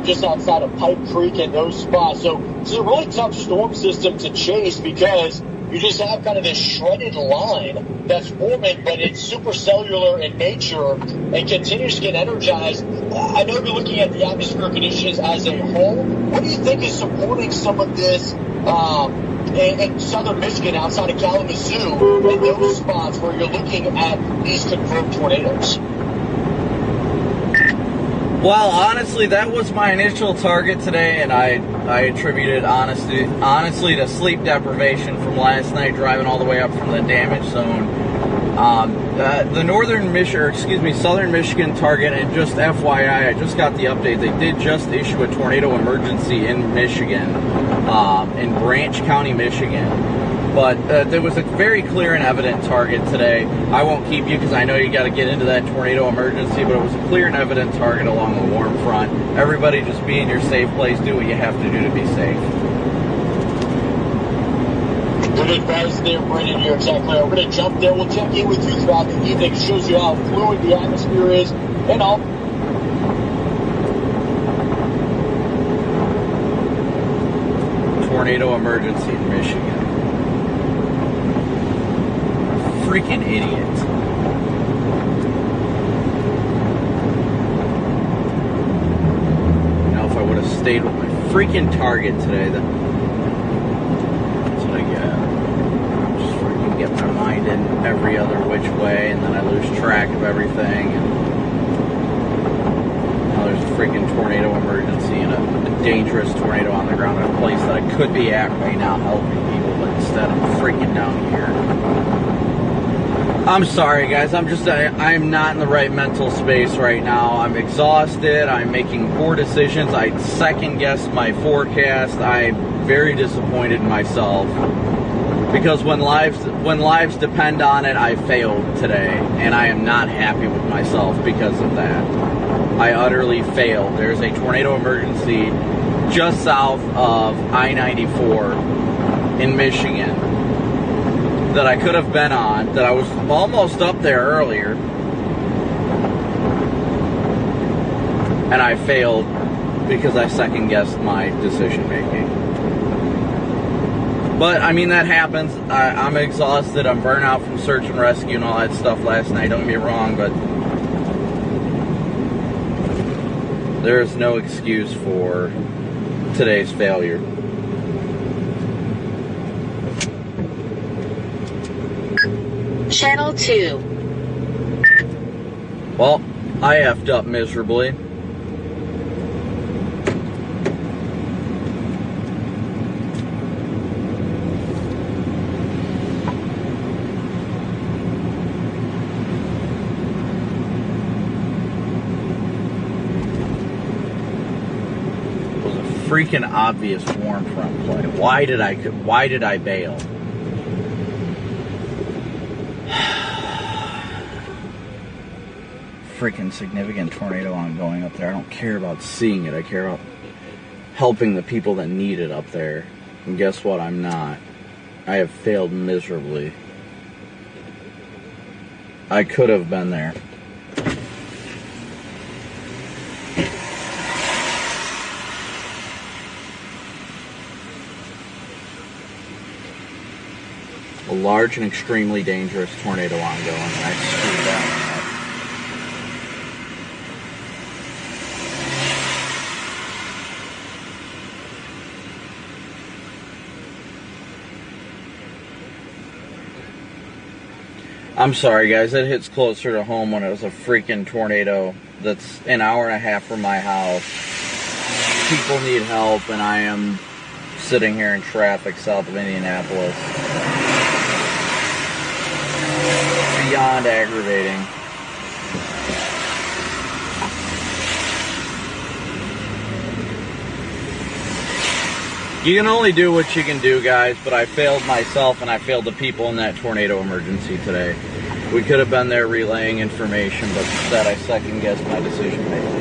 just outside of Pipe Creek and those spots. So this is a really tough storm system to chase because you just have kind of this shredded line that's forming, but it's supercellular in nature and continues to get energized. I know you're looking at the atmospheric conditions as a whole. What do you think is supporting some of this in southern Michigan outside of Kalamazoo in those spots where you're looking at these confirmed tornadoes? Well, honestly, that was my initial target today, and I attributed honestly to sleep deprivation from last night, driving all the way up from the damage zone. The southern Michigan target, and just FYI, I just got the update. They did just issue a tornado emergency in Michigan, in Branch County, Michigan. But there was a very clear and evident target today. I won't keep you because I know you got to get into that tornado emergency, but it was a clear and evident target along the warm front. Everybody just be in your safe place. Do what you have to do to be safe. Good advice there, Brendan. You're exactly right. We're going to jump there. We'll check in with you throughout the evening. It shows you how fluid the atmosphere is and all. Tornado emergency in Michigan. Freaking idiot. Now, if I would have stayed with my freaking target today, that's what I get. Just freaking get my mind in every other which way, and then I lose track of everything. And now there's a freaking tornado emergency and a dangerous tornado on the ground in a place that I could be at right now helping people, but instead I'm freaking down here. I'm sorry, guys. I'm not in the right mental space right now. I'm exhausted. I'm making poor decisions. I second-guessed my forecast. I'm very disappointed in myself because when lives depend on it, I failed today, and I am not happy with myself because of that. I utterly failed. There's a tornado emergency just south of I-94 in Michigan that I could have been on, that I was almost up there earlier, and I failed because I second-guessed my decision-making. But, I mean, that happens. I'm exhausted. I'm burnt out from search and rescue and all that stuff last night. Don't get me wrong, but there is no excuse for today's failure. Channel 2. Well, I effed up miserably. It was a freaking obvious warm front play. Why did I bail? Freaking significant tornado ongoing up there. I don't care about seeing it. I care about helping the people that need it up there. And guess what? I'm not. I have failed miserably. I could have been there. A large and extremely dangerous tornado ongoing, and I screwed that one up. I'm sorry, guys. It hits closer to home when it was a freaking tornado that's an hour and a half from my house. People need help, and I am sitting here in traffic south of Indianapolis. Beyond aggravating. You can only do what you can do, guys, but I failed myself and I failed the people in that tornado emergency today. We could have been there relaying information, but instead I second-guessed my decision making.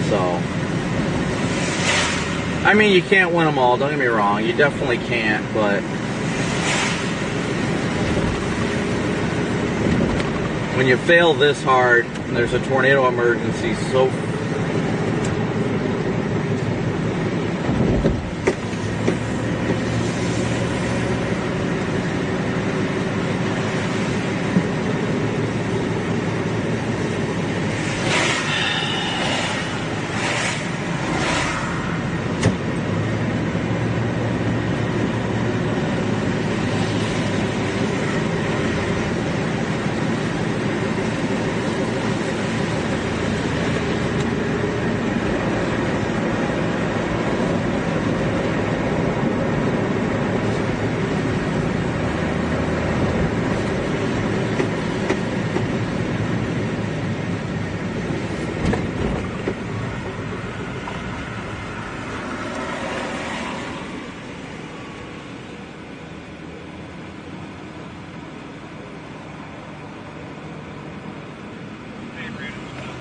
So, I mean, you can't win them all, don't get me wrong. You definitely can't, but when you fail this hard and there's a tornado emergency so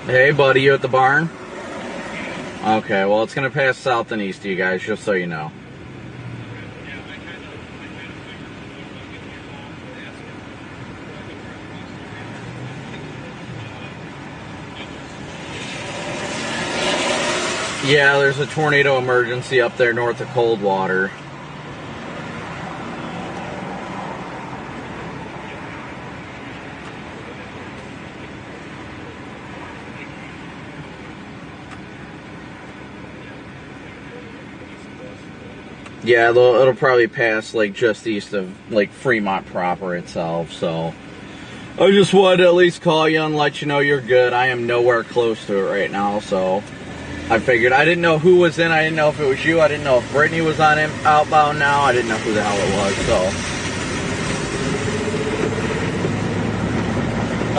Hey, buddy, you at the barn? Okay, well, it's going to pass south and east of you guys, just so you know. Yeah, there's a tornado emergency up there north of Coldwater. Yeah, it'll probably pass like just east of like Fremont proper itself, so I just wanted to at least call you and let you know you're good. I am nowhere close to it right now, so I figured. I didn't know who was in. I didn't know if it was you. I didn't know if Brittany was on outbound now. I didn't know who the hell it was, so.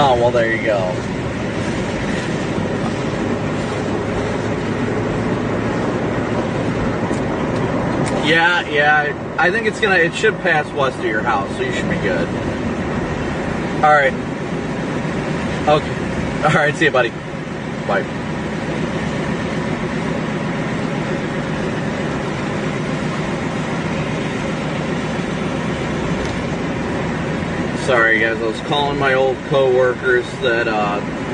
Oh, well, there you go. Yeah, I think it should pass west of your house, so you should be good. Alright. Okay. Alright, see you, buddy. Bye. Sorry, guys, I was calling my old co-workers that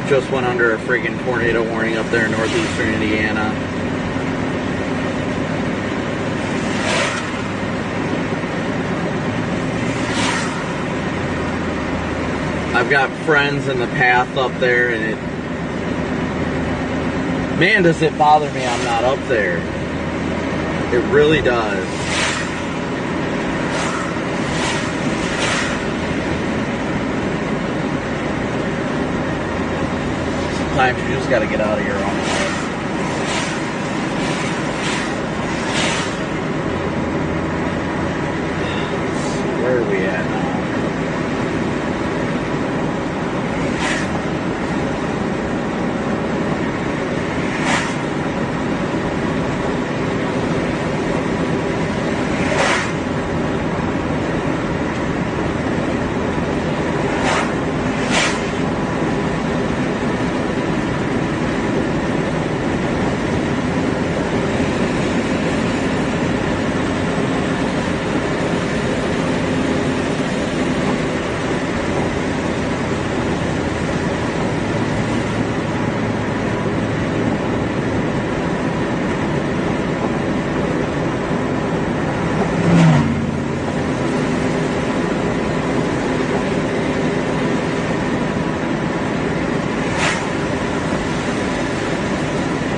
just went under a freaking tornado warning up there in northeastern Indiana. I've got friends in the path up there, and man, does it bother me I'm not up there. It really does. Sometimes you just gotta get out of your own way. Where are we at now?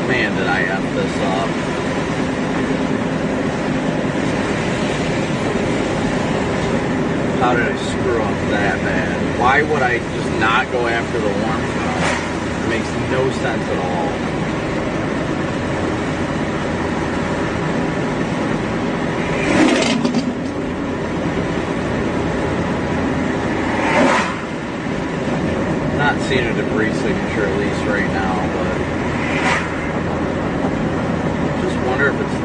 Man, did I F this up. How did I screw up that bad? Why would I just not go after the warm front? It makes no sense at all. Not seeing a debris signature at least right now, but just wonder if it's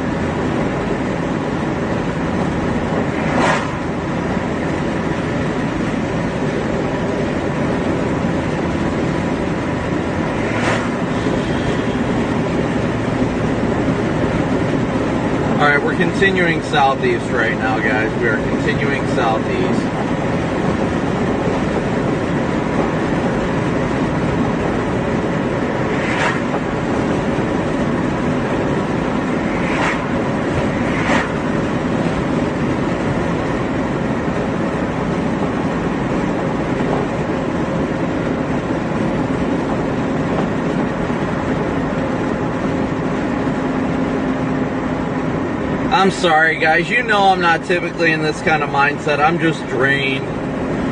Alright, we're continuing southeast right now, guys. We are continuing southeast. I'm sorry, guys. You know I'm not typically in this kind of mindset. I'm just drained.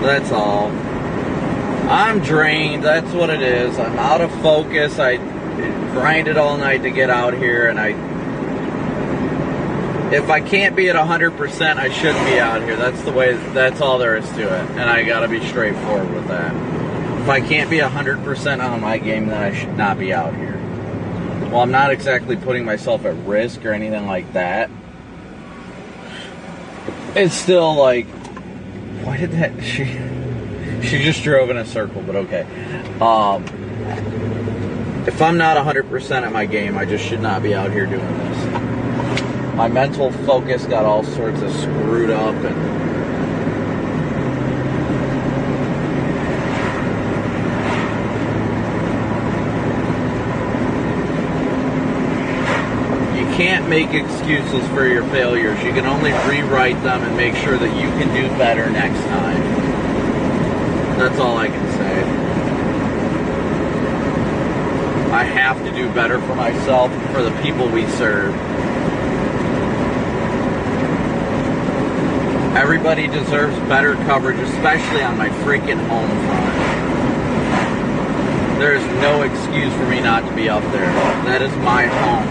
That's all. I'm drained. That's what it is. I'm out of focus. I grinded all night to get out here, and if I can't be at 100%, I shouldn't be out here. That's the way. That's all there is to it, and I got to be straightforward with that. If I can't be 100% on my game, then I should not be out here. Well, I'm not exactly putting myself at risk or anything like that. It's still like, why did that, she just drove in a circle, but okay. If I'm not 100% at my game, I just should not be out here doing this. My mental focus got all sorts of screwed up, and can't make excuses for your failures. You can only rewrite them and make sure that you can do better next time. That's all I can say. I have to do better for myself and for the people we serve. Everybody deserves better coverage, especially on my freaking home front. There is no excuse for me not to be up there. That is my home.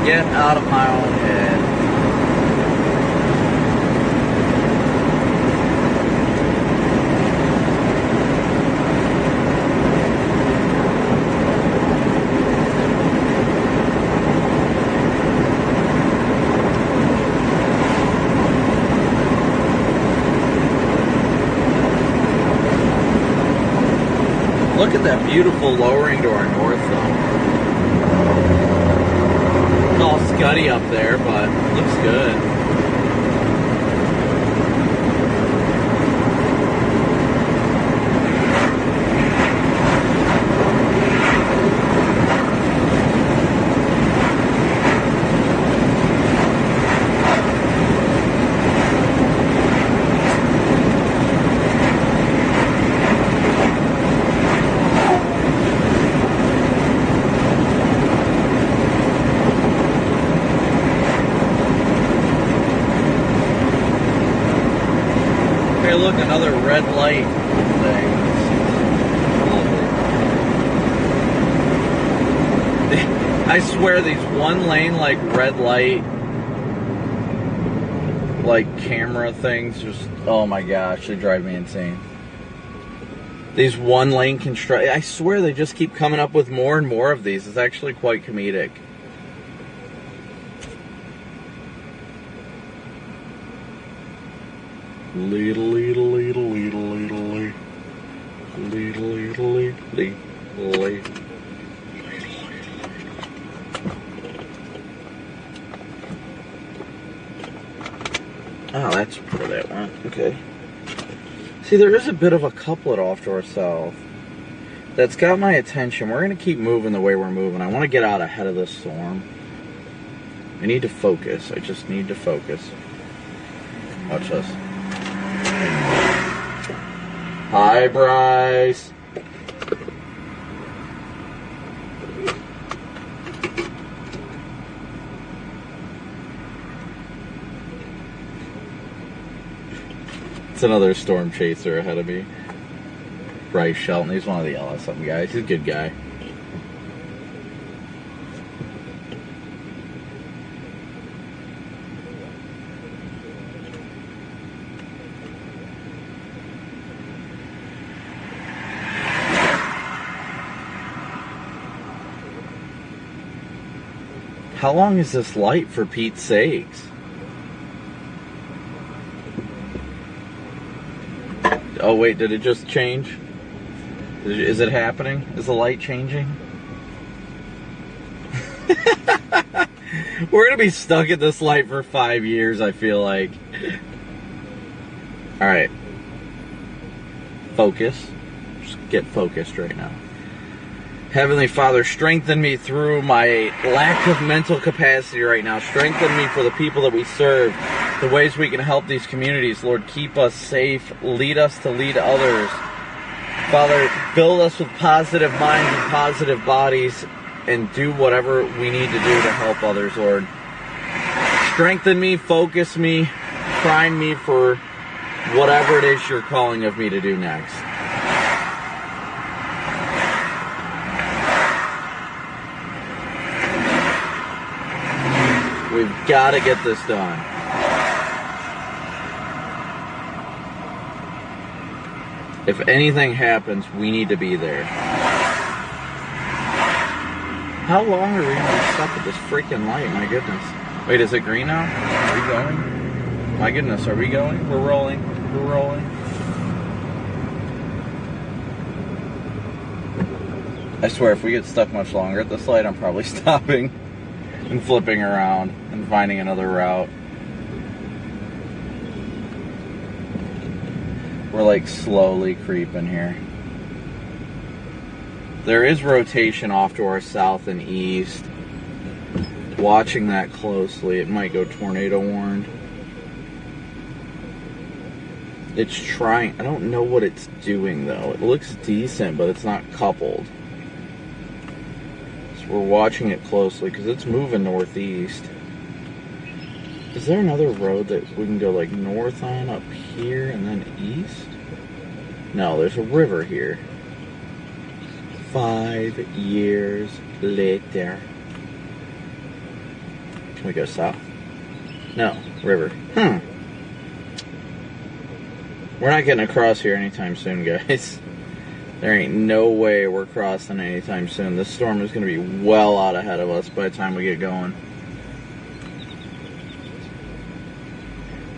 Get out of my own head. Look at that beautiful lowering to our north though. All scuddy up there, but looks good. Look, another red light thing. I swear these one lane like red light like camera things just, oh my gosh, they drive me insane. These one lane I swear they just keep coming up with more and more of these. It's actually quite comedic. Leedle, leedle, leedle, leedle, leedle, leedle, leedle, leedle, leedle. Oh, that's where that went. Okay. See, there is a bit of a couplet off to our south that's got my attention. We're going to keep moving the way we're moving. I want to get out ahead of this storm. I need to focus. I just need to focus. Watch this. Hi, Bryce. It's another storm chaser ahead of me. Bryce Shelton. He's one of the LSM guys. He's a good guy. How long is this light, for Pete's sakes? Oh wait, did it just change? Is it happening? Is the light changing? We're gonna be stuck at this light for 5 years, I feel like. Alright. Focus. Just get focused right now. Heavenly Father, strengthen me through my lack of mental capacity right now. Strengthen me for the people that we serve, the ways we can help these communities. Lord, keep us safe. Lead us to lead others. Father, build us with positive minds and positive bodies, and do whatever we need to do to help others, Lord. Strengthen me, focus me, prime me for whatever it is you're calling of me to do next. We've got to get this done. If anything happens, we need to be there. How long are we going to be stuck at this freaking light? My goodness. Wait, is it green now? Are we going? My goodness, are we going? We're rolling. We're rolling. I swear, if we get stuck much longer at this light, I'm probably stopping and flipping around and finding another route. We're like slowly creeping here. There is rotation off to our south and east. Watching that closely. It might go tornado warned. It's trying. I don't know what it's doing though. It looks decent, but it's not coupled. We're watching it closely because it's moving northeast. Is there another road that we can go like north on up here and then east? No, there's a river here. 5 years later. Can we go south? No, river. We're not getting across here anytime soon, guys. There ain't no way we're crossing anytime soon. This storm is going to be well out ahead of us by the time we get going.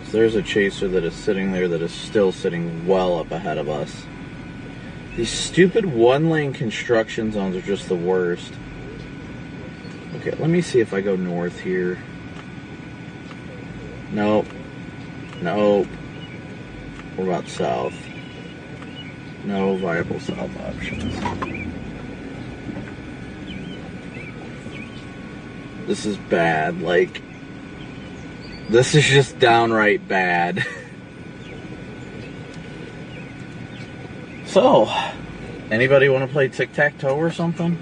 So there's a chaser that is sitting there that is still sitting well up ahead of us. These stupid one-lane construction zones are just the worst. Okay, let me see if I go north here. Nope. Nope. What about south? No viable south options. This is bad. Like, this is just downright bad. So, anybody want to play tic-tac-toe or something?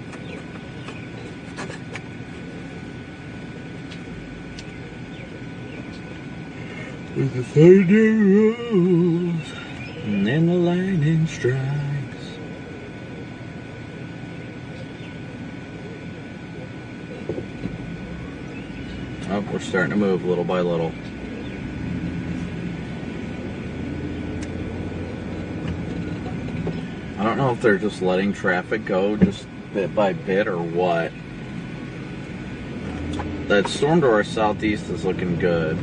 With the thunder rolls and then the lightning strikes. Oh, we're starting to move little by little. I don't know if they're just letting traffic go just bit by bit or what. That storm to our southeast is looking good.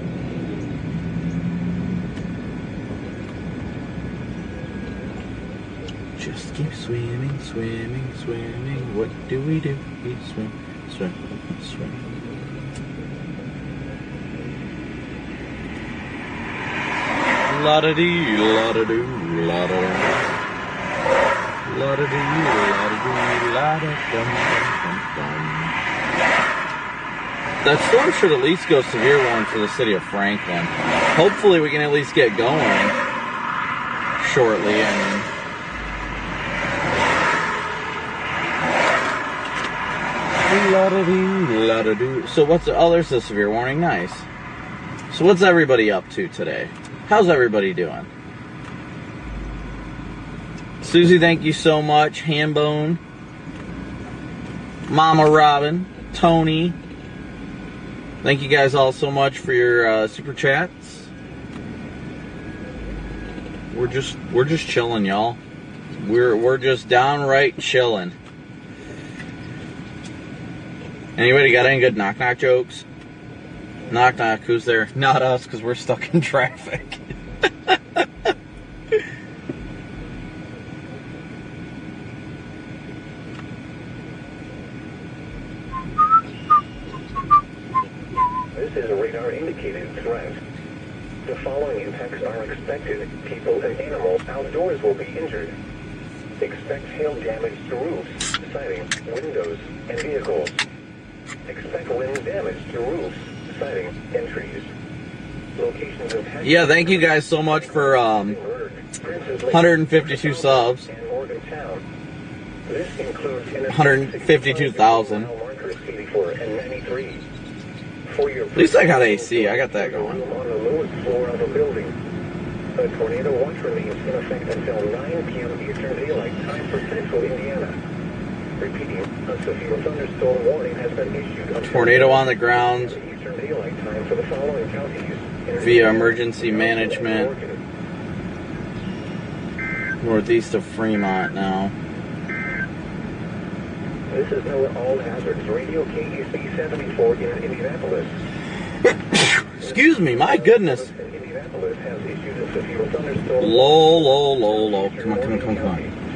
just keep swimming, swimming, swimming. What do? We swim, swim, swim. La-da-dee, la-da-doo, la-da-dum. La-da-dee, la-da-doo, la-da-dum-dum-dum-dum. That storm should at least go severe warning for the city of Franklin. Hopefully we can at least get going shortly. La-da-dee, la-da-doo. So what's the... Oh, there's the severe warning. Nice. So what's everybody up to today? How's everybody doing? Susie, thank you so much. Hambone. Mama Robin. Tony. Thank you guys all so much for your super chats. We're just chilling, y'all. We're just downright chilling. Anybody got any good knock-knock jokes? Knock-knock, who's there? Not us, because we're stuck in traffic. This is a radar-indicated threat. The following impacts are expected. People and animals outdoors will be injured. Expect hail damage to roofs, siding, windows, and vehicles. Expect wind damage to roofs, siding, and trees. Locations of yeah, thank you guys so much for 152 subs. 152,000. At least I got AC. I got that going. On the lowest floor of a building. A tornado watch remains in effect until 9 p.m. Eastern Daylight Time for Central Indiana. Repeating, a severe thunderstorm warning has been issued. Tornado on the ground Eastern Daylight Time for the following counties. via emergency management. Northeast of Fremont now. This is NOAA All Hazards Radio KEC 74 in Indianapolis. Excuse me, my goodness. Indianapolis has issued a severe thunderstorm. Low. Come on.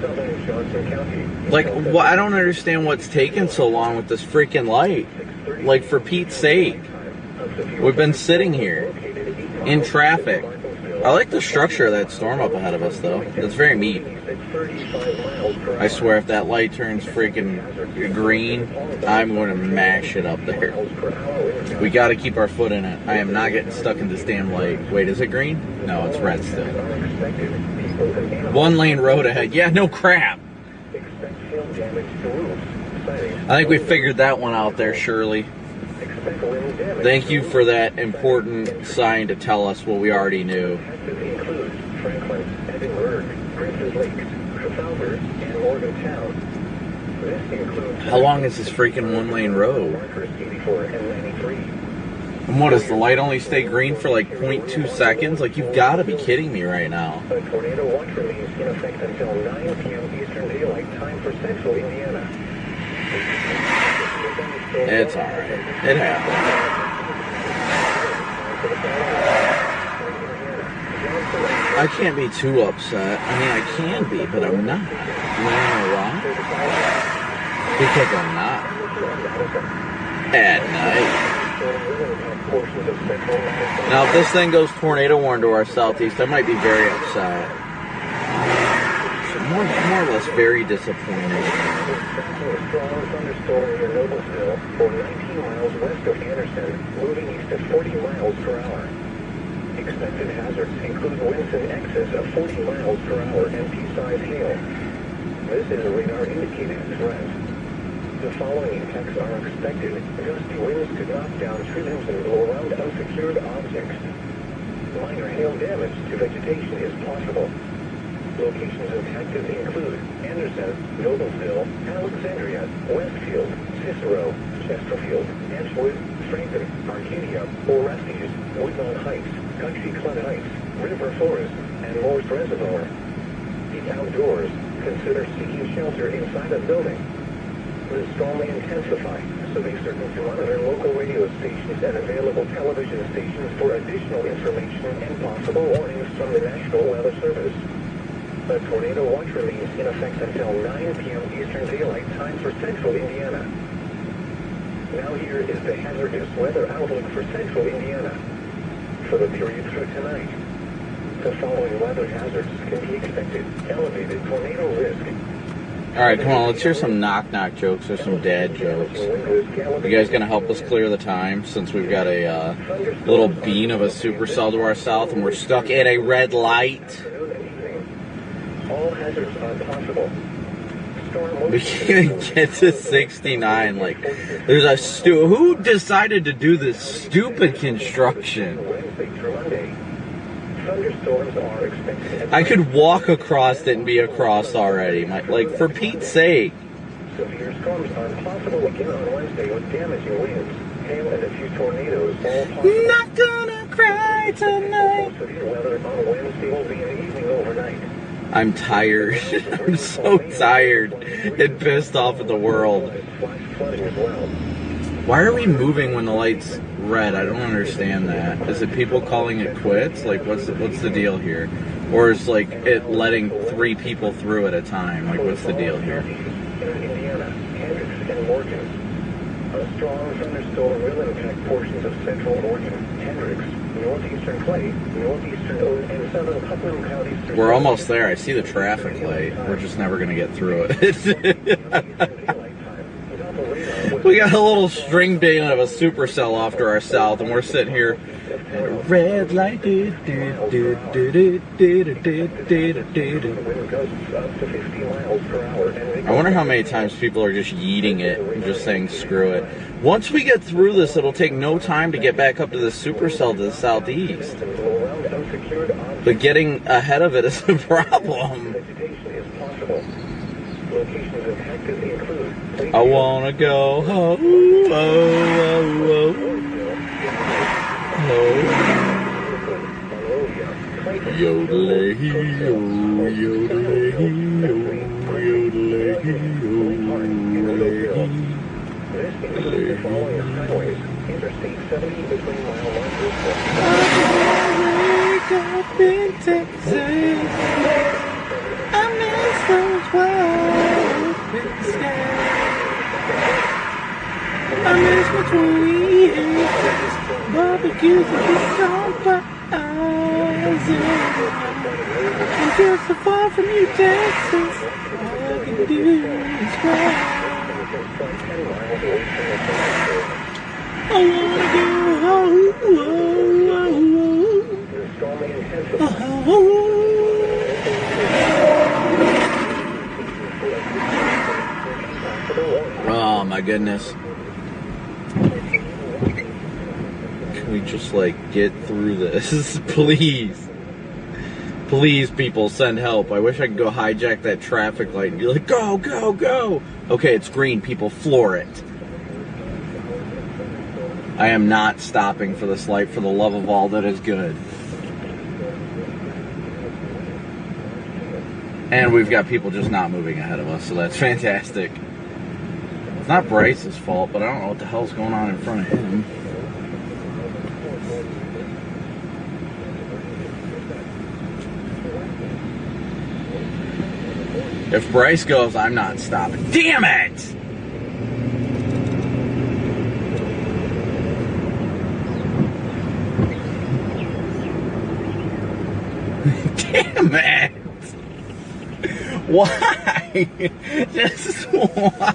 Southern Johnson County. Like, I don't understand what's taking so long with this freaking light. Like, for Pete's sake. We've been sitting here in traffic. I like the structure of that storm up ahead of us, though. It's very neat. I swear, if that light turns freaking green, I'm going to mash it up there. We got to keep our foot in it. I am not getting stuck in this damn light. Wait, is it green? No, it's red still. 1 lane road ahead. Yeah, no crap. I think we figured that one out there, Shirley. Thank you for that important sign to tell us what we already knew. How long is this freaking 1 lane road? And what, does the light only stay green for like 0.2 seconds? Like, you've got to be kidding me right now. A tornado watch remains in effect until 9 p.m. Eastern Daylight Time for Central Indiana. It's alright. It happens. I can't be too upset. I mean, I can be, but I'm not. You know why? Because I'm not. At night. Now, if this thing goes tornado warning to our southeast, I might be very upset. So more or less very disappointed. Strong thunderstorm near Noblesville for 19 miles west of Anderson, moving east at 40 miles per hour. Expected hazards include winds in excess of 40 miles per hour and pea-sized hail. This is a radar-indicated threat. The following impacts are expected. Gusty winds could knock down tree limbs and blow around unsecured objects. Minor hail damage to vegetation is possible. Locations impacted include Anderson, Noblesville, Alexandria, Westfield, Cicero, Chesterfield, Edgewood, Franklin, Arcadia, Orestes, Woodlawn Heights, Country Club Heights, River Forest, and Morse Reservoir. The outdoors, consider seeking shelter inside a building. The storm may intensify, so be certain to monitor local radio stations and available television stations for additional information and possible warnings from the National Weather Service. The tornado watch remains in effect until 9 p.m. Eastern Daylight Time for central Indiana. Now here is the hazardous weather outlook for central Indiana. For the period through tonight, the following weather hazards can be expected. Elevated tornado risk. Alright, come on, let's hear some knock-knock jokes or some dad jokes. You guys gonna help us clear the time since we've got a little bean of a supercell to our south and we're stuck at a red light? All hazards are possible. We can't even get to 69. Like, there's a who decided to do this stupid construction? I could walk across it and be across already. Like, for Pete's sake. Severe storms are possible again on Wednesday with damaging winds, hail, and a few tornadoes. All possible. Not gonna cry tonight. Severe weather on Wednesday will be in the evening overnight. I'm tired. I'm so tired and pissed off at the world. Why are we moving when the light's red? I don't understand that. Is it people calling it quits? Like, what's the deal here? Or is, like, it letting 3 people through at a time? Like, what's the deal here? Indiana, Hendricks, and Morgan. A strong thunderstorm will impact portions of central Oregon, Hendricks, northeastern Clay, northeastern Owen, and southern Putnam counties. We're almost there. I see the traffic light. We're just never going to get through it. We got a little string bean of a supercell off to our south, and we're sitting here. Red light. I wonder how many times people are just yeeting it and just saying screw it. Once we get through this, it'll take no time to get back up to the supercell to the southeast. But getting ahead of it is the problem. I wanna go home. Yodelay-hee-yo, yodelay-hee-yo, yodelay-hee-yo, yodelay-hee. I wake up in Texas. I miss those wild open skies. I miss my 28 barbecues and the campfires. I'm just so far from you, Texas. All I can do is cry. I wanna go home. Oh my goodness. Can we just like get through this? Please. Please, people, send help. I wish I could go hijack that traffic light and be like, go, go, go. Okay, it's green, people, floor it. I am not stopping for this light for the love of all that is good. And we've got people just not moving ahead of us, so that's fantastic. It's not Bryce's fault, but I don't know what the hell's going on in front of him. If Bryce goes, I'm not stopping. Damn it! Damn it! Why? Just why?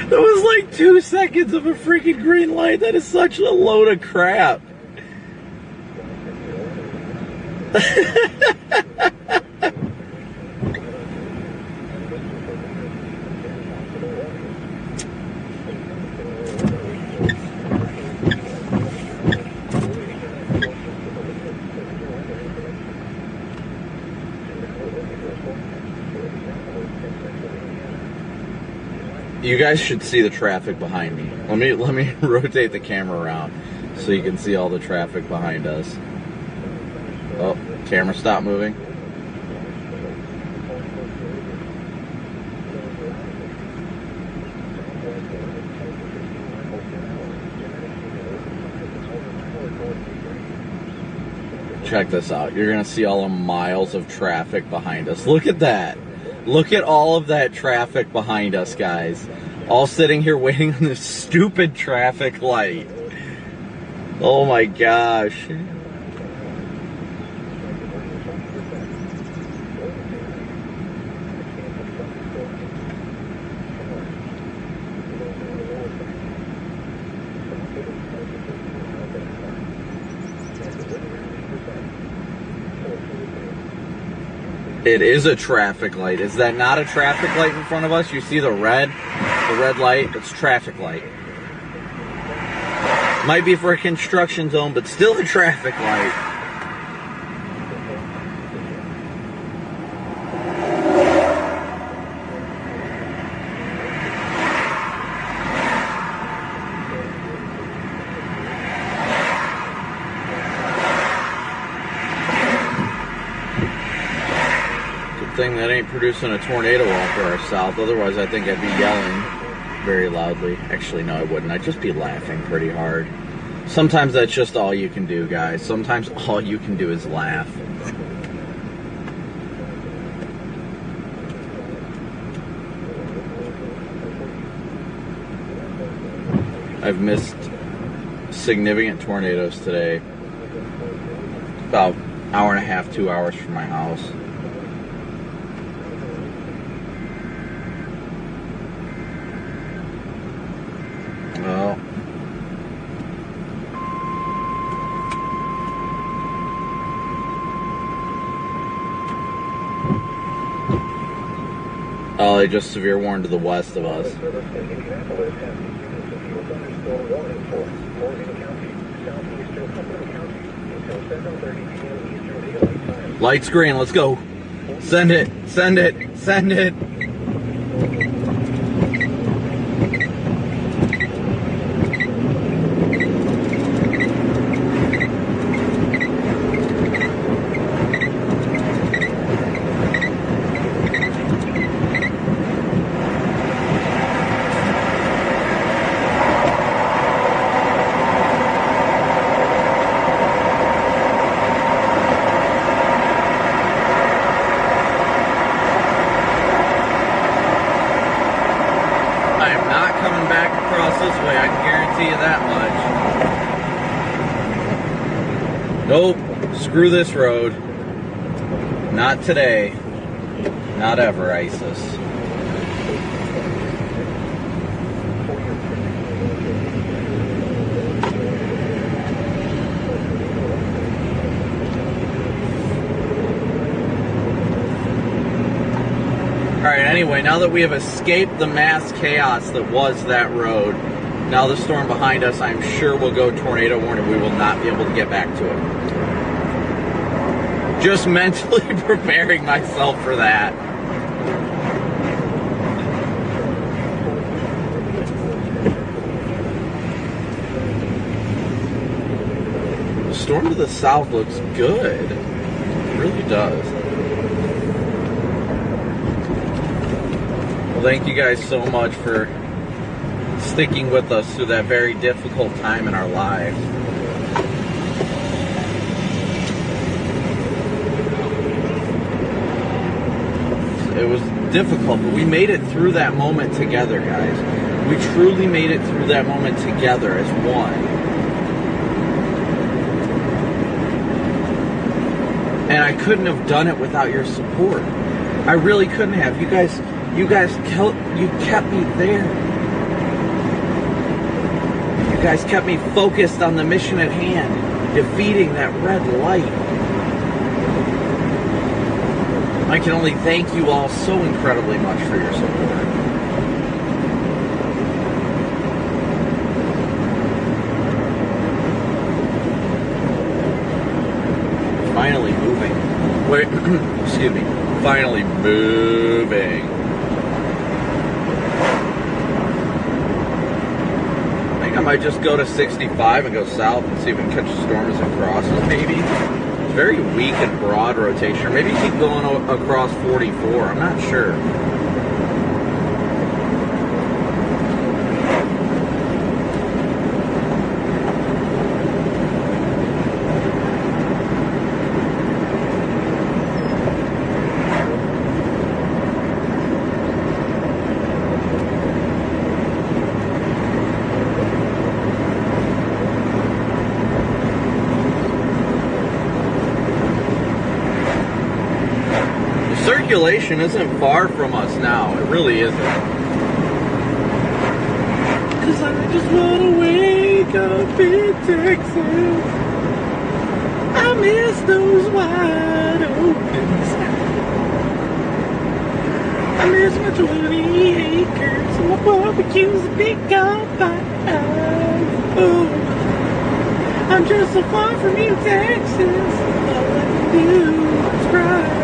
That was like 2 seconds of a freaking green light. That is such a load of crap. You guys should see the traffic behind me. Let me rotate the camera around so you can see all the traffic behind us. Oh, camera stopped moving. Check this out. You're going to see all the miles of traffic behind us. Look at that. Look at all of that traffic behind us, guys. All sitting here waiting on this stupid traffic light. Oh my gosh. It is a traffic light. Is that not a traffic light in front of us? You see the red light? It's traffic light. Might be for a construction zone, but still a traffic light. Thing that ain't producing a tornado off to our south. Otherwise, I think I'd be yelling very loudly. Actually, no, I wouldn't. I'd just be laughing pretty hard. Sometimes that's just all you can do, guys. Sometimes all you can do is laugh. I've missed significant tornadoes today. About an hour and a half, 2 hours from my house. Well, oh, they just severe warned to the west of us. Lights green, let's go. Send it, send it, send it. Nope, screw this road. Not today. Not ever, ISIS. Alright, anyway, now that we have escaped the mass chaos that was that road, now the storm behind us, I'm sure will go tornado warning. We will not be able to get back to it. Just mentally preparing myself for that. The storm to the south looks good. It really does. Well, thank you guys so much for sticking with us through that very difficult time in our lives. It was difficult, but we made it through that moment together, guys. We truly made it through that moment together as one. And I couldn't have done it without your support. I really couldn't have. You guys kept me there. You guys kept me focused on the mission at hand, defeating that red light. I can only thank you all so incredibly much for your support. Finally moving. Wait, excuse me. Finally moving. I think I might just go to 65 and go south and see if we can catch the storm as it crosses, maybe. Very weak and broad rotation, or maybe keep going across 44. I'm not sure. circulation isn't far from us now. It really isn't. Cause I just wanna wake up in Texas. I miss those wide opens. I miss my 20 acres and my barbecue's a big bonfire. Oh, I'm just so far from you, Texas. All I can do is cry.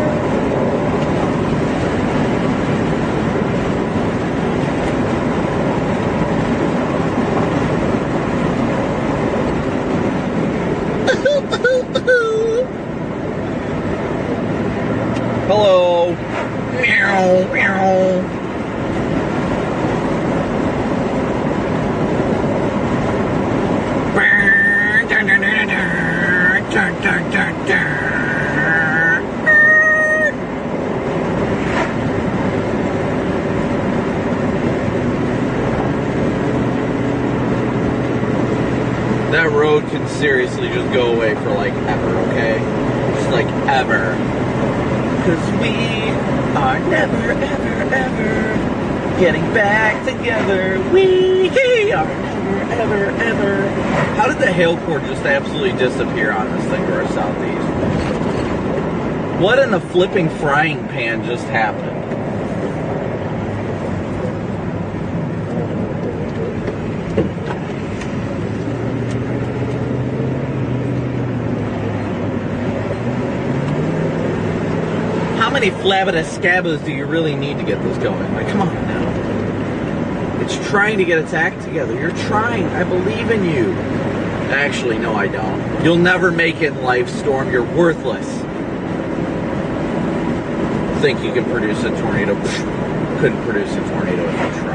Hello. Meow, meow. That road can seriously just go away for like ever, okay? Just like ever. Cause we are never, ever, ever getting back together. We are never, ever, ever. How did the hail core just absolutely disappear on this thing to our southeast? What in the flipping frying pan just happened? How many flabberous scabbers do you really need to get this going? Like, come on now. It's trying to get its act together. You're trying. I believe in you. Actually, no, I don't. You'll never make it in life, Storm. You're worthless. Think you can produce a tornado? Couldn't produce a tornado if you tried.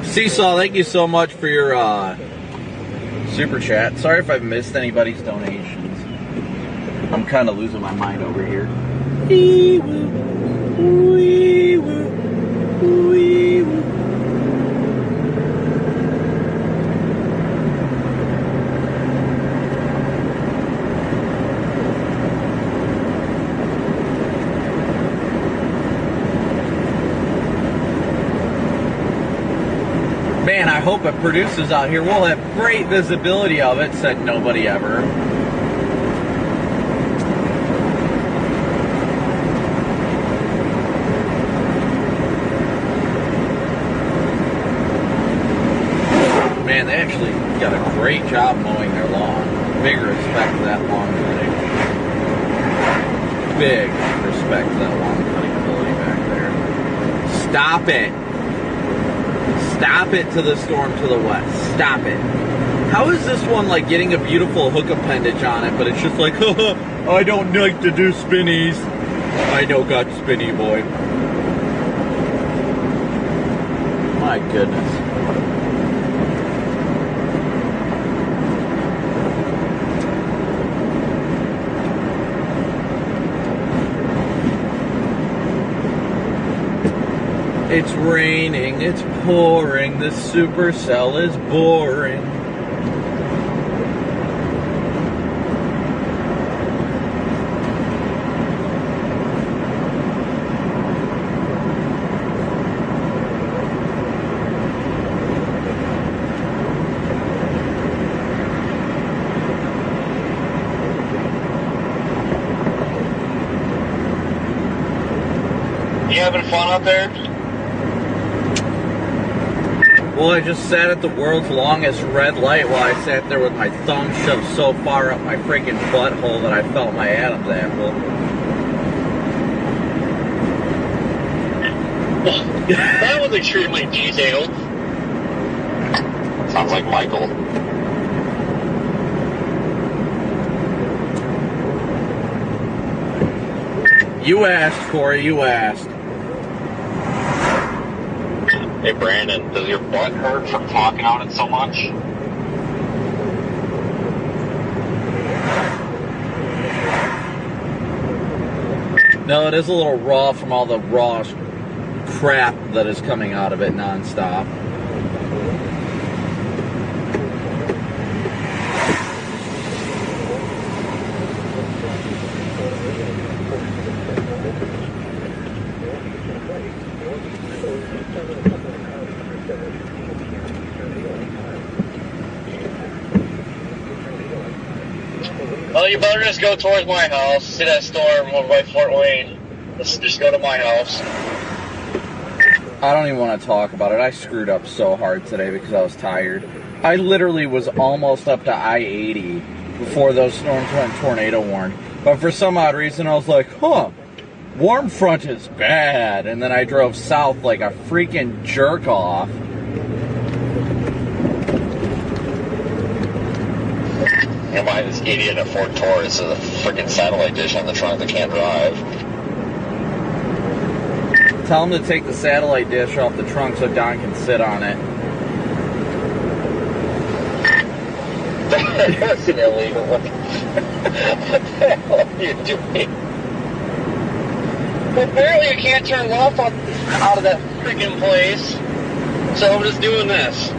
Seesaw, thank you so much for your super chat. Sorry if I've missed anybody's donations. I'm kind of losing my mind over here. Man, I hope it produces out here. We'll have great visibility of it, said nobody ever. Man, they actually got a great job mowing their lawn. Big respect to that lawn cutting. Big respect to that lawn cutting ability back there. Stop it. Stop it to the Storm to the west. Stop it. How is this one like getting a beautiful hook appendage on it, but it's just like, I don't like to do spinnies. I know got spinny, boy. My goodness. It's raining, it's pouring, this supercell is boring. You having fun out there? Well, I just sat at the world's longest red light while I sat there with my thumb shoved so far up my freaking butthole that I felt my Adam's apple. That was extremely detailed. Sounds like Michael. You asked, Corey, you asked. Hey, Brandon, does your butt hurt from talking on it so much? No, it is a little raw from all the raw crap that is coming out of it nonstop. Well, you better just go towards my house. See that storm over by Fort Wayne? Just go to my house. I don't even want to talk about it. I screwed up so hard today because I was tired. I literally was almost up to I-80 before those storms went tornado warned. But for some odd reason, I was like, warm front is bad. And then I drove south like a freaking jerk off. You mind this idiot at Fort Taurus with a freaking satellite dish on the trunk that can't drive. Tell him to take the satellite dish off the trunk so Don can sit on it. That's illegal. What the hell are you doing? Well, apparently you can't turn left out of that freaking place. So I'm just doing this.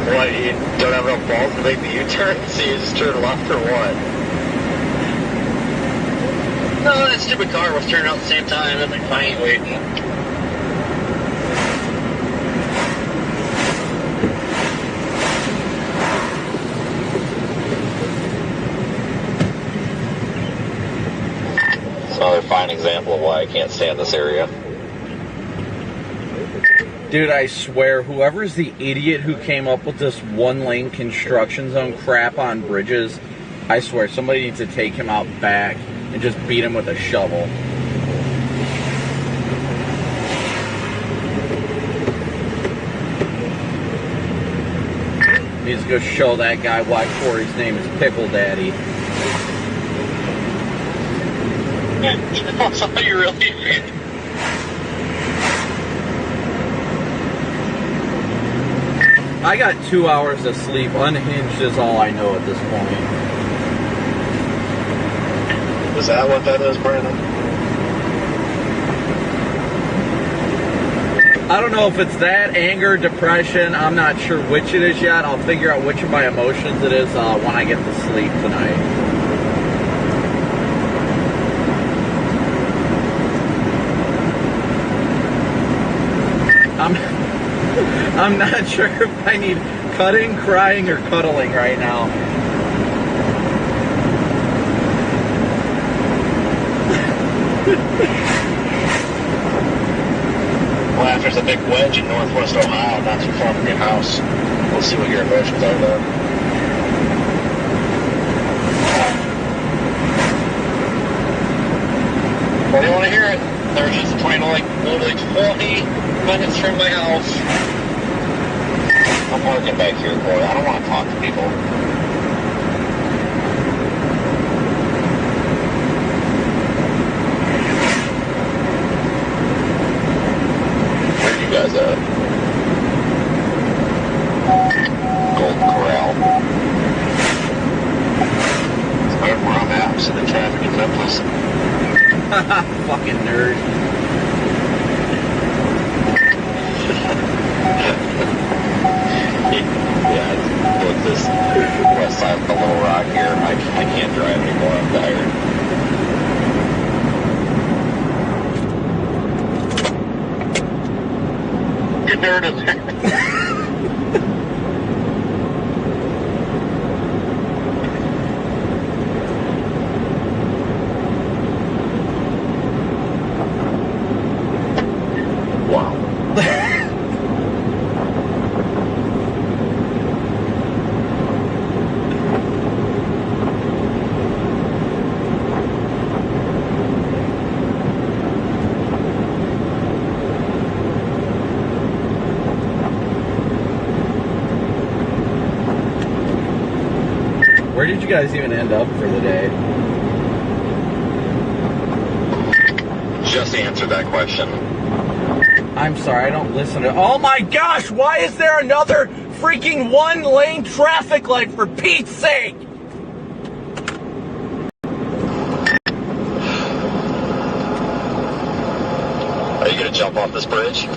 What, you don't have enough balls to make the U-turn, so you just turn left or what? No, that stupid car was turning out at the same time. I'm like, fine, waiting. It's another fine example of why I can't stand this area. Dude, I swear, whoever's the idiot who came up with this one-lane construction zone crap on bridges, I swear, somebody needs to take him out back and just beat him with a shovel. Needs to go show that guy why Corey's name is Pickle Daddy. That's all you really mean. I got 2 hours of sleep. Unhinged is all I know at this point. Is that what that is, Brandon? I don't know if it's that, anger, depression. I'm not sure which it is yet. I'll figure out which of my emotions it is when I get to sleep tonight. I'm not sure if I need cutting, crying, or cuddling right now. Well, after there's a big wedge in northwest Ohio, not too far from your house. We'll see what your emotions are there. Well, you want to hear it? There's just a tornado like literally 20 minutes from my house. I'm working back here, Corey. I don't want to talk to people. Where are you guys at? Golden Corral. It's right where I'm at. I'm sitting in traffic in Memphis. Fucking nerd. Yeah, look, this west side of the Little Rock here, I can't drive anymore. I'm tired. Good nerd in there. Where did you guys even end up for the day? Just answer that question. I'm sorry, I don't listen to... Oh my gosh, why is there another freaking one-lane traffic light, for Pete's sake? jump off this bridge?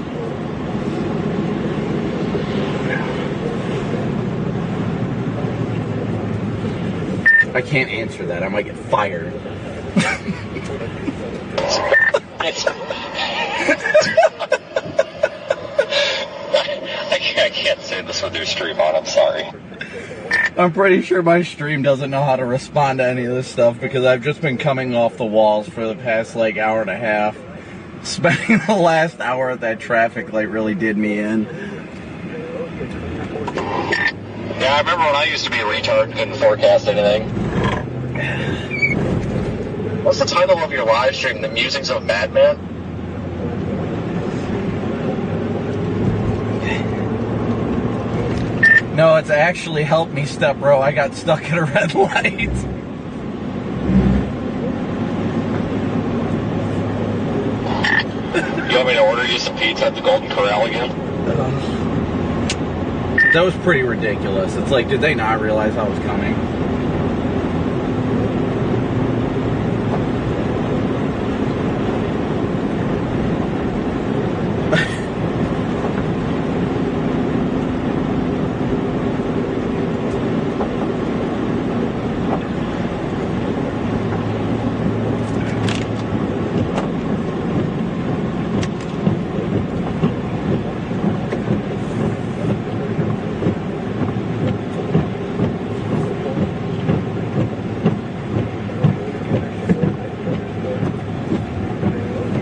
I can't answer that. I might get fired. I can't say this with your stream on, I'm sorry. I'm pretty sure my stream doesn't know how to respond to any of this stuff because I've just been coming off the walls for the past like hour and a half. Spending the last hour at that traffic light really did me in. Yeah, I remember when I used to be a retard and couldn't forecast anything. What's the title of your live stream? The Musings of a Madman? No, it's actually Help Me Step Bro. I got stuck at a red light. You want me to order you some pizza at the Golden Corral again? That was pretty ridiculous. It's like, did they not realize I was coming?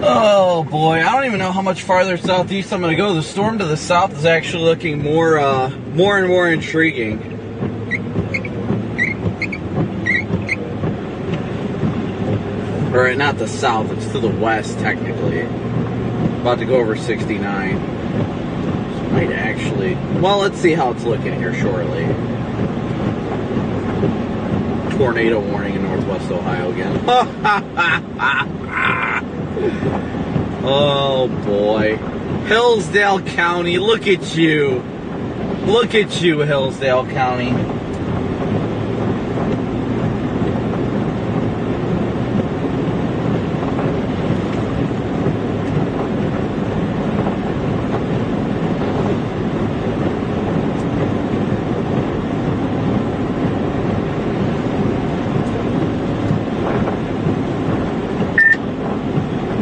Oh boy, I don't even know how much farther southeast I'm going to go. The storm to the south is actually looking more and more intriguing. Or not the south, it's to the west technically. About to go over 69. So might actually, well, let's see how it's looking here shortly. Tornado warning in Northwest Ohio again. Oh boy. Hillsdale County, look at you. Look at you, Hillsdale County.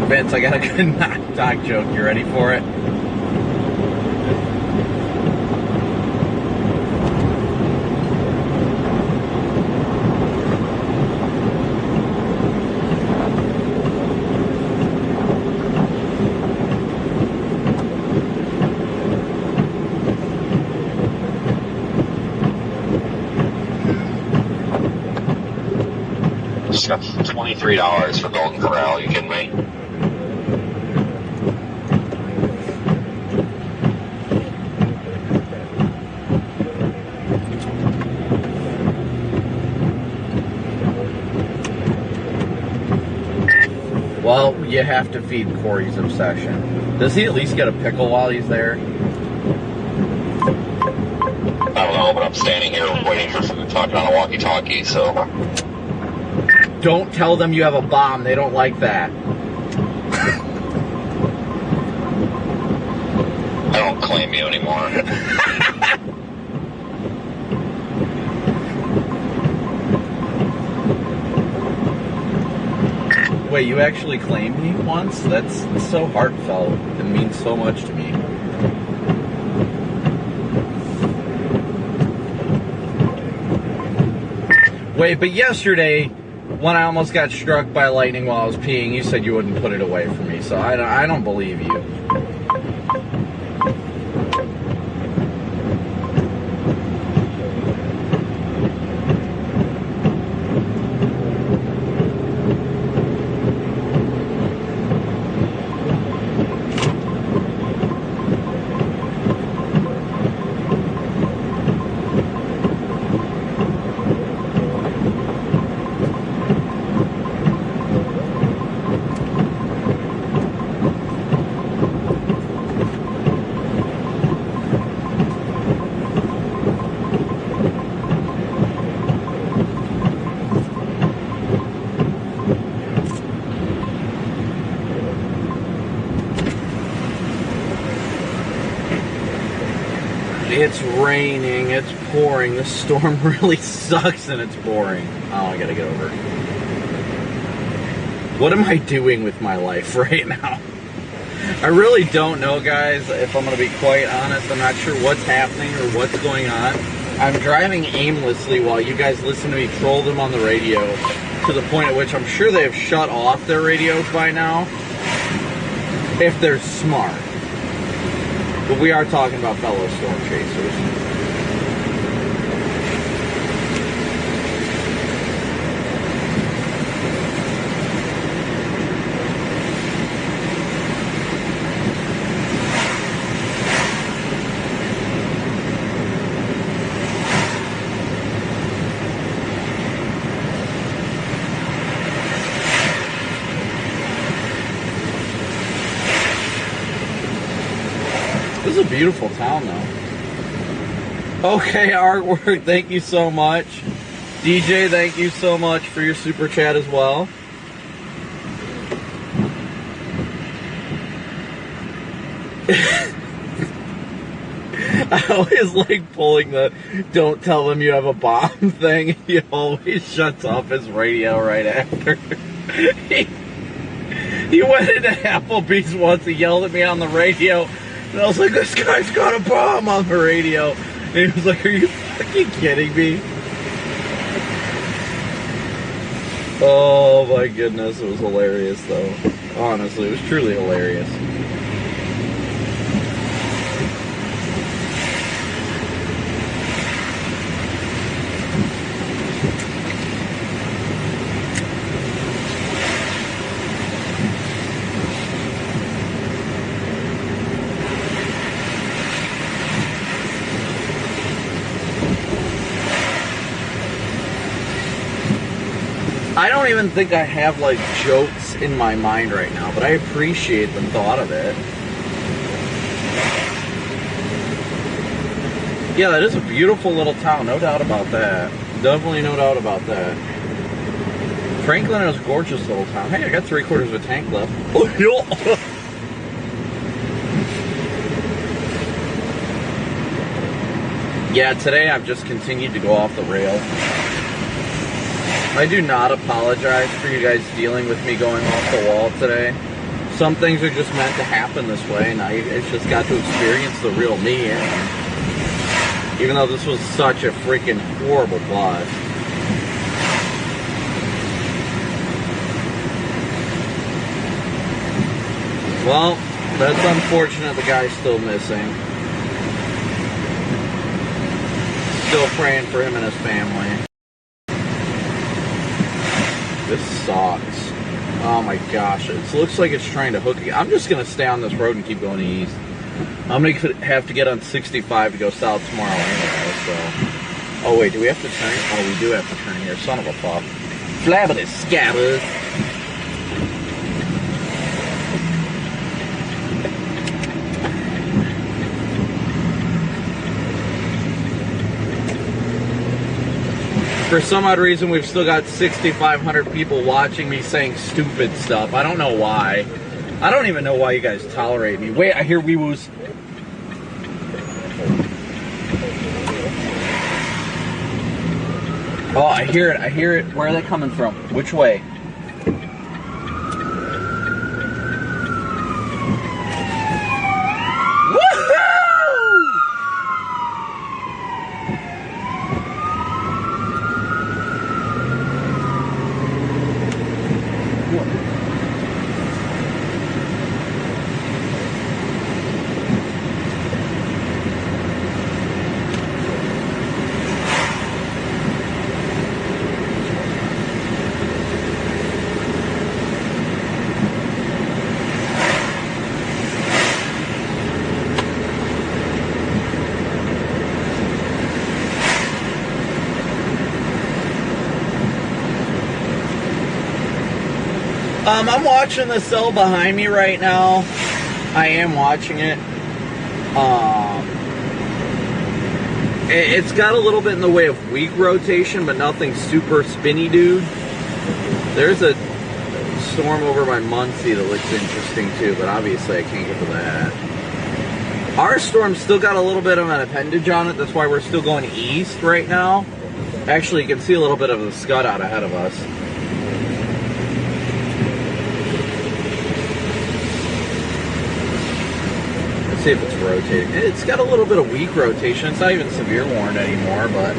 Vince, I got a good knock joke. You ready for it? Just got $23 for Golden Corral, you kidding me? Well, you have to feed Corey's obsession. Does he at least get a pickle while he's there? I don't know, but I'm standing here waiting for food, talking on a walkie-talkie, so... Don't tell them you have a bomb. They don't like that. I don't claim you anymore. Wait, you actually claimed me once? That's so heartfelt. It means so much to me. Wait, but yesterday, when I almost got struck by lightning while I was peeing, you said you wouldn't put it away from me, so I don't believe you. It's raining, it's pouring. This storm really sucks and it's pouring. Oh, I gotta get over it. What am I doing with my life right now? I really don't know, guys, if I'm gonna be quite honest. I'm not sure what's happening or what's going on. I'm driving aimlessly while you guys listen to me troll them on the radio, to the point at which I'm sure they have shut off their radios by now, if they're smart. But we are talking about fellow storm chasers. This is a beautiful town, though. Okay, artwork, thank you so much. DJ, thank you so much for your super chat as well. I always like pulling the "don't tell them you have a bomb" thing. He always shuts off his radio right after. He went into Applebee's once, he yelled at me on the radio, and I was like, "This guy's got a bomb on the radio." And he was like, "Are you fucking kidding me?" Oh my goodness, it was hilarious though. Honestly, it was truly hilarious. I don't even think I have like jokes in my mind right now, but I appreciate the thought of it. Yeah, that is a beautiful little town, no doubt about that. Definitely no doubt about that. Franklin is a gorgeous little town. Hey, I got 3/4 of a tank left. Yeah, today I've just continued to go off the rails. I do not apologize for you guys dealing with me going off the wall today. Some things are just meant to happen this way, and I just got to experience the real me. Even though this was such a freaking horrible plot. Well, that's unfortunate the guy's still missing. Still praying for him and his family. This sucks. Oh my gosh. It looks like it's trying to hook again. I'm just going to stay on this road and keep going east. I'm going to have to get on 65 to go south tomorrow anyway, so. Oh wait, do we have to turn? Oh, we do have to turn here. Son of a fuck. Flabbity scabbers. For some odd reason, we've still got 6,500 people watching me saying stupid stuff. I don't know why. I don't even know why you guys tolerate me. Wait, I hear wee-woos. Oh, I hear it. I hear it. Where are they coming from? Which way? I'm watching the cell behind me right now. I am watching it. It's got a little bit in the way of weak rotation, but nothing super spinny, dude. There's a storm over by Muncie that looks interesting too, but obviously I can't get to that. Our storm's still got a little bit of an appendage on it. That's why we're still going east right now. Actually, you can see a little bit of the scud out ahead of us. Let's see if it's rotating. It's got a little bit of weak rotation. It's not even severe warned anymore, but...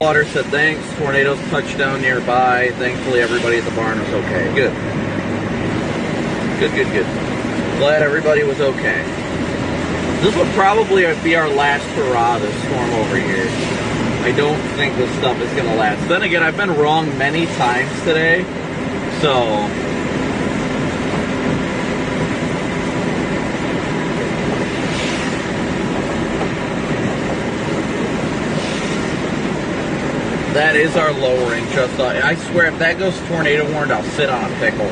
Water said thanks. Tornadoes touched down nearby. Thankfully, everybody at the barn was okay. Good. Good. Glad everybody was okay. This will probably be our last hurrah, this storm over here. I don't think this stuff is going to last. Then again, I've been wrong many times today, so... That is our lowering, just I swear, if that goes tornado warned, I'll sit on a pickle.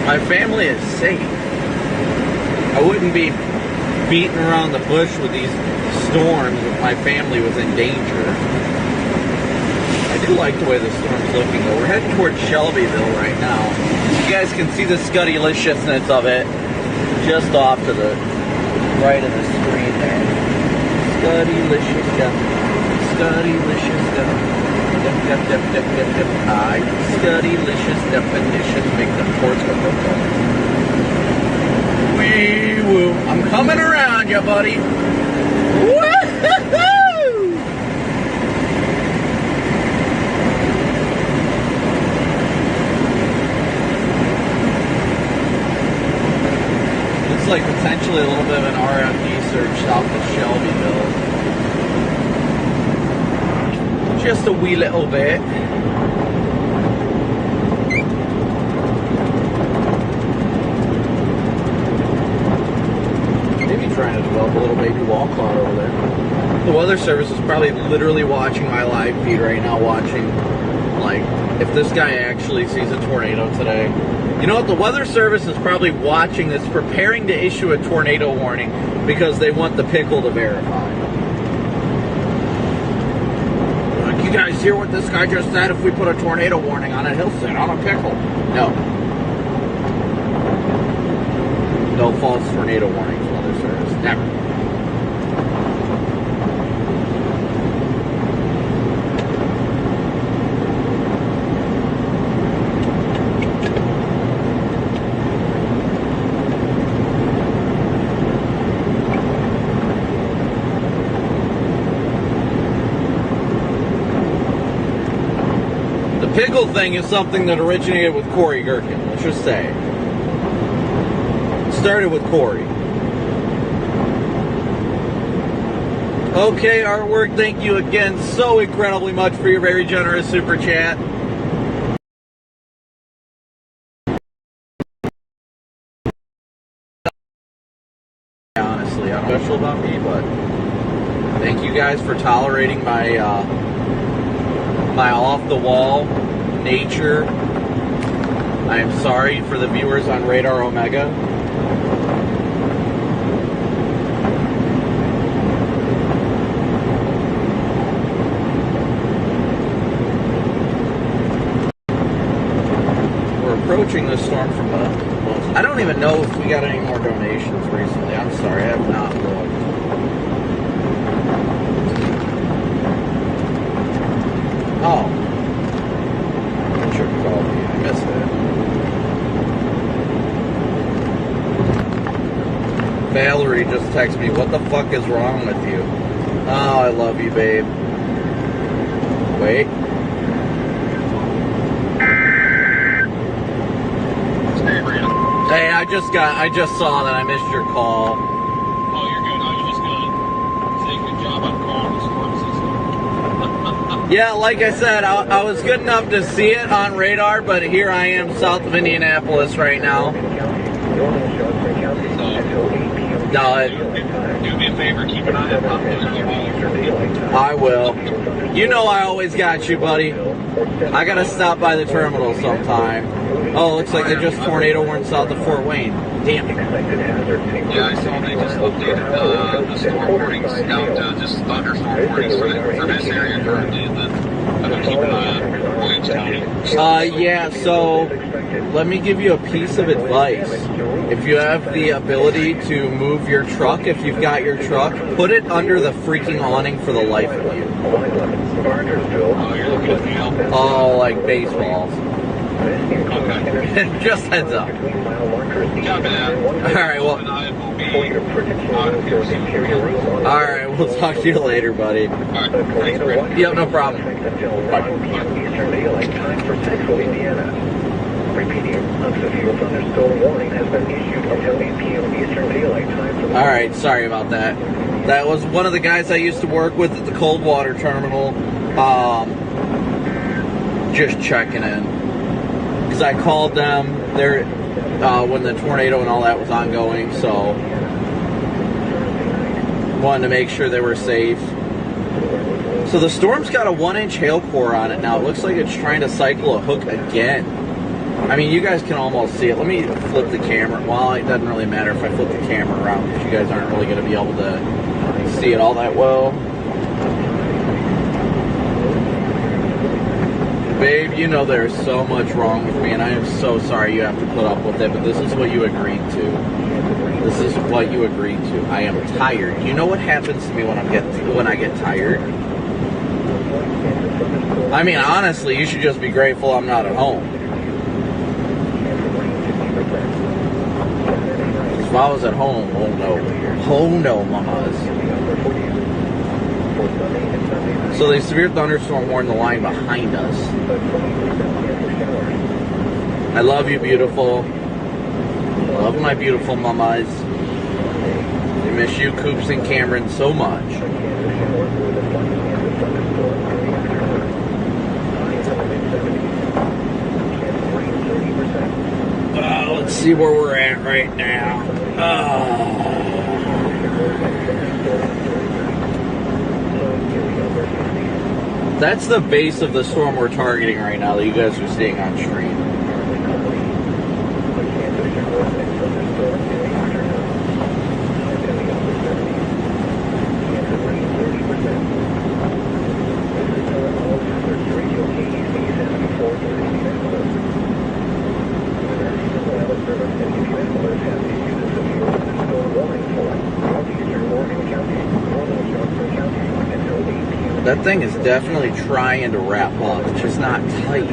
My family is safe. I wouldn't be beating around the bush with these storms if my family was in danger. I do like the way the storm's looking, though. We're heading towards Shelbyville right now. You guys can see the scuddy-liciousness of it just off to the right of the screen there. Scuddy-licious stuff. Scuddy-licious stuff. Scuddy-licious definition make the ports go wee woo. I'm coming around you, buddy. Woo-hoo-hoo! Looks like potentially a little bit of an RFD surge south of Shelbyville. Just a wee little bit. Maybe trying to develop a little baby wall cloud over there. The Weather Service is probably literally watching my live feed right now, watching, like, if this guy actually sees a tornado today. You know what? The Weather Service is probably watching this, preparing to issue a tornado warning because they want the pickle to verify. You guys hear what this guy just said? If we put a tornado warning on it, he'll sit on a pickle. No. No false tornado warnings, Weather Service. Never. Pickle thing is something that originated with Corey Gherkin, let's just say. It started with Corey. Okay, Artwork, thank you again so incredibly much for your very generous super chat. Honestly, I don't know special about me, but thank you guys for tolerating my my off-the-wall nature. I am sorry for the viewers on Radar Omega. We're approaching this storm from the... I don't even know if we got any more donations recently. I'm sorry, I have not looked. Oh. I should have called me. I missed it. Valerie just texted me, what the fuck is wrong with you? Oh, I love you, babe. Wait. Hey, I just saw that I missed your call. Oh, you're good. I was just gonna Yeah, like I said, I was good enough to see it on radar, but here I am south of Indianapolis right now. Do me a favor, keep an eye on I will. You know I always got you, buddy. I gotta stop by the terminal sometime. Oh, looks like they just tornado warned south of Fort Wayne. Damn it. Yeah, I saw they just updated the storm warnings down to just thunderstorm warnings for this area currently, and then I'm gonna keep an eye on Williams County. Yeah, so let me give you a piece of advice. If you have the ability to move your truck, if you've got your truck, put it under the freaking awning for the life of you. Oh, you're looking at me. Oh, like baseballs. Okay. Just heads up. Copy that. Alright, well. Alright, we'll talk to you later, buddy. Alright, thanks, Brandon. Yep, no problem. Eastern Daylight Time for Central Indiana. Repeating, a severe thunderstorm warning has been issued until 8 p.m. Eastern Daylight Time. Alright, sorry about that. That was one of the guys I used to work with at the cold water terminal. Just checking in. Because I called them there when the tornado and all that was ongoing, so wanted to make sure they were safe. So the storm's got a 1-inch hail core on it now. It looks like it's trying to cycle a hook again. I mean, you guys can almost see it. Let me flip the camera. Well, it doesn't really matter if I flip the camera around because you guys aren't really going to be able to see it all that well. Babe, you know there's so much wrong with me, and I am so sorry you have to put up with it, but this is what you agreed to. This is what you agreed to. I am tired. You know what happens to me when I get tired? I mean, honestly, you should just be grateful I'm not at home. If I was at home, oh no. Oh no, mamas. So the severe thunderstorm warned the line behind us. I love you, beautiful. I love my beautiful mamas. I miss you, Coops and Cameron, so much. Let's see where we're at right now. That's the base of the storm we're targeting right now that you guys are seeing on stream. That thing is definitely trying to wrap up. It's just not tight.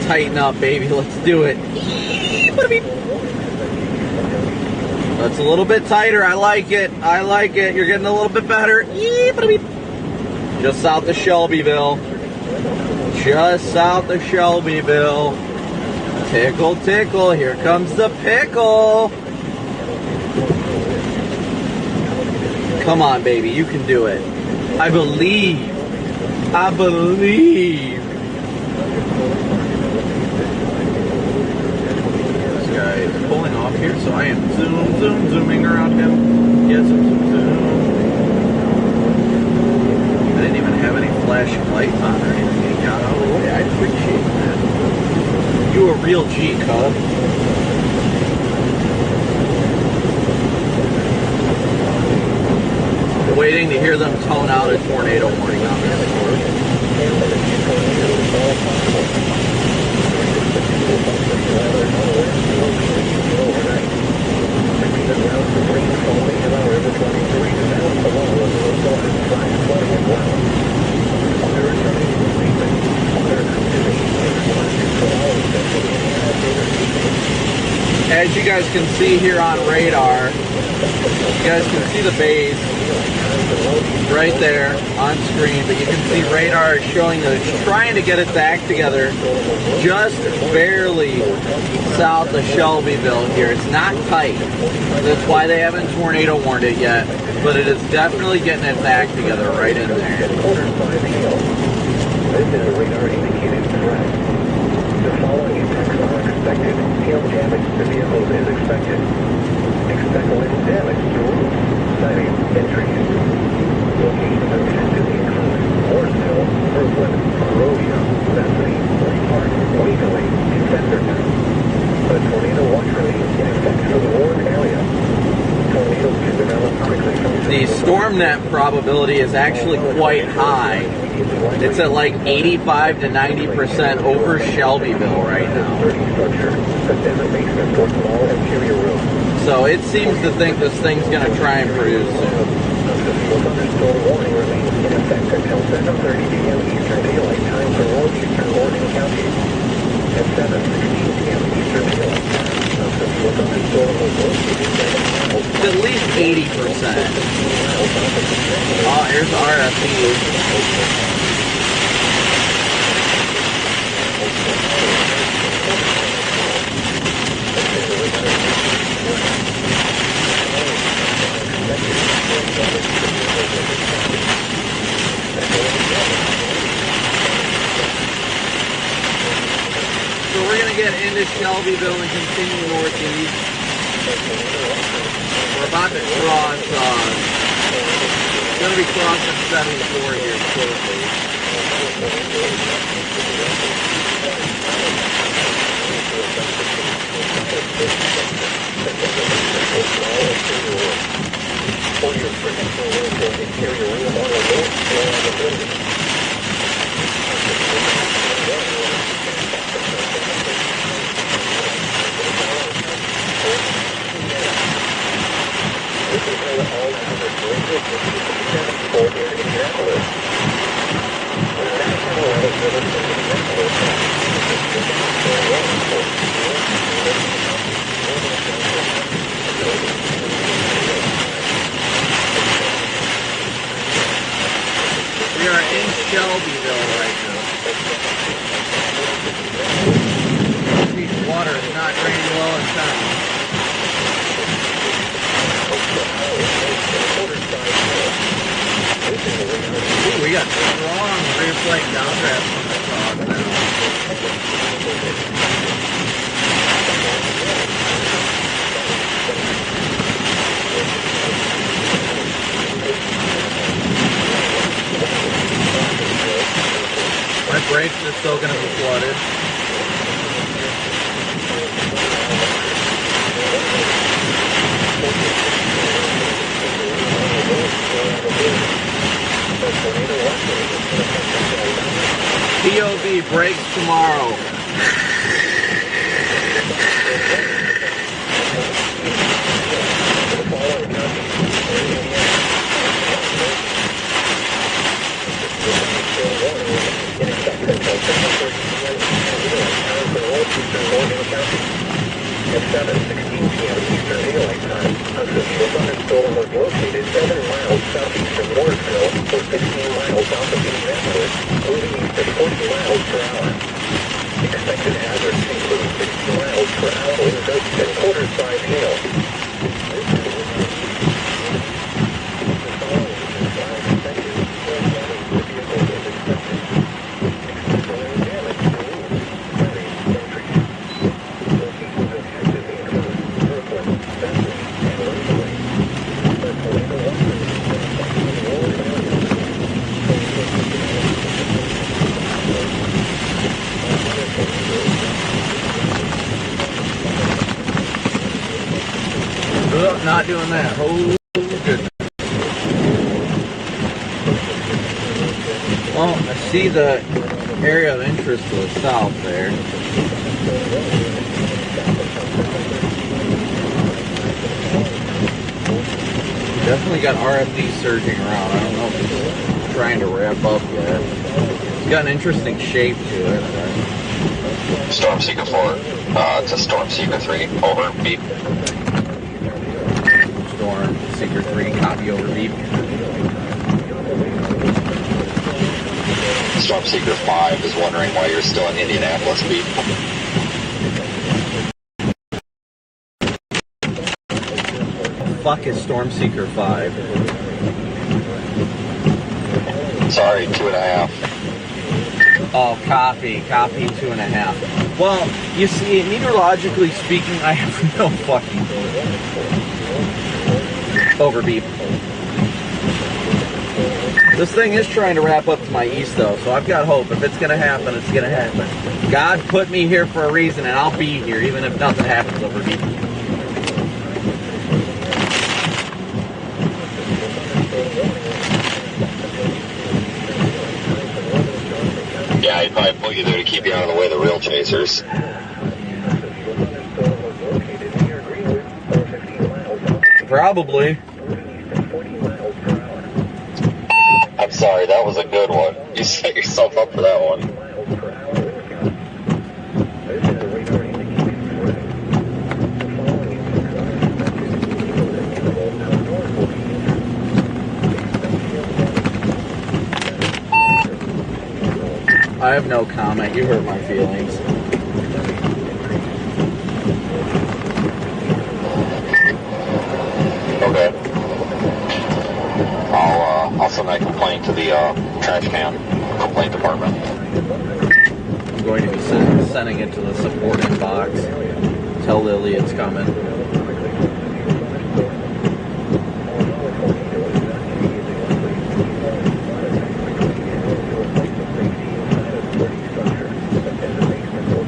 Tighten up, baby. Let's do it. That's a little bit tighter. I like it. I like it. You're getting a little bit better. Just south of Shelbyville. Just south of Shelbyville. Tickle, tickle. Here comes the pickle. Come on, baby. You can do it. I believe. I believe. Pulling off here, so I am zooming around him. Yes, zoom. I didn't even have any flashing lights on or anything. He got out of the way. I appreciate that. You a real G, cub. waiting to hear them tone out a tornado warning on this storm. As you guys can see here on radar, you guys can see the base right there on screen, but you can see radar showing that it's trying to get its act together just barely south of Shelbyville here. It's not tight. That's why they haven't tornado warned it yet, but it is definitely getting its act together right in there. This is a radar indicated threat. The following impacts are expected. Hail damage to vehicles is expected. Expect wind damage to roofs, siding, and trees. Locations expected include Rushville, Brooklyn, Monrovia, Bethany, Lake Park, Waverly, and Chesterton. A tornado watch remains in effect for the warned area. Tornadoes can develop quickly from the storm net probability is actually quite high. It's at like 85 to 90% over Shelbyville right now. So it seems to think this thing's going to try and produce soon. Warning remains in effect until 7:30 p.m. Eastern Daylight Time for northeastern Oregon County. At 7:16 p.m. Eastern Daylight Time, it's at least 80%. Oh, here's RFE. So we're going to get into Shelbyville and continue northeast. We're about to cross, going to be crossing 74 here shortly. For your protection, interior room on the north floor of the building. This is how all hazard ranges for Indianapolis. The national weather service in Indianapolis. We are in Shelbyville right now. Geez, water is not draining well in town. Ooh, we got strong rear flank downdraft from the fog now. My brakes are still going to be flooded. POV brakes tomorrow. At 7:16 p.m. Eastern Daylight Time, a severe thunderstorm was located 7 miles southeast of Rushville or 16 miles south of Indianapolis, moving east at 40 miles per hour. Expected hazards include 60 miles per hour wind gusts and quarter-size hail. Not doing that. Oh, goodness. Well, I see the area of interest to the south there. Definitely got RFD surging around. I don't know if he's trying to wrap up yet. It's got an interesting shape to it. Storm Seeker 4 to Storm Seeker 3, over, beep. Storm Seeker 3, copy, over, beep. Storm Seeker 5 is wondering why you're still in Indianapolis, beep. Fuck is Storm Seeker 5? Sorry, 2.5. Oh, copy 2.5. Well, you see, meteorologically speaking, I have no fucking clue. Over, beep. This thing is trying to wrap up to my east, though, so I've got hope. If it's going to happen, it's going to happen. God put me here for a reason, and I'll be here, even if nothing happens over beep. Yeah, he'd probably put you there to keep you out of the way of the real chasers. Probably. I'm sorry, that was a good one. You set yourself up for that one. I have no comment. You hurt my feelings. Okay. I'll send that complaint to the trash can complaint department. I'm going to be sending it to the support inbox. Tell Lily it's coming.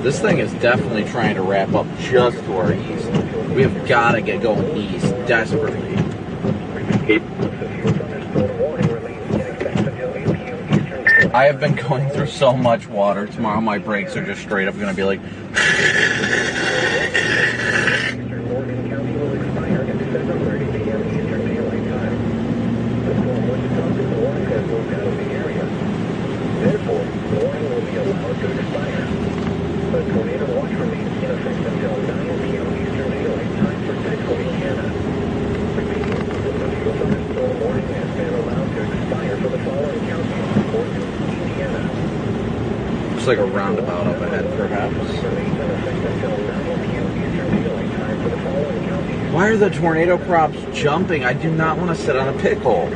This thing is definitely trying to wrap up just to our east. We have got to get going east, desperately. I have been going through so much water. Tomorrow my brakes are just straight up going to be like... Therefore, the warning will be allowed to expire. The tornado watch remains in effect until 9 p.m. Eastern Daylight Time for Central Indiana. Repeating, the fuel thunderstorm warning has been allowed to expire for the following counties: Fort Indiana. Looks like a roundabout up ahead, perhaps. Remains in effect until 9 p.m. Eastern Daylight Time for the following counties. Why are the tornado props jumping? I do not want to sit on a pit hole.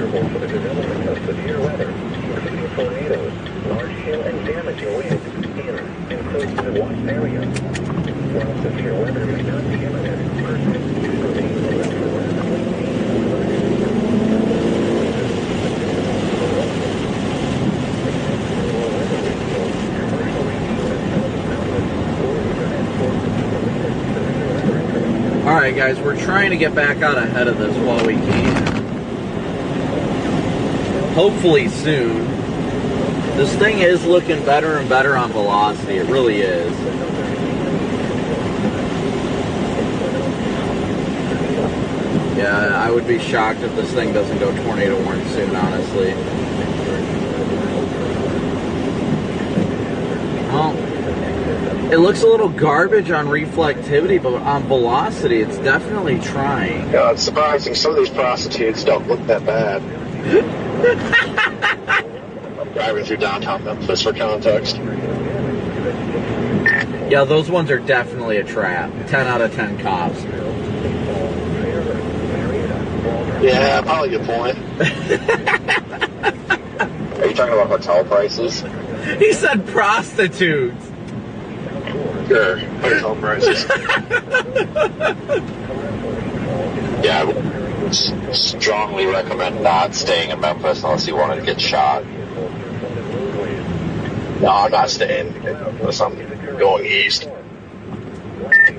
For the development of severe weather, including tornadoes, large hail and damaging winds in and close to the watched area. While severe weather may not be imminent, persons should remain alert for rapidly changing. Alright guys, we're trying to get back out ahead of this while we can. Hopefully soon. This thing is looking better and better on velocity. It really is. Yeah, I would be shocked if this thing doesn't go tornado warning soon, honestly. Well, it looks a little garbage on reflectivity, but on velocity, it's definitely trying. Yeah, it's surprising. Some of these prostitutes don't look that bad. I'm driving through downtown Memphis for context. Yeah, those ones are definitely a trap. 10 out of 10 cops. Yeah, probably a good point. Are you talking about hotel prices? He said prostitutes. Sure, hotel prices. Yeah, I would strongly recommend not staying in Memphis unless you wanted to get shot. No, I'm not staying unless I'm going east.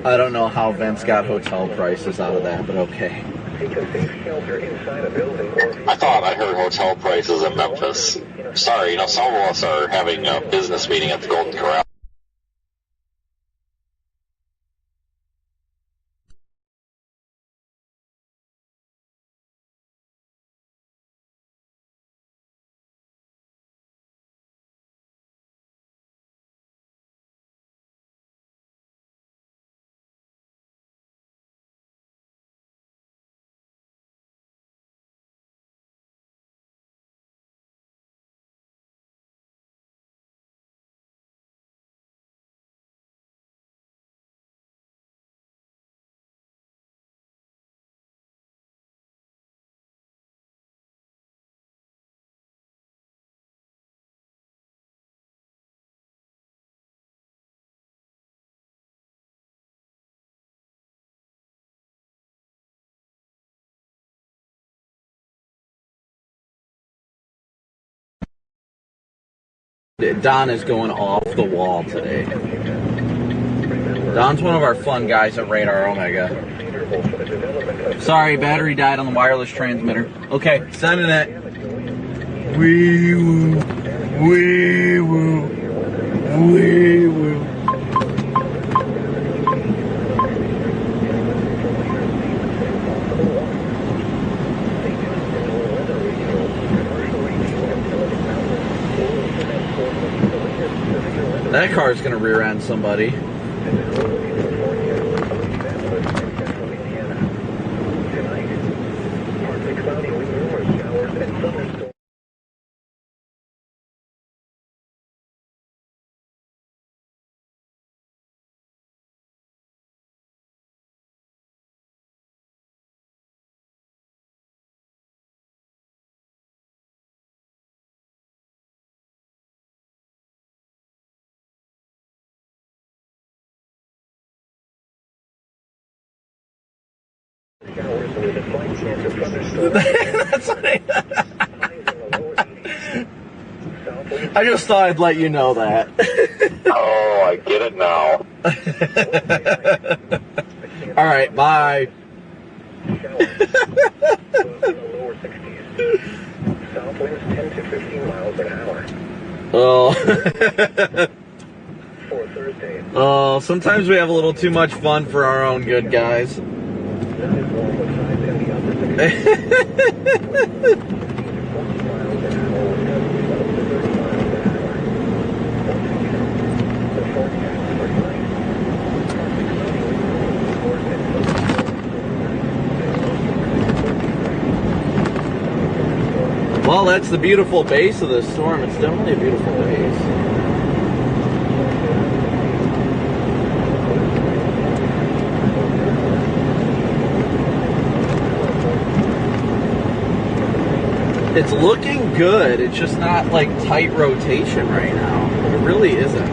I don't know how Vince got hotel prices out of that, but okay. Take a safe shelter inside a building or... I thought I heard hotel prices in Memphis. Sorry, some of us are having a business meeting at the Golden Corral. Don is going off the wall today. Don's one of our fun guys at Radar Omega. Sorry, battery died on the wireless transmitter. Okay, sending it. Wee woo. Wee woo. Wee woo. That car's gonna rear end somebody. That's what I just thought I'd let you know that. Oh, I get it now. All right, bye. South winds 10 to 15 miles an hour. Oh. For Thursday. Oh, sometimes we have a little too much fun for our own good, guys. That is normal size in the upper 60s. Well, that's the beautiful base of this storm. It's definitely a beautiful base. It's looking good. It's just not like tight rotation right now. It really isn't.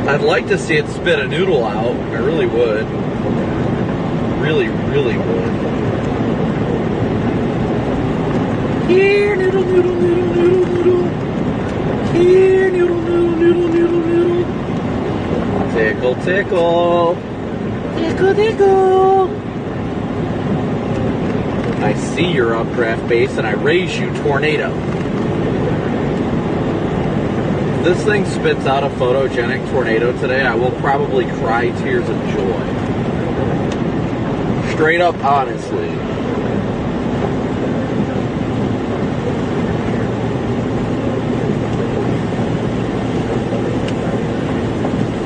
I'd like to see it spit a noodle out. I really would. Really, really would. Here, noodle, noodle, noodle, noodle, noodle. Here, noodle, noodle, noodle, noodle, noodle. Tickle, tickle. Tickle, tickle. I see your updraft base and I raise you, tornado. If this thing spits out a photogenic tornado today, I will probably cry tears of joy. Straight up, honestly.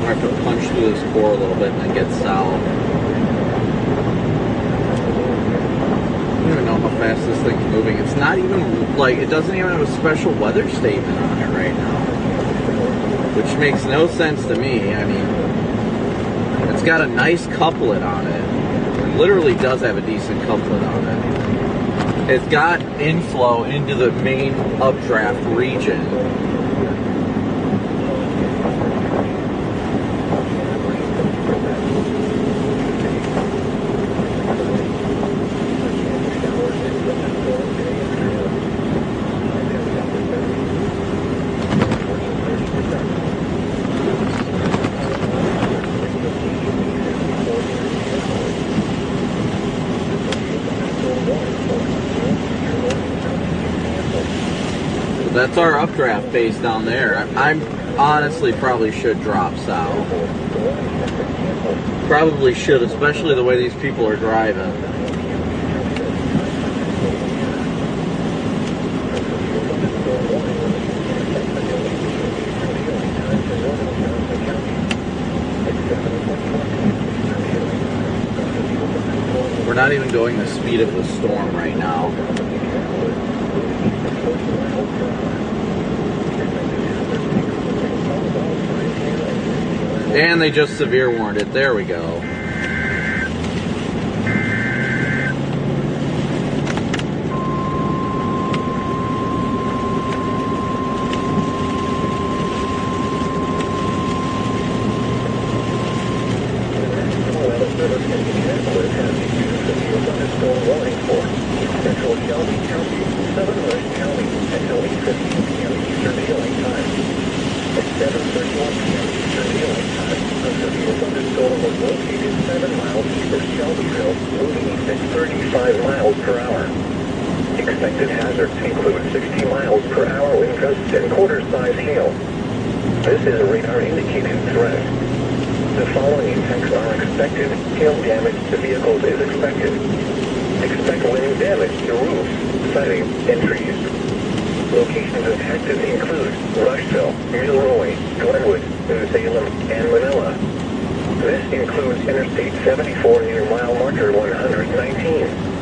I have to punch through this core a little bit and then get south. I don't even know how fast this thing's moving. It's not even, like, it doesn't even have a special weather statement on it right now. Which makes no sense to me. I mean, it's got a nice couplet on it. It literally does have a decent couplet on it. It's got inflow into the main updraft region. What's our updraft pace down there? I'm honestly probably should drop south. Probably should, especially the way these people are driving. We're not even going the speed of the storm right now. And they just severe warned it. There we go. Expected hazards include 60 miles per hour wind gusts and quarter-size hail. This is a radar-indicated threat. The following impacts are expected. Hail damage to vehicles is expected. Expect wind damage to roofs, siding, and trees. Locations impacted include Rushville, Milroy, Glenwood, New Salem, and Manila. This includes Interstate 74 near mile marker 119.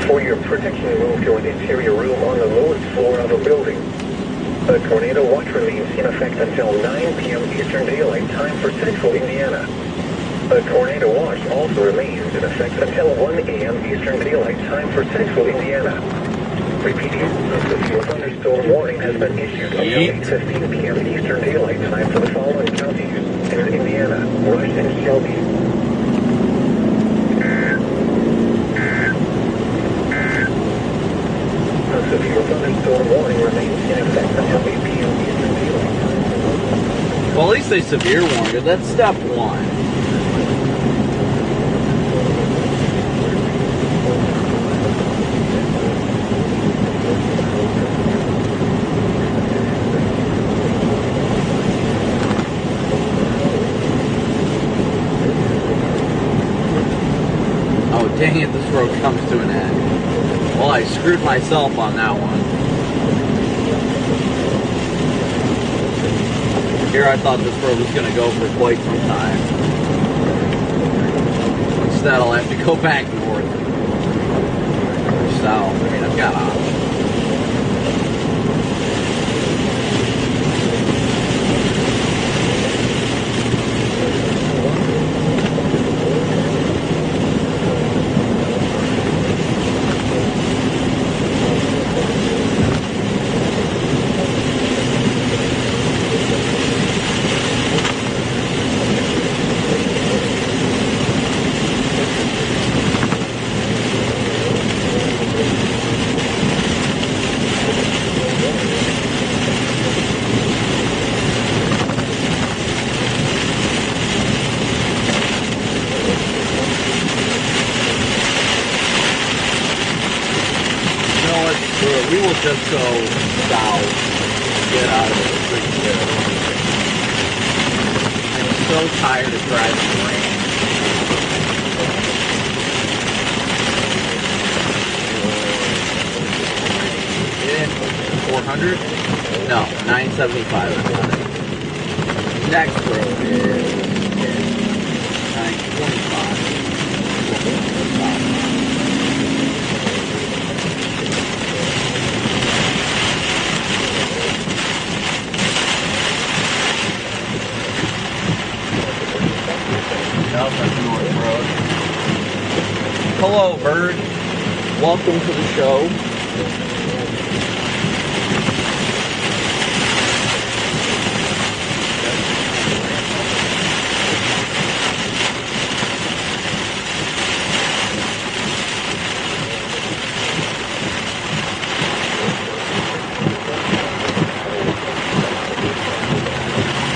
For your protection, move to an interior room on the lowest floor of a building. A tornado watch remains in effect until 9 p.m. Eastern Daylight Time for Central Indiana. A tornado watch also remains in effect until 1 a.m. Eastern Daylight Time for Central Indiana. Repeating, a severe thunderstorm warning has been issued until 8:15 p.m. Eastern Daylight Time for the following counties in Indiana: Rush and Shelby. Severe thunderstorm warning remains in effect until 8 p.m. Eastern Daylight Time. Well, at least they severe warned it. That's step one. Oh, dang it, this road comes to an end. Well, I screwed myself on that one. Here I thought this road was going to go for quite some time. Instead, I'll have to go back north. Or south. I mean, I've got options. We will just go south, get out of the freaking here. I'm so tired of driving in the rain. Yeah, 400? No, 975 is on it. Next road is 925. North Road. Hello, Bird. Welcome to the show.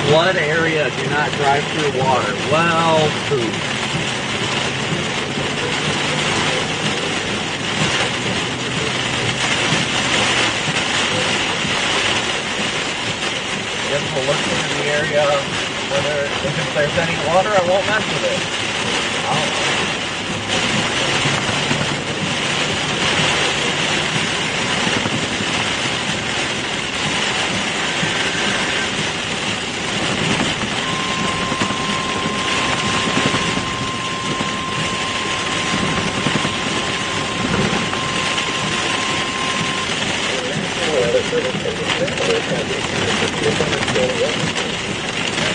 Flood area, do not drive through water. Well, poop. give them a look into the area whether if there's any water, I won't mess with it. I don't know.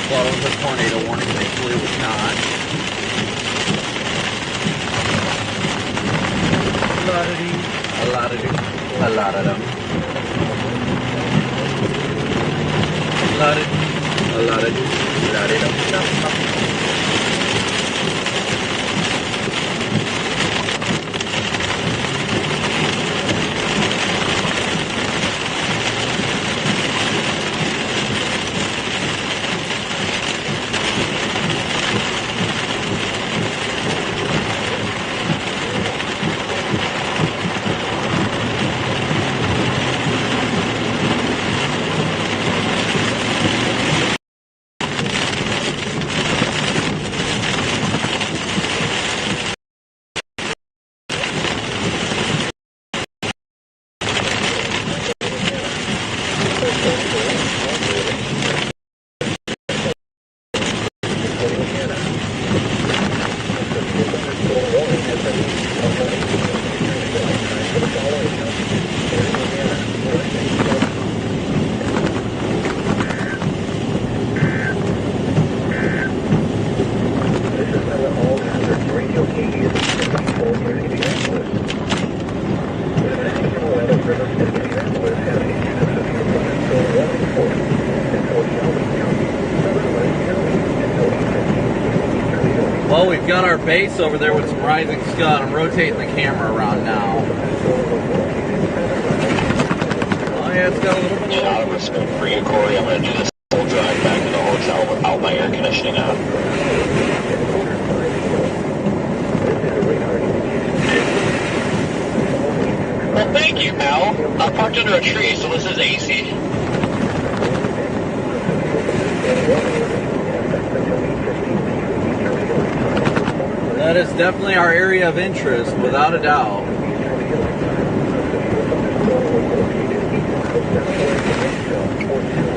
Thought it was a tornado warning, thankfully it was not. A lot of them. A lot of them. Well, we've got our base over there with some rising scud. I'm rotating the camera around now. Oh yeah, it's got a little bit of... Yeah, for you, Corey, I'm going to do this whole drive back to the hotel without my air conditioning on. Well, thank you, pal. I'm parked under a tree, so this is AC. That is definitely our area of interest, without a doubt.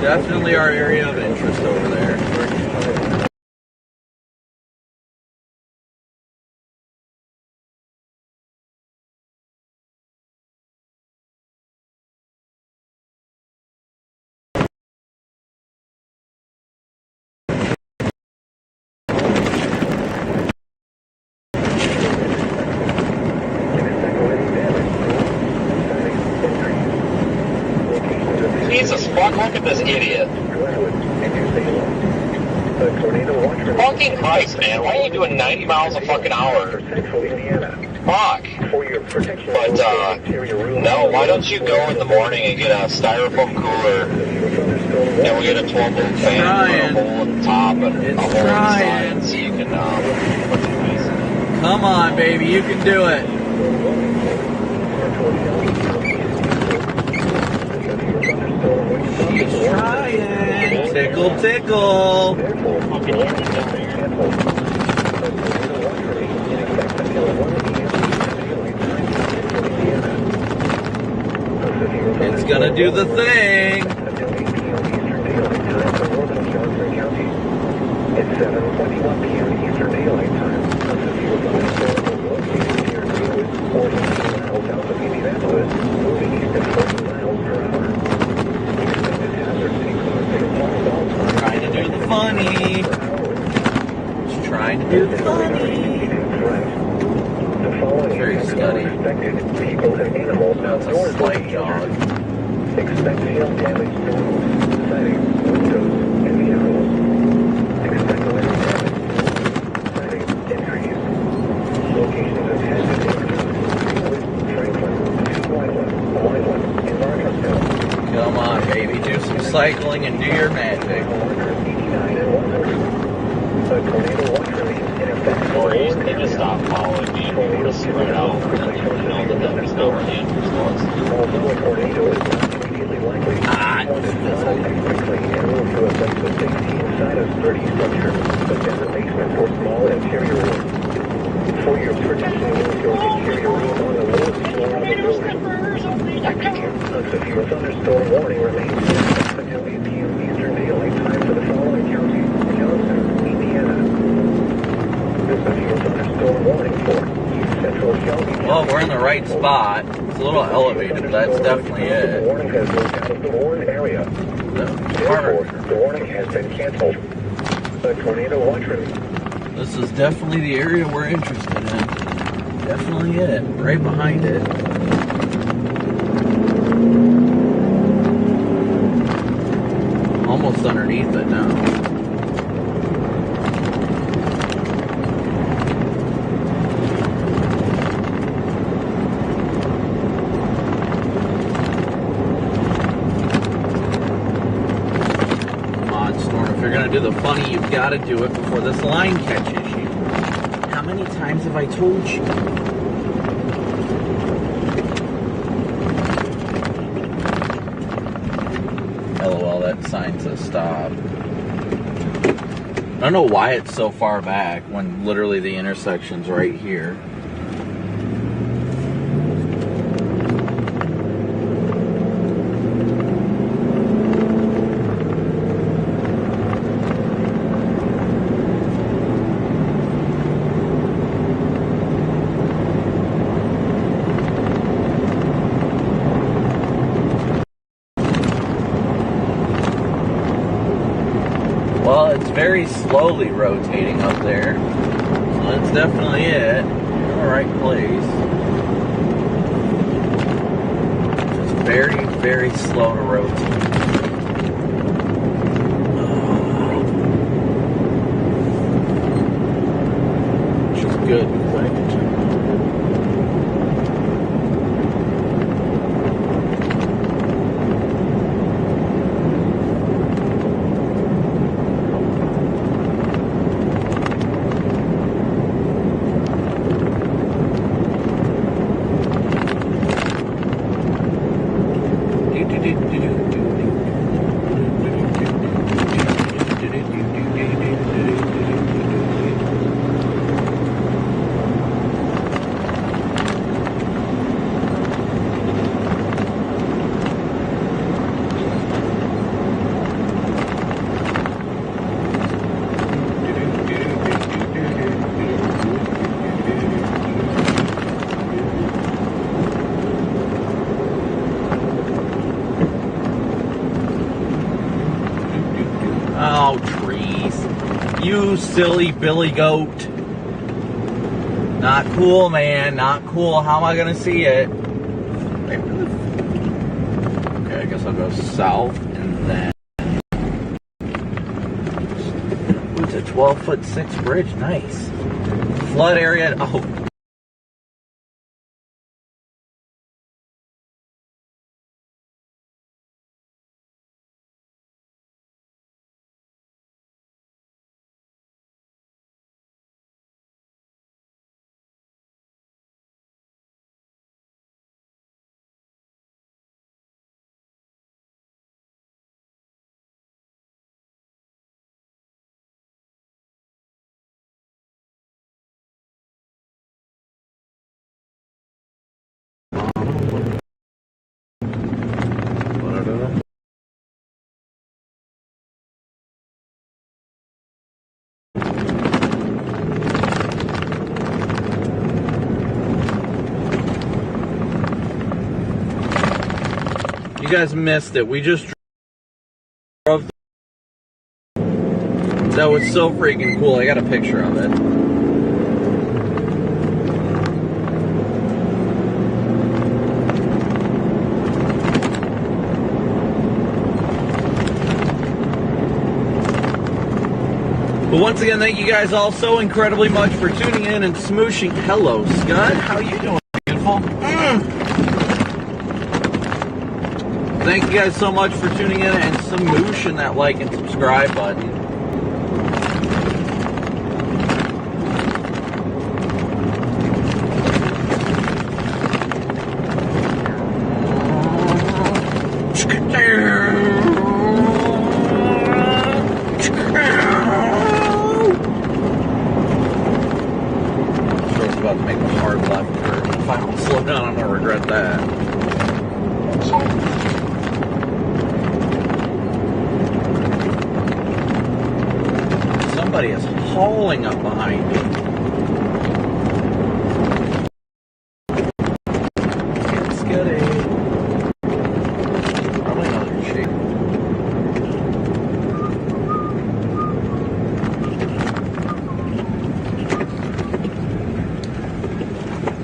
Definitely our area of interest over there. Jesus fuck, look at this idiot. Fucking Christ, man. Why are you doing 90 miles a fucking hour? Fuck. But, no, why don't you go in the morning and get a styrofoam cooler, and we'll get a 12-volt fan, put a hole in the top, and a hole inside, so you can, put some ice in it. Come on, baby, you can do it. He's trying. Tickle, tickle. It's gonna do the thing. It's 7:21 p.m. Eastern Daylight Time. South of Indianapolis, moving east at 40 miles per hour. Trying to do the funny. Just trying to do the funny. Very scuddy. People and animals That's a slight jog. Expect hail damage to siding, windows, and vehicles. Expect weather damage, siding, and trees. Location of hazard Franklin, Wyland, and Rushville. Come on, baby. Do some cycling and do your magic. Corey, you need to stop following me and we need to spread out and let you know that that is not where the interest was. Although a tornado is not immediately likely, Ah, one is quickly and will security structure, such as a basement or small interior room. For your protection, use your interior room on the lowest floor of the building. A severe thunderstorm warning remains until 8 p.m. Eastern Daylight Time for the following counties: Johnson, Indiana. The severe thunderstorm warning for East Central Shelby. Well, we're in the right spot. It's a little elevated, but that's definitely The it. warning has moved out of the warned area. Therefore, the warning has been canceled. The tornado watch remains. This is definitely the area we're interested in. Definitely it. Right behind it. Almost underneath it now. Come on, Storm. If you're going to do the funny, you've got to do it before this line catches you. How many times have I told you? LOL, that sign says stop. I don't know why it's so far back when literally the intersection's right here. Well, it's very slowly rotating up there, so that's definitely it. You're in the right place. Just very, very slow to rotate. Which is good because I can turn. Oh, trees. You silly billy goat. Not cool, man. Not cool. How am I going to see it? Wait, really? Okay, I guess I'll go south and then... Ooh, it's a 12'6" bridge. Nice. Flood area. Oh. You guys missed it. We just drove. That was so freaking cool. I got a picture of it. But once again, thank you guys all so incredibly much for tuning in and smooshing. Hello, Scud. How you doing, beautiful? Thank you guys so much for tuning in and smooshing that like and subscribe button. somebody is hauling up behind me. It's good. Probably another chick.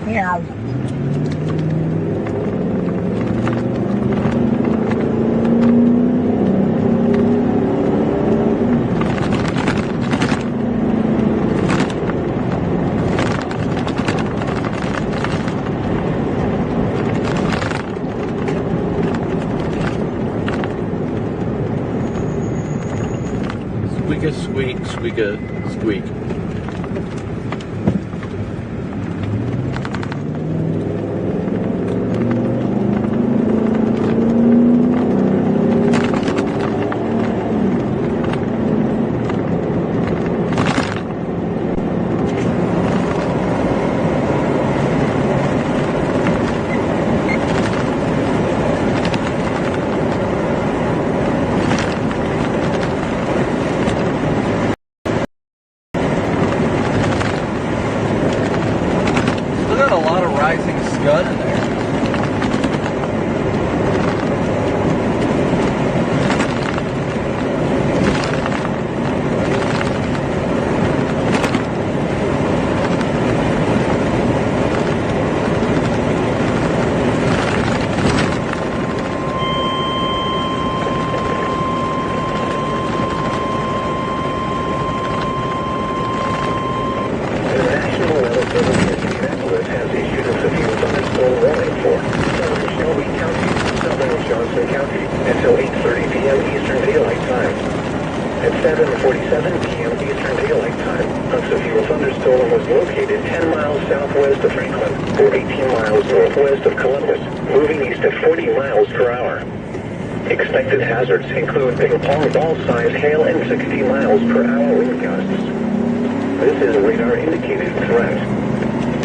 Meow. Squeak, squeak, squeak. Scud in there. Until 8:30 p.m. Eastern Daylight Time. At 7:47 p.m. Eastern Daylight Time, Rushville thunderstorm was located 10 miles southwest of Franklin, or 18 miles northwest of Columbus, moving east at 40 miles per hour. Expected hazards include ping-pong ball-sized hail and 60 miles per hour wind gusts. This is a radar-indicated threat.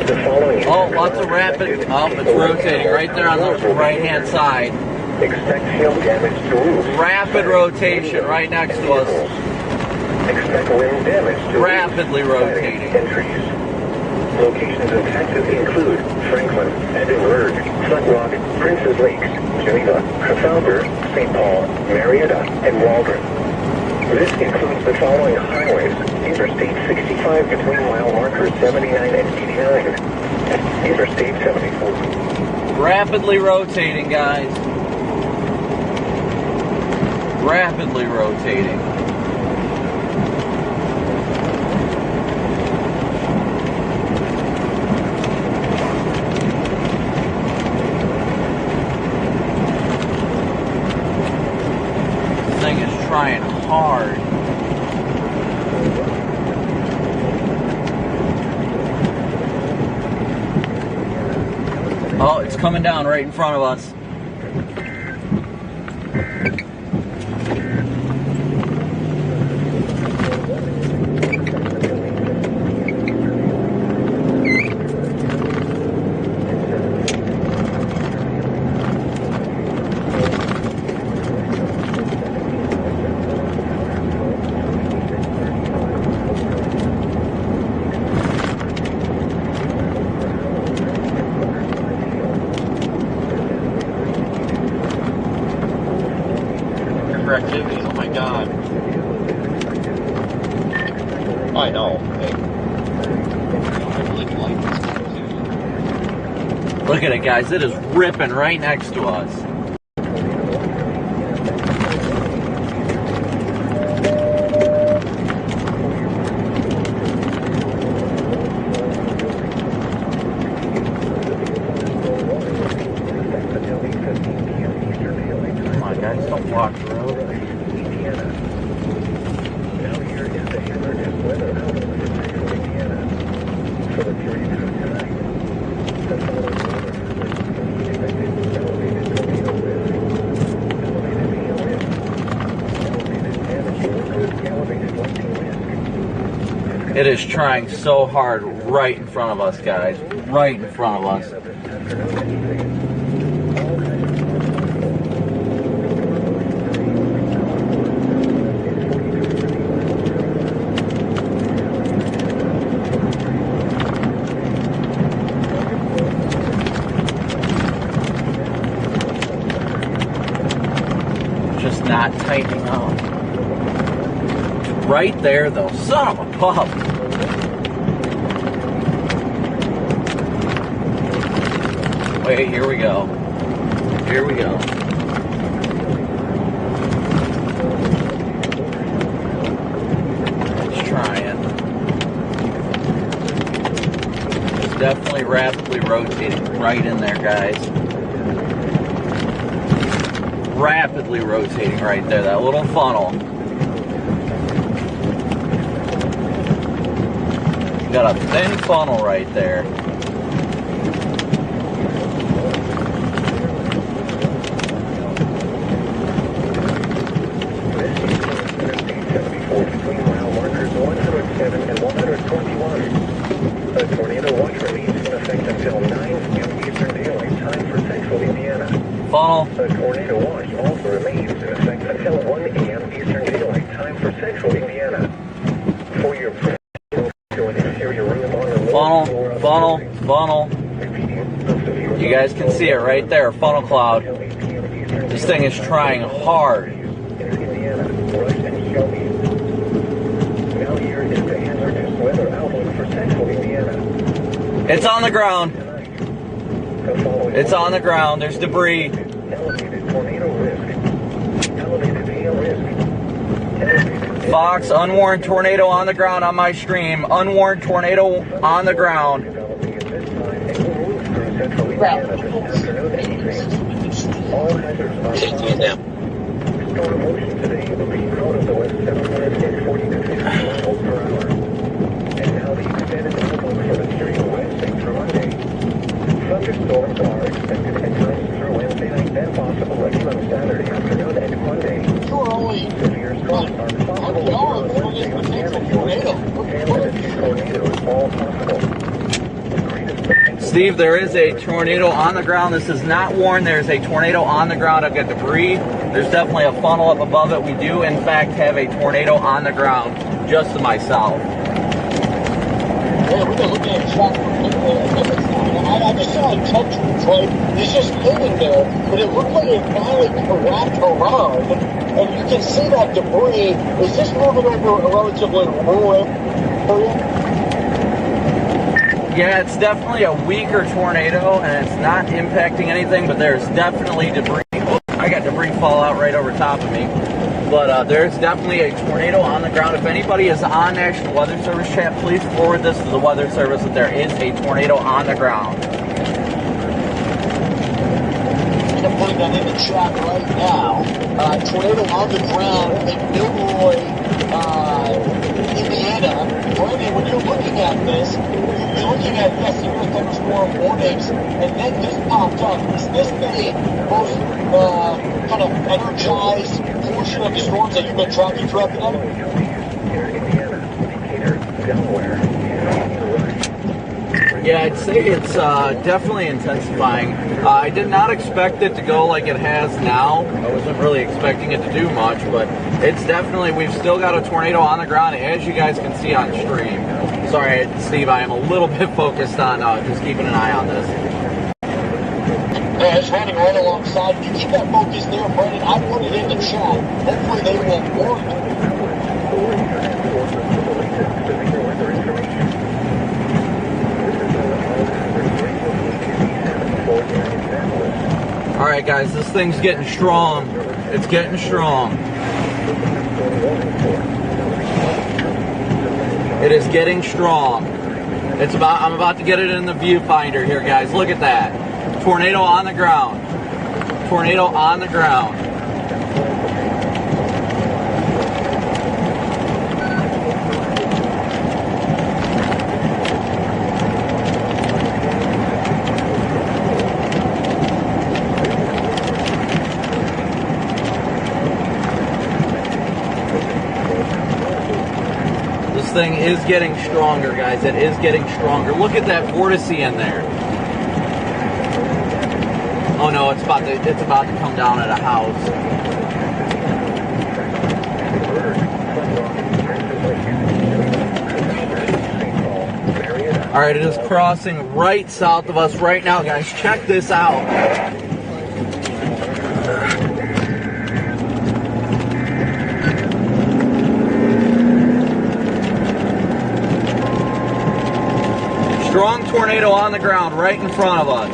The following lots of rapid. Oh, it's rotating right there on the right-hand side. Expect hail damage to roofs. Rapid rotation right next to us. Expect wind damage to rapidly rotating. And trees. Locations impacted include Franklin, Edinburgh, Flat Rock, Princes Lakes, Geneva, Trafalgar, St. Paul, Marietta, and Waldron. This includes the following highways: Interstate 65 between mile markers 79 and 89. Interstate 74. Rapidly rotating, guys. Rapidly rotating. This thing is trying hard. Oh, it's coming down right in front of us. Activities. Oh my god. I know. Hey. I really like this too. Look at it, guys. It is ripping right next to us. Come on, guys. Don't block the road. It is trying so hard right in front of us, guys. Right in front of us. tightening up. Right there, though. Son of a pup. Wait, here we go. Here we go. It's trying. It's definitely rapidly rotating right in there, guys. Rapidly rotating right there, that little funnel. You got a thin funnel right there. Between mile markers 107 and 121. The tornado watch remains in effect until 9 p.m. Eastern Daylight Time for Central Indiana. Funnel. The tornado watch also remains in effect until 1 a.m. Eastern Daylight Time for Central Indiana. For your to an interior room on the Funnel, funnel, funnel. You guys can see it right there, funnel cloud. This thing is trying hard. It's on the ground. It's on the ground. There's debris. Fox, unwarned tornado on the ground on my stream. Unwarned tornado on the ground. Storm motion today will be out of the west 746, 40 to 50 miles per hour. And now the extended outlook for the serial Wednesday through Monday. Thunderstorms are expected at times through Wednesday night, then possible again on Saturday afternoon and Monday. Severe storms are possible on Wednesday with damage winds and tornadoes all possible. Steve, there is a tornado on the ground. This is not warned. There's a tornado on the ground. I've got debris. There's definitely a funnel up above it. We do, in fact, have a tornado on the ground just to my south. Yeah, we've been looking at shots from I just saw a touch right? It's just moving there, but it looked like it finally wrapped around, and you can see that debris. Is this moving over a relatively rural area? Yeah, it's definitely a weaker tornado, and it's not impacting anything, but there's definitely debris. Oh, I got debris fall out right over top of me. But there's definitely a tornado on the ground. If anybody is on National Weather Service chat, please forward this to the Weather Service that there is a tornado on the ground. I'm going to put that in the chat right now. Tornado on the ground in Gilroy, Indiana. Brandon, when you're looking at this, you're looking at severe thunderstorm warnings, and then this popped up. Is this the most kind of energized portion of the storms that you've been tracking throughout the night? Yeah, I'd say it's definitely intensifying. I did not expect it to go like it has now. I wasn't really expecting it to do much, but it's definitely, we've still got a tornado on the ground, as you guys can see on stream. Sorry, Steve, I am a little bit focused on just keeping an eye on this. Yeah, it's running right alongside. If you keep that focus there, Brandon, I put it in the chat. Hopefully they will warn you. Alright guys, this thing's getting strong. It's getting strong. It is getting strong. I'm about to get it in the viewfinder here, guys. Look at that. Tornado on the ground. Tornado on the ground. This thing is getting stronger, guys. It is getting stronger. Look at that vortice in there. Oh no, it's about to come down at a house. All right, it is crossing right south of us right now, guys. Check this out. tornado on the ground right in front of us.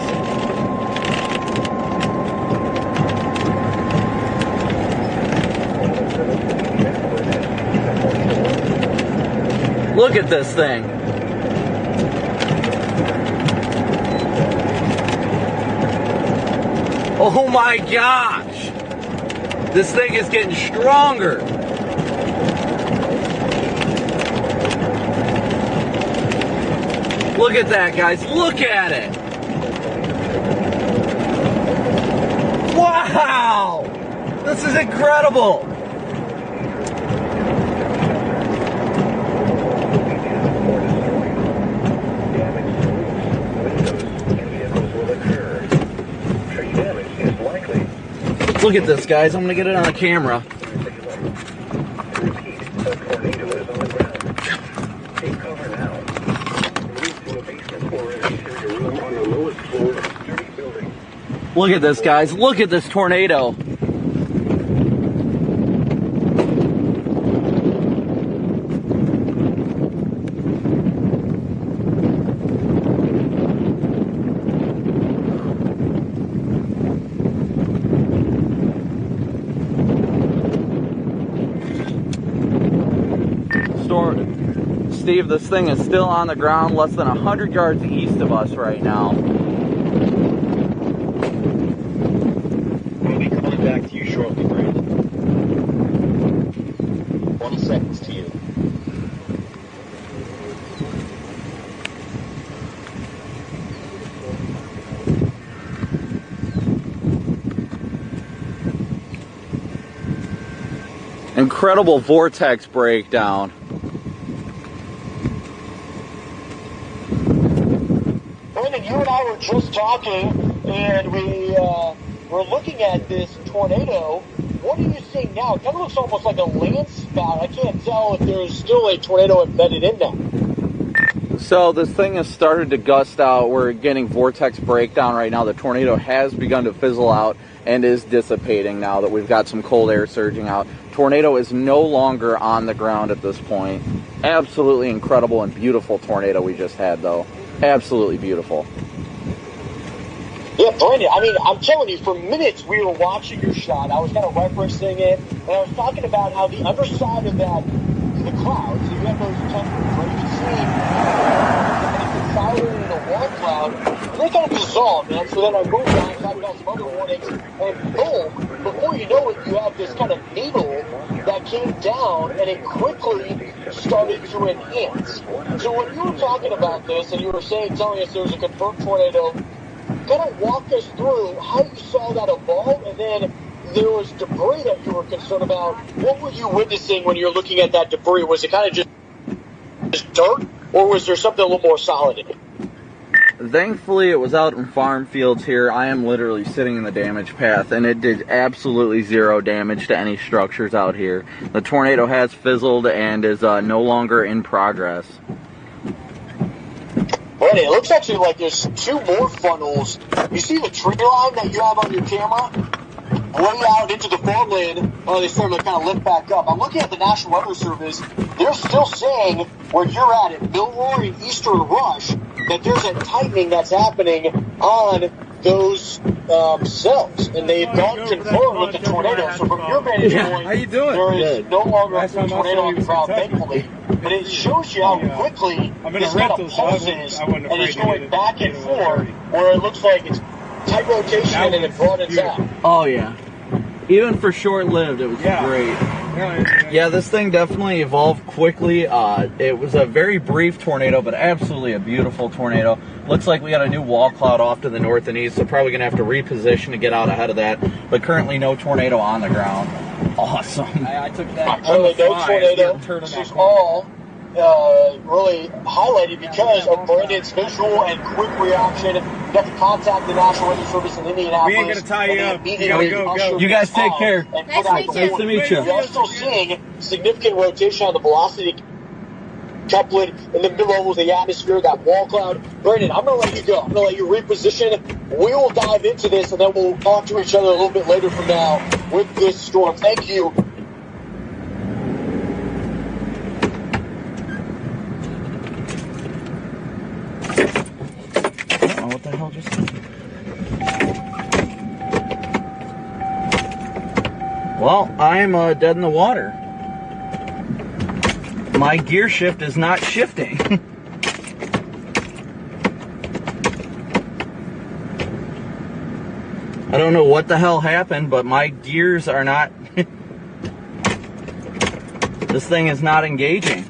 Look at this thing. Oh my gosh. This thing is getting stronger. Look at that, guys. Look at it. Wow. This is incredible. Look at this, guys. I'm going to get it on the camera. Look at this, guys. Look at this tornado. Steve, this thing is still on the ground less than 100 yards east of us right now. We'll be coming back to you shortly, Brandon. 20 seconds to you. Incredible vortex breakdown. Brandon, you and I were just talking, and we were looking at this tornado. What are you seeing now? It kind of looks almost like a land spout. I can't tell if there's still a tornado embedded in there. So this thing has started to gust out. We're getting vortex breakdown right now. The tornado has begun to fizzle out and is dissipating now that we've got some cold air surging out. Tornado is no longer on the ground at this point. Absolutely incredible and beautiful tornado we just had, though. Absolutely beautiful. Yeah, Brandon, I mean, I'm telling you, for minutes we were watching your shot. I was kind of referencing it, and I was talking about how the underside of that, the clouds, so you have those temperatures, right? You can see consolidated in a warm cloud, and they kind of dissolve, man. So then I moved on, talking about some other warnings, and boom, before you know it, you have this kind of needle that came down, and it quickly started to enhance. So when you were talking about this, and you were telling us there was a confirmed tornado, kind of walk us through how you saw that evolve, and then there was debris that you were concerned about. What were you witnessing when you're looking at that debris? Was it kind of just dirt, or was there something a little more solid in it? Thankfully, it was out in farm fields here. I am literally sitting in the damage path, and it did absolutely zero damage to any structures out here. The tornado has fizzled and is no longer in progress. Brandon, it looks actually like there's two more funnels. You see the tree line that you have on your camera? Way out into the farmland, they started to kind of lift back up. I'm looking at the National Weather Service. They're still saying where you're at Milroy and Eastern Rush that there's a tightening that's happening on those cells, and they've gone confirmed with the tornado. So from your vantage point, how you doing? there is no longer a tornado on the ground, thankfully. But it shows you how quickly this kind of pulses and it's going back and forth, where it looks like it's tight rotation and it broadens out. Oh yeah. Even for short-lived, it was great. Yeah, this thing definitely evolved quickly. It was a very brief tornado, but absolutely a beautiful tornado. Looks like we got a new wall cloud off to the north and east, so probably going to have to reposition to get out ahead of that. But currently no tornado on the ground. Awesome. I took that. No tornado. This is all really highlighted because of Brandon's visual and quick reaction. You have to contact the National Weather Service in Indianapolis. We ain't going to tie you up. You gotta go. You guys take care. Nice to meet you. We are still seeing significant rotation on the velocity couplet in the mid levels of the atmosphere, that wall cloud. Brandon, I'm going to let you go. I'm going to let you reposition. We will dive into this, and then we'll talk to each other a little bit later from now with this storm. Thank you. hell just... Well, I'm dead in the water. My gear shift is not shifting. I don't know what the hell happened, but my gears are not... This thing is not engaging.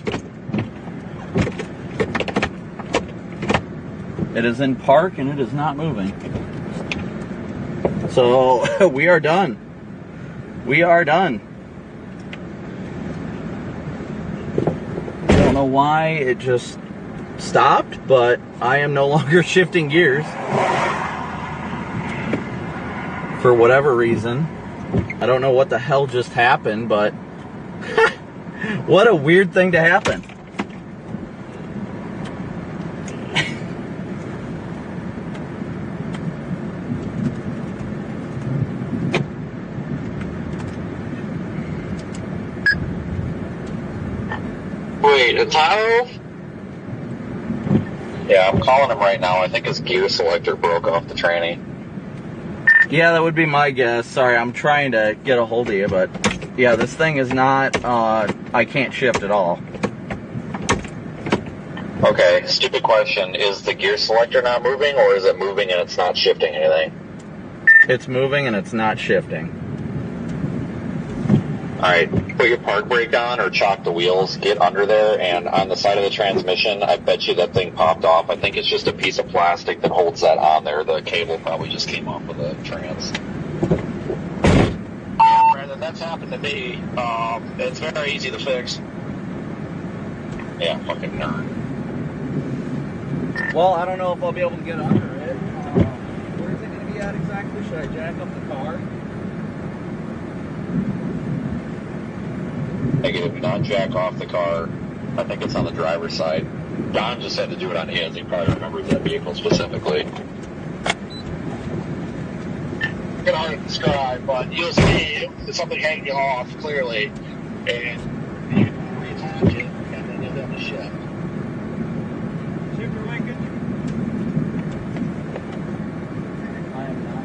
It is in park and it is not moving. So, we are done. We are done. I don't know why it just stopped, but I am no longer shifting gears. For whatever reason. I don't know what the hell just happened, but what a weird thing to happen. Wait, Ataro? Yeah, I'm calling him right now. I think his gear selector broke off the tranny. Yeah, that would be my guess. Sorry, I'm trying to get a hold of you, but yeah, this thing is not, I can't shift at all. Okay, stupid question. Is the gear selector not moving, or is it moving and it's not shifting anything? It's moving and it's not shifting. Alright, put your park brake on or chock the wheels, get under there, and on the side of the transmission, I bet you that thing popped off. I think it's just a piece of plastic that holds that on there. The cable probably just came off of the trans. Yeah, Brandon, that's happened to me. It's very easy to fix. Yeah, fucking nerd. Well, I don't know if I'll be able to get under it. Where is it going to be at exactly? Should I jack up the car? Negative, do not jack off the car. I think it's on the driver's side. Don just had to do it on his. He probably remembers that vehicle specifically. It's hard to describe, but you'll see something hanging off clearly, and you reattach it, and then you'll be able to shift. Shifter linkage? I am not.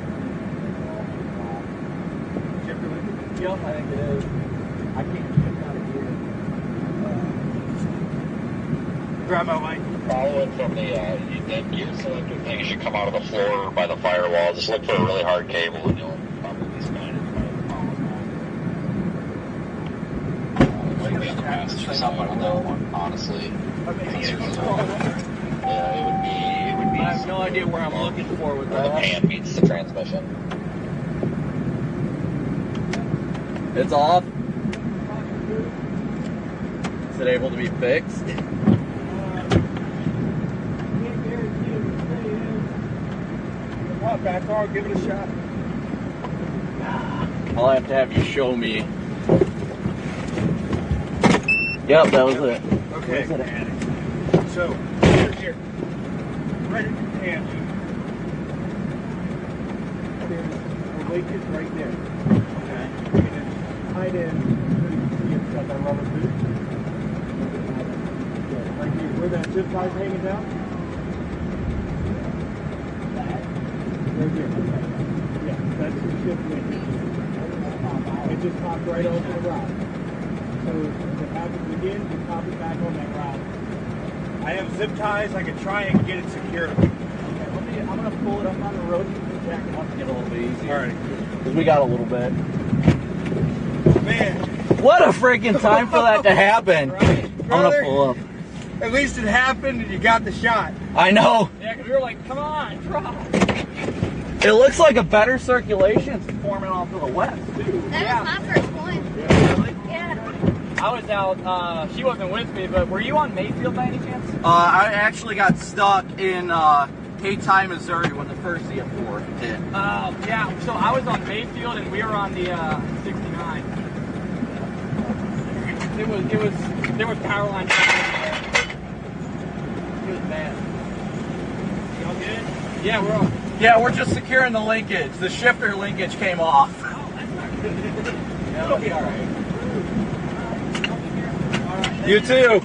Shifter linkage? Yep, I think it is. I can't shift out of gear. Grab my mic. Follow it from the gear selector thing. You should come out of the floor by the firewall. Just look for a really hard cable and you'll probably find it. Likely on the passenger side on that one, honestly. Yeah, it would be. I have no idea where I'm looking for with where that. the pan meets the transmission. It's off. Is it able to be fixed? Back car, give it a shot. I'll have to have you show me. Yep, that was it. Okay. That was it. So, here. Right at your hand. There's a linkage right there. Okay. And it's tied in. It's got that rubber boot. Right here, where that zip tie's hanging down. Right here. Yeah, that's the shift linkage. It just popped right over the rod. So if it happens again, you pop it back on that rod. I have zip ties. I can try and get it secured. Okay, I'm going to pull it up on the road and jack it up to get a little bit easier. All right. Because we got a little bit. Man. What a freaking time for that to happen. Right. I'm going to pull up. At least it happened and you got the shot. I know. Yeah, because we were like, come on, try. It looks like a better circulation's forming off to the west, too. That was my first one. Really? Yeah. I was out, she wasn't with me, but were you on Mayfield by any chance? I actually got stuck in Haytime, Missouri when the first ZF4 hit. Yeah, so I was on Mayfield and we were on the 69. There was power lines. It was bad. Y'all good? Yeah, we're on. Yeah, we're just securing the linkage. The shifter linkage came off. Oh, that's not good. Yeah, it'll be alright. You too.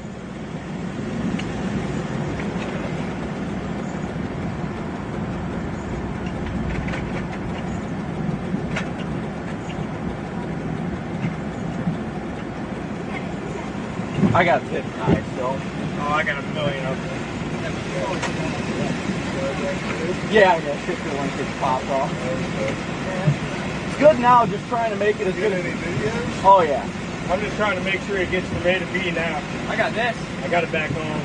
I got 59 still. Oh, I got a million of them. Yeah, shifter link just popped off. It's good now, just trying to make it as good as... Oh, yeah. I'm just trying to make sure it gets from A to B now. I got this. I got it back on.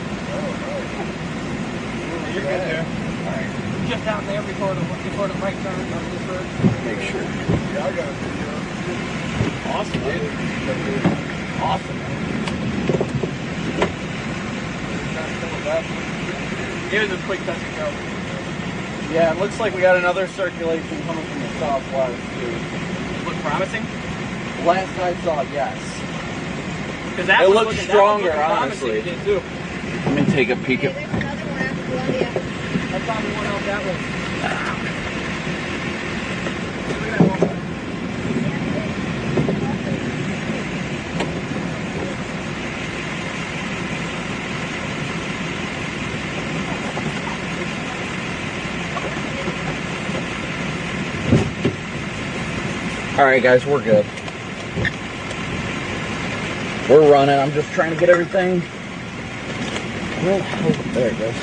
You're good there. All right. Just down there before the right turn on this road. Make sure. Yeah, I got it. Awesome, dude. Awesome. It was a quick touch and go. Yeah, it looks like we got another circulation coming from the southwest, too. Look promising? Last I saw, yes. That it looks stronger, honestly. Too. Let me take a peek at. There's another one after Columbia. I found the one out that way. All right, guys, we're good. We're running. I'm just trying to get everything. Well, there it goes.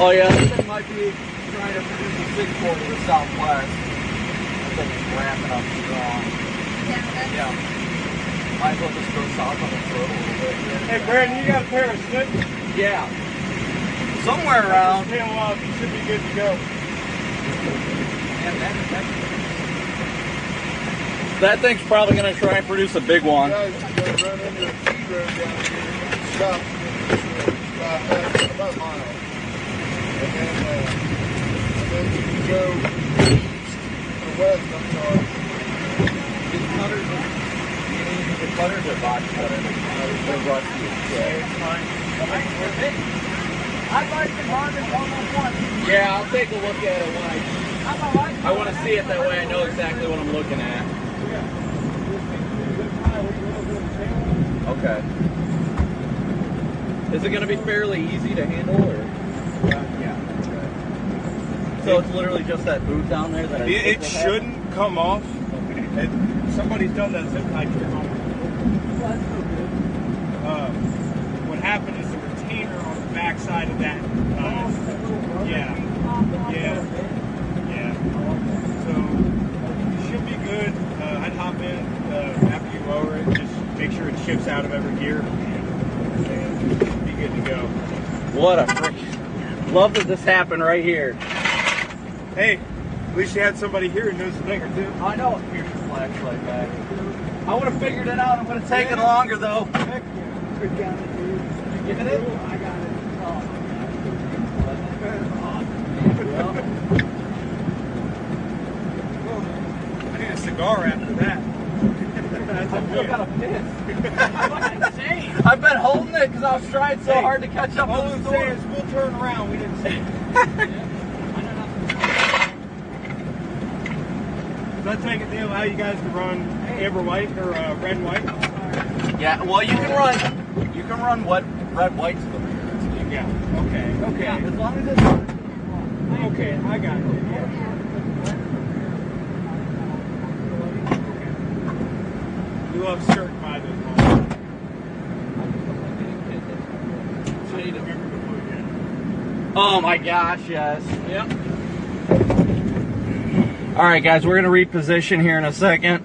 Oh yeah, this thing might be trying to produce a 640 to the southwest. Looks like it's ramping up strong. Yeah. Might as well just go south on the road a little bit. Hey, Brandon, you got a pair of snips? Yeah. Somewhere around. Tail off, you should be good to go. That thing's probably going to try and produce a big one. Guys, you're going to run into a T road down here. Stop about a mile. And then you can go east or west, I'm sorry. The cutters are box cutters. They're rusty. It's fine. I'd like to run it one-on-one. Yeah, I'll take a look at it when I want to see it that way I know exactly what I'm looking at. Okay. Is it going to be fairly easy to handle, or? Yeah. So it's literally just that boot down there that it shouldn't come off. Okay. Somebody's done that zip tie trick on me. What happened is the retainer on the back side of that. Yeah. So it should be good. I'd hop in after you lower it. Just make sure it shifts out of every gear. And be good to go. What a freak. Love that this happened right here. Hey, at least you had somebody here who knows a thing or two. I know it here's your flashlight back. I would have figured it out. It would have taken longer though. Heck yeah. You get it? I got it. Oh. I need a cigar after that. I still got a piss. I've been holding it because I was trying so hard to catch up All with I'm the saying store. is we'll turn around. We didn't see it. Does that take a deal how you guys can run amber white or red white? Yeah, well you can run what red white to the rear. Yeah. Okay. Yeah, as long as it's okay, I got it. Yeah. We love certified as well. So you need to remember to put it in. Oh my gosh, yes. Yep. All right, guys, we're gonna reposition here in a second.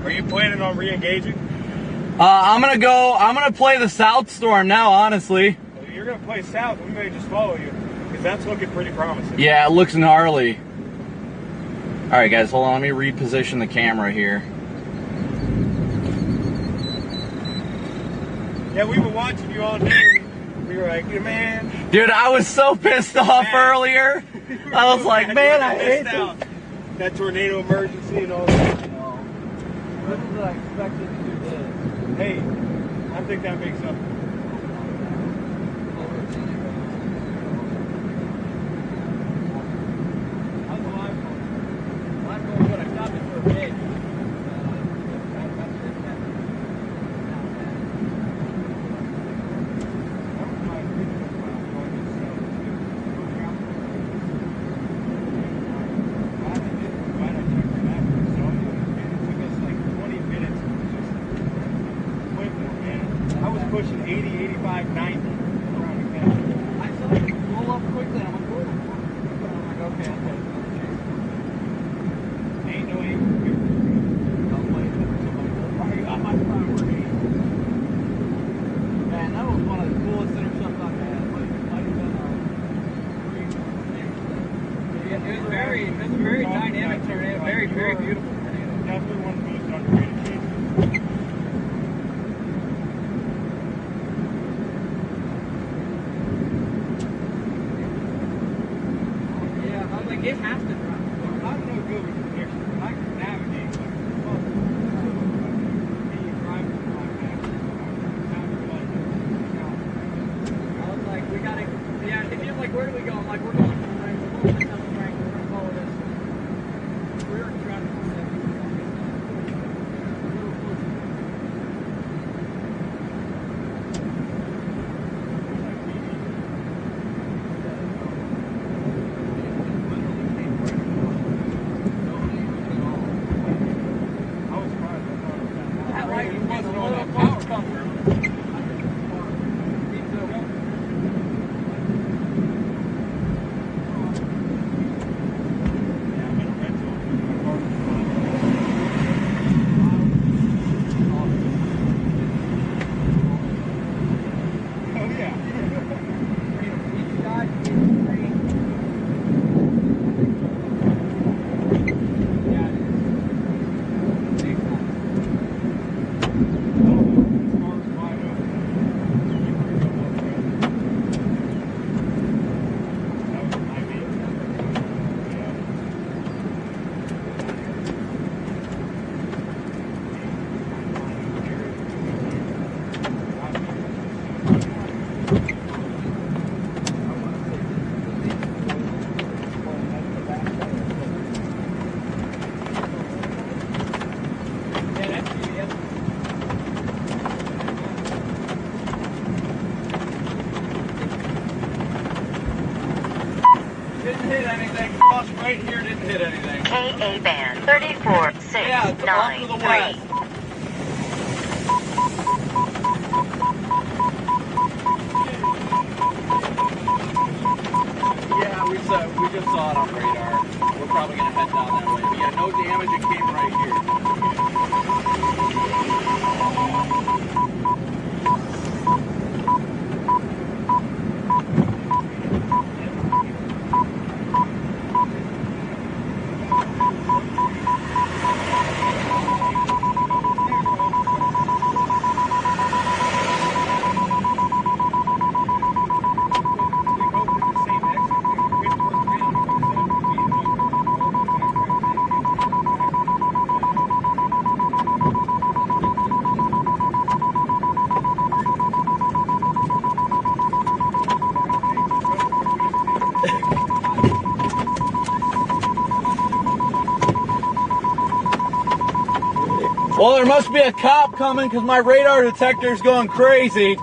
Are you planning on re-engaging? I'm gonna play the South Storm now, honestly. Well, you're gonna play south. We may just follow you because that's looking pretty promising. Yeah, it looks gnarly. All right, guys, hold on. Let me reposition the camera here. Yeah, we were watching you all day. We were like, yeah, man. Dude, I was so pissed off earlier. I was like, man, I hate this. That tornado emergency and all that. No. This is what I expected to do this. Hey, I think that makes up. 590 around the county. I saw it roll up quickly. I'm like, oh. I'm like, okay, okay. Ain't no aim. I'll play it with somebody. Probably got my property. Man, that was one of the coolest intercepts I've had. Like, it might have been Yeah, it was a very dynamic tornado, very beautiful tornado. Definitely one of the most underrated cases. Yeah, I was like, it has to drop. I'm no good with predictions. I can navigate, but I was like, we gotta, yeah, and he was like, where do we go? I'm like, we're going to the right, we're going to the right, we're going to follow this. We're in traffic. That light wasn't a little power cover. Didn't hit anything. Cross right here didn't hit anything. KA band 34693. Yeah, it's off to the west. Yeah, we just saw it on radar. We're probably gonna head down that way. But yeah, no damage. It came right here. Well, there must be a cop coming because my radar detector is going crazy.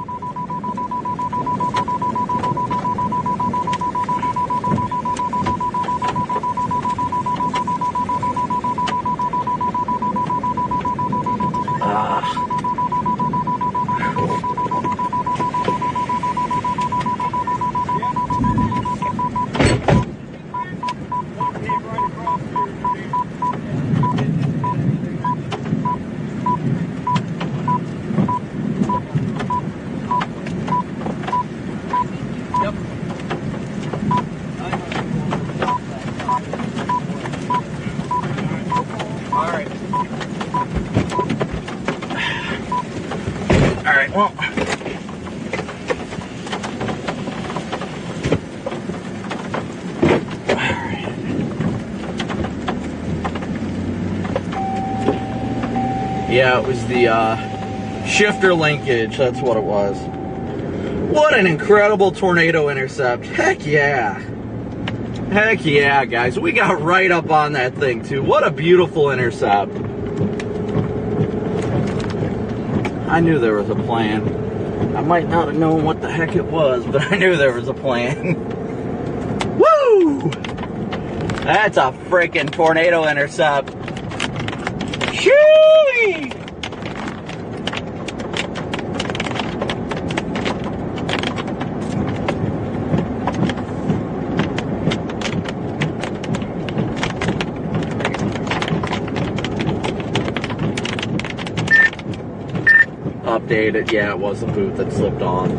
Well, yeah, it was the shifter linkage. That's what it was. What an incredible tornado intercept. Heck yeah. Heck yeah, guys. We got right up on that thing, too. What a beautiful intercept. I knew there was a plan. I might not have known what the heck it was, but I knew there was a plan. Woo! That's a freaking tornado intercept. Shoo! update it. Yeah, it was a boot that slipped off.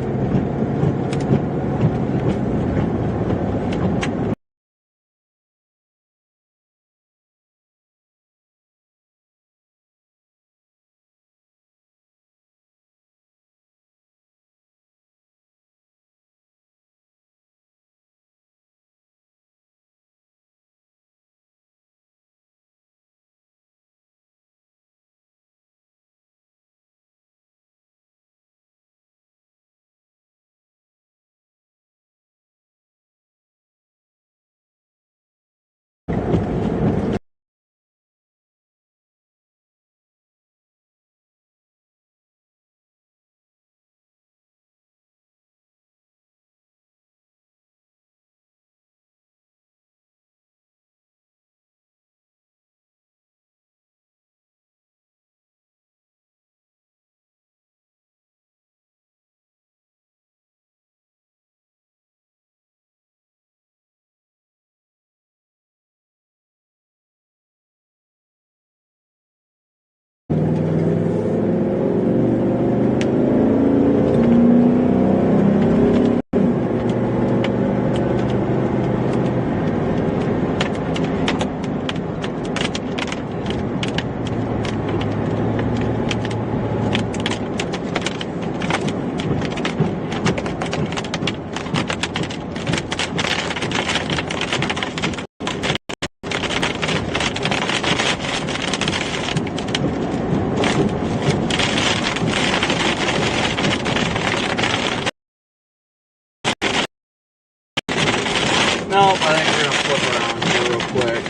Nope, I think we're gonna flip around here real quick.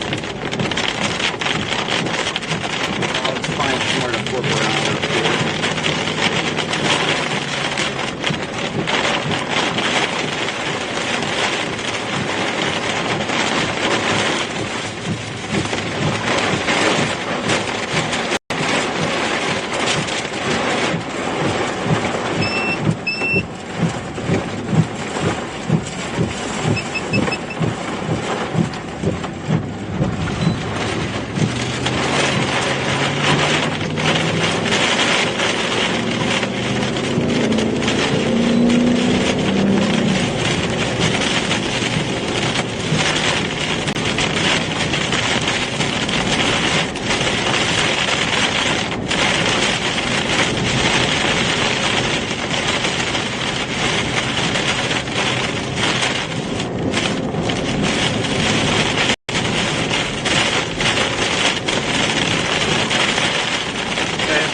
Let's find somewhere to flip around real quick.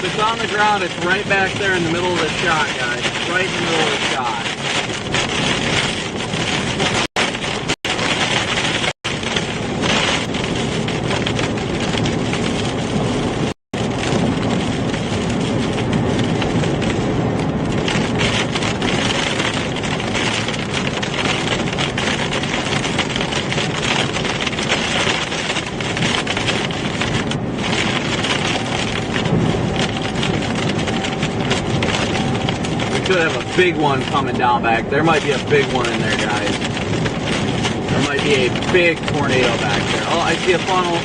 If it's on the ground, it's right back there in the middle of the shot, guys. It's right in the middle of the shot. Could have a big one coming down back. There might be a big one in there, guys. There might be a big tornado back there. Oh, I see a funnel.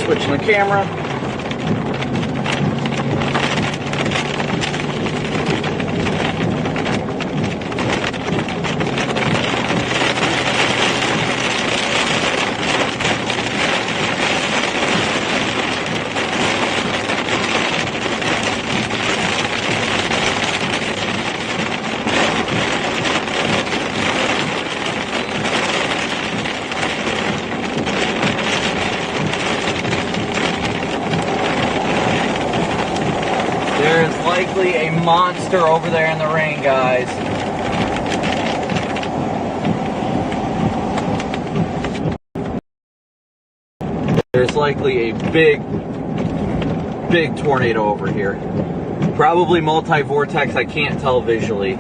Switching the camera. likely a monster over there in the rain, guys. There's likely a big tornado over here. Probably multi-vortex, I can't tell visually.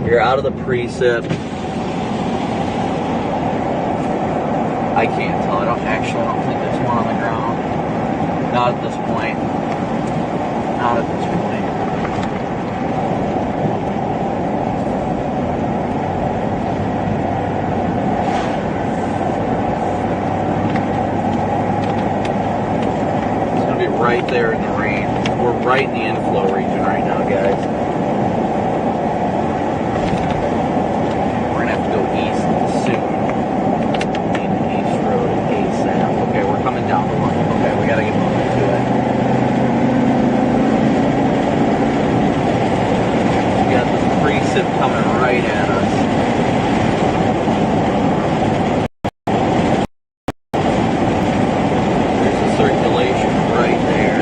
You're out of the precip. I can't tell. I don't think there's one on the ground. Not at this point. Not at this point. It's going to be right there in the rain. We're right in the inflow region right now, guys. We're going to have to go east soon. Okay, we're coming down the line. Okay, we gotta get moving to it. We got this precip coming right at us. There's the circulation right there.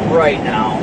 Right now.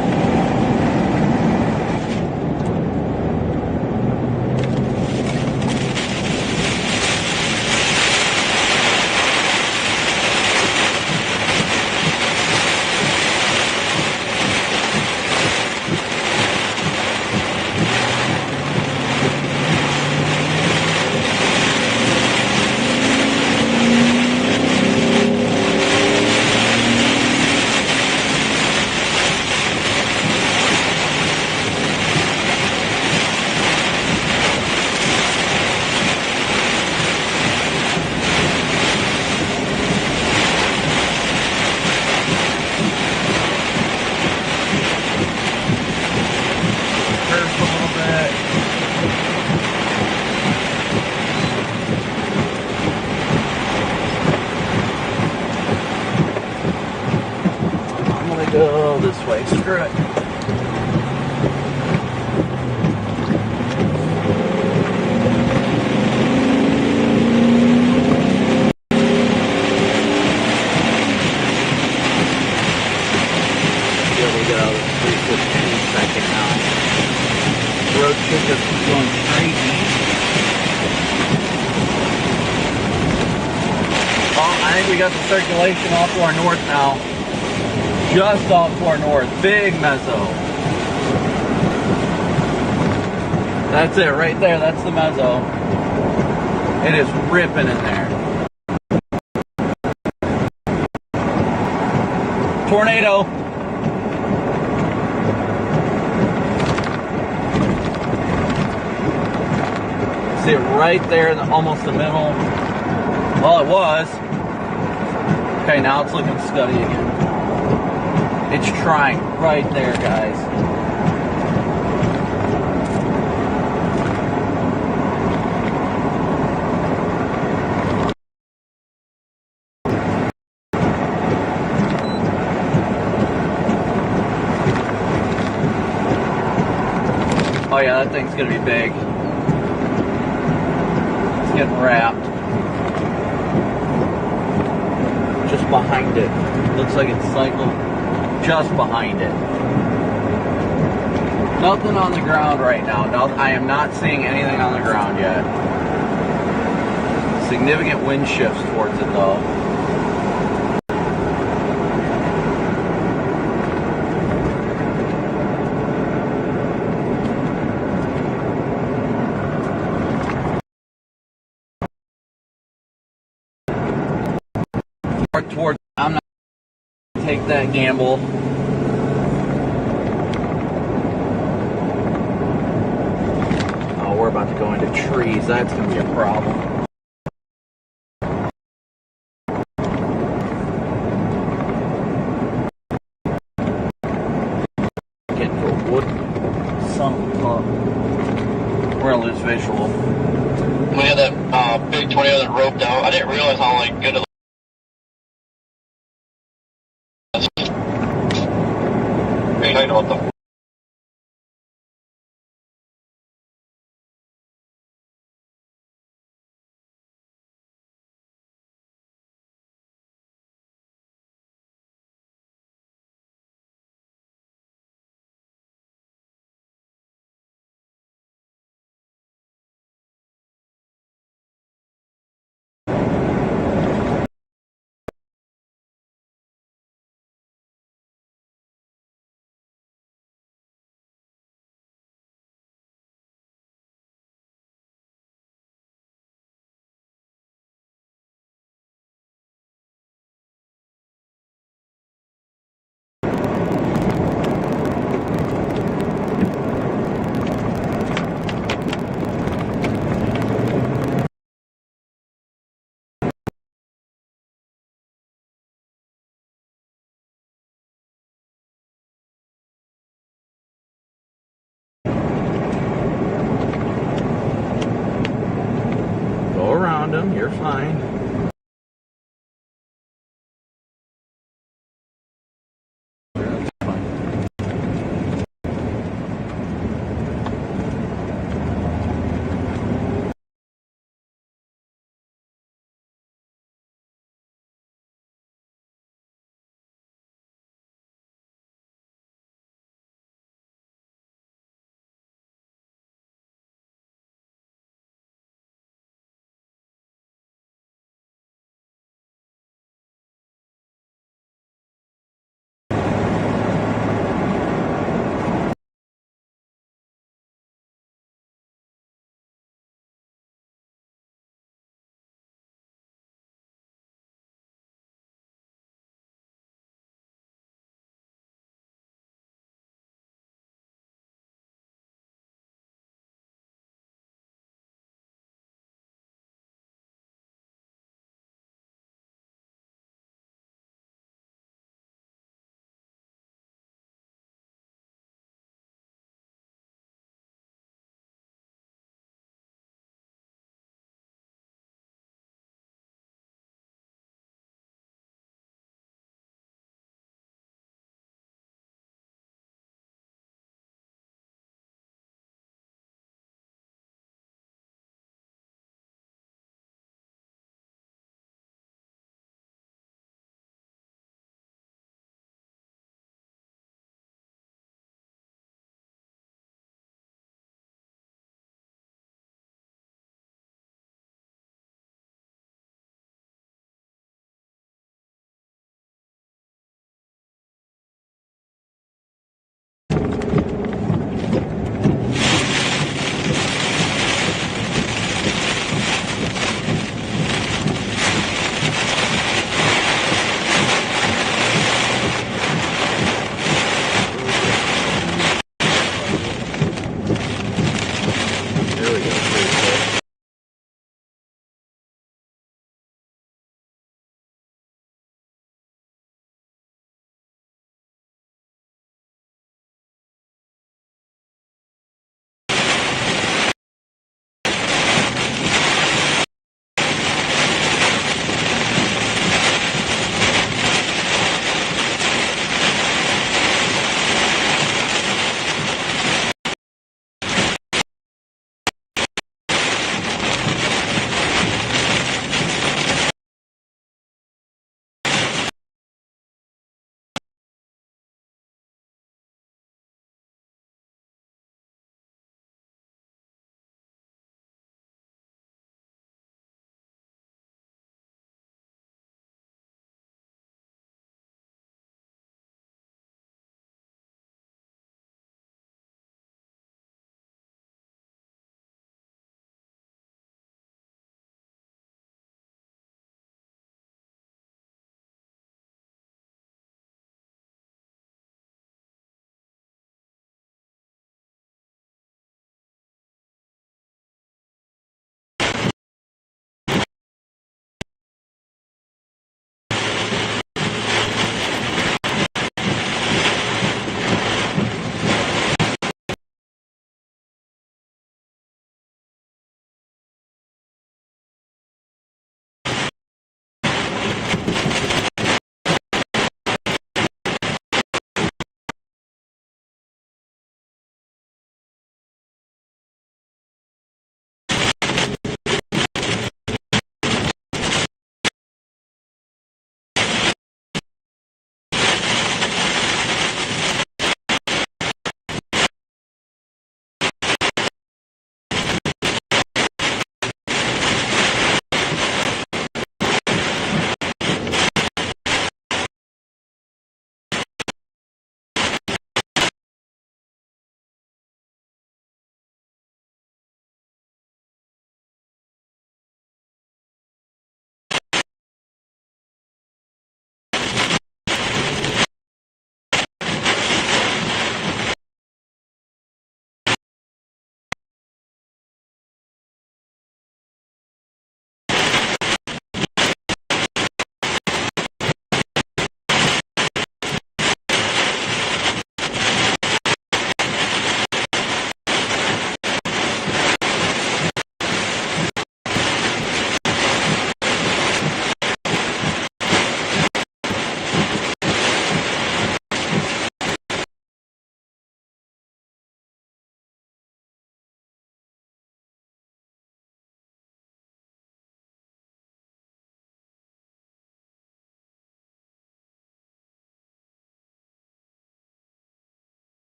Go this way. Screw it. Here we go. 3:15 second now. Road should just keep going straight east. Oh, I think we got the circulation off to our north now. Just off to our north. Big mezzo. That's it right there. That's the mezzo. It is ripping in there. Tornado. See it right there in almost the middle. Well, it was. Okay, now it's looking scuddy again. It's trying right there, guys. Oh yeah, that thing's gonna be big. It's getting wrapped. Just behind it. Looks like it's cycled. Just behind it. Nothing on the ground right now. No, I am not seeing anything on the ground yet. Significant wind shifts towards it though. Towards, I'm not gonna take that gamble. Oh, we're about to go into trees. That's gonna be a problem. Getting to a wood. We're gonna lose visual. We had that big tornado that roped out. I didn't realize how good it them. You're fine.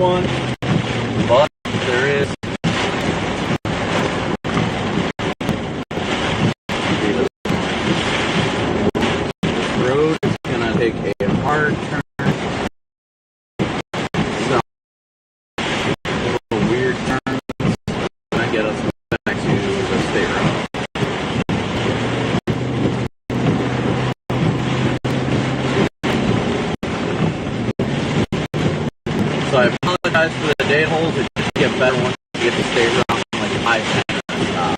one, but there is. This road is gonna take a hard turn. Some little weird turns gonna get us back to the state road. So I apologize for the day holes. It just get better once you get to state road in like 5 minutes.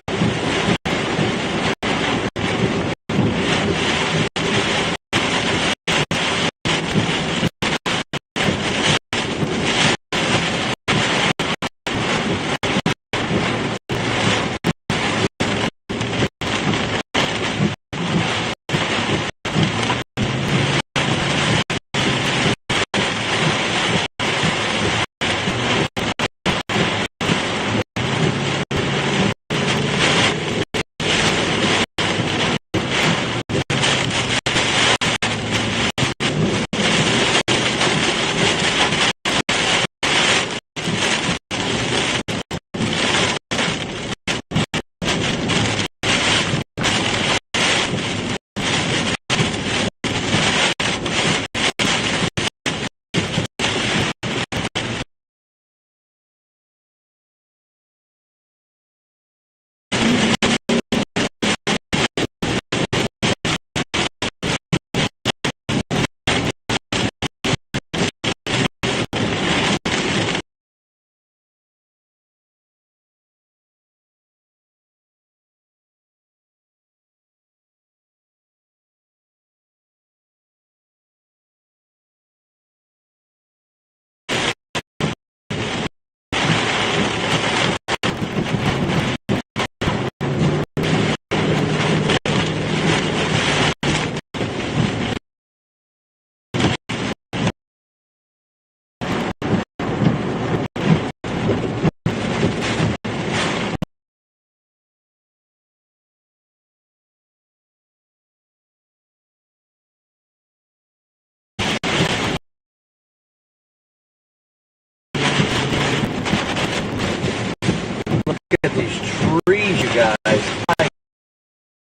Look at these trees, you guys. My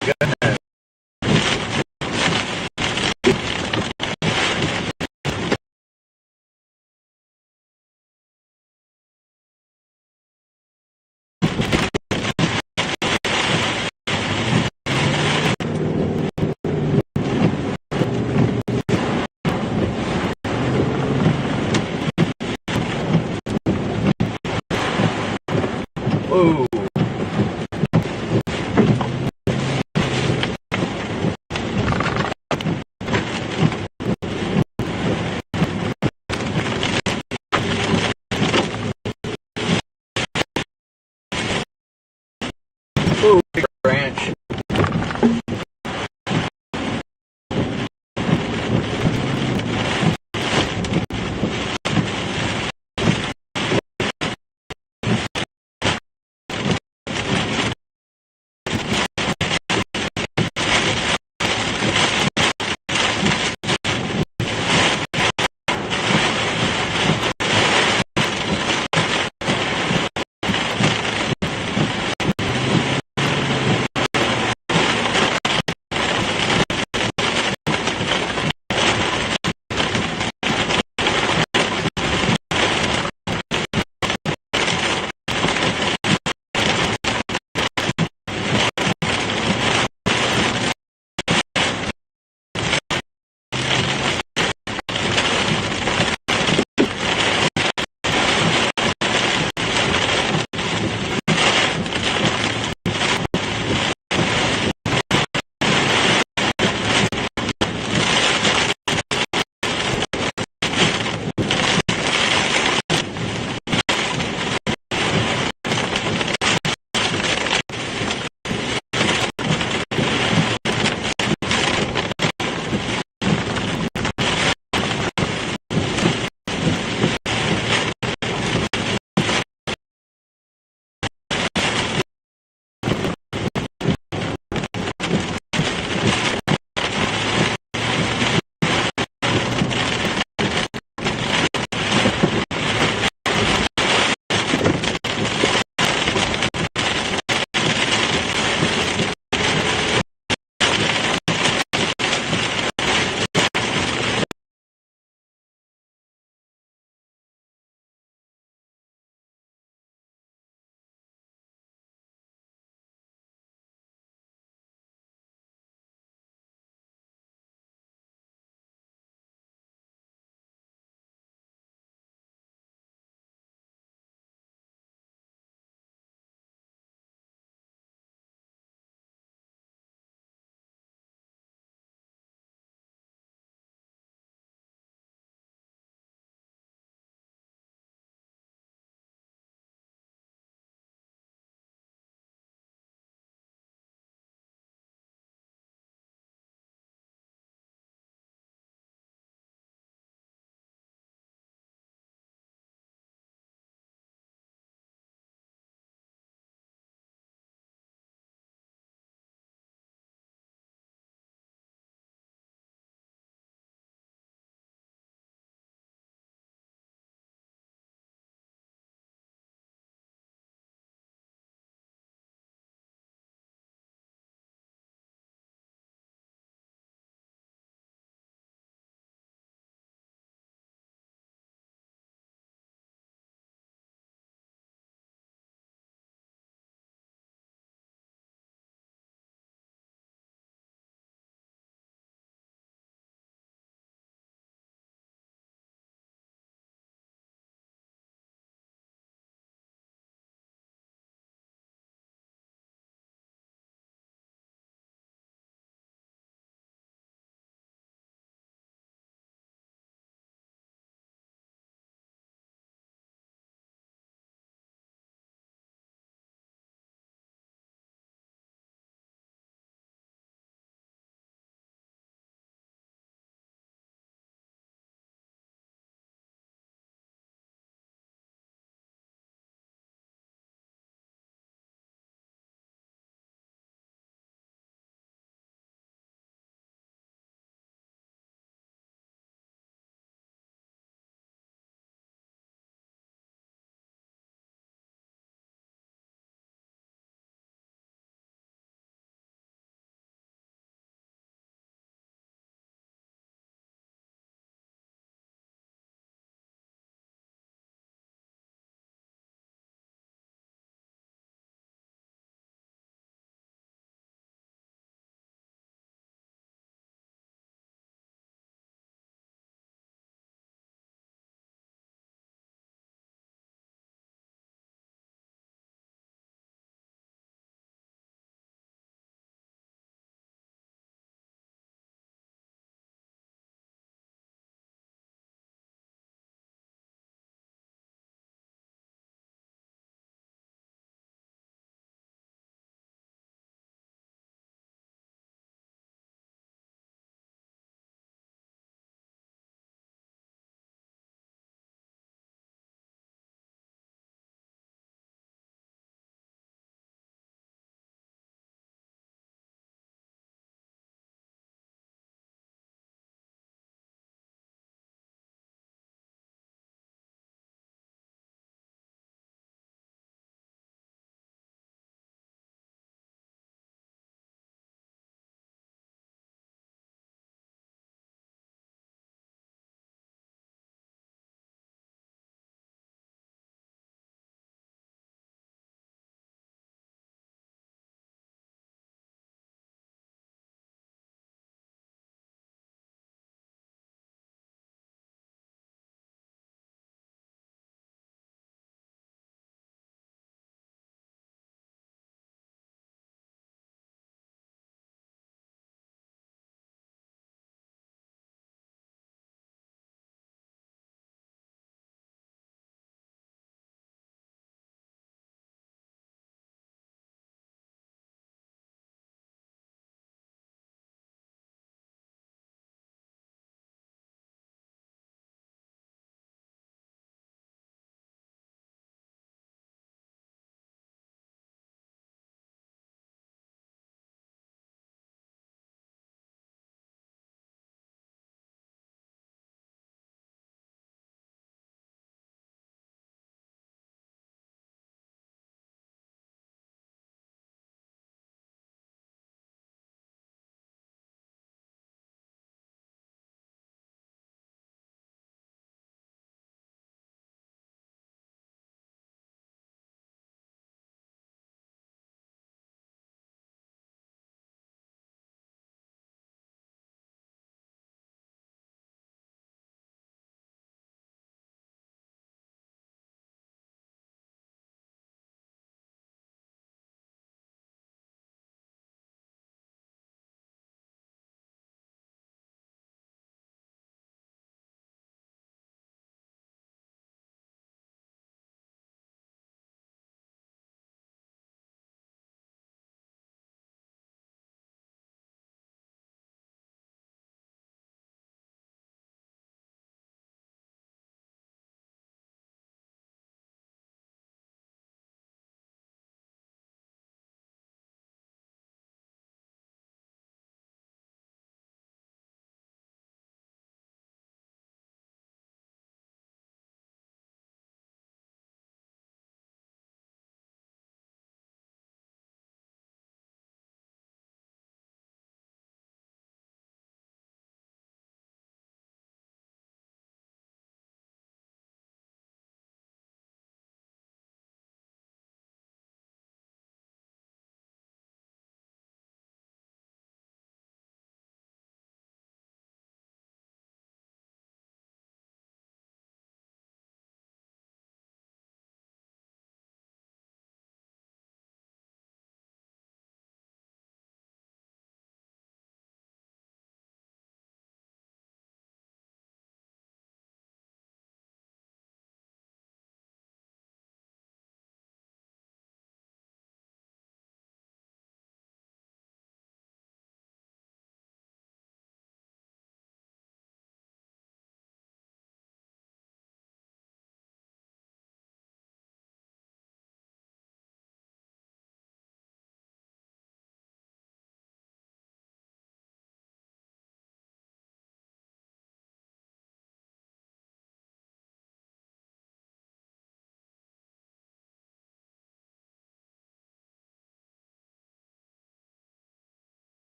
goodness. Ooh. Ooh, big branch.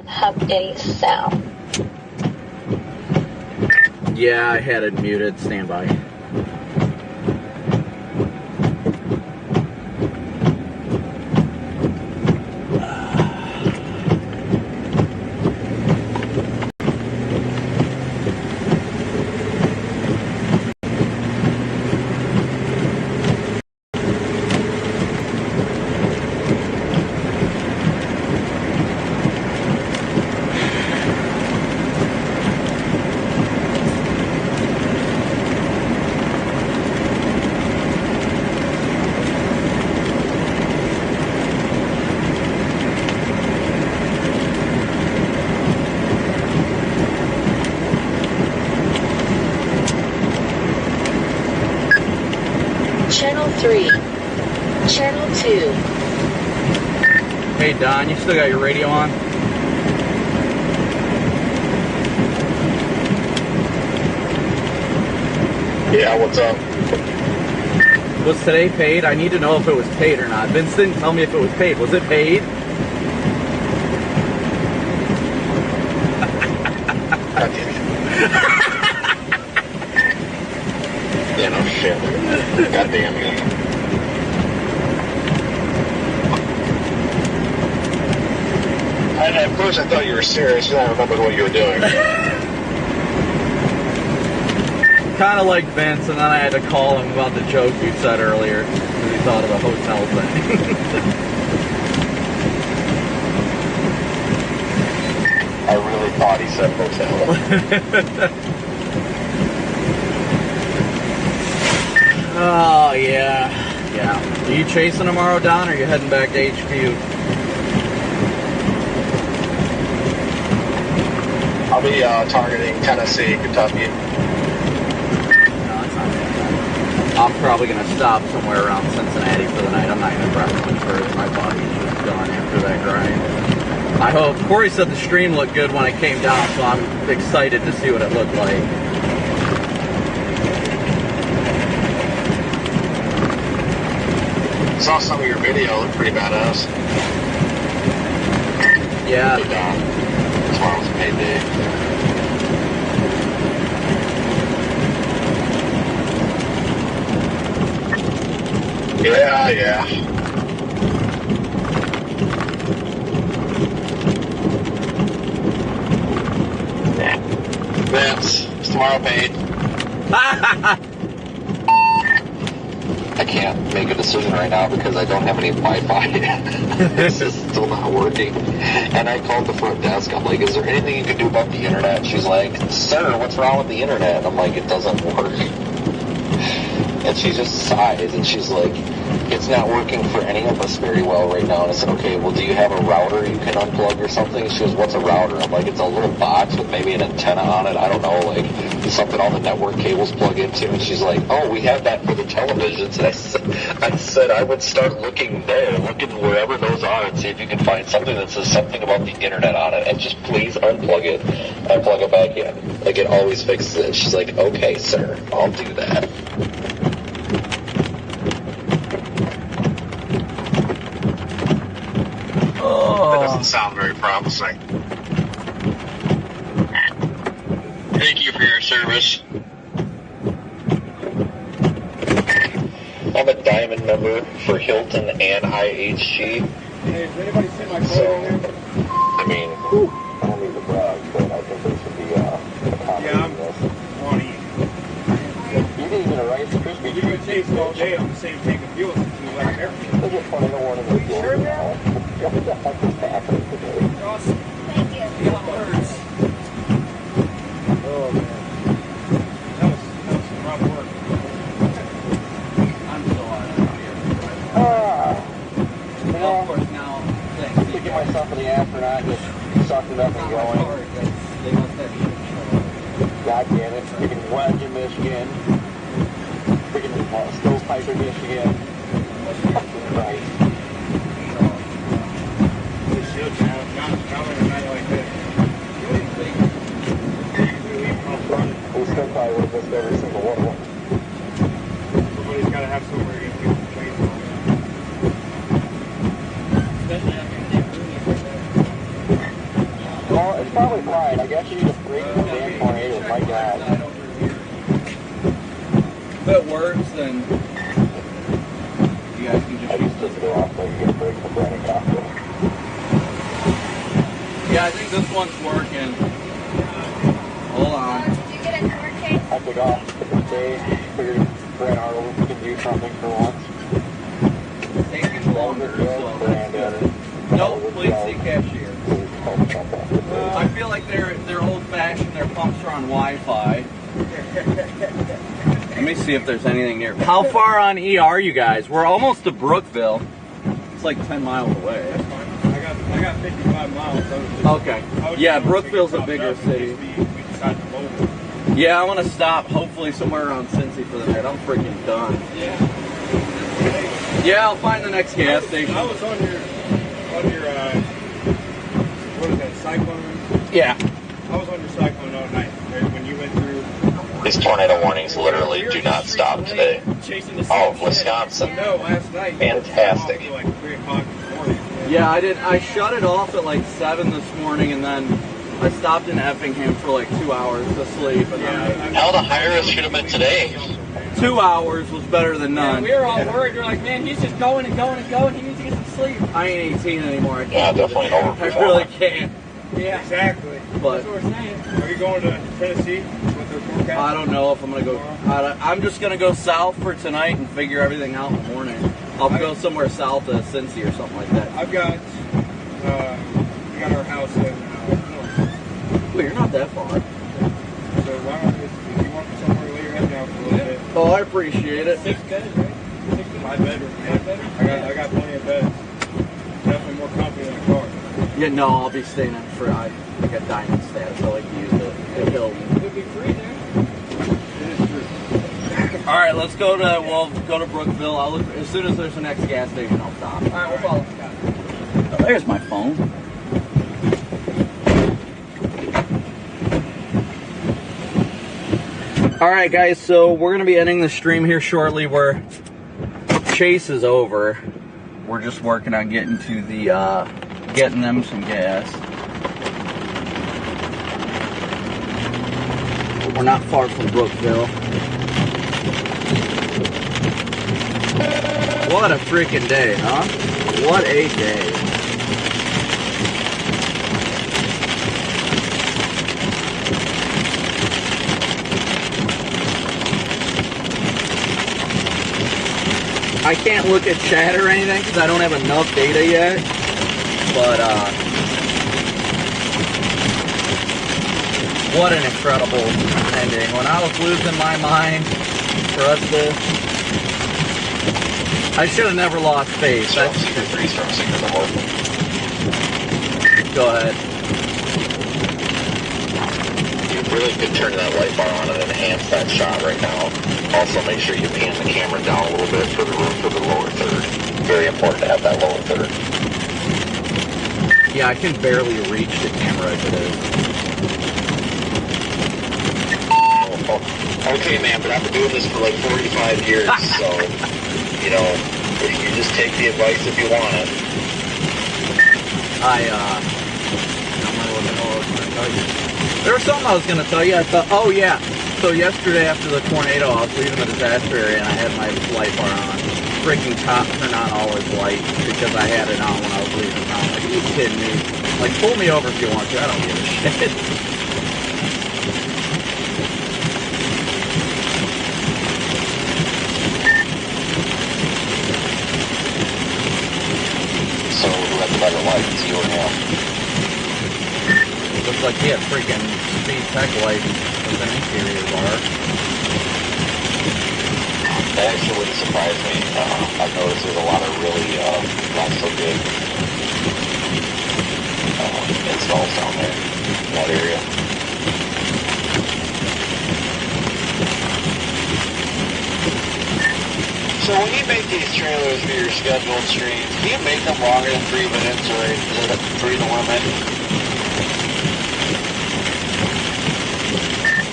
Have any sound. Yeah, I had it muted. Stand by. Channel 3. Channel 2. Hey Don, you still got your radio on? Yeah, what's up? Was today paid? I need to know if it was paid or not. Vince didn't tell me if it was paid. Was it paid? Yeah, no shit. God damn you. And at first I thought you were serious, and I remembered what you were doing. Kind of like Vince, and then I had to call him about the joke you said earlier because he thought of the hotel thing. I really thought he said hotel. Oh, yeah. Yeah. Are you chasing tomorrow, Don, or are you heading back to HQ? I'll be targeting Tennessee, Kentucky. No, it's not that bad. I'm probably going to stop somewhere around Cincinnati for the night. I'm not going to drive much further. My body's just done after that grind. I hope. Corey said the stream looked good when it came down, so I'm excited to see what it looked like. Saw some of your video, looked pretty badass. Yeah. Tomorrow's payday. Yeah. Vince, is tomorrow paid? I can't make a decision right now because I don't have any Wi-Fi. This is still not working. And I called the front desk. I'm like, is there anything you can do about the internet? She's like, sir, what's wrong with the internet? And I'm like, it doesn't work. And she just sighs and she's like, it's not working for any of us very well right now. And I said, okay, well, do you have a router you can unplug or something? She goes, what's a router? I'm like, it's a little box with maybe an antenna on it. I don't know, like something all the network cables plug into. And she's like, oh, we have that for the televisions. And I said I would start looking there, looking wherever those are and see if you can find something that says something about the internet on it. And just please unplug it and plug it back in. Like, it always fixes it. She's like, okay, sir, I'll do that. That doesn't sound very promising. Thank you for your service. I'm a diamond member for Hilton and IHG. Hey, has anybody seen my So, photo here? I mean, I don't need to brag, but I think there should be a copy Yeah, of this. Want to eat. You didn't even a Rice Krispie. You've been chasing all day on the same tank of fuel since we left everything. There's a tornado one in the field. sure about What the heck is happening today? Awesome. Thank you. Yeah, birds. Oh, man. That was some rough work. I'm still on it here. You know, Of course, now, thanks. kicking myself in the ass for not just sucking up and going. They must have you. God damn it. Freaking Wedge in Michigan. Freaking Stovepipe in Michigan. Fucking Christ. They should have. Not on a night like this. Usually leave them up front. We still probably would have missed every single one of them. Everybody's got to have somewhere to get people to chase on. Especially after you get roomies like that. probably fine. I guess you need a break from the tornado, my God. If it works, then you guys can just use this. Yeah, I think this one's working. Hold on. Did you get a court case? I took off for the day. Figured Brent Arnold can do something for once. Taking longer, so. Nope, please see cashier. I feel like they're old-fashioned. Their pumps are on Wi-Fi. Let me see if there's anything near. How far on E are you guys? We're almost to Brookville. It's like 10 miles away. That's fine. I got 55 miles. Okay. Yeah, Brookville's a bigger city. Yeah, I want to stop hopefully somewhere around Cincy for the night. I'm freaking done. Yeah, I'll find the next gas station. I was on your what is that, cyclone? Yeah. I was on your cyclone all night when you went through. These tornado warnings literally do not stop today. Oh, Wisconsin. No, last night. Fantastic. Like 3 o'clock in the morning. Yeah, I did. I shut it off at like 7 this morning, and then I stopped in Effingham for like 2 hours to sleep. And then Hell, the highest should have been today. 2 hours was better than none. We were all worried. We were like, man, he's just going and going and going. He needs to get some sleep. I ain't 18 anymore. I Yeah, definitely an I overperformer. really can't. Yeah, Exactly. But that's what we're saying. Are you going to Tennessee with their forecast? I don't know if I'm gonna go. I'm just gonna go south for tonight and figure everything out in the morning. I'll go somewhere south of Cincy or something like that. I've got we got our house in North. Well, you're not that far. So why don't if you want somewhere to lay your head down for a little bit. Oh, I appreciate it. 6 beds, right? 6 beds? 5 bedroom. I got plenty of beds. Definitely more comfy than a car. Yeah, no, I'll be staying in for I got diamond status. I like to use the Hilton. It'll be free there. It is true. All right, let's go to Brookville. I'll look as soon as there's the next gas station. I'll stop. All right, we'll follow. Oh, there's my phone. All right, guys. So we're gonna be ending the stream here shortly. Chase is over. We're just working on getting to the getting them some gas. We're not far from Brookville. What a freaking day, huh? What a day. I can't look at chat or anything because I don't have enough data yet. But, what an incredible ending. When I was losing my mind for us to... I should have never lost faith. That's... Go ahead. You really could turn that light bar on and enhance that shot right now. Also, make sure you pan the camera down a little bit for the room for the lower third. Very important to have that lower third. Yeah, I can barely reach the camera as it is. Okay, man, but I've been doing this for like 45 years, so, you know, you just take the advice if you want it. I don't remember what the hell I was going to tell you. There was something I was going to tell you. I thought, oh yeah. So yesterday after the tornado, I was leaving the disaster area and I had my light bar on. Freaking cop turned on all his lights because I had it on when I was leaving town. Like, are you kidding me? Like, pull me over if you want to. I don't give a shit. So, who had the better lights, you or him? Looks like he had freaking speed tech lights with an interior bar. That actually wouldn't surprise me. I've noticed there's a lot of really not so good installs down there in that area. So when you make these trailers for your scheduled streams, do you make them longer than 3 minutes, or is it 3 the limit?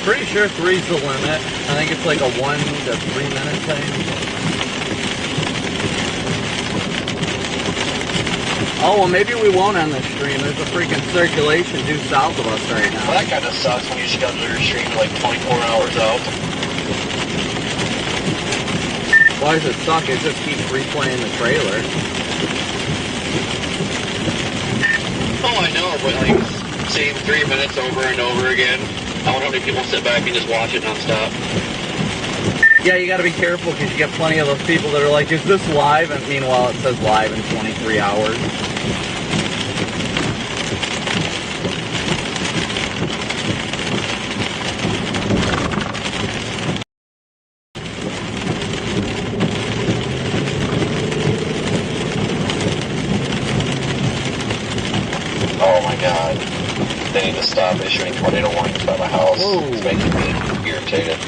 Pretty sure 3's the limit. I think it's like a 1 to 3 minute thing. Oh, well, maybe we won't end the stream. There's a freaking circulation due south of us right now. Well, that kind of sucks when you schedule your stream like 24 hours out. Why does it suck? It just keeps replaying the trailer. Oh, I know, but like, seeing 3 minutes over and over again, I wonder how many people sit back and just watch it nonstop. Yeah, you gotta be careful because you get plenty of those people that are like, is this live? And meanwhile, it says live in 23 hours. Oh my god. They need to stop issuing tornado warnings by my house. Whoa. It's making me irritated.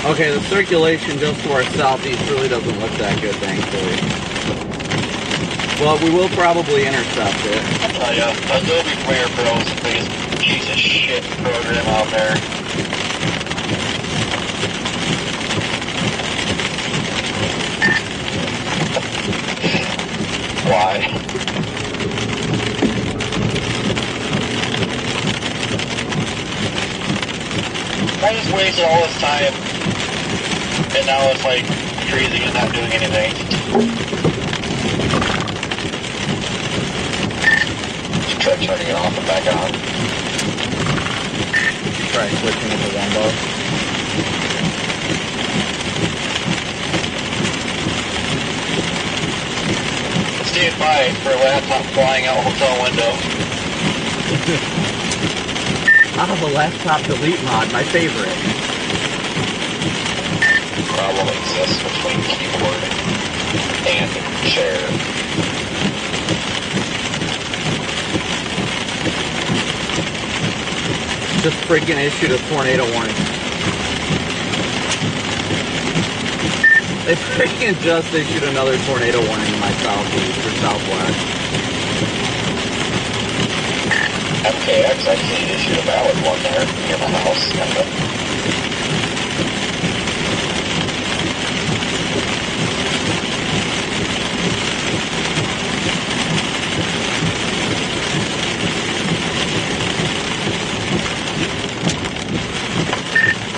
Okay, the circulation just to our southeast really doesn't look that good, thankfully. Well, we will probably intercept it. Oh yeah, Adobe Premiere Pro is the biggest piece of shit program out there. Why? I just wasted all this time, and now it's like freezing and not doing anything. Just try turning it off and back on. Try switching it to one boat. Stand by for a laptop flying out hotel window. The laptop delete mod, my favorite. Problem exists between keyboard and chair. Just freaking issued a tornado warning. They freaking just issued another tornado warning in my southeast or southwest. MKX actually issued a valid one there near my house.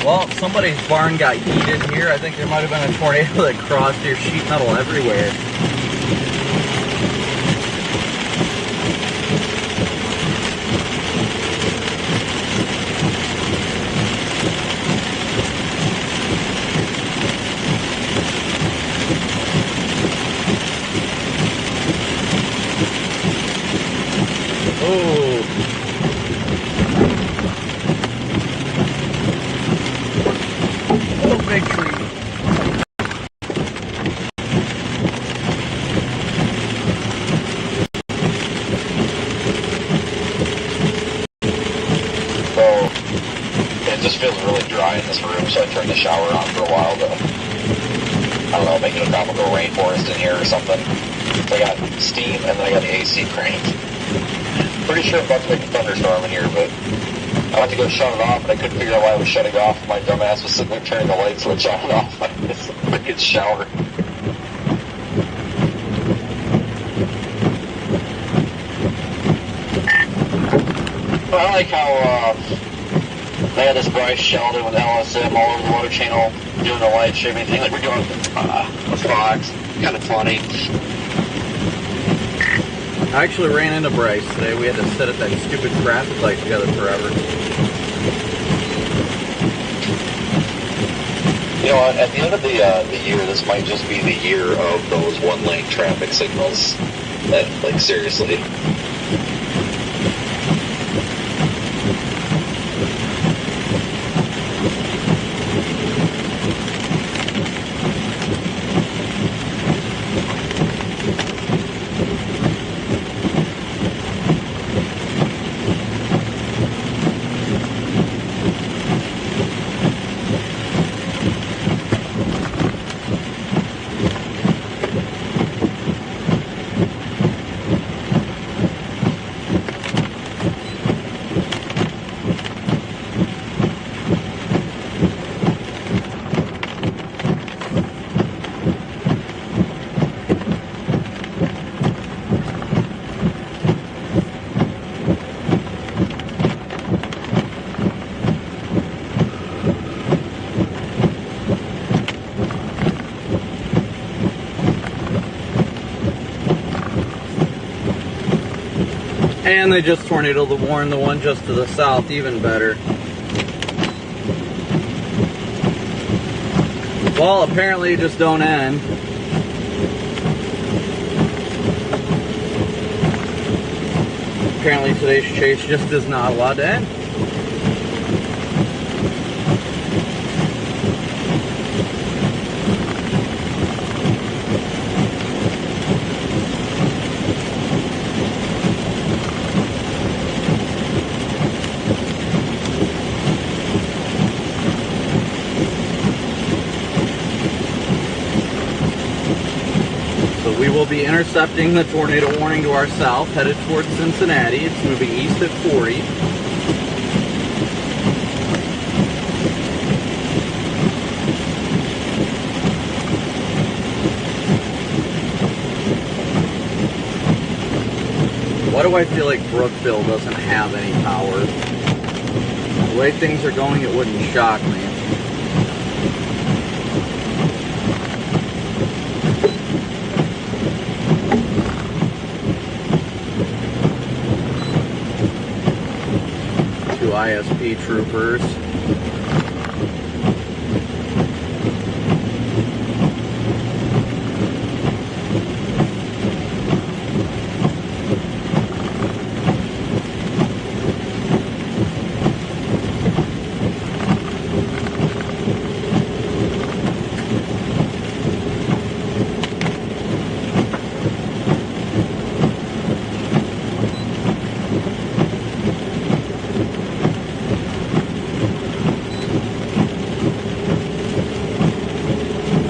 Well, somebody's barn got heated here. I think there might have been a tornado that crossed your sheet metal everywhere. Big tree. So, it just feels really dry in this room, so I turned the shower on for a while to, I don't know, make it a tropical rainforest in here or something. So I got steam and then I got the AC cranked. Pretty sure I'm about to make a thunderstorm in here, but I went to go shut it off, and I couldn't figure out why I was shutting off. My dumbass was sitting there turning the light switch on and off. I missed a freaking shower. Well, I like how they had this Bryce Sheldon with LSM all over the Water Channel doing the live streaming thing like we're doing with Fox. Kind of funny. I actually ran into Bryce today. We had to sit at that stupid traffic light together forever. You know, at the end of the year, this might just be the year of those one-lane traffic signals. That, like, seriously. And they just tornado warned the one just to the south, even better. Well, apparently it just don't end. Apparently today's chase just is not allowed to end. We will be intercepting the tornado warning to our south, headed towards Cincinnati. It's moving east at 40. Why do I feel like Brookville doesn't have any power? The way things are going, it wouldn't shock me. ISP troopers.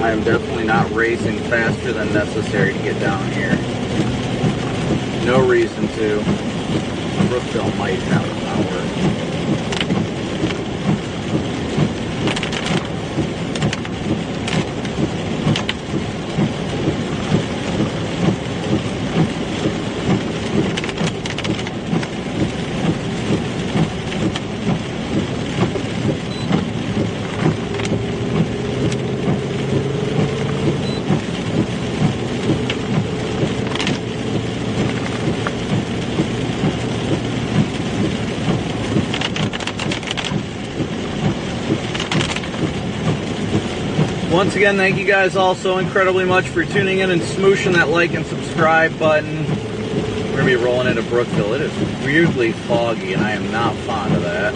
I am definitely not racing faster than necessary to get down here. No reason to. Rushville might have power. Once again, thank you guys all so incredibly much for tuning in and smooshing that like and subscribe button. We're going to be rolling into Brookville. It is weirdly foggy, and I am not fond of that.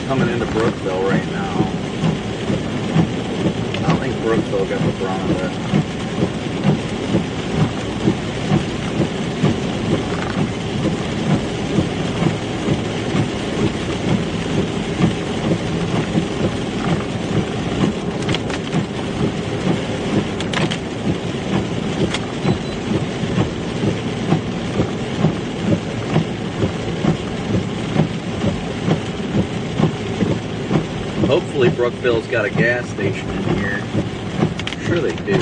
Coming into Brookville right now. I don't think Brookville got the brunt of it. Hopefully Brookville's got a gas station in here. I'm sure they do.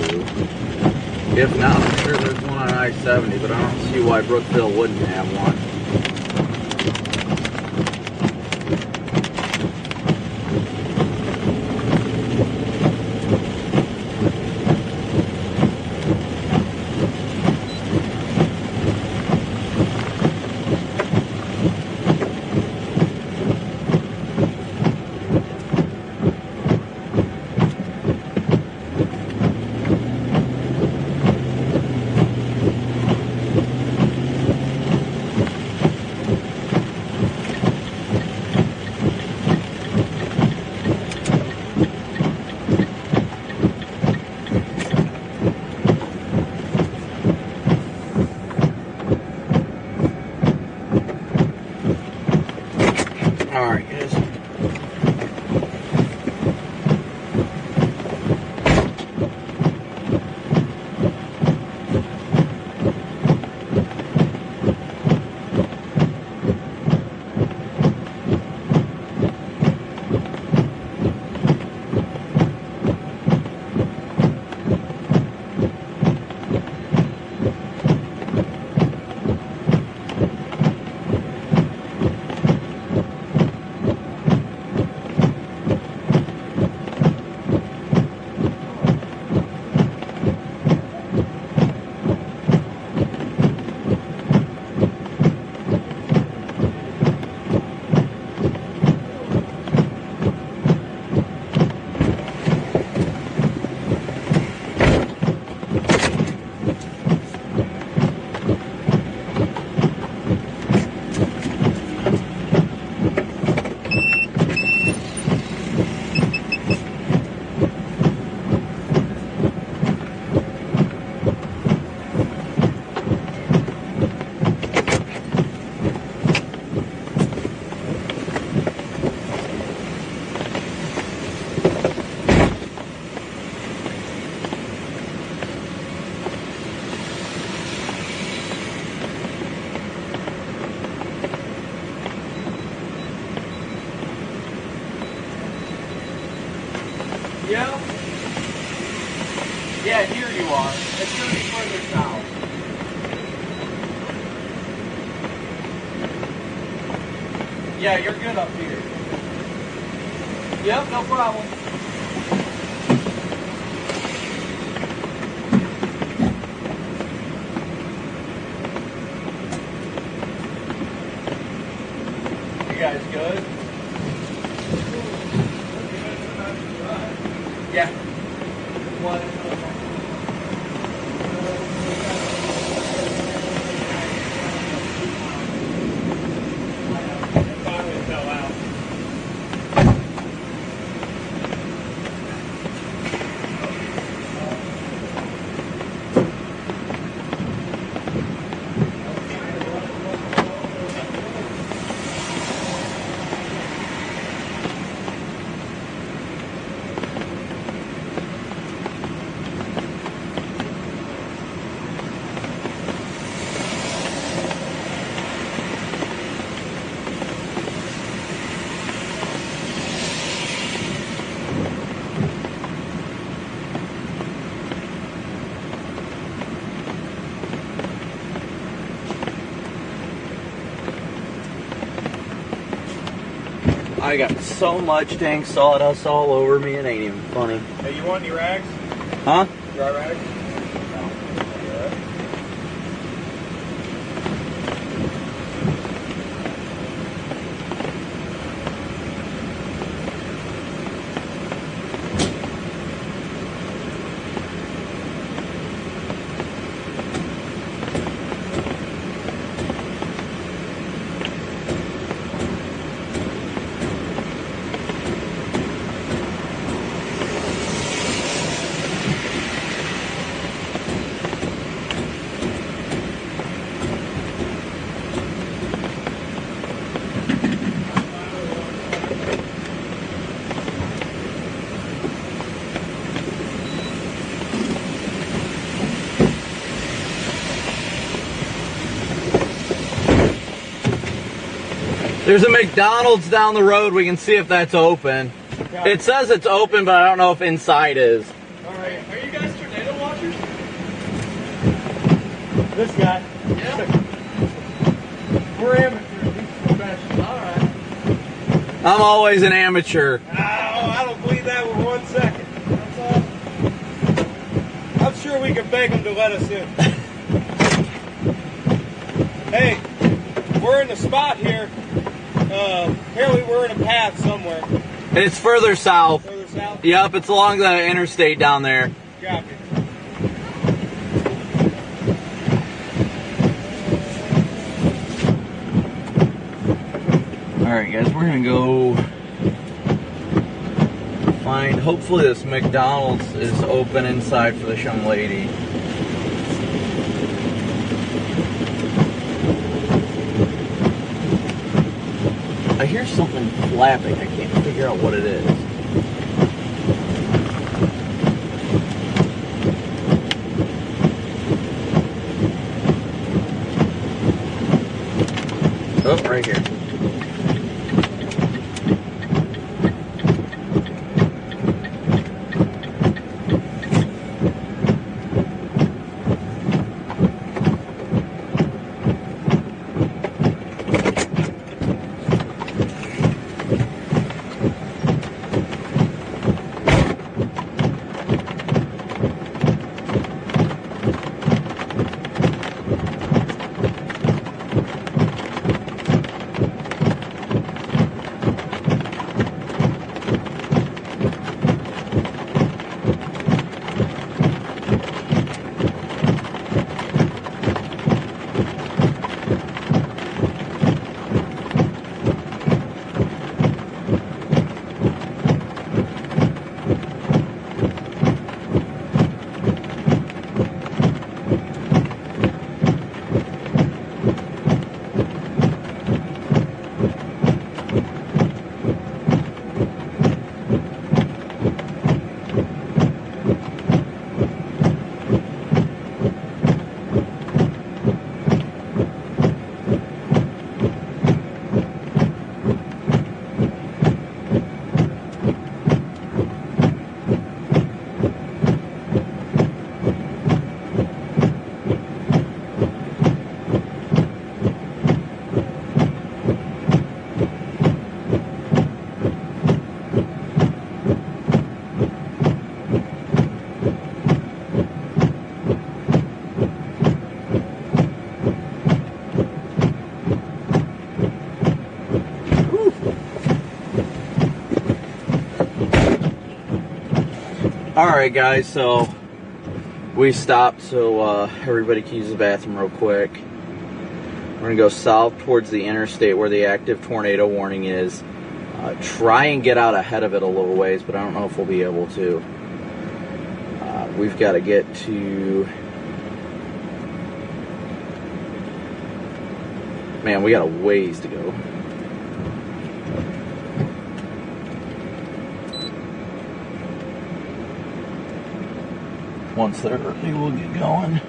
If not, I'm sure there's one on I-70, but I don't see why Brookville wouldn't have one. Yeah, you're good up here. Yep, no problem. You guys good? Yeah. What? Finally fell out. I got so much dang sawdust all over me, it ain't even funny. Hey, you want any rags? Huh? Dry rags? There's a McDonald's down the road. We can see if that's open. It says it's open, but I don't know if inside is. Alright, are you guys tornado watchers? This guy. Yeah. We're amateurs, he's professional. Alright. I'm always an amateur. Oh, I don't believe that for 1 second. That's all. I'm sure we can beg them to let us in. Hey, we're in the spot here. Apparently we're in a path somewhere. It's further south. Further south? Yep, it's along the interstate down there. Copy. Alright guys, we're gonna go find, hopefully this McDonald's is open inside for this young lady. I hear something flapping, I can't figure out what it is. Oh, right here. Alright guys, so we stopped so everybody can use the bathroom real quick. We're going to go south towards the interstate where the active tornado warning is. Try and get out ahead of it a little ways, but I don't know if we'll be able to. We've got to get to... Man, we got a ways to go. Once they're early, we'll get going.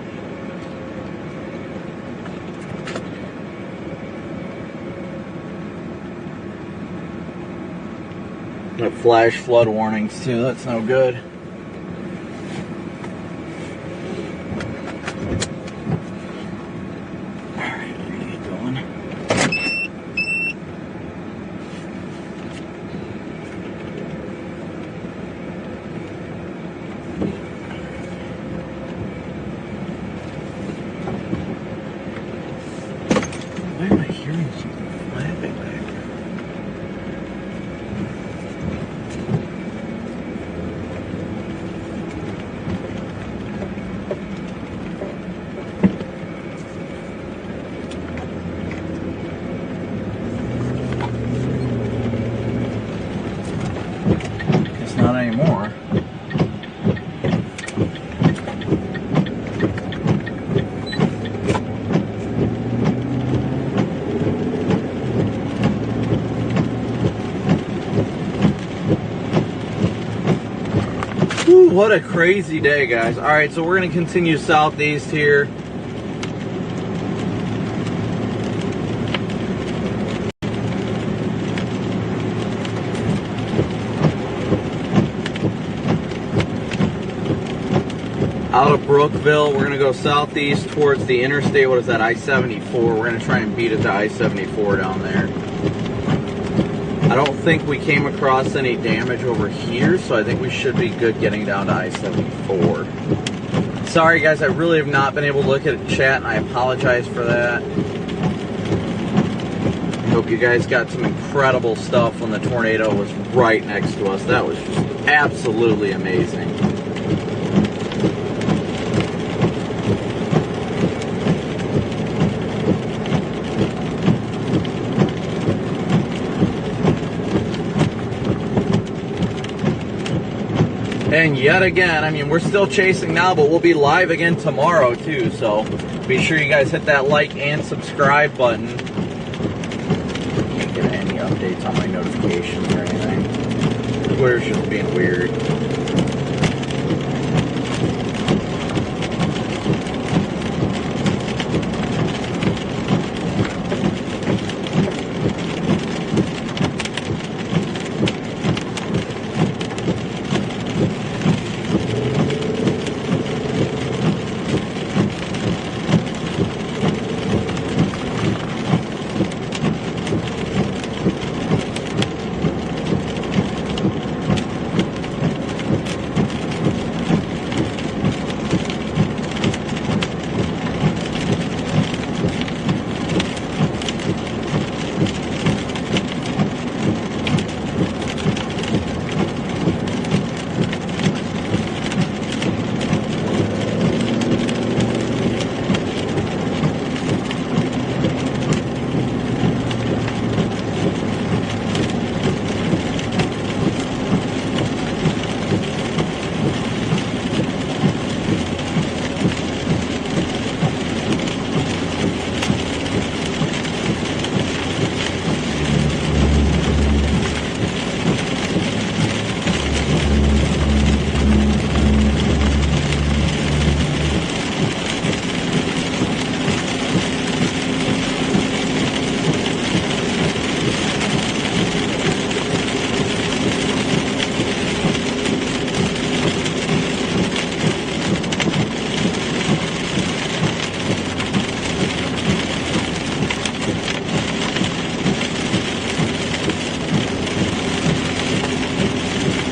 Got flash flood warnings too, that's no good. Alright, we're gonna get going. Why am I hearing something laughing back there? Not anymore. Whew, what a crazy day, guys. All right, so we're going to continue southeast here. Out of Brookville, we're going to go southeast towards the interstate. What is that, I-74? We're going to try and beat it to I-74 down there. I don't think we came across any damage over here, so I think we should be good getting down to I-74. Sorry, guys, I really have not been able to look at chat, and I apologize for that. Hope you guys got some incredible stuff when the tornado was right next to us. That was just absolutely amazing. And yet again, I mean, we're still chasing now, but we'll be live again tomorrow too, so be sure you guys hit that like and subscribe button. Can't get any updates on my notifications or anything. Twitter's just being weird.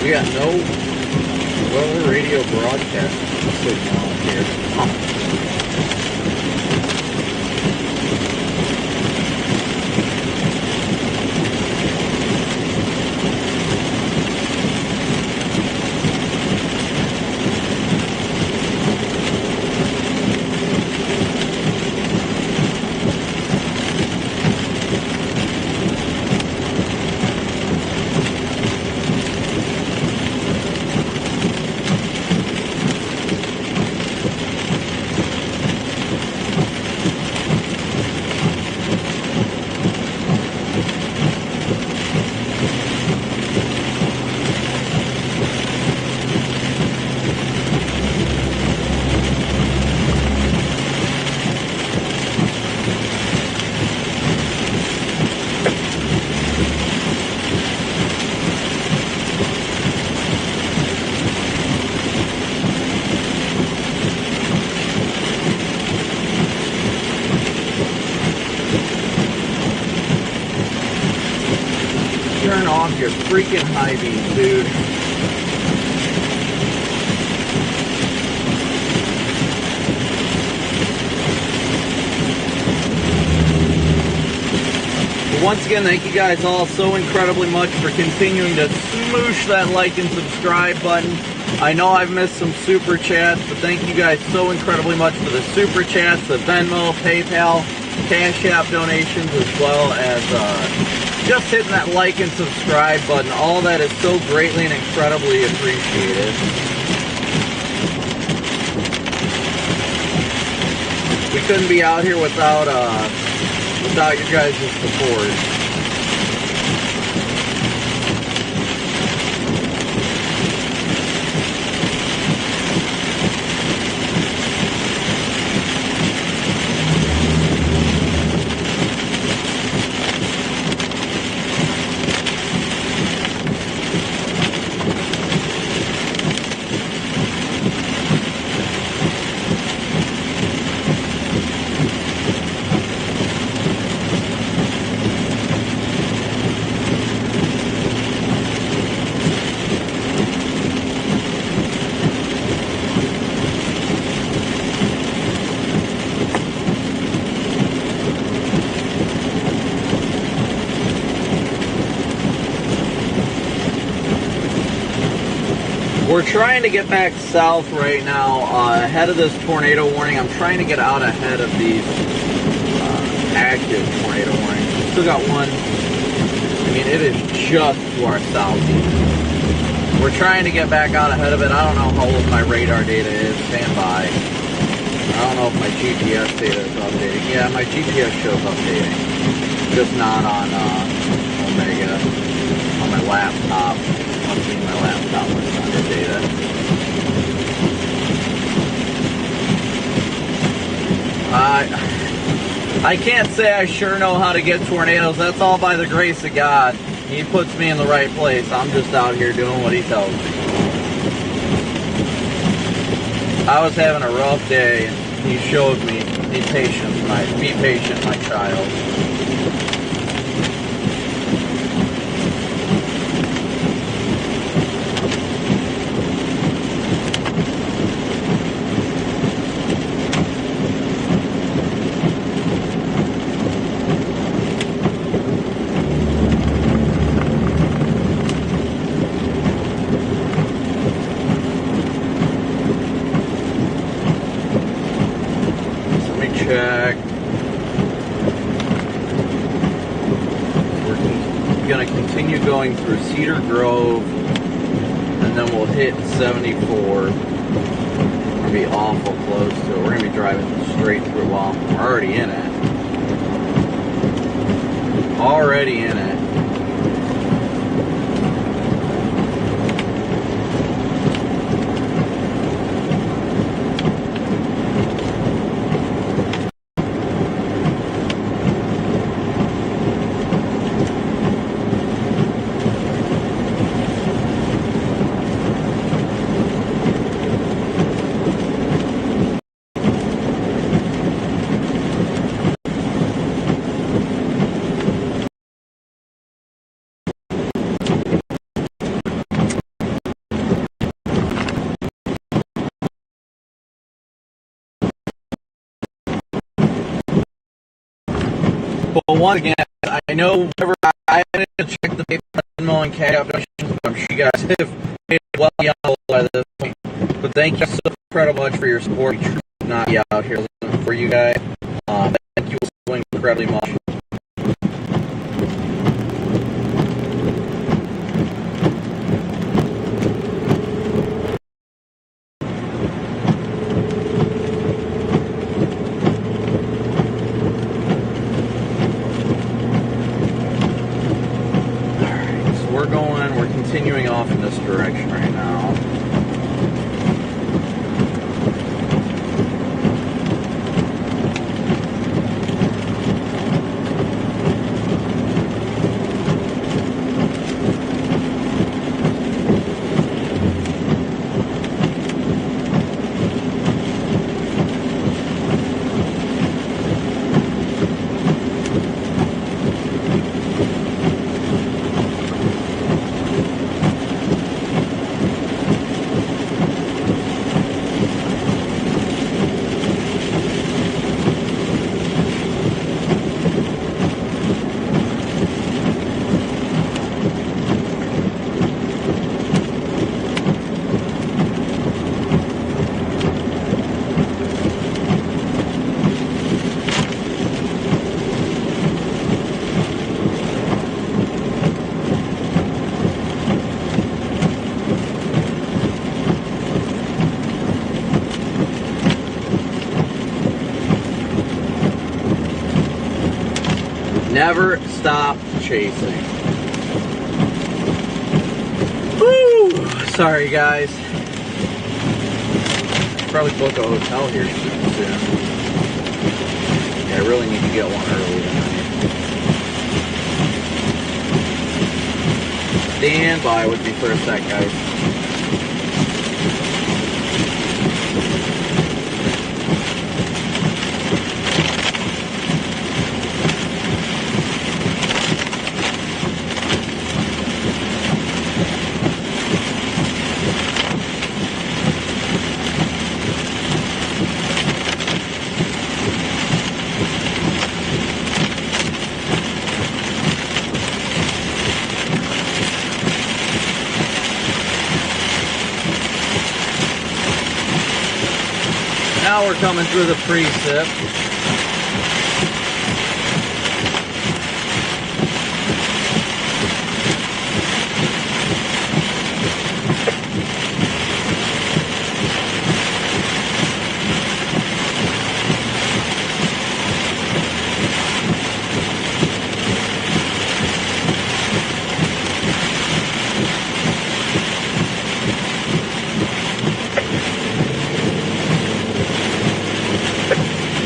We got no weather radio broadcast signal here. turn off your freaking high beams, dude. But once again, thank you guys all so incredibly much for continuing to smoosh that like and subscribe button. I know I've missed some super chats, but thank you guys so incredibly much for the super chats, the Venmo, PayPal, Cash App donations, as well as just hitting that like and subscribe button. All that is so greatly and incredibly appreciated. We couldn't be out here without your guys' support. We're trying to get back south right now, ahead of this tornado warning. I'm trying to get out ahead of these active tornado warnings. We still got one. I mean, it is just to our southeast. We're trying to get back out ahead of it. I don't know how old my radar data is. Stand by. I don't know if my GPS data is updating. Yeah, my GPS shows updating. Just not on Omega. On my laptop. Must mean my laptop was under data. I can't say I sure know how to get tornadoes. That's all by the grace of God. He puts me in the right place. I'm just out here doing what he tells me. I was having a rough day, and he showed me, be patient, my child. Check. We're going to continue going through Cedar Grove, and then we'll hit 74. We're going to be awful close to it. We're going to be driving straight through. Well, we're already in it. Already in it. But once again, I know whenever I didn't check the Venmo and Cash App donations, but I'm sure you guys have made it well beyond by this point. But thank you so incredibly much for your support. We truly would not be out here looking for you guys. Thank you so incredibly much. We're continuing off in this direction right now. Never stop chasing. Woo! Sorry, guys. Probably book a hotel here soon. Yeah, I really need to get one early tonight. Stand by with me for a sec, guys. Now we're coming through the precip.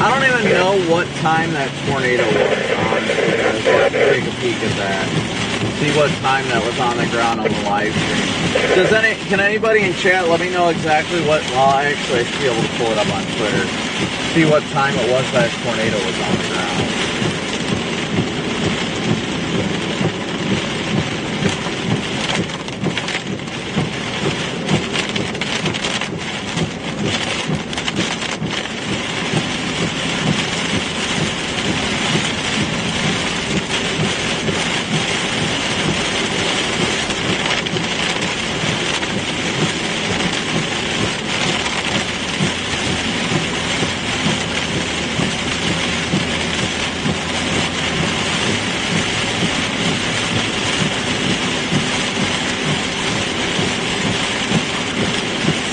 I don't even know what time that tornado was, honestly, guys. Let's take a peek at that. See what time that was on the ground on the live stream. Can anybody in chat let me know exactly what, well, actually I should be able to pull it up on Twitter. See what time it was that tornado was on the ground.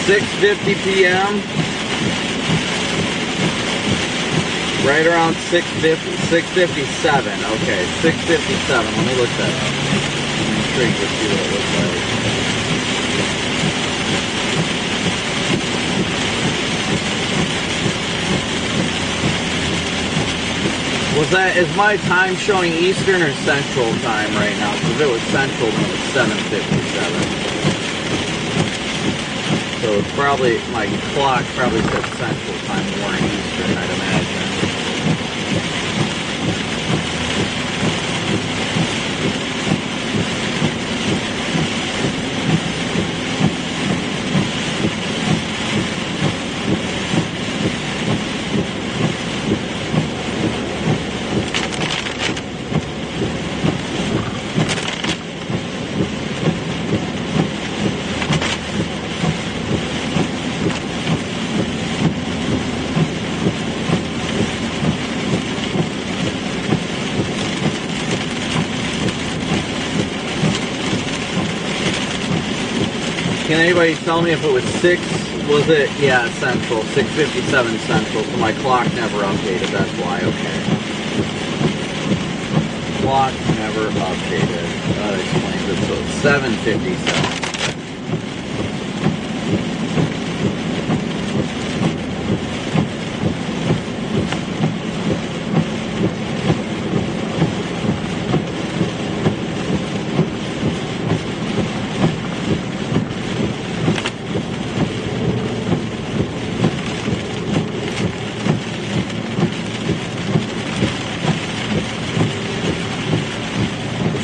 6:50 p.m. Right around 6:50, 6:57. Okay, 6:57. Let me look that up. I'm intrigued to see what it looks like. Is my time showing Eastern or Central time right now? Because if it was Central, then it was 7:57. So it's probably, my clock probably said Central time more than Eastern, I'd imagine. Can anybody tell me if it was 6, was it, yeah, Central, 6:57 Central, so my clock never updated, that's why, okay. Clock never updated, that explains it, so it's 7:57.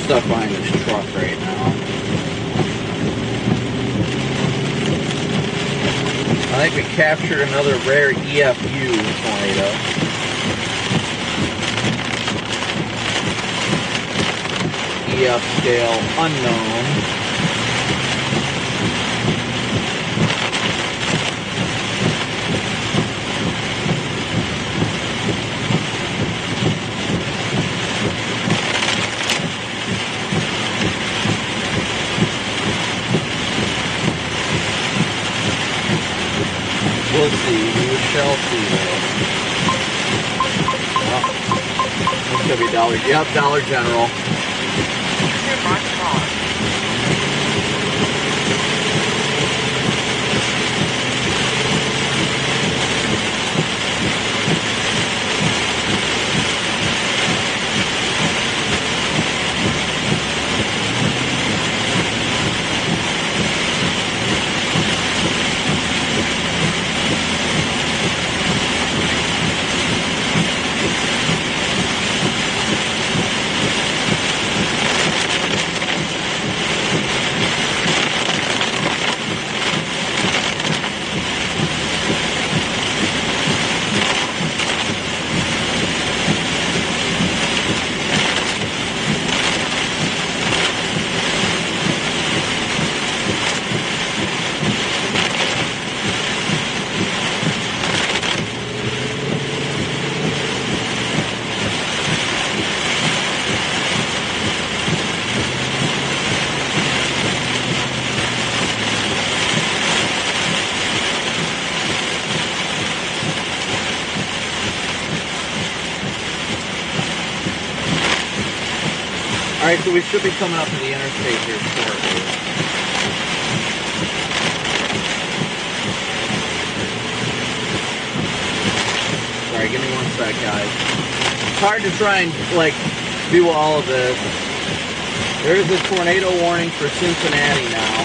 Stuck behind this truck right now. I think we captured another rare EFU tornado. EF scale unknown. We'll see. We shall see, though. Well, Should be Dollar. Yep, Dollar General. Alright, so we should be coming up to the interstate here shortly. Sorry, give me one sec, guys. It's hard to try and, like, do all of this. There is a tornado warning for Cincinnati now.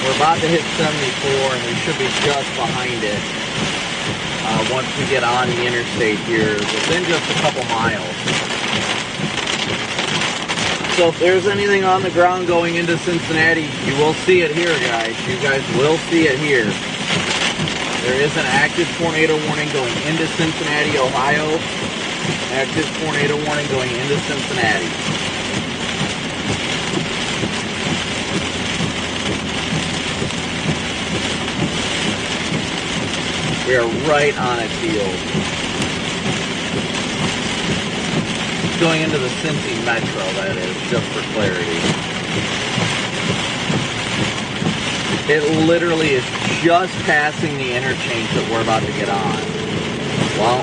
We're about to hit 74, and we should be just behind it once we get on the interstate here, within just a couple miles. So if there's anything on the ground going into Cincinnati, you will see it here, guys. You guys will see it here. There is an active tornado warning going into Cincinnati, Ohio. Active tornado warning going into Cincinnati. We are right on its heels. Going into the Cincy Metro, that is, just for clarity. It literally is just passing the interchange that we're about to get on. Well,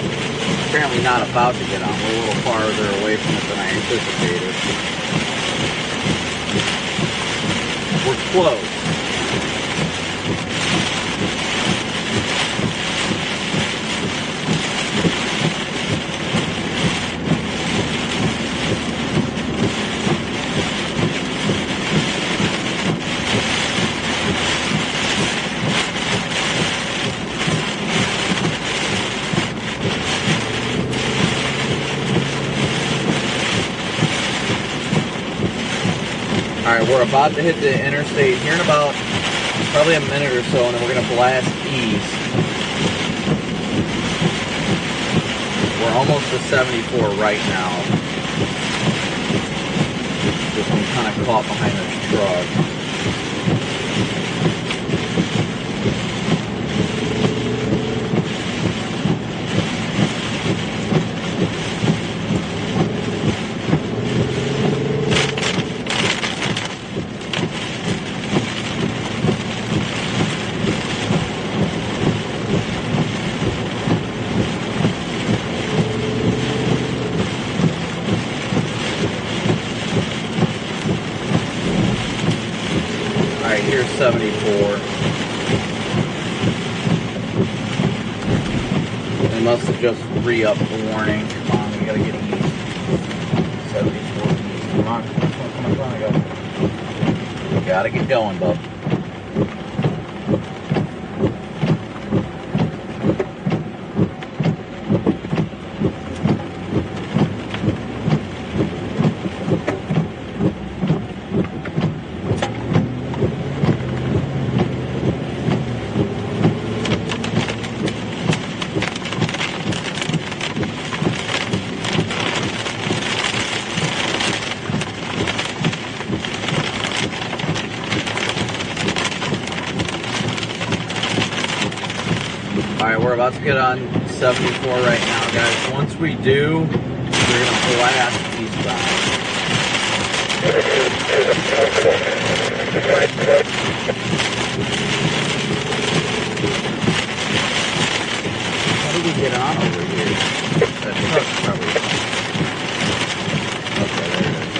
apparently not about to get on. We're a little farther away from it than I anticipated. We're close. Alright, we're about to hit the interstate here in about probably a minute or so, and then we're going to blast east. We're almost to 74 right now. Just been kind of caught behind this truck. Here's 74. They must have just re-upped the warning. Come on, we gotta get east. 74 east. Come on, come on, go. Gotta get going, bub. Alright, we're about to get on 74 right now, guys. Once we do, we're going to blast eastbound. How do we get on over here? truck's probably... Okay, there it is.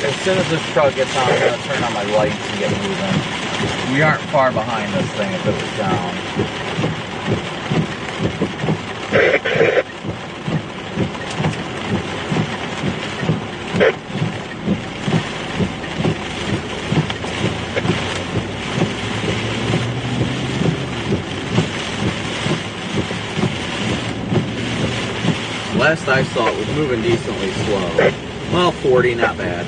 As soon as this truck gets on, I'm going to turn on my lights and get moving. We aren't far behind this thing if it was down. Last I saw it was moving decently slow. Well, 40, not bad.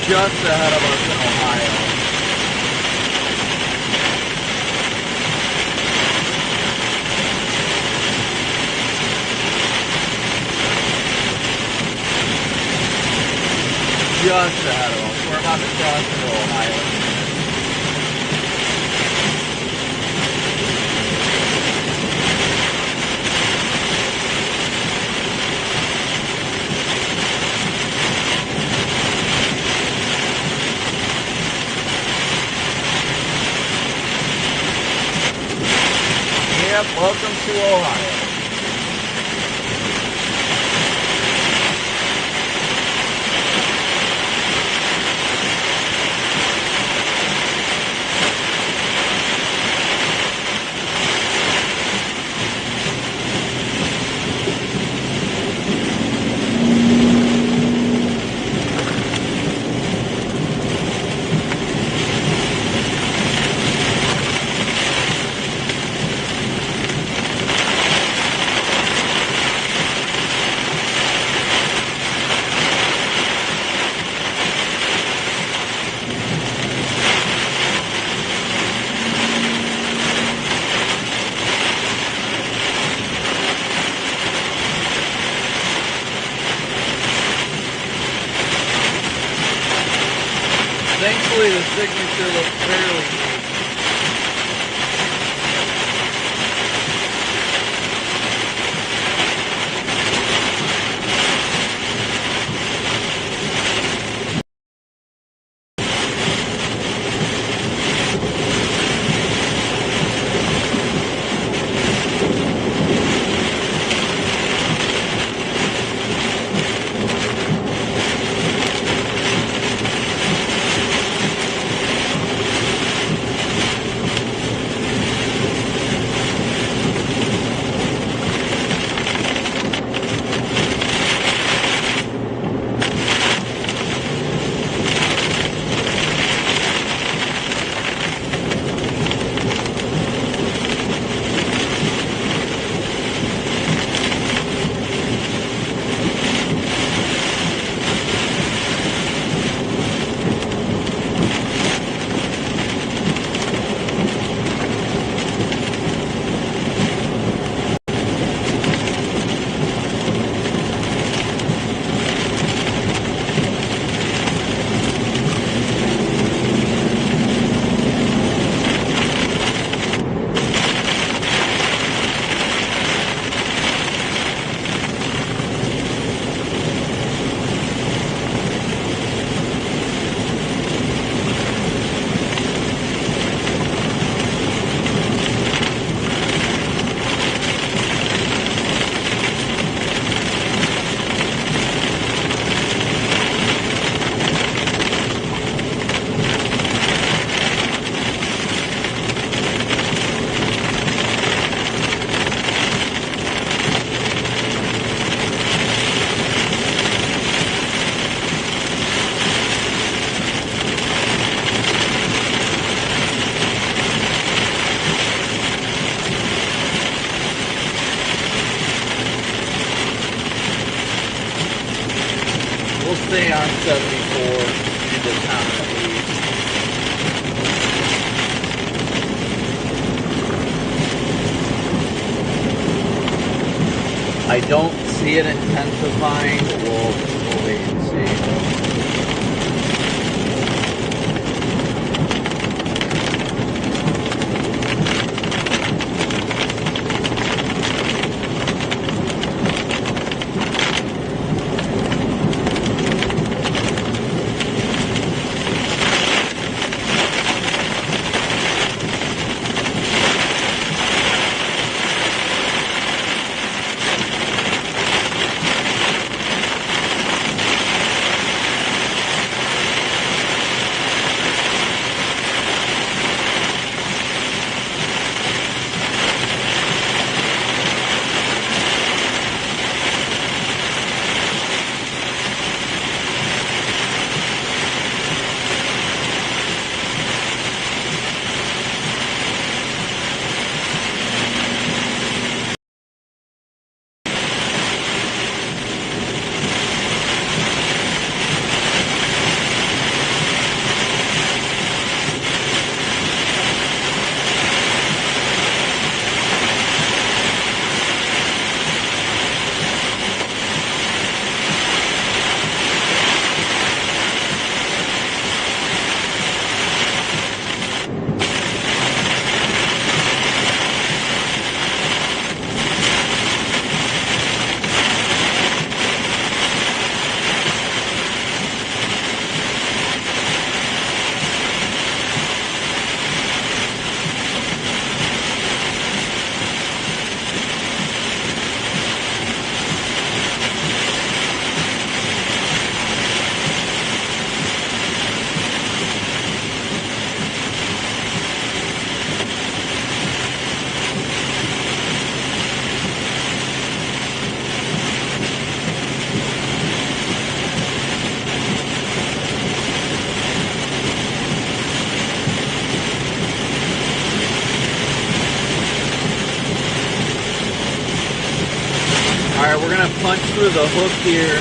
Just ahead of us in Ohio. Just ahead of us. We're about to cross into Ohio. Yep, welcome to Ohio. Thankfully, the signature looks fairly neat. stay on 74 into town at least. I don't see it intensifying, but we'll wait and see. Alright, we're going to punch through the hook here.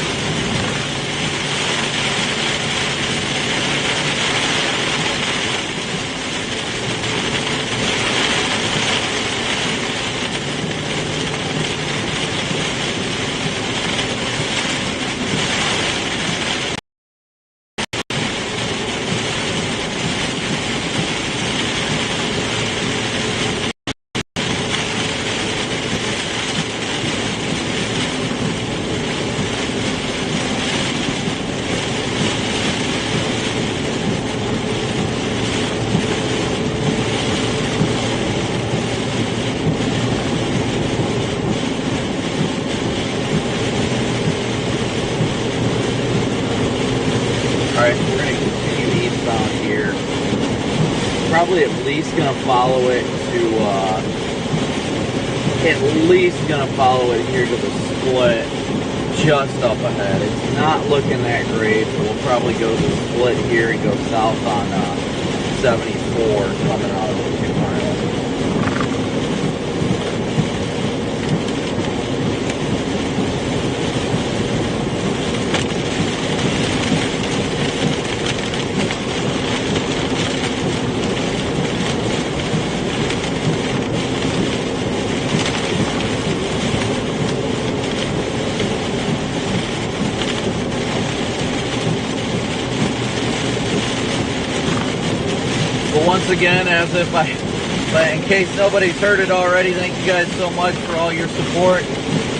Alright, we're going to continue eastbound here. Probably at least going to follow it to, here to the split just up ahead. It's not looking that great, so we'll probably go to the split here and go south on 74 coming out of the 2 miles. Once again, as if in case nobody's heard it already, thank you guys so much for all your support.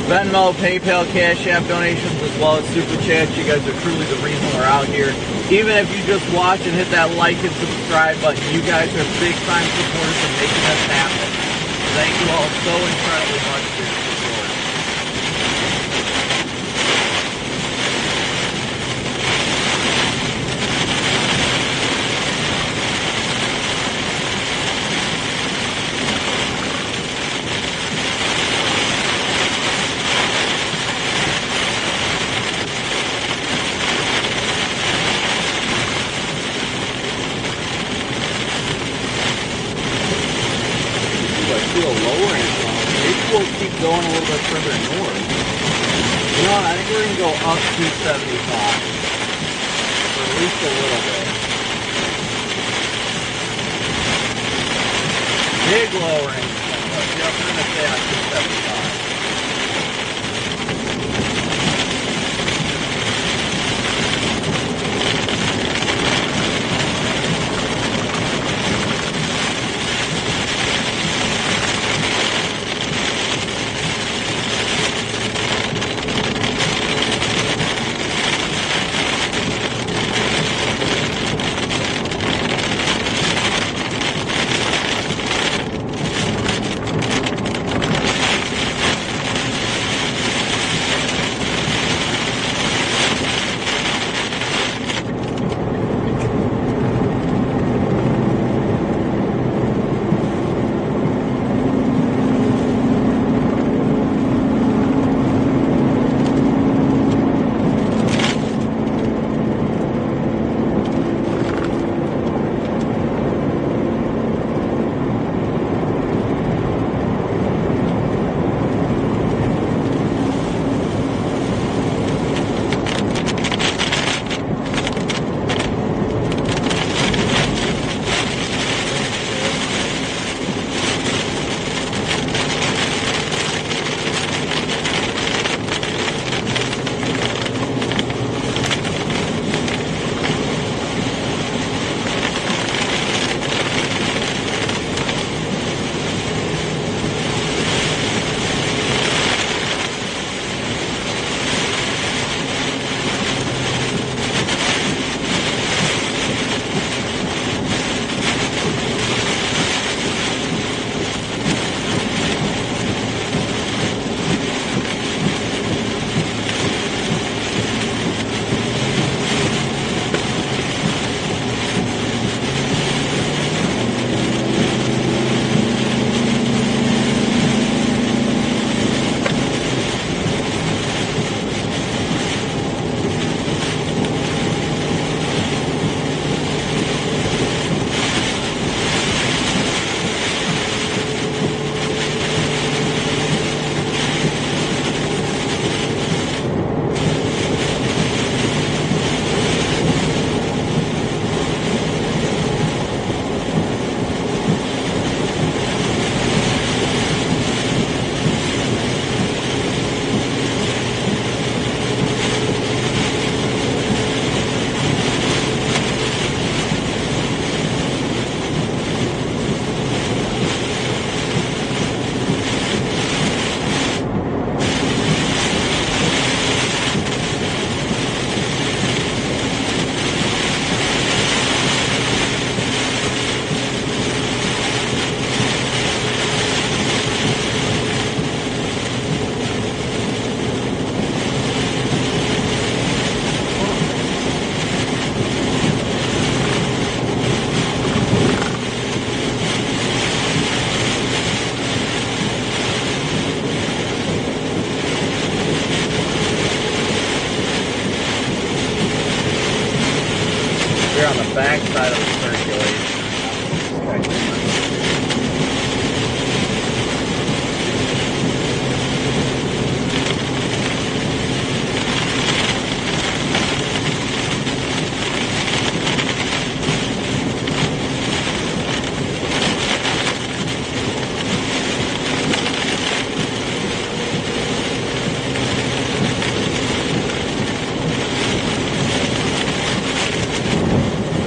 Venmo, PayPal, Cash App donations, as well as Super Chats. You guys are truly the reason we're out here. Even if you just watch and hit that like and subscribe button, you guys are big time supporters of making this happen. Thank you all so incredibly much for your support. Going a little bit further north. You know what? I think we're going to go up 275. at least a little bit. Big lowering. Yep, we're going to stay on 275. We're on the back side of the circulation.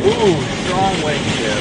Ooh, strong wind chill.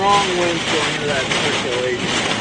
strong winds going into that circulation.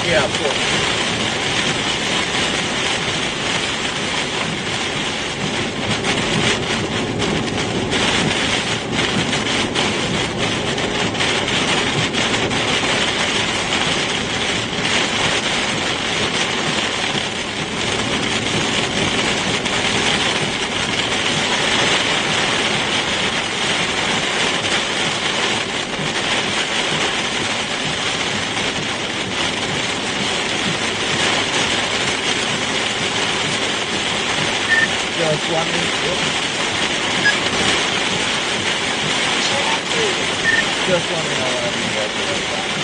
Yeah, of course. Just let me know whenever you guys are ready.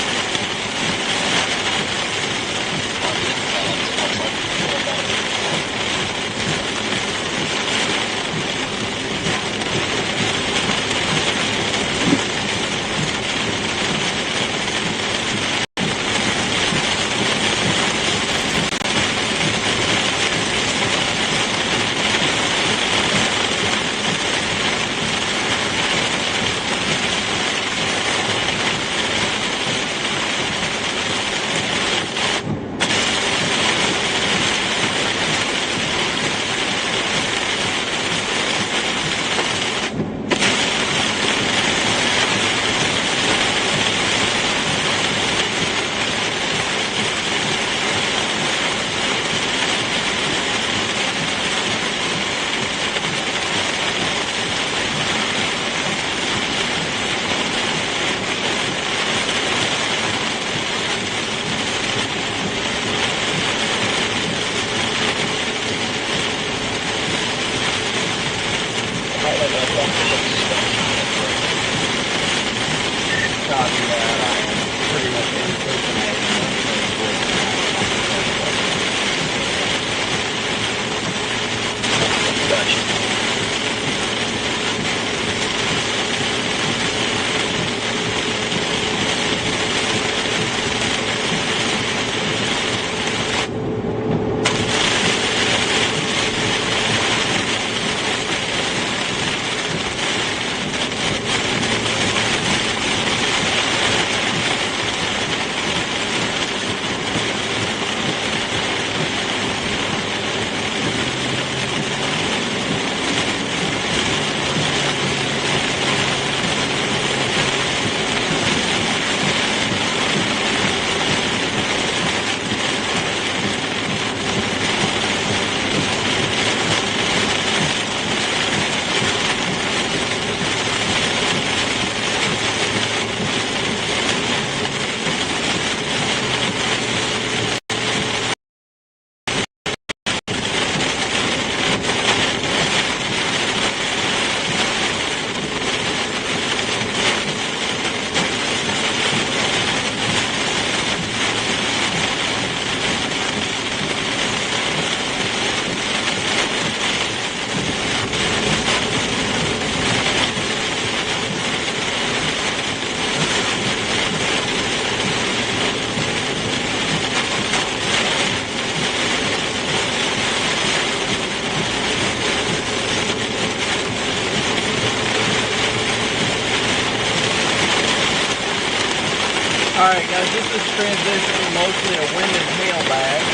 Guys, this is transitioning mostly to wind and hail bag.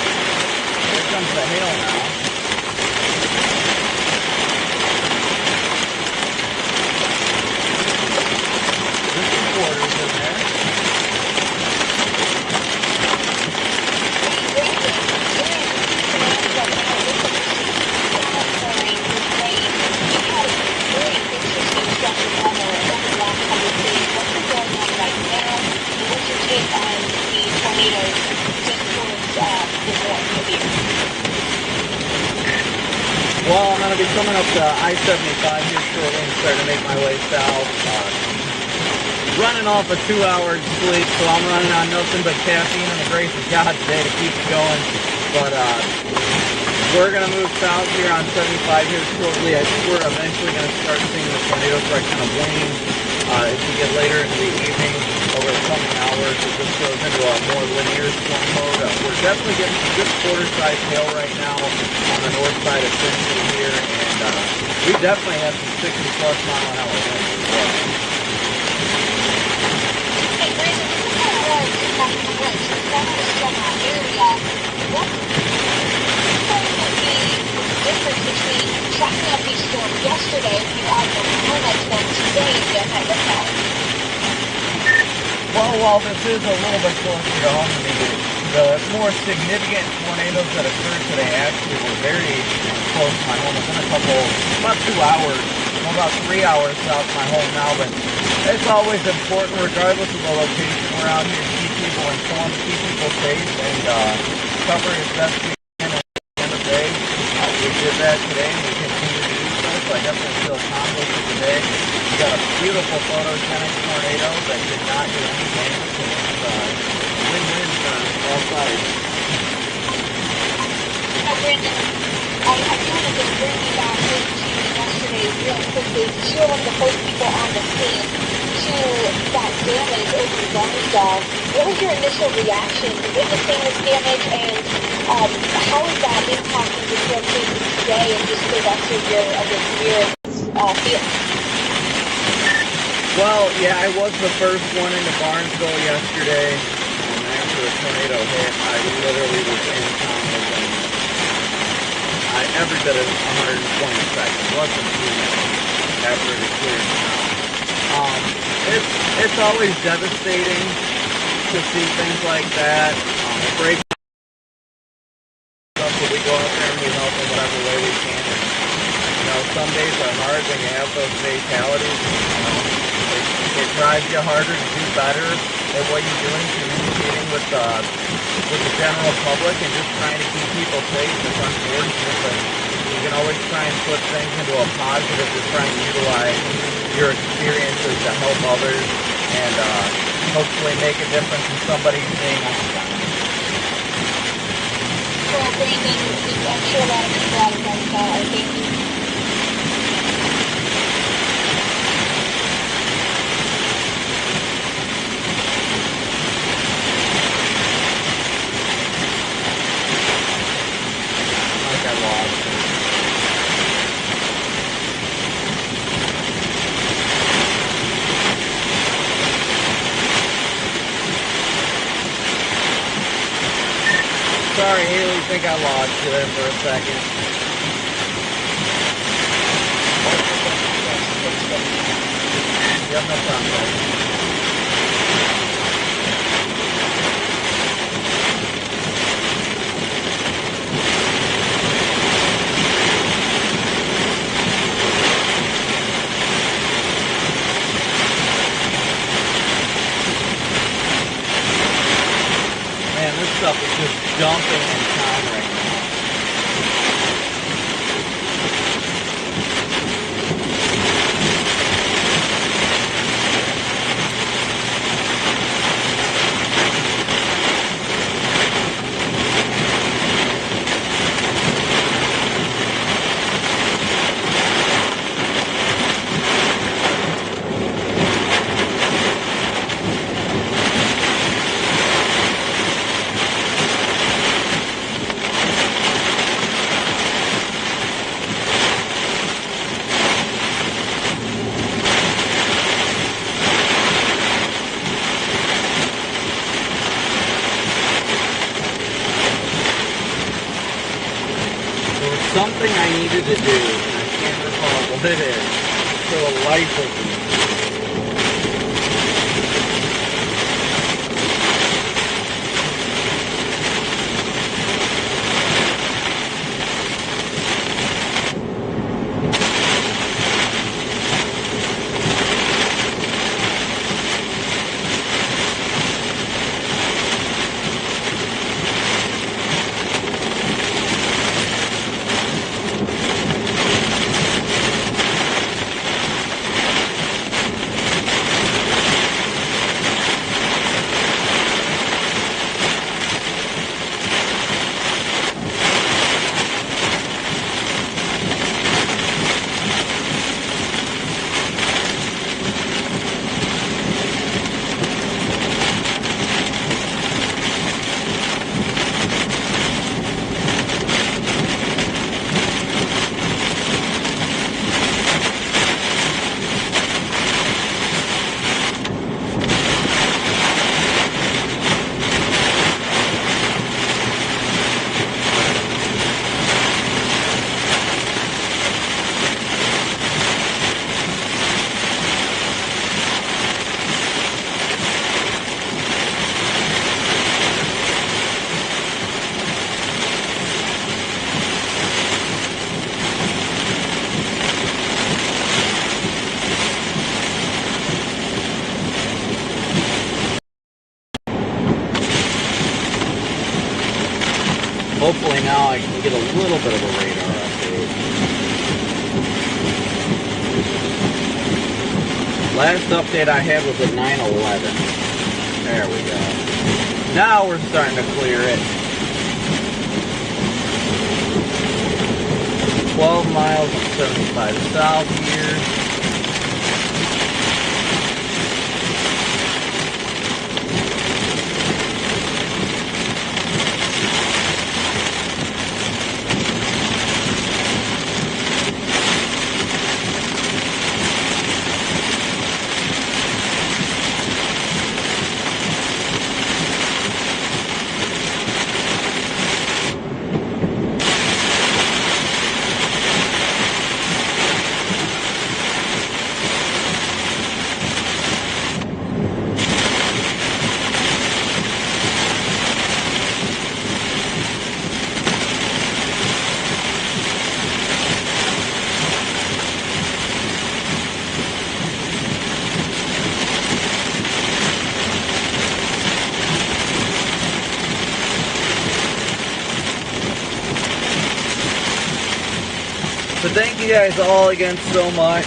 Here comes the hail now. Just some quarters in there. Well, I'm going to be coming up to I-75 here shortly and starting to make my way south. Running off a 2 hours sleep, so I'm running on nothing but caffeine and the grace of God today to keep it going. But we're going to move south here on 75 here shortly. I think we're eventually going to start seeing the tornadoes right kind of wane as we get later into the evening over the coming hours. It just goes into a more linear storm mode. We're definitely getting some good quarter-size hail right now on the north side of Cincinnati here, and we definitely have some 60-plus mile-an-hour winds as well. Hey, Brandon, this is kind of hard to have the winds. It's not just from our area. What would be the difference between tracking up these storms yesterday if you had the highlights them today if you had looked at it? Well, while this is a little bit closer to home to me, the more significant tornadoes that occurred today actually were very close to my home. Within about 2 hours, about 3 hours south of my home now, but it's always important, regardless of the location we're out here, to keep people informed, keep people safe, and cover as best we can at the end of the day. We did that today, and we continue to do so, so I definitely feel accomplished for today. We got a beautiful photogenic tornado that did not do any damage, and it's win-win for all sides. Now, Brandon, I kind of just bring you back into yesterday real quickly. You were one of the first people on the scene to that damage over in Barnsdall. What was your initial reaction to witnessing this damage, and how is that impacting your campaign today and just the rest of your career field? Well, yeah, I was the first one into Barnesville yesterday, and after the tornado hit, I literally was in town within every bit of 120 seconds, less than 2 minutes after it cleared town. It's always devastating to see things like that. It breaks up, so we go out there and we help in whatever way we can. And, you know, some days are hard when you have those fatalities. You know, it drives you harder to do better at what you're doing, communicating with the general public and just trying to keep people safe. It's unfortunate, but you can always try and put things into a positive to try and utilize your experiences to help others and hopefully make a difference in somebody's day next time. Well, Brandon, I'm sure a lot of people out of Barnsdall are thanking you. Sorry, Haley, I think I lost you there for a second. Yep, no problem. This stuff is just dumping in town right now. There was something I needed to do, and I can't recall what it is. For the life of me. Hopefully now I can get a little bit of a radar update. Last update I had was at 9:11. There we go. Now we're starting to clear it. 12 miles and 75 south here. So thank you guys all again so much.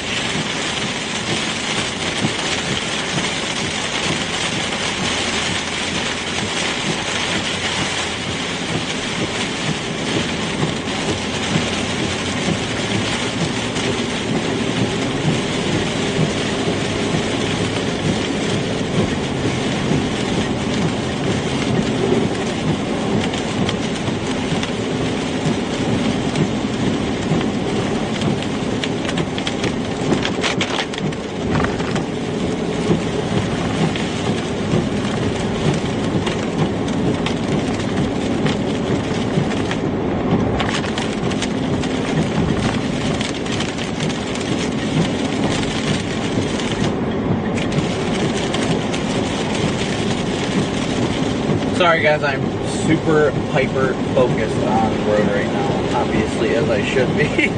Sorry guys, I'm super hyper focused on the road right now, obviously, as I should be.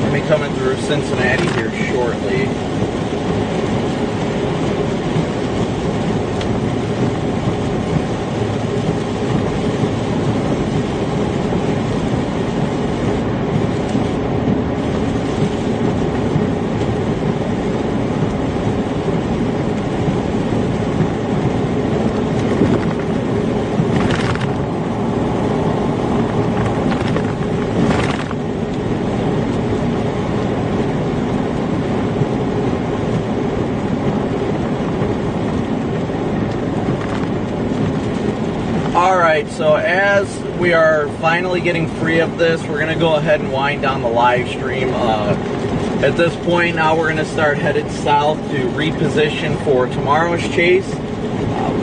I'll be coming through Cincinnati here shortly. Alright, so as we are finally getting free of this, we're going to go ahead and wind down the live stream. At this point now we're going to start headed south to reposition for tomorrow's chase.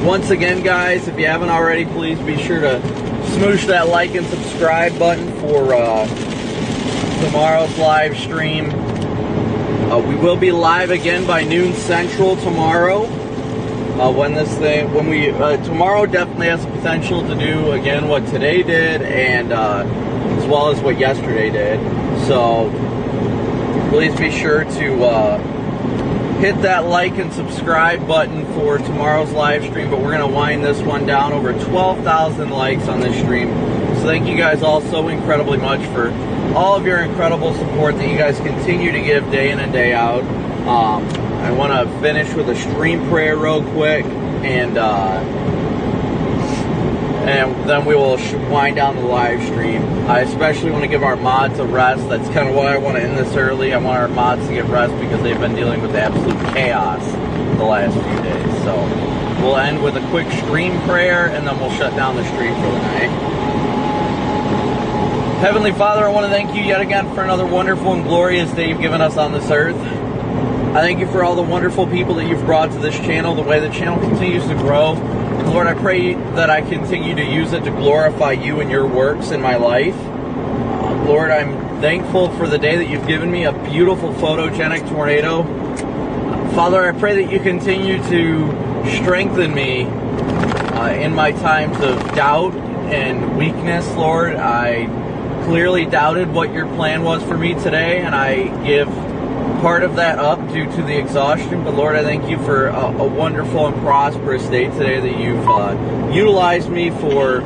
Once again guys, if you haven't already, please be sure to smoosh that like and subscribe button for tomorrow's live stream. We will be live again by noon Central tomorrow. Tomorrow definitely has the potential to do again what today did, and as well as what yesterday did. So please be sure to hit that like and subscribe button for tomorrow's live stream. But we're going to wind this one down. Over 12,000 likes on this stream. So thank you guys all so incredibly much for all of your incredible support that you guys continue to give day in and day out. I want to finish with a stream prayer real quick, and then we will wind down the live stream. I especially want to give our mods a rest. That's kind of why I want to end this early. I want our mods to get rest because they've been dealing with absolute chaos the last few days. So we'll end with a quick stream prayer, and then we'll shut down the stream for the night. Heavenly Father, I want to thank you yet again for another wonderful and glorious day you've given us on this earth. I thank you for all the wonderful people that you've brought to this channel, the way the channel continues to grow. Lord, I pray that I continue to use it to glorify you and your works in my life. Lord, I'm thankful for the day that you've given me, a beautiful photogenic tornado. Father, I pray that you continue to strengthen me in my times of doubt and weakness. Lord, I clearly doubted what your plan was for me today, and I give part of that up due to the exhaustion. But Lord, I thank you for a wonderful and prosperous day today, that you've utilized me for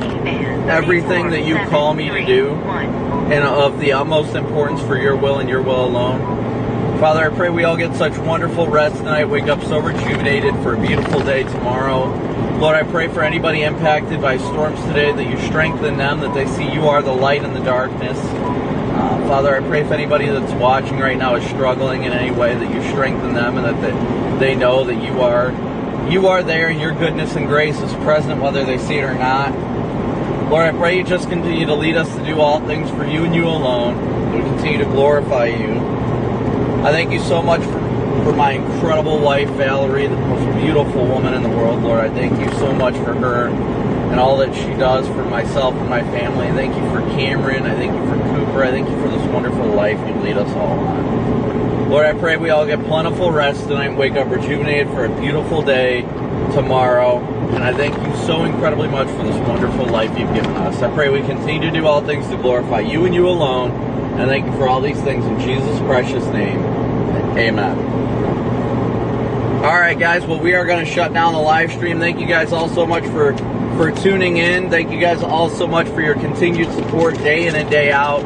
everything that you call me to do, and of the utmost importance for your will and your will alone. Father, I pray we all get such wonderful rest tonight, wake up so rejuvenated for a beautiful day tomorrow. Lord, I pray for anybody impacted by storms today, that you strengthen them, that they see you are the light in the darkness. Father, I pray if anybody that's watching right now is struggling in any way, that you strengthen them, and that they know that you are there, and your goodness and grace is present whether they see it or not. Lord, I pray you just continue to lead us to do all things for you and you alone. We continue to glorify you. I thank you so much for my incredible wife, Valerie, the most beautiful woman in the world. Lord, I thank you so much for her and all that she does for myself and my family. I thank you for Cameron. I thank you for Cooper. I thank you for this wonderful life you lead us all on. Lord, I pray we all get plentiful rest tonight and wake up rejuvenated for a beautiful day tomorrow. And I thank you so incredibly much for this wonderful life you've given us. I pray we continue to do all things to glorify you and you alone. And I thank you for all these things in Jesus' precious name. Amen. All right, guys. Well, we are going to shut down the live stream. Thank you guys all so much for tuning in. Thank you guys all so much for your continued support day in and day out.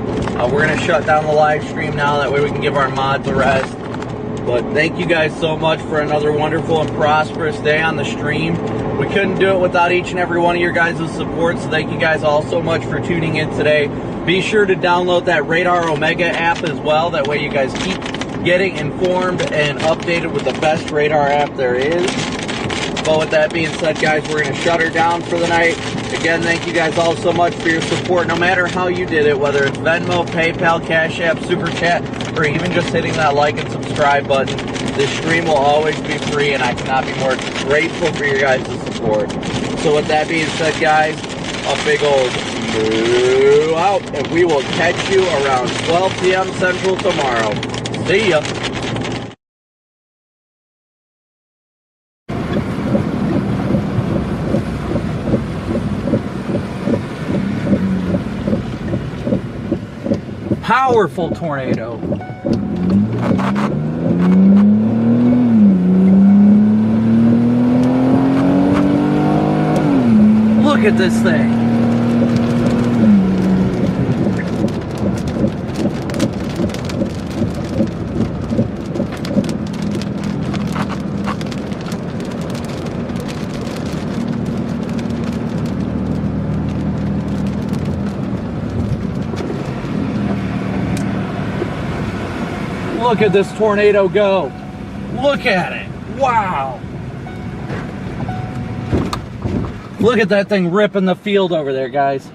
We're going to shut down the live stream now. That way we can give our mods a rest. But thank you guys so much for another wonderful and prosperous day on the stream. We couldn't do it without each and every one of your guys' support. So thank you guys all so much for tuning in today. Be sure to download that Radar Omega app as well. That way you guys keep getting informed and updated with the best radar app there is. But with that being said, guys, we're going to shut her down for the night. Again, thank you guys all so much for your support, no matter how you did it, whether it's Venmo, PayPal, Cash App, Super Chat, or even just hitting that like and subscribe button. This stream will always be free, and I cannot be more grateful for your guys' support. So with that being said, guys, a big old moo out, and we will catch you around 12 p.m. Central tomorrow. See ya. Powerful tornado. Look at this thing. Look at this tornado go. Look at it. Wow. Look at that thing ripping the field over there, guys.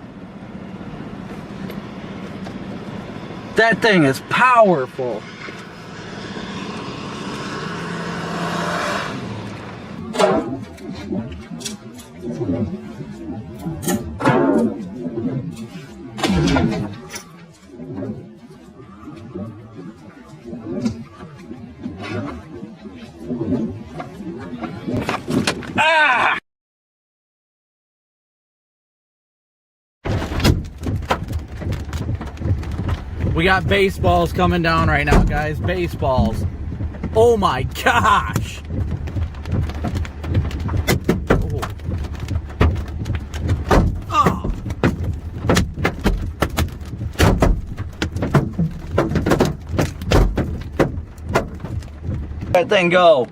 That thing is powerful. Ah! We got baseballs coming down right now, guys. Baseballs. Oh my gosh! Oh. That thing go.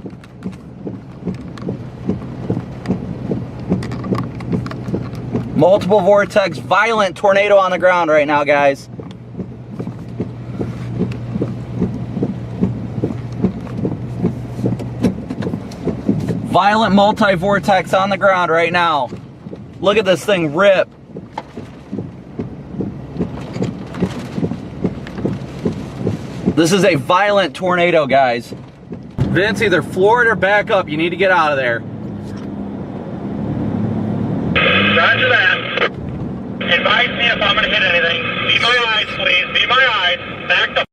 Multiple vortex, violent tornado on the ground right now, guys. Violent multi-vortex on the ground right now. Look at this thing rip. This is a violent tornado, guys. Vince, either floor it or back up. You need to get out of there. Roger that. Advise me if I'm going to hit anything. Be my eyes, please. Be my eyes. Back the